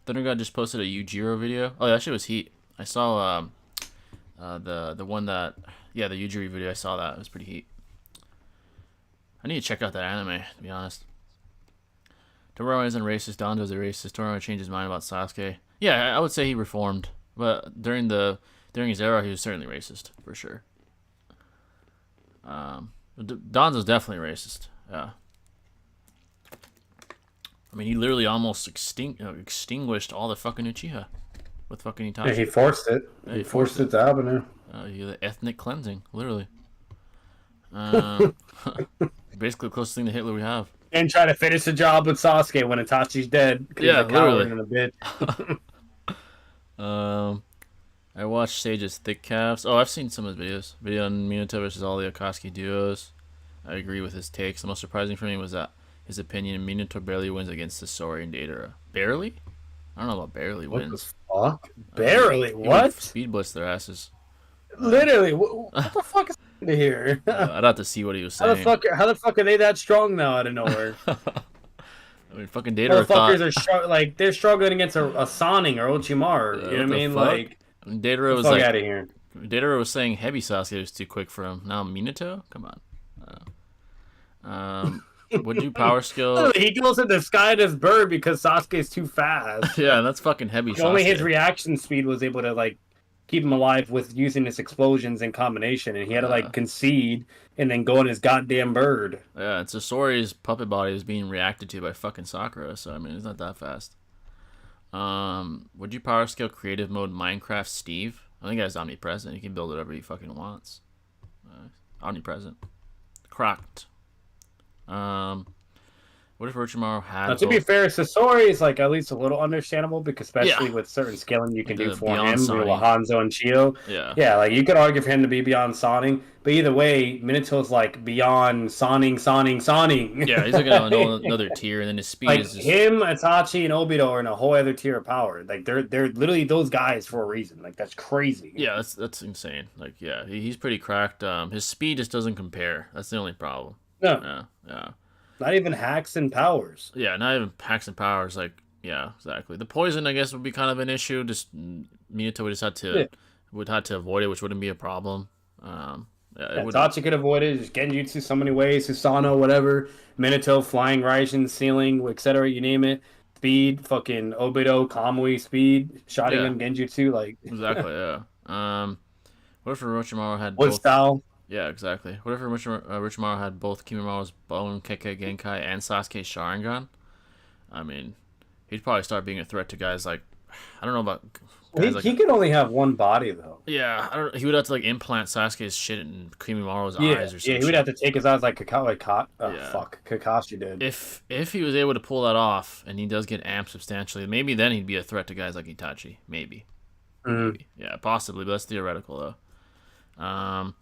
Thunder God just posted a Yujiro video. Oh, that shit was heat. I saw the one that the Yujiro video. I saw that. It was pretty heat. I need to check out that anime, to be honest. Torono isn't racist. Dando's a racist. Torono changed his mind about Sasuke. Yeah, I would say he reformed, but during his era, he was certainly racist for sure. Danzo's definitely racist. Yeah. I mean, he literally almost extinguished all the fucking Uchiha with fucking Itachi. Yeah, he forced it. Yeah, he forced it to happen. The ethnic cleansing, literally. Basically, the closest thing to Hitler we have. And try to finish the job with Sasuke when Itachi's dead. Yeah, literally. In a bit. I watched Sage's Thick Calves. Oh, I've seen some of his videos. Video on Minato versus all the Akatsuki duos. I agree with his takes. The most surprising for me was that his opinion, Minato barely wins against Sasori and Deidara. Barely? I don't know about barely wins. What the fuck? Barely? What? Speed blitz their asses. Literally. What the fuck is here? I'd have to see what he was saying. How the fuck are they that strong now out of nowhere? I mean, fucking Deidara are they're struggling against a Sanning or Ochimaru. You know what I mean? Fuck? Like, Deidara was out of here. Deidara was saying heavy Sasuke was too quick for him. Now Minato? Come on. Would you power skill? He goes in the sky as bird because Sasuke's too fast. Yeah, that's fucking heavy Sasuke. Only his reaction speed was able to like keep him alive with using his explosions in combination, and he had to like concede and then go in his goddamn bird. Yeah, and Sasori's puppet body is being reacted to by fucking Sakura, so I mean it's not that fast. Would you power skill creative mode Minecraft Steve? I think that's omnipresent. He can build whatever he fucking wants. Omnipresent. Cracked. What if Orochimaru had... Now, to be fair, Sasori is like at least a little understandable because especially with certain scaling you can do for him, with Hanzo and Chio. Yeah, like you could argue for him to be beyond Sonning, but either way, Minato's like beyond Sonning. Yeah, he's like another tier, and then his speed like is just... him, Itachi, and Obito are in a whole other tier of power. Like they're literally those guys for a reason. Like that's crazy. Yeah, that's insane. Like yeah, he's pretty cracked. His speed just doesn't compare. That's the only problem. No. Yeah. Not even hacks and powers. Yeah, not even hacks and powers. Like, yeah, exactly. The poison, I guess, would be kind of an issue. Just Minato would just have to avoid it, which wouldn't be a problem. Itachi could avoid it. Just Genjutsu so many ways. Susanoo, whatever. Minato, flying Raijin, ceiling, etc. You name it. Speed, fucking Obito, Kamui, speed, Sharingan, Genjutsu, like exactly. Yeah. What if Orochimaru had what both... style? Yeah, exactly. What if Orochimaru had both Kimimura's Bone, Kekkei Genkai, and Sasuke's Sharingan? I mean, he'd probably start being a threat to guys like... I don't know about... He could only have one body, though. Yeah, he would have to, like, implant Sasuke's shit in Kimimura's eyes or something. Yeah, he would have to take his eyes like Kakashi did. If he was able to pull that off, and he does get amped substantially, maybe then he'd be a threat to guys like Itachi. Maybe. Maybe. Yeah, possibly, but that's theoretical though.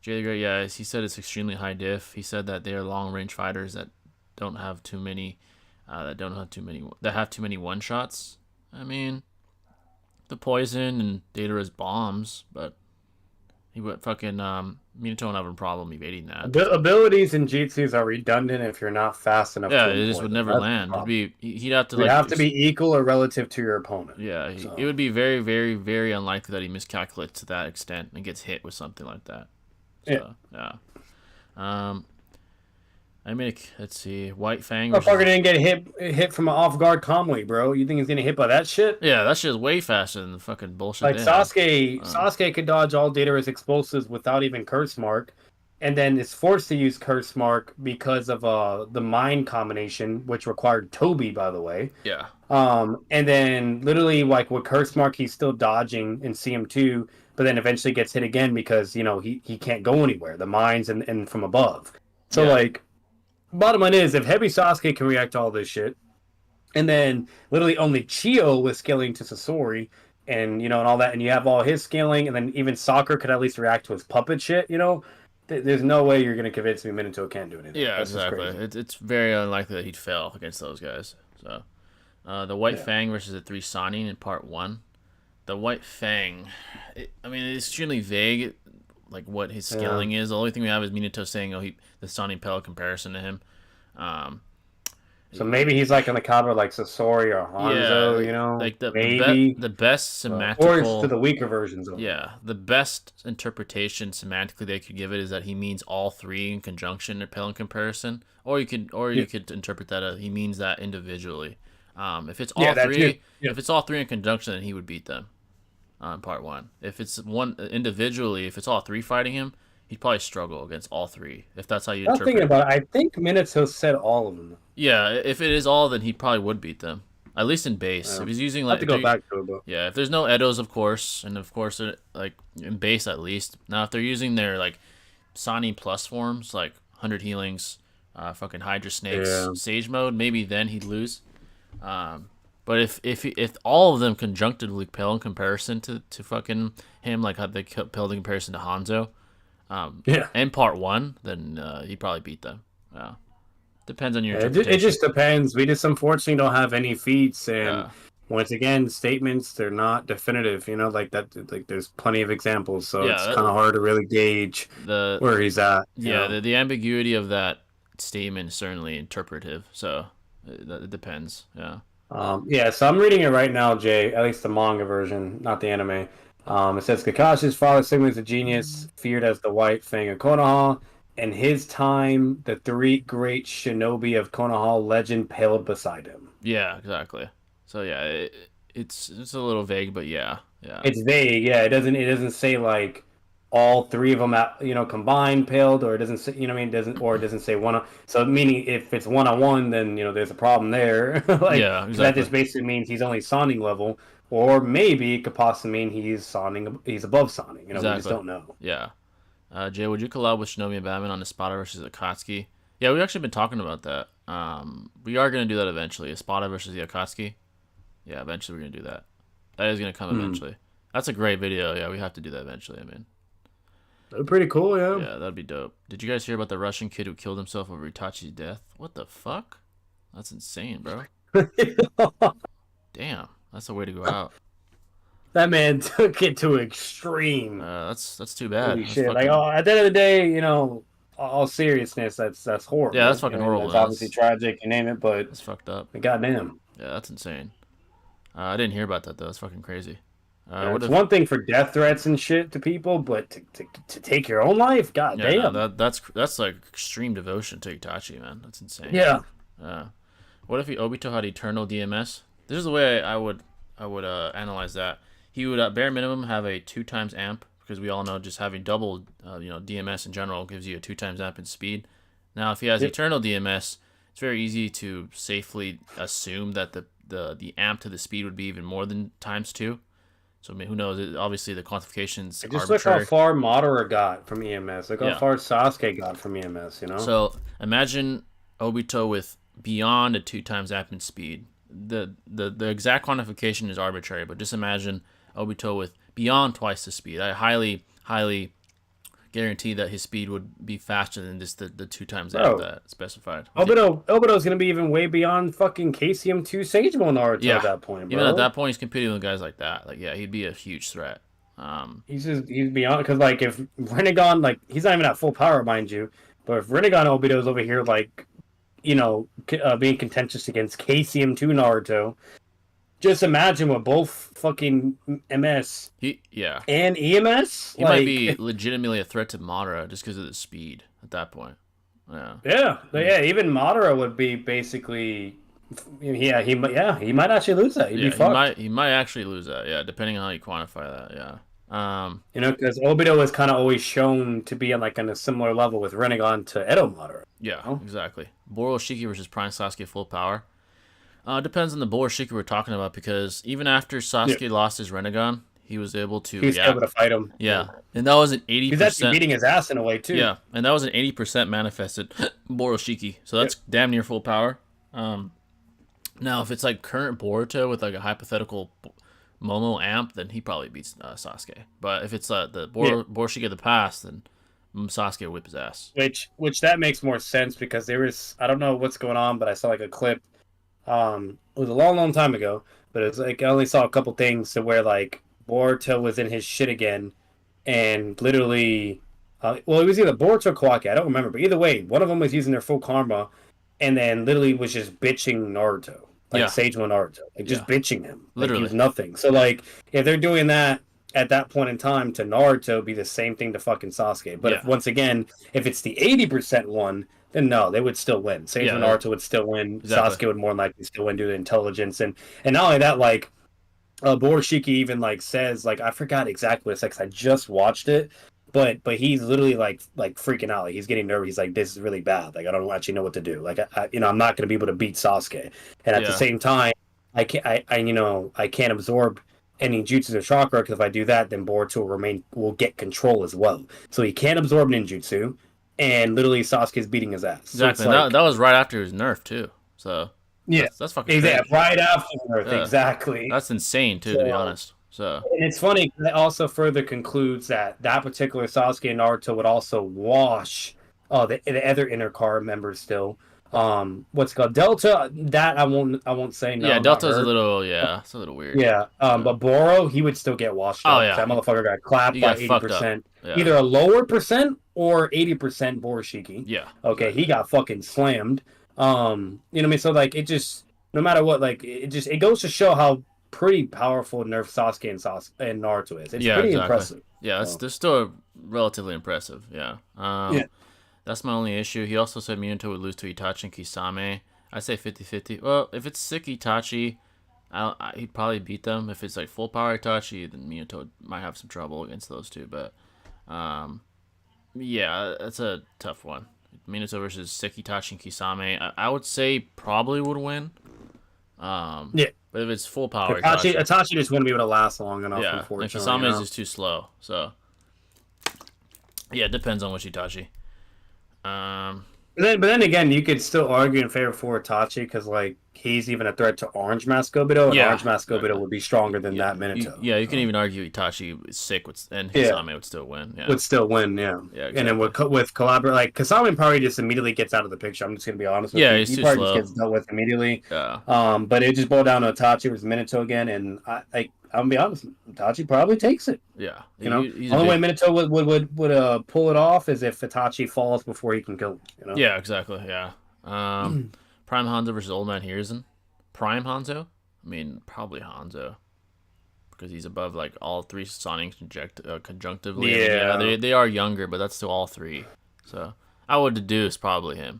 Jay the Great, yeah, he said it's extremely high diff. He said that they are long range fighters that don't have too many, that have too many one shots. I mean, the poison and Datara's bombs, but he would fucking Minato won't have a problem evading that. Abilities and jutsus are redundant if you're not fast enough. Yeah, to it just would never land. He'd have to have to be equal or relative to your opponent. Yeah, it would be very, very, very unlikely that he miscalculates to that extent and gets hit with something like that. So, yeah. I make, let's see, White Fang. Motherfucker didn't get hit from an off guard calmly, bro. You think he's getting hit by that shit? Yeah, that shit is way faster than the fucking bullshit. Like Sasuke could dodge all Datara's explosives without even curse mark, and then is forced to use curse mark because of the mind combination, which required Toby, by the way. Yeah. And then literally like with curse mark, he's still dodging in CM2, but then eventually gets hit again because he can't go anywhere. The mines and from above. So like. Bottom line is, if Heavy Sasuke can react to all this shit, and then literally only Chio was scaling to Sasori, and all that, and you have all his scaling, and then even Sakura could at least react to his puppet shit, there's no way you're gonna convince me Minato can't do anything. Yeah, exactly. It's very unlikely that he'd fail against those guys. So, the White Fang versus the 3 Sannin in part 1. The White Fang, it's extremely vague. Like what his scaling is. The only thing we have is Minato saying, the Sannin Pell comparison to him. So maybe he's like on the caliber like Sasori or Hanzo, like maybe the best semantical, or it's to the weaker versions of the best interpretation semantically they could give it is that he means all 3 in conjunction or Pell in comparison, or you could interpret that as he means that individually. If it's all 3, if it's all 3 in conjunction, then he would beat them. Part 1. If it's one individually, if it's all 3 fighting him, he'd probably struggle against all 3. If that's how you interpret it. Thinking about it, I think Minato said all of them. Yeah, if it is all, then he probably would beat them. At least in base. If he's using I have to go back to it, but... Yeah, if there's no Edos, of course, and of course, like in base at least. Now, if they're using their like Sannin plus forms, like 100 healings, fucking Hydra Snakes, Sage mode, maybe then he'd lose. But if all of them conjunctively pale in comparison to fucking him, like how they paled in comparison to Hanzo, in part 1, then he'd probably beat them. Yeah, depends on your interpretation. It just depends. We just unfortunately don't have any feats, and once again, statements they're not definitive. Like that. Like there's plenty of examples, so it's kind of hard to really gauge where he's at. The ambiguity of that statement is certainly interpretive. So it depends. Yeah. So I'm reading it right now, Jay, at least the manga version, not the anime. It says Kakashi's father Sigma is a genius, feared as the White Fang of Konoha. In his time, the 3 great shinobi of Konoha legend paled beside him. Yeah, exactly. So it's a little vague, but yeah. It's vague. Yeah, it doesn't say like all 3 of them combined paled, or it doesn't say, it doesn't say one. So meaning if it's 1-on-1, then there's a problem there. Like, yeah, exactly. That just basically means he's only Sannin level, or maybe it could possibly mean he's above Sannin. Exactly. We just don't know. Yeah. Jay, would you collab with Shinobi and Batman on Espada versus Akatsuki? Yeah, we've actually been talking about that. We are going to do that eventually. Espada versus the Akatsuki. Yeah, eventually we're going to do that. That is going to come eventually. That's a great video. Yeah, we have to do that eventually. That'd be pretty cool, yeah. Yeah, that'd be dope. Did you guys hear about the Russian kid who killed himself over Itachi's death? What the fuck? That's insane, bro. Damn, that's the way to go out. That man took it to extreme. That's too bad. Holy shit. Fucking... Like, at the end of the day, all seriousness, that's horrible. Yeah, that's fucking horrible. That's obviously tragic, you name it, but it's fucked up. Goddamn. Yeah, that's insane. I didn't hear about that though. That's fucking crazy. It's one thing for death threats and shit to people, but to take your own life, goddamn. No, that's like extreme devotion to Itachi, man. That's insane. Yeah. What if Obito had eternal DMS? This is the way I would analyze that. He would bare minimum have a 2x amp, because we all know just having double DMS in general gives you a 2x amp in speed. Now if he has eternal DMS, it's very easy to safely assume that the amp to the speed would be even more than ×2. So I mean, who knows? Obviously, the quantification's just arbitrary. Look how far Madara got from EMS. Look how far Sasuke got from EMS. So imagine Obito with beyond a 2x amp in speed. the exact quantification is arbitrary, but just imagine Obito with beyond twice the speed. I highly guarantee that his speed would be faster than just the 2 times that specified. Obito's gonna be even way beyond fucking KCM2 Sagemo Naruto at that point, bro. Even at that point, he's competing with guys like that. Like, yeah, he'd be a huge threat. He's beyond, because like if Rinnegan, like he's not even at full power, mind you, but if Rinnegan Obito's over here, like, you know, being contentious against KCM2 Naruto, just imagine what both fucking MS and EMS. He might be legitimately a threat to Madara just because of the speed at that point. Yeah. Even Madara would be basically. Yeah, he might actually lose that. He'd be fucked. He might actually lose that. Yeah, depending on how you quantify that. Yeah. You know, because Obito was kind of always shown to be on a similar level with Rinnegan to Edo Madara. Yeah, exactly. Boruto versus Prime Sasuke full power. Depends on the Boruto we're talking about, because even after Sasuke lost his Rinnegan, he was able to. He was able to fight him. Yeah, and that was an 80%. He's actually beating his ass in a way too. Yeah, and that was an 80% manifested Boruto. So that's damn near full power. Now, if it's like current Boruto with like a hypothetical Momo amp, then he probably beats Sasuke. But if it's the Boruto of the past, then Sasuke will whip his ass. Which that makes more sense, because there was, I don't know what's going on, but I saw like a clip. It was a long time ago, but it was like I only saw a couple things to where like Boruto was in his shit again, and literally, it was either Boruto or Kawaki, I don't remember, but either way, one of them was using their full karma, and then literally was just bitching Naruto. Like Sagemo Naruto. Like just bitching him. Like literally. He was nothing. So like if they're doing that at that point in time to Naruto, it'd be the same thing to fucking Sasuke. But if it's the 80% one, then no, they would still win. Sagemo Naruto would still win. Exactly. Sasuke would more than likely still win due to intelligence. And not only that, like Boruto even like says, like, I forgot exactly what it's like, 'cause I just watched it. But he's literally like freaking out. Like he's getting nervous. He's like, this is really bad. Like I don't actually know what to do. Like I'm not going to be able to beat Sasuke. And at the same time, I can't absorb any jutsus or chakra, because if I do that, then Boruto will get control as well. So he can't absorb ninjutsu, and literally Sasuke's beating his ass. Exactly. So that was right after his nerf too. So that's fucking crazy. Right after nerf. Exactly. That's insane too, to be honest. So, and it's funny, it also further concludes that particular Sasuke and Naruto would also wash the other inner car members still. What's it called? Delta, that I won't say no. Yeah, Delta's a little weird. Yeah. But Boro, he would still get washed up. That motherfucker got clapped by 80%. Either a lower percent or 80% Boruto. Yeah. Okay, he got fucking slammed. You know what I mean? So like it just, no matter what, like it goes to show how pretty powerful nerf Sasuke and Naruto is. It's pretty impressive. Yeah, they're still relatively impressive. Yeah. That's my only issue. He also said Minato would lose to Itachi and Kisame. I say 50-50. Well, if it's sick Itachi, he'd probably beat them. If it's like full power Itachi, then Minato might have some trouble against those two. But that's a tough one. Minato versus sick Itachi and Kisame. I would say probably would win. But if it's full power, Itachi just wouldn't be able to last long enough. Yeah, unfortunately, and Kisame is just too slow. So it depends on which Itachi. But then again, you could still argue in favor for Itachi, because like he's even a threat to Orange Mask Obito, and Orange Mask Obito would be stronger than that Minato. You can even argue Itachi is sick and Kisame would still win. Yeah. Would still win, yeah. Exactly. And then with collaborate, like Kisame probably just immediately gets out of the picture. I'm just gonna be honest with you. He's too probably slow. Just gets dealt with immediately. Yeah. But it just boiled down to Itachi versus Minato again, and I'm gonna be honest, Itachi probably takes it. Yeah. You know, the only way Minato would pull it off is if Itachi falls before he can kill him. You know? Yeah, exactly. Yeah. Prime Hanzo versus Old Man Hiruzen. Prime Hanzo? I mean, probably Hanzo, because he's above like all three Sonic conjunctively. Yeah. They are younger, but that's still all three. So I would deduce probably him.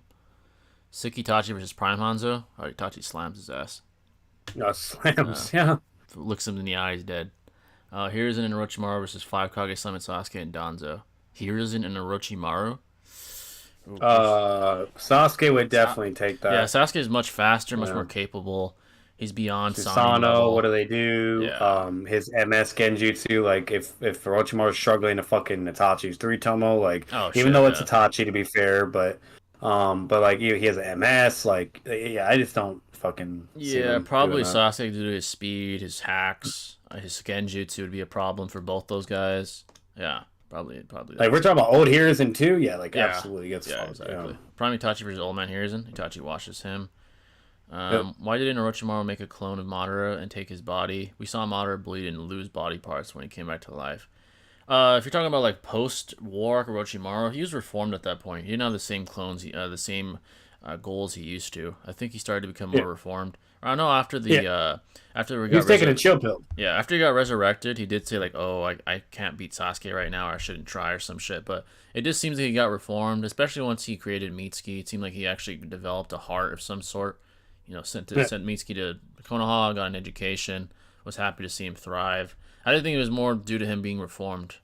Sick Itachi versus Prime Hanzo. Itachi slams his ass. No, slams. Yeah. Looks him in the eye, he's dead. Hiruzen and Orochimaru versus 5 Kage Summon Sasuke and Danzo. Hiruzen and Orochimaru. Sasuke would definitely take that. Yeah, Sasuke is much faster, much more capable. He's beyond Susanoo. What do they do? Yeah. His MS Genjutsu. Like if Orochimaru's struggling to fucking Itachi's 3-tomo, like even though it's Itachi, to be fair, but like he has an MS. Like I just don't. fucking. Yeah, probably Sasuke due to his speed, his hacks, his genjutsu would be a problem for both those guys. Yeah, probably. Like we're talking about old Hiruzen too. Yeah, like yeah. absolutely gets fucked. Exactly. Yeah. Prime Itachi versus Old Man Hiruzen. Itachi washes him. Yep. Why didn't Orochimaru make a clone of Madara and take his body? We saw Madara bleed and lose body parts when he came back to life. If you're talking about like post-war Orochimaru, he was reformed at that point. He didn't have the same clones, the same goals he used to. I think he started to become more reformed. I don't know, after he was taking a chill pill. Yeah, after he got resurrected, he did say like, "Oh, I can't beat Sasuke right now, or I shouldn't try," or some shit. But it just seems like he got reformed, especially once he created Mitsuki. It seemed like he actually developed a heart of some sort. You know, sent Mitsuki to Konoha, got an education, was happy to see him thrive. I didn't think it was more due to him being reformed.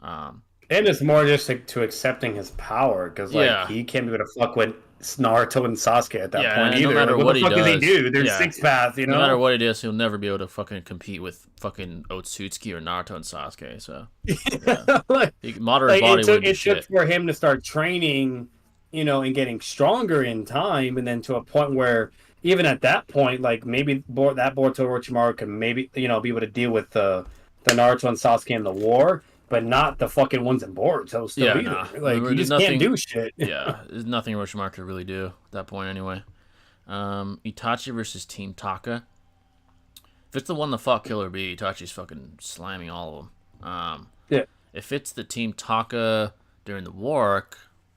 And it's more just to accepting his power, because like he can't be able to fuck with Naruto and Sasuke at that point either. No matter like, what the fuck does he do? There's six paths, you know. No matter what it is, he'll never be able to fucking compete with fucking Otsutsuki or Naruto and Sasuke. So Madara's body would be shit. It took for him to start training, you know, and getting stronger in time, and then to a point where even at that point, like maybe that Boruto Orochimaru can maybe, you know, be able to deal with the Naruto and Sasuke in the war, but not the fucking ones in Boruto still either. Nah. Like you just can't do shit. There's nothing Orochimaru could really do at that point anyway. Itachi versus Team Taka. If it's the one the fuck Killer Bee, Itachi's fucking slamming all of them. If it's the Team Taka during the war,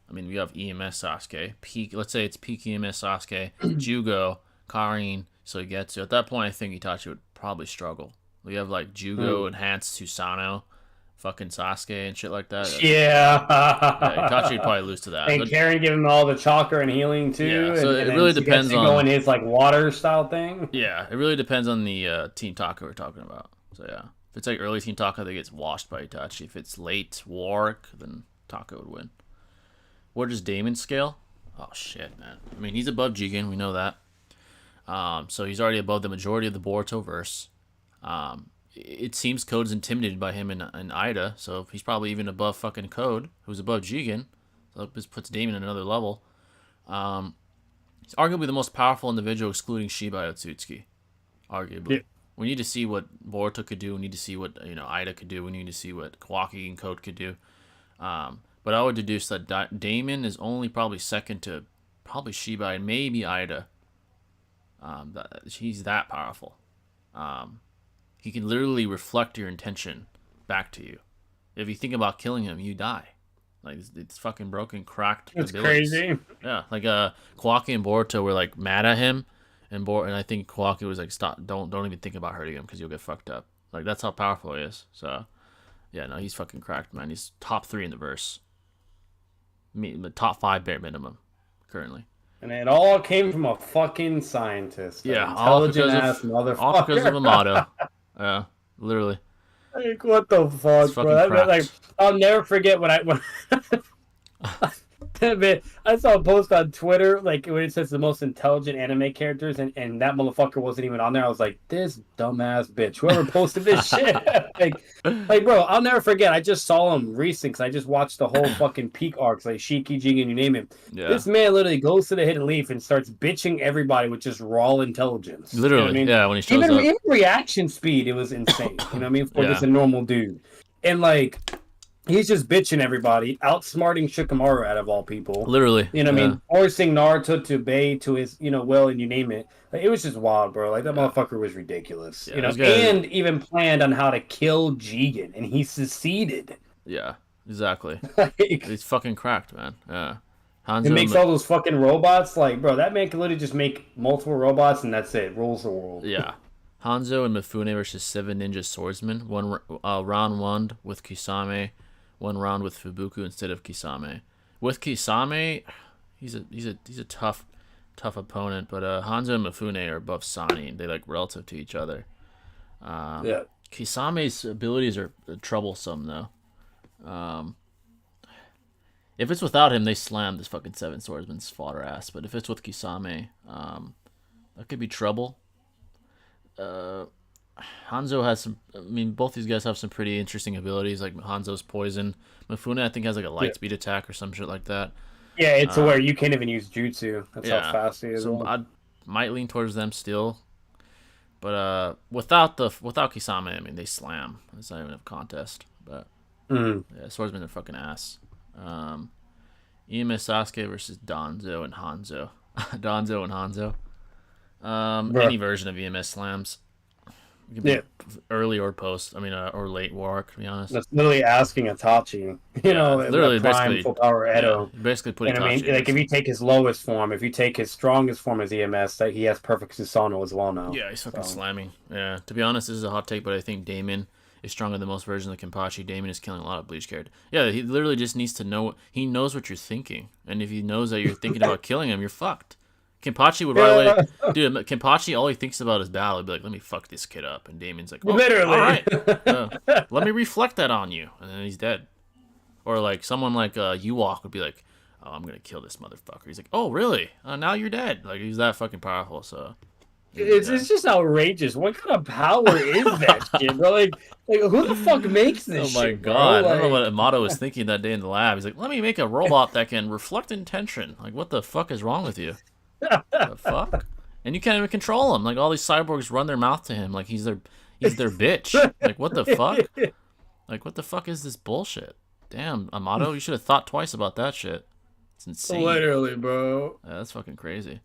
I mean, we have EMS Sasuke, let's say it's peak EMS Sasuke, Jugo, Karin, Soigetsu. At that point, I think Itachi would probably struggle. We have like Jugo enhanced Susanoo, fucking Sasuke and shit like that. Yeah, Itachi would probably lose to that. And Karin giving him all the chakra and healing too. Yeah, so it really depends on going his like water style thing. Yeah, it really depends on the Team Taka we're talking about. So yeah, if it's like early Team Taka, that gets washed by Itachi. If it's late Warwick, then Taka would win. Where does Damon scale? Oh shit, man. I mean, he's above Jigen, we know that. So he's already above the majority of the Boruto verse. It seems Code's intimidated by him and Ida, so he's probably even above fucking Code, who's above Jigen. So this puts Damon at another level. He's arguably the most powerful individual, excluding Shiba Otsutsuki. Arguably. Yeah. We need to see what Boruto could do. We need to see what Ida could do. We need to see what Kawaki and Code could do. But I would deduce that Damon is only probably second to probably Shiba and maybe Ida. He's that powerful. He can literally reflect your intention back to you. If you think about killing him, you die. Like it's fucking broken, cracked. It's abilities. Crazy. Yeah, like Kawaki and Boruto were like mad at him, and I think Kawaki was like, "Stop! Don't even think about hurting him because you'll get fucked up." Like that's how powerful he is. So, yeah, no, he's fucking cracked, man. He's top 3 in the verse. Top 5 bare minimum, currently. And it all came from a fucking scientist. Yeah, intelligent ass motherfucker. All because of Amato. Yeah, literally. Like, what the fuck, bro? Like, I'll never forget when I saw a post on Twitter, like, when it says the most intelligent anime characters, and that motherfucker wasn't even on there. I was like, this dumbass bitch, whoever posted this shit. like, bro, I'll never forget. I just saw him recently, because I just watched the whole fucking peak arcs, like Shiki, Jigen, you name it. Yeah. This man literally goes to the Hidden Leaf and starts bitching everybody with just raw intelligence. Literally, you know what I mean? Yeah, when he shows up. Even reaction speed, it was insane. You know what I mean? For just a normal dude. And, like... he's just bitching everybody, outsmarting Shikamaru out of all people. Literally. You know what I mean? Forcing Naruto to obey to his, will, and you name it. Like, it was just wild, bro. Like, that motherfucker was ridiculous. Yeah, and even planned on how to kill Jigen, and he succeeded. Yeah, exactly. Like, he's fucking cracked, man. Yeah. Hanzo makes all those fucking robots. Like, bro, that man can literally just make multiple robots, and that's it. Rules the world. Yeah. Hanzo and Mifune versus 7 Ninja Swordsmen. Round 1 with Kisame. 1 round with Fubuku instead of Kisame. With Kisame, he's a tough opponent, but Hanzo and Mifune are above Sani. They like relative to each other. Kisame's abilities are troublesome though. If it's without him, they slam this fucking 7 swordsman's fodder ass. But if it's with Kisame, that could be trouble. Hanzo has some. I mean, both these guys have some pretty interesting abilities. Like Hanzo's poison. Mifune, I think, has like a light speed attack or some shit like that. Yeah, it's where you can't even use jutsu. That's how fast he is. So might lean towards them still. But without Kisame, I mean, they slam. It's not even a contest. But yeah, Swordsman are fucking ass. EMS Sasuke versus Danzo and Hanzo. Danzo and Hanzo. Any version of EMS slams. It could be early or post. I mean, or late war, to be honest. That's literally asking Itachi. You know, literally, prime full power Edo. Yeah, basically put Itachi. I mean, like if you take his lowest form, if you take his strongest form as EMS, that he has perfect Susanoo as well now. Yeah, he's fucking slamming. Yeah, to be honest, this is a hot take, but I think Damon is stronger than most versions of Kenpachi. Damon is killing a lot of Bleach characters. Yeah, he literally just needs to know. He knows what you're thinking, and if he knows that you're thinking about killing him, you're fucked. Kenpachi would right away, dude. Kenpachi, all he thinks about is battle. He'd be like, "Let me fuck this kid up," and Damon's like, "Oh, literally, all right, let me reflect that on you," and then he's dead. Or like someone like Ewok would be like, "Oh, I'm gonna kill this motherfucker." He's like, "Oh, really? Now you're dead." Like he's that fucking powerful. So it's just outrageous. What kind of power is that shit, bro? Like who the fuck makes this? Oh my shit, god! Bro? I don't know what Amato was thinking that day in the lab. He's like, "Let me make a robot that can reflect intention." Like, what the fuck is wrong with you? The fuck? And you can't even control him. Like all these cyborgs run their mouth to him like he's their bitch. Like what the fuck? Like what the fuck is this bullshit? Damn, Amato, you should have thought twice about that shit. It's insane. Literally, bro. Yeah, that's fucking crazy.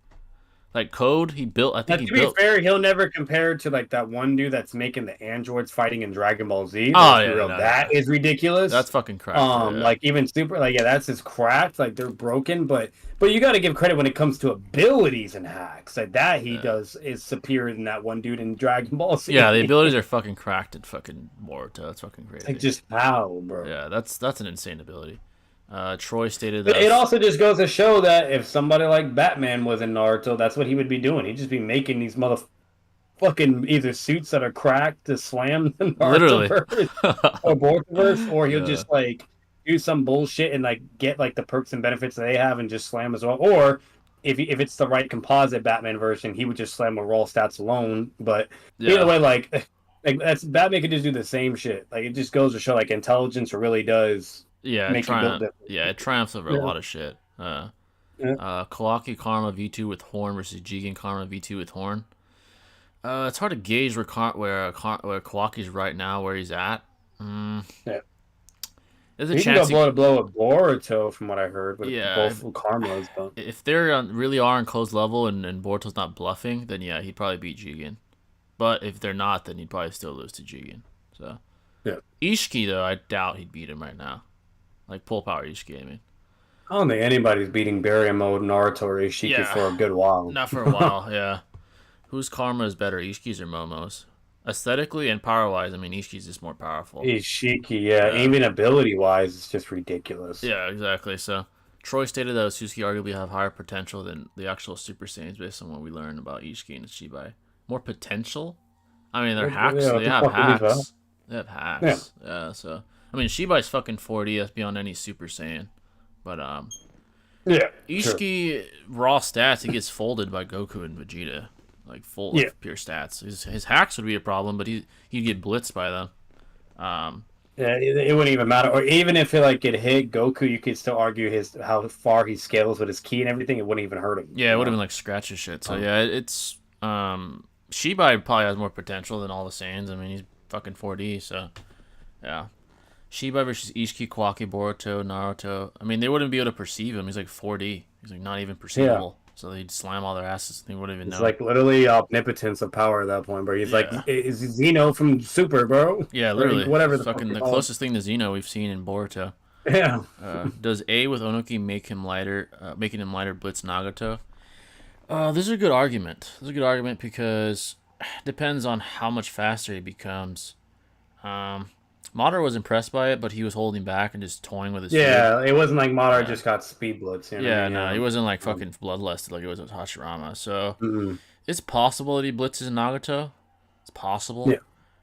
Like Code, he built. I think to be fair, he'll never compare to like that one dude that's making the androids fighting in Dragon Ball Z. Oh yeah, that is ridiculous. That's fucking cracked. Like even Super, like that's just cracked. Like they're broken, but you got to give credit when it comes to abilities and hacks. Like that he does is superior than that one dude in Dragon Ball Z. Yeah, the abilities are fucking cracked in fucking Boruto. That's fucking crazy. Like just how, bro? Yeah, that's an insane ability. Troy stated that. But it also just goes to show that if somebody like Batman was in Naruto, that's what he would be doing. He'd just be making these motherfucking either suits that are cracked to slam the Narutoverse or Borutoverse, or he'll just like do some bullshit and like get like the perks and benefits that they have and just slam as well. Or if it's the right composite Batman version, he would just slam with raw stats alone. But either way, like that's Batman could just do the same shit. Like it just goes to show like intelligence really does. Yeah, it triumphs over a lot of shit. Kawaki Karma V2 with Horn versus Jigen Karma V2 with Horn. It's hard to gauge where Kawaki's right now, where he's at. Yeah. There's a he chance can go blow with Boruto, from what I heard. With both Karmas. If they're really are on close level and Boruto's not bluffing, then yeah, he'd probably beat Jigen. But if they're not, then he'd probably still lose to Jigen. So Ishiki though, I doubt he'd beat him right now. Like full power Ishiki, I mean. I don't think anybody's beating Barrier Mode, Naruto, or Ishiki for a good while. Not for a while, yeah. Whose karma is better, Ishiki's or Momo's? Aesthetically and power-wise, I mean, Ishiki's just more powerful. Ishiki, yeah. Even ability-wise, it's just ridiculous. Yeah, exactly. So, Troy stated that Otsutsuki arguably have higher potential than the actual Super Saiyans based on what we learned about Ishiki and Shibai. More potential? I mean, they're hacks. They have hacks. They have hacks. Yeah, so... I mean, Shibai's fucking 4D. That's beyond any Super Saiyan. But, Ishiki, raw stats, he gets folded by Goku and Vegeta. Like, full of pure stats. His hacks would be a problem, but he'd get blitzed by them. It wouldn't even matter. Or even if it hit Goku, you could still argue how far he scales with his ki and everything. It wouldn't even hurt him. Yeah, it would have been like scratch his shit. So, it's... Shibai probably has more potential than all the Saiyans. I mean, he's fucking 4D, so... Yeah. Shibai versus Ishiki, Kawaki, Boruto, Naruto. I mean, they wouldn't be able to perceive him. He's like 4D. He's like not even perceivable. So they'd slam all their asses. They wouldn't even know. It's like literally omnipotence of power at that point, bro. He's like, is Zeno from Super, bro? Yeah, literally. Or whatever. Fucking the closest thing to Zeno we've seen in Boruto. Yeah. Does A with Onoki making him lighter blitz Nagato? This is a good argument. This is a good argument because it depends on how much faster he becomes. Madara was impressed by it, but he was holding back and just toying with his food. It wasn't like Madara just got speed blitz. You know he wasn't like fucking bloodlusted like it was with Hashirama. So it's possible that he blitzes Nagato. It's possible. Yeah.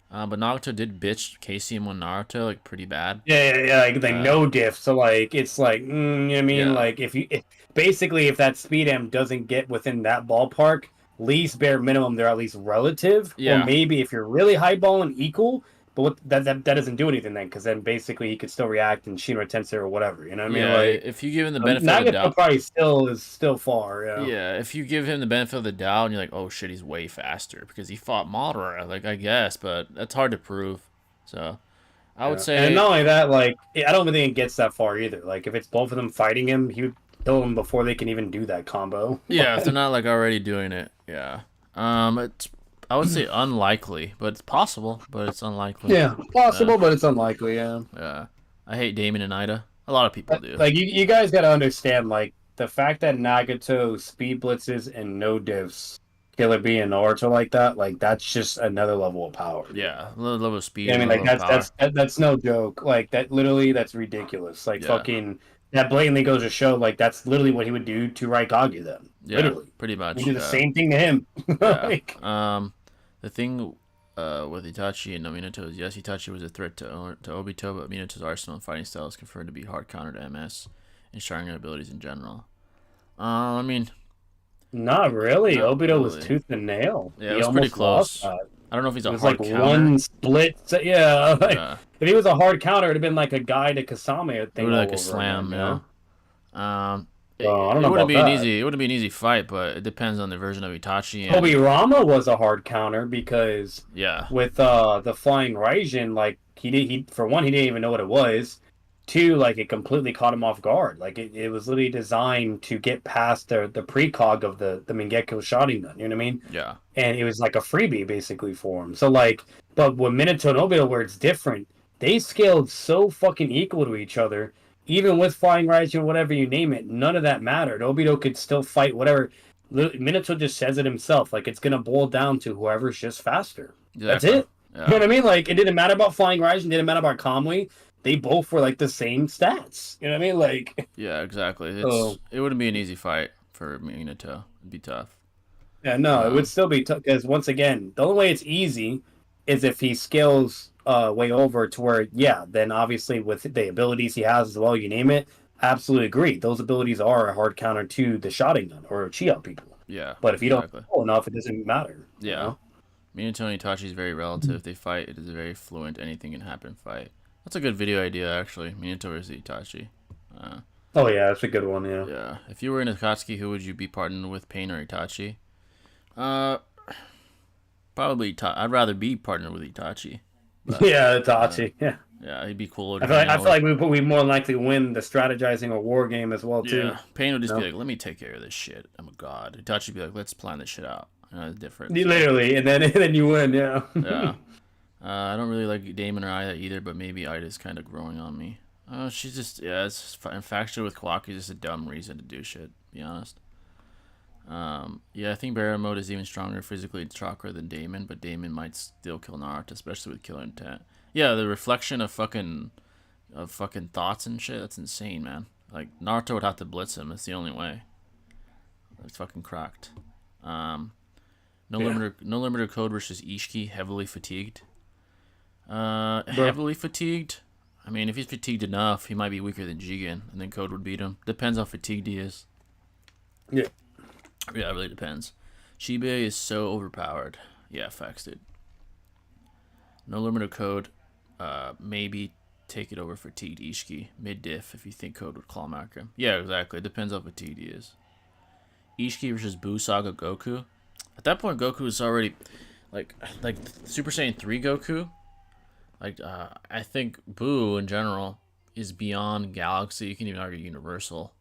But Nagato did bitch Casey and Naruto like pretty bad. Yeah, like no diff. So like it's like you know what I mean? Like if that speed M doesn't get within that ballpark, least bare minimum they're at least relative. Or maybe if you're really highballing equal. But that doesn't do anything then, because then basically he could still react in Shinra Tensei or whatever. You know what I mean? Yeah, Like, if you give him the benefit of the Nagato doubt, probably is still far. Yeah. yeah, if you give him the benefit of the doubt, and you're like, oh shit, he's way faster because he fought Madara, like I guess, but that's hard to prove. So I would say, and not only that, like I don't think it gets that far either. Like if it's both of them fighting him, he would kill him before they can even do that combo. yeah, if they're not like already doing it, yeah. It's I would say unlikely, but it's possible, but it's unlikely. Yeah, possible, but it's unlikely. Yeah. Yeah, I hate Damon and Ida. A lot of people do. Like you guys got to understand, like the fact that Nagato speed blitzes and no diffs Killer Bee and Naruto like that, like that's just another level of power. Yeah, level of speed. Yeah, I mean, like that's no joke. Like that, literally, that's ridiculous. Like fucking that blatantly goes to show, like that's literally what he would do to Raikage. Then, literally, pretty much. He do the same thing to him. Like, the thing with Itachi and Minato is, yes, Itachi was a threat to Obito, but Minato's arsenal and fighting style is confirmed to be hard counter to MS and Sharingan abilities in general. I mean, not really. Obito was tooth and nail. Yeah, it was pretty close. I don't know if he's a hard counter. One split. Yeah, like, if he was a hard counter, it'd have been like a guy to Kasame thing. Like a slam, him, yeah. I don't know. It wouldn't be an easy. It wouldn't be an easy fight, but it depends on the version of Itachi. And... Tobirama was a hard counter because with the flying Raijin, like he for one he didn't even know what it was. Two, like it completely caught him off guard. Like it was literally designed to get past the precog of the Mingekyo Sharingan. You know what I mean? Yeah. And it was like a freebie basically for him. So like, but with Minato and Obito, where it's different, they scaled so fucking equal to each other. Even with Flying Raijin, whatever you name it, none of that mattered. Obito could still fight whatever. Minato just says it himself. Like, it's going to boil down to whoever's just faster. Exactly. That's it. Yeah. You know what I mean? Like, it didn't matter about Flying Raijin. It didn't matter about Kamui. They both were, like, the same stats. You know what I mean? Like... Yeah, exactly. It wouldn't be an easy fight for Minato. It'd be tough. Yeah, no, it would still be tough. Because, once again, the only way it's easy is if he scales... way over to where, then obviously with the abilities he has as well, you name it, absolutely agree. Those abilities are a hard counter to the Sharingan or Chi people. Yeah. But if you don't know enough, it doesn't matter. Yeah. You know? Minato and Itachi is very relative. They fight, it is a very fluent, anything can happen fight. That's a good video idea, actually. Minato versus Itachi. Oh, yeah, that's a good one, yeah. Yeah. If you were in Akatsuki, who would you be partnered with, Pain or Itachi? Probably I'd rather be partnered with Itachi. But, Itachi. Yeah, he'd be cooler. I feel like we more likely win the strategizing or war game as well too. Yeah, Pain would just be like, "Let me take care of this shit. I'm a god." Itachi would be like, "Let's plan this shit out." It's different. Literally, and then you win. Yeah. Yeah. I don't really like Damon or Ida either, but maybe Ida's kind of growing on me. She's just it's infatuated with Kawaki is just a dumb reason to do shit. To be honest. I think Barrier Mode is even stronger physically in chakra than Damon, but Damon might still kill Naruto, especially with killer intent. Yeah, the reflection of fucking thoughts and shit, that's insane, man. Like, Naruto would have to blitz him, it's the only way. It's fucking cracked. No limiter code versus Ishiki, heavily fatigued. Heavily fatigued? I mean, if he's fatigued enough, he might be weaker than Jigen, and then Code would beat him. Depends how fatigued he is. Yeah. Yeah, it really depends. Shibe is so overpowered. Yeah, facts, dude. No limiter Code. Maybe take it over fatigued Ishiki. Mid-diff if you think Code would clawmark him. Yeah, exactly. It depends how fatigued he is. Ishiki versus Buu Saga Goku. At that point, Goku is already... Like Super Saiyan 3 Goku. I think Buu, in general, is beyond Galaxy. You can even argue Universal.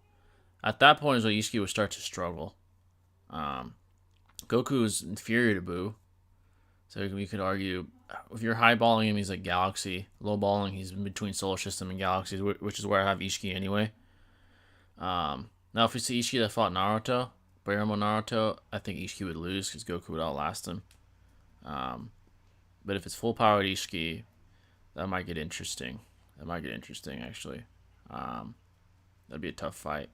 At that point is when Ishiki would start to struggle. Goku is inferior to Buu. So you could argue, if you're highballing him, he's like Galaxy. Lowballing, he's in between Solar System and Galaxies, which is where I have Ishiki anyway. Now, if we see Ishiki that fought Naruto, Baramo Naruto, I think Ishiki would lose because Goku would outlast him. But if it's full powered Ishiki, that might get interesting. Actually. That'd be a tough fight.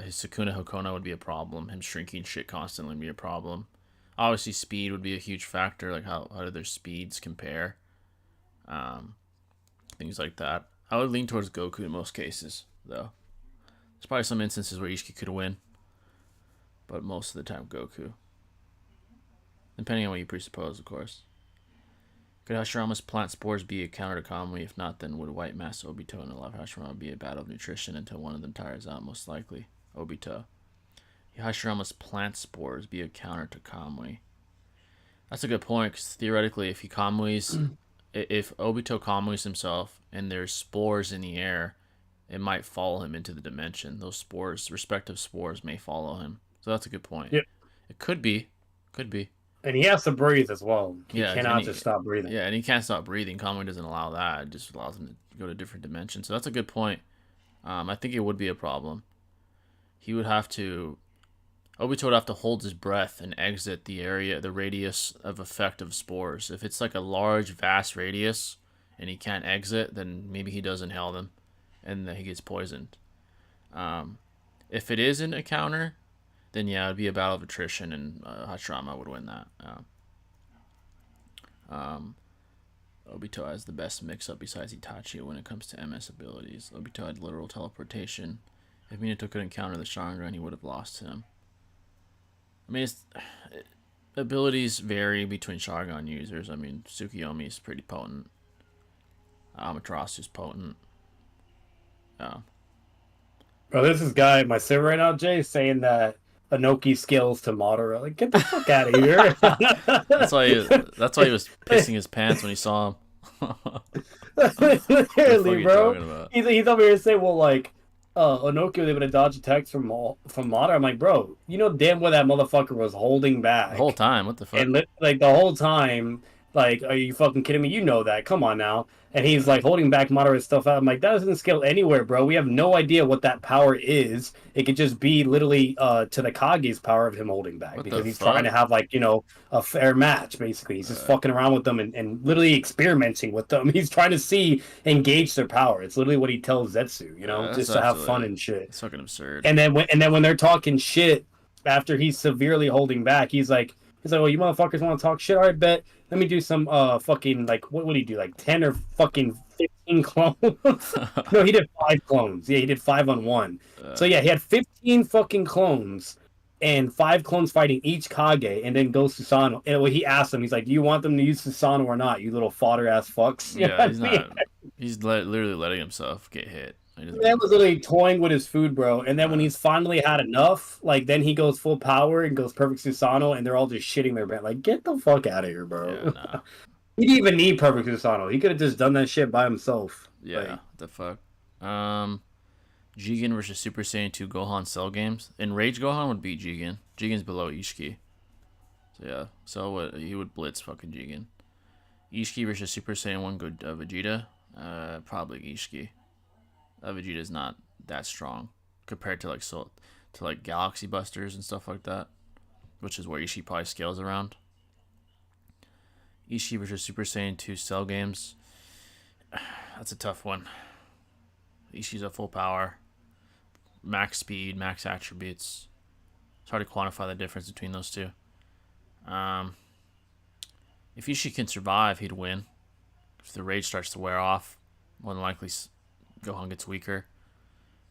His Sukuna Hakona would be a problem. Him shrinking shit constantly would be a problem. Obviously, speed would be a huge factor. Like, how do their speeds compare? Things like that. I would lean towards Goku in most cases, though. There's probably some instances where Ishiki could win. But most of the time, Goku. Depending on what you presuppose, of course. Could Hashirama's plant spores be a counter to Kamui? If not, then would White Mask, Obito, and Love Hashirama be a battle of nutrition until one of them tires out? Most likely, Obito. Hashirama's plant spores be a counter to Kamui. That's a good point, because theoretically, if if Obito Kamui's himself and there's spores in the air, it might follow him into the dimension. Those spores, respective spores, may follow him. So that's a good point. Yep. It could be. Could be. And he has to breathe as well. He Yeah, cannot just stop breathing. Yeah, and he can't stop breathing. Kamui doesn't allow that. It just allows him to go to different dimensions. So that's a good point. I think it would be a problem. He would have to... Obito would have to hold his breath and exit the area, the radius of effect of spores. If it's like a large, vast radius and he can't exit, then maybe he does inhale them and then he gets poisoned. If it isn't a counter, then yeah, it'd be a battle of attrition and Hashirama would win that. Obito has the best mix-up besides Itachi when it comes to MS abilities. Obito had literal teleportation. If Minato couldn't counter the Sharingan, he would have lost him. I mean, abilities vary between Sharingan users. I mean, Tsukiyomi is pretty potent. Amaterasu's potent. Bro, this is guy, my sit right now, Jay, saying that Inoki scales to Madara. Like, get the fuck out of here. That's why he was pissing his pants when he saw him. Literally, bro. He's over here saying, well, like, Inoki was able to dodge attacks from Madara. I'm like, bro, you know damn well that motherfucker was holding back. The whole time, what the fuck? And like the whole time, like, are you fucking kidding me? You know that. Come on now. And he's like holding back Madara's stuff out. I'm like, that doesn't scale anywhere, bro. We have no idea what that power is. It could just be literally to the Kage's power of him holding back. What because he's trying to have, like, you know, a fair match, basically. He's just fucking around with them and literally experimenting with them. He's trying to engage their power. It's literally what he tells Zetsu, you know, just to have fun and shit. It's fucking absurd. And then when they're talking shit after he's severely holding back, he's like, well, you motherfuckers want to talk shit? All right, bet. Let me do some fucking, like, what would he do? Like 10 or fucking 15 clones? No, he did 5 clones. Yeah, he did 5 on 1. So yeah, he had 15 fucking clones and 5 clones fighting each Kage, and then goes Susanoo. And when he asked them, he's like, do you want them to use Susanoo or not, you little fodder ass fucks? Yeah, he's literally letting himself get hit. Man was literally toying with his food, bro. And then when he's finally had enough, like, then he goes full power and goes perfect Susanoo, and they're all just shitting their bed. Like, get the fuck out of here, bro. Yeah, nah. He didn't even need perfect Susanoo. He could have just done that shit by himself. Yeah, like, the fuck. Jigen versus Super Saiyan 2 Gohan Cell games. Enraged Gohan would beat Jigen. Jigen's below Ishiki. So yeah, he would blitz fucking Jigen. Ishiki versus Super Saiyan 1 Vegeta. Probably Ishiki. Vegeta's not that strong compared to like Galaxy Busters and stuff like that, which is where Ishii probably scales around. Ishii versus Super Saiyan 2 Cell games. That's a tough one. Ishii's at full power, max speed, max attributes. It's hard to quantify the difference between those two. If Ishii can survive, he'd win. If the rage starts to wear off, more than likely Gohan gets weaker.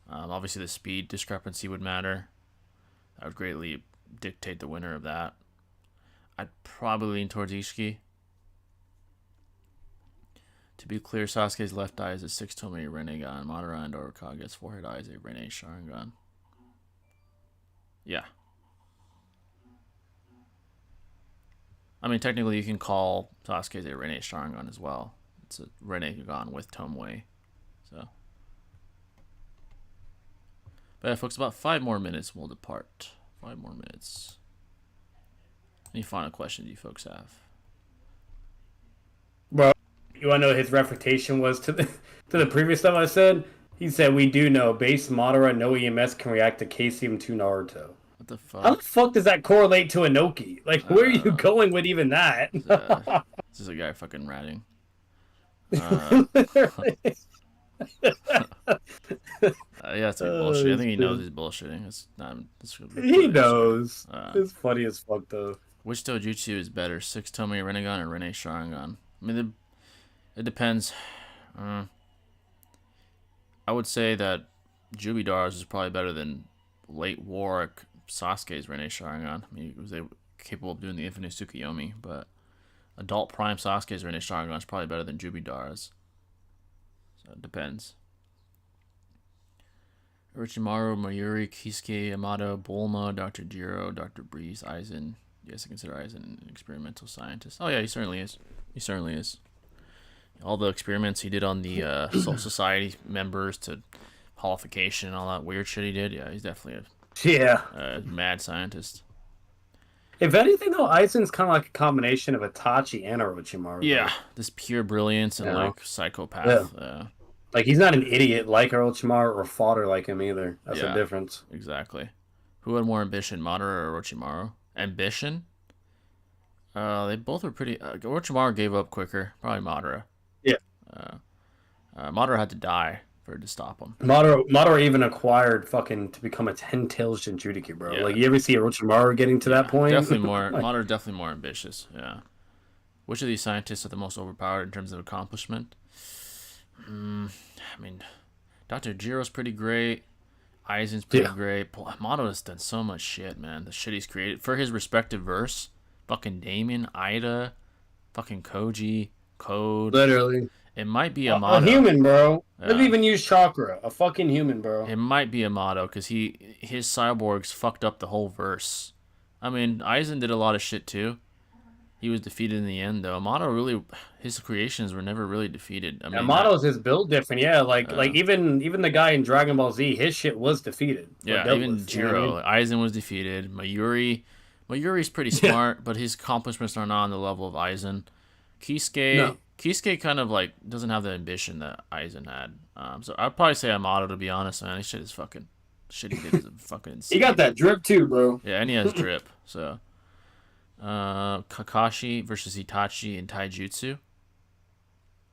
Obviously, the speed discrepancy would matter. That would greatly dictate the winner of that. I'd probably lean towards Ishiki. To be clear, Sasuke's left eye is a 6-Tomei Rinnegan. Madara and Orakage's forehead eye is a Rinne Sharingan. Yeah. I mean, technically, you can call Sasuke's a Rinne Sharingan as well. It's a Rinnegan with Tomei. So. But yeah, folks, about 5 more minutes we'll depart. 5 more minutes. Any final questions you folks have? Bro, you want to know what his refutation was to the previous stuff I said? He said, we do know base Madara no EMS can react to Caesium 2 Naruto. What the fuck? How the fuck does that correlate to Inoki? Like, where are you going with even that? This is a guy fucking ratting. Yeah, it's like bullshit. I think he knows he's bullshitting. He knows. It's funny as fuck, though. Which Dojutsu is better, 6-Tomei Rinnegan or Rinne Sharingan? I mean, it depends. I would say that Jubidara's is probably better than late Warwick Sasuke's Rinne Sharingan. I mean, he was capable of doing the infinite Tsukiyomi, but adult prime Sasuke's Rene Sharingan is probably better than Jubidara's. So it depends. Orochimaru, Mayuri, Kisuke, Yamato, Bulma, Dr. Jiro, Dr. Breeze, Aizen. Yes, I consider Aizen an experimental scientist. Oh yeah, he certainly is. He certainly is. All the experiments he did on the Soul Society members to qualification and all that weird shit he did. Yeah, he's definitely a mad scientist. If anything, though, Aizen's kind of like a combination of Itachi and Orochimaru. Yeah, this pure brilliance and like psychopath. Yeah. Like he's not an idiot like Orochimaru or fodder like him either. That's the difference. Exactly. Who had more ambition, Madara or Orochimaru? Ambition? They both were pretty. Orochimaru gave up quicker. Probably Madara. Yeah. Madara had to die for it to stop him. Madara even acquired fucking to become a 10-tailed Jinchuriki, bro. Yeah. Like you ever see Orochimaru getting to that point? Definitely more. Madara definitely more ambitious. Yeah. Which of these scientists are the most overpowered in terms of accomplishment? I mean, Dr. Jiro's pretty great. Aizen's pretty great. Madara's done so much shit, man. The shit he's created for his respective verse. Fucking Damien, Ida, fucking Koji, Code. Literally. It might be Amato. A human, bro. They've even used chakra. A fucking human, bro. It might be Amato because his cyborgs fucked up the whole verse. I mean, Aizen did a lot of shit too. He was defeated in the end, though. Amato really, his creations were never really defeated. I mean, Amato's his build different, yeah. Like even the guy in Dragon Ball Z, his shit was defeated. Yeah, even Jiro, you know what I mean? Aizen was defeated. Mayuri's pretty smart, but his accomplishments are not on the level of Aizen. Kisuke kind of like doesn't have the ambition that Aizen had. So I'd probably say Amato, to be honest, man. His shit is fucking shit he did is fucking insane. He got that drip too, bro. Yeah, and he has drip. So Kakashi versus Itachi in Taijutsu.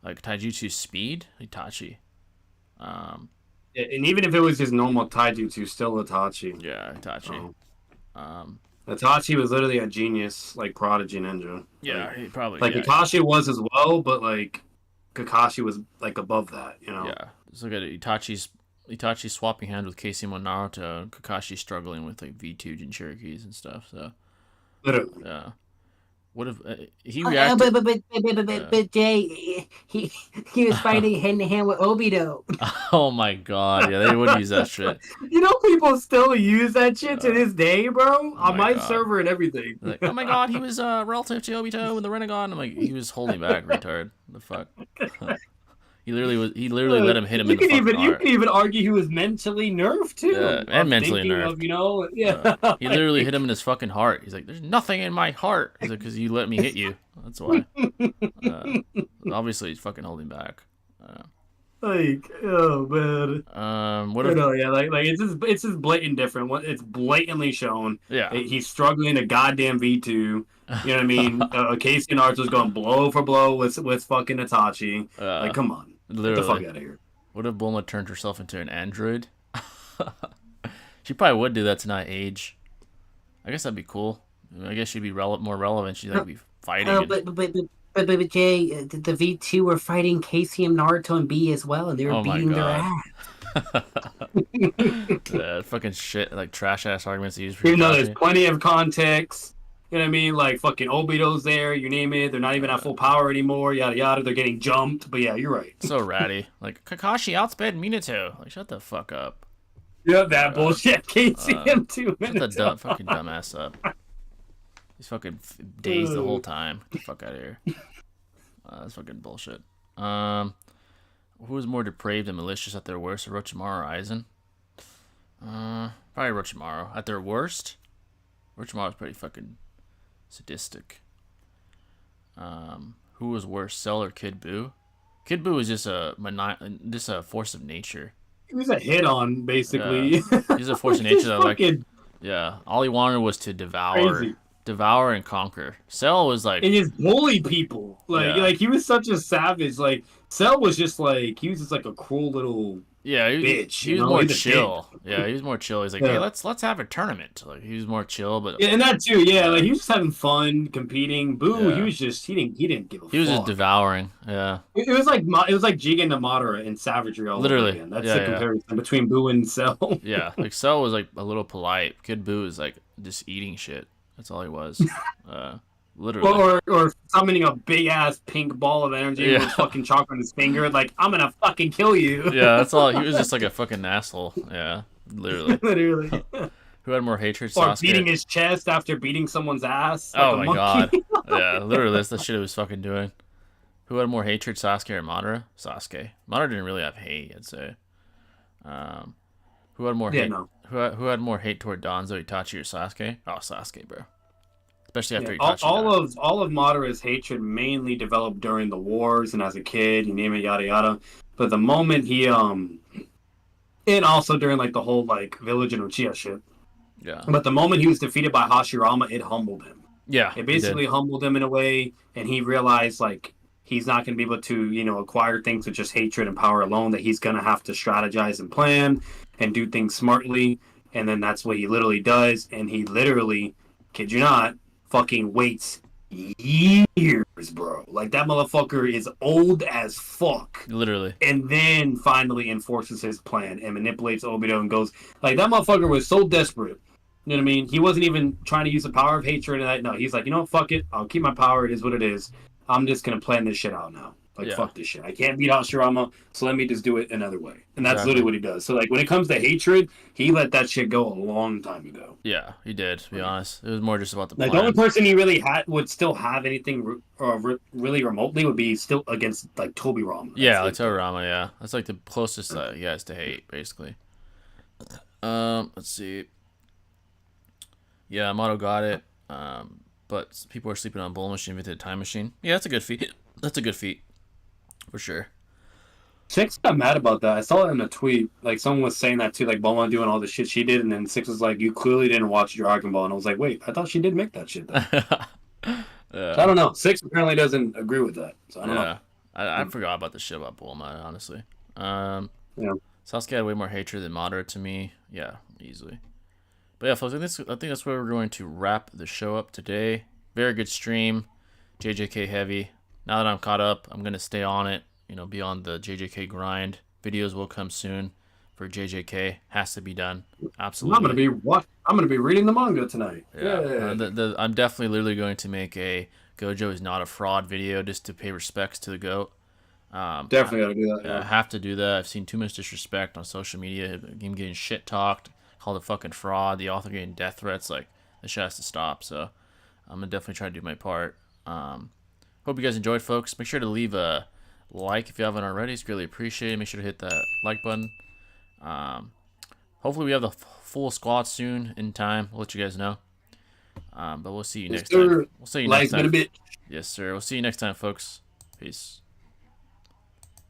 Like Taijutsu speed, Itachi. Yeah, and even if it was just normal Taijutsu, still Itachi. Yeah, Itachi. Itachi was literally a genius, like prodigy ninja. Yeah, like, he probably. Like Kakashi was as well, but like Kakashi was like above that, you know. Yeah, just look at it. Itachi swapping hands with Casey and Naruto, and Kakashi struggling with like V2 Jinchurikis and stuff. So. Literally. Yeah. What if he reacted? But Jay, he was fighting hand to hand with Obito. Oh my god! Yeah, they would use that shit. You know, people still use that shit to this day, bro. On my server and everything. Like, oh my god, he was relative to Obito and the Renegade. I'm like, he was holding back, retard. The fuck. He literally let him hit him in the fucking heart. You can even argue he was mentally nerfed too. Yeah, and mentally nerfed. Of, he literally hit him in his fucking heart. He's like, "There's nothing in my heart." He's like, "Because you let me hit you. That's why." Obviously, he's fucking holding back. Like, oh man. What if? Like it's just blatant different. It's blatantly shown. Yeah. He's struggling a goddamn V2. You know what I mean? Casey and Naruto's going blow for blow with fucking Itachi. Like, come on. Literally. Get the fuck out of here. What if Bulma turned herself into an android? She probably would do that to not age. I guess that'd be cool. I guess she'd be more relevant. She'd like be fighting. But Jay, the V2 were fighting Casey and Naruto and B as well, and they were beating their ass. Fucking shit, like trash ass arguments used for. Even though there's plenty of context. You know what I mean? Like, fucking Obito's there, you name it. They're not even at full power anymore, yada yada. They're getting jumped. But yeah, you're right. So ratty. Like, Kakashi outsped Minato. Like, shut the fuck up. Yeah, that bullshit. KCM 2 minutes. Shut the fucking dumbass up. He's fucking dazed the whole time. Get the fuck out of here. That's fucking bullshit. Who is more depraved and malicious at their worst, Orochimaru or Aizen? Probably Orochimaru. At their worst, Orochimaru's pretty fucking sadistic. Who was worse, Cell or Kid Buu? Kid Buu is just a force of nature. He was a hit on, basically. He's a force of nature that fucking, all he wanted was to devour and conquer. Cell was like, and just bully people. Like he was such a savage. Like Cell was just like a cruel little bitch. He was more chill. Yeah, he was more chill. He's like, hey, let's have a tournament. Like he was more chill, but and that too. Yeah, like he was just having fun competing. Boo, he was just he didn't give a fuck. He was just devouring. Yeah, it was like Jigen and Madara in savagery all literally. Over again. That's the comparison between Boo and Cell. Yeah, like Cell was like a little polite. Kid Buu is like just eating shit. That's all he was. Literally. Or summoning a big ass pink ball of energy with fucking chocolate in his finger, like, I'm gonna fucking kill you. Yeah, that's all. He was just like a fucking asshole. Yeah, literally. Literally. Who had more hatred, Or Sasuke? beating his chest after beating someone's ass. Like Oh a my monkey. god. Yeah, literally, that's the shit he was fucking doing. Who had more hatred, Sasuke or Madara? Sasuke. Madara didn't really have hate, I'd say. Who had more hate? No. Who had more hate toward Danzo, Itachi, or Sasuke? Oh, Sasuke, bro. Especially after all, Itachi all died. of Madara's hatred mainly developed during the wars and as a kid, you name it, yada yada. But the moment he and also during like the whole like village and Uchiha shit. Yeah. But the moment he was defeated by Hashirama, it humbled him. Yeah. It basically humbled him in a way, and he realized like he's not going to be able to, you know, acquire things with just hatred and power alone. That he's going to have to strategize and plan and do things smartly. And then that's what he literally does. And he literally, kid you not, fucking waits years, bro. Like that motherfucker is old as fuck. Literally. And then finally enforces his plan and manipulates Obito and goes like that motherfucker was so desperate. You know what I mean? He wasn't even trying to use the power of hatred and that. No, he's like, you know what, fuck it. I'll keep my power. It is what it is. I'm just gonna plan this shit out now. Like fuck this shit. I can't beat Hashirama, so let me just do it another way. And that's literally what he does. So like when it comes to hatred, he let that shit go a long time ago. Yeah, he did. To be honest, it was more just about the like plan. the only person he really would still have anything really remotely would be still against like Tobirama. Yeah, like Tobirama. Yeah, that's like the closest he has to hate, basically. Let's see. Yeah, Amato got it. But people are sleeping on Bull Machine with the time machine. Yeah, that's a good feat. That's a good feat. For sure. Six got mad about that. I saw it in a tweet. Like, someone was saying that too, like, Bulma doing all the shit she did, and then Six was like, you clearly didn't watch Dragon Ball. And I was like, wait, I thought she did make that shit, though. So I don't know. Six apparently doesn't agree with that. So I don't know. I forgot about the shit about Bulma, honestly. Yeah. Sasuke had way more hatred than Madara to me. Yeah, easily. But yeah, folks, I think that's where we're going to wrap the show up today. Very good stream. JJK heavy. Now that I'm caught up, I'm going to stay on it. You know, be on the JJK grind. Videos will come soon for JJK. Has to be done. Absolutely. I'm gonna be reading the manga tonight. Yeah. I'm definitely literally going to make a Gojo is not a fraud video just to pay respects to the GOAT. Definitely gotta do that. Yeah. I have to do that. I've seen too much disrespect on social media. Him getting shit talked, called a fucking fraud. The author getting death threats. Like, this shit has to stop. So I'm gonna definitely try to do my part. Hope you guys enjoyed, folks. Make sure to leave a like if you haven't already. It's greatly appreciated. Make sure to hit that like button. Hopefully we have the full squad soon in time. We'll let you guys know. But we'll see you next time. We'll see you next time. Been a bit. Yes, sir. We'll see you next time, folks. Peace.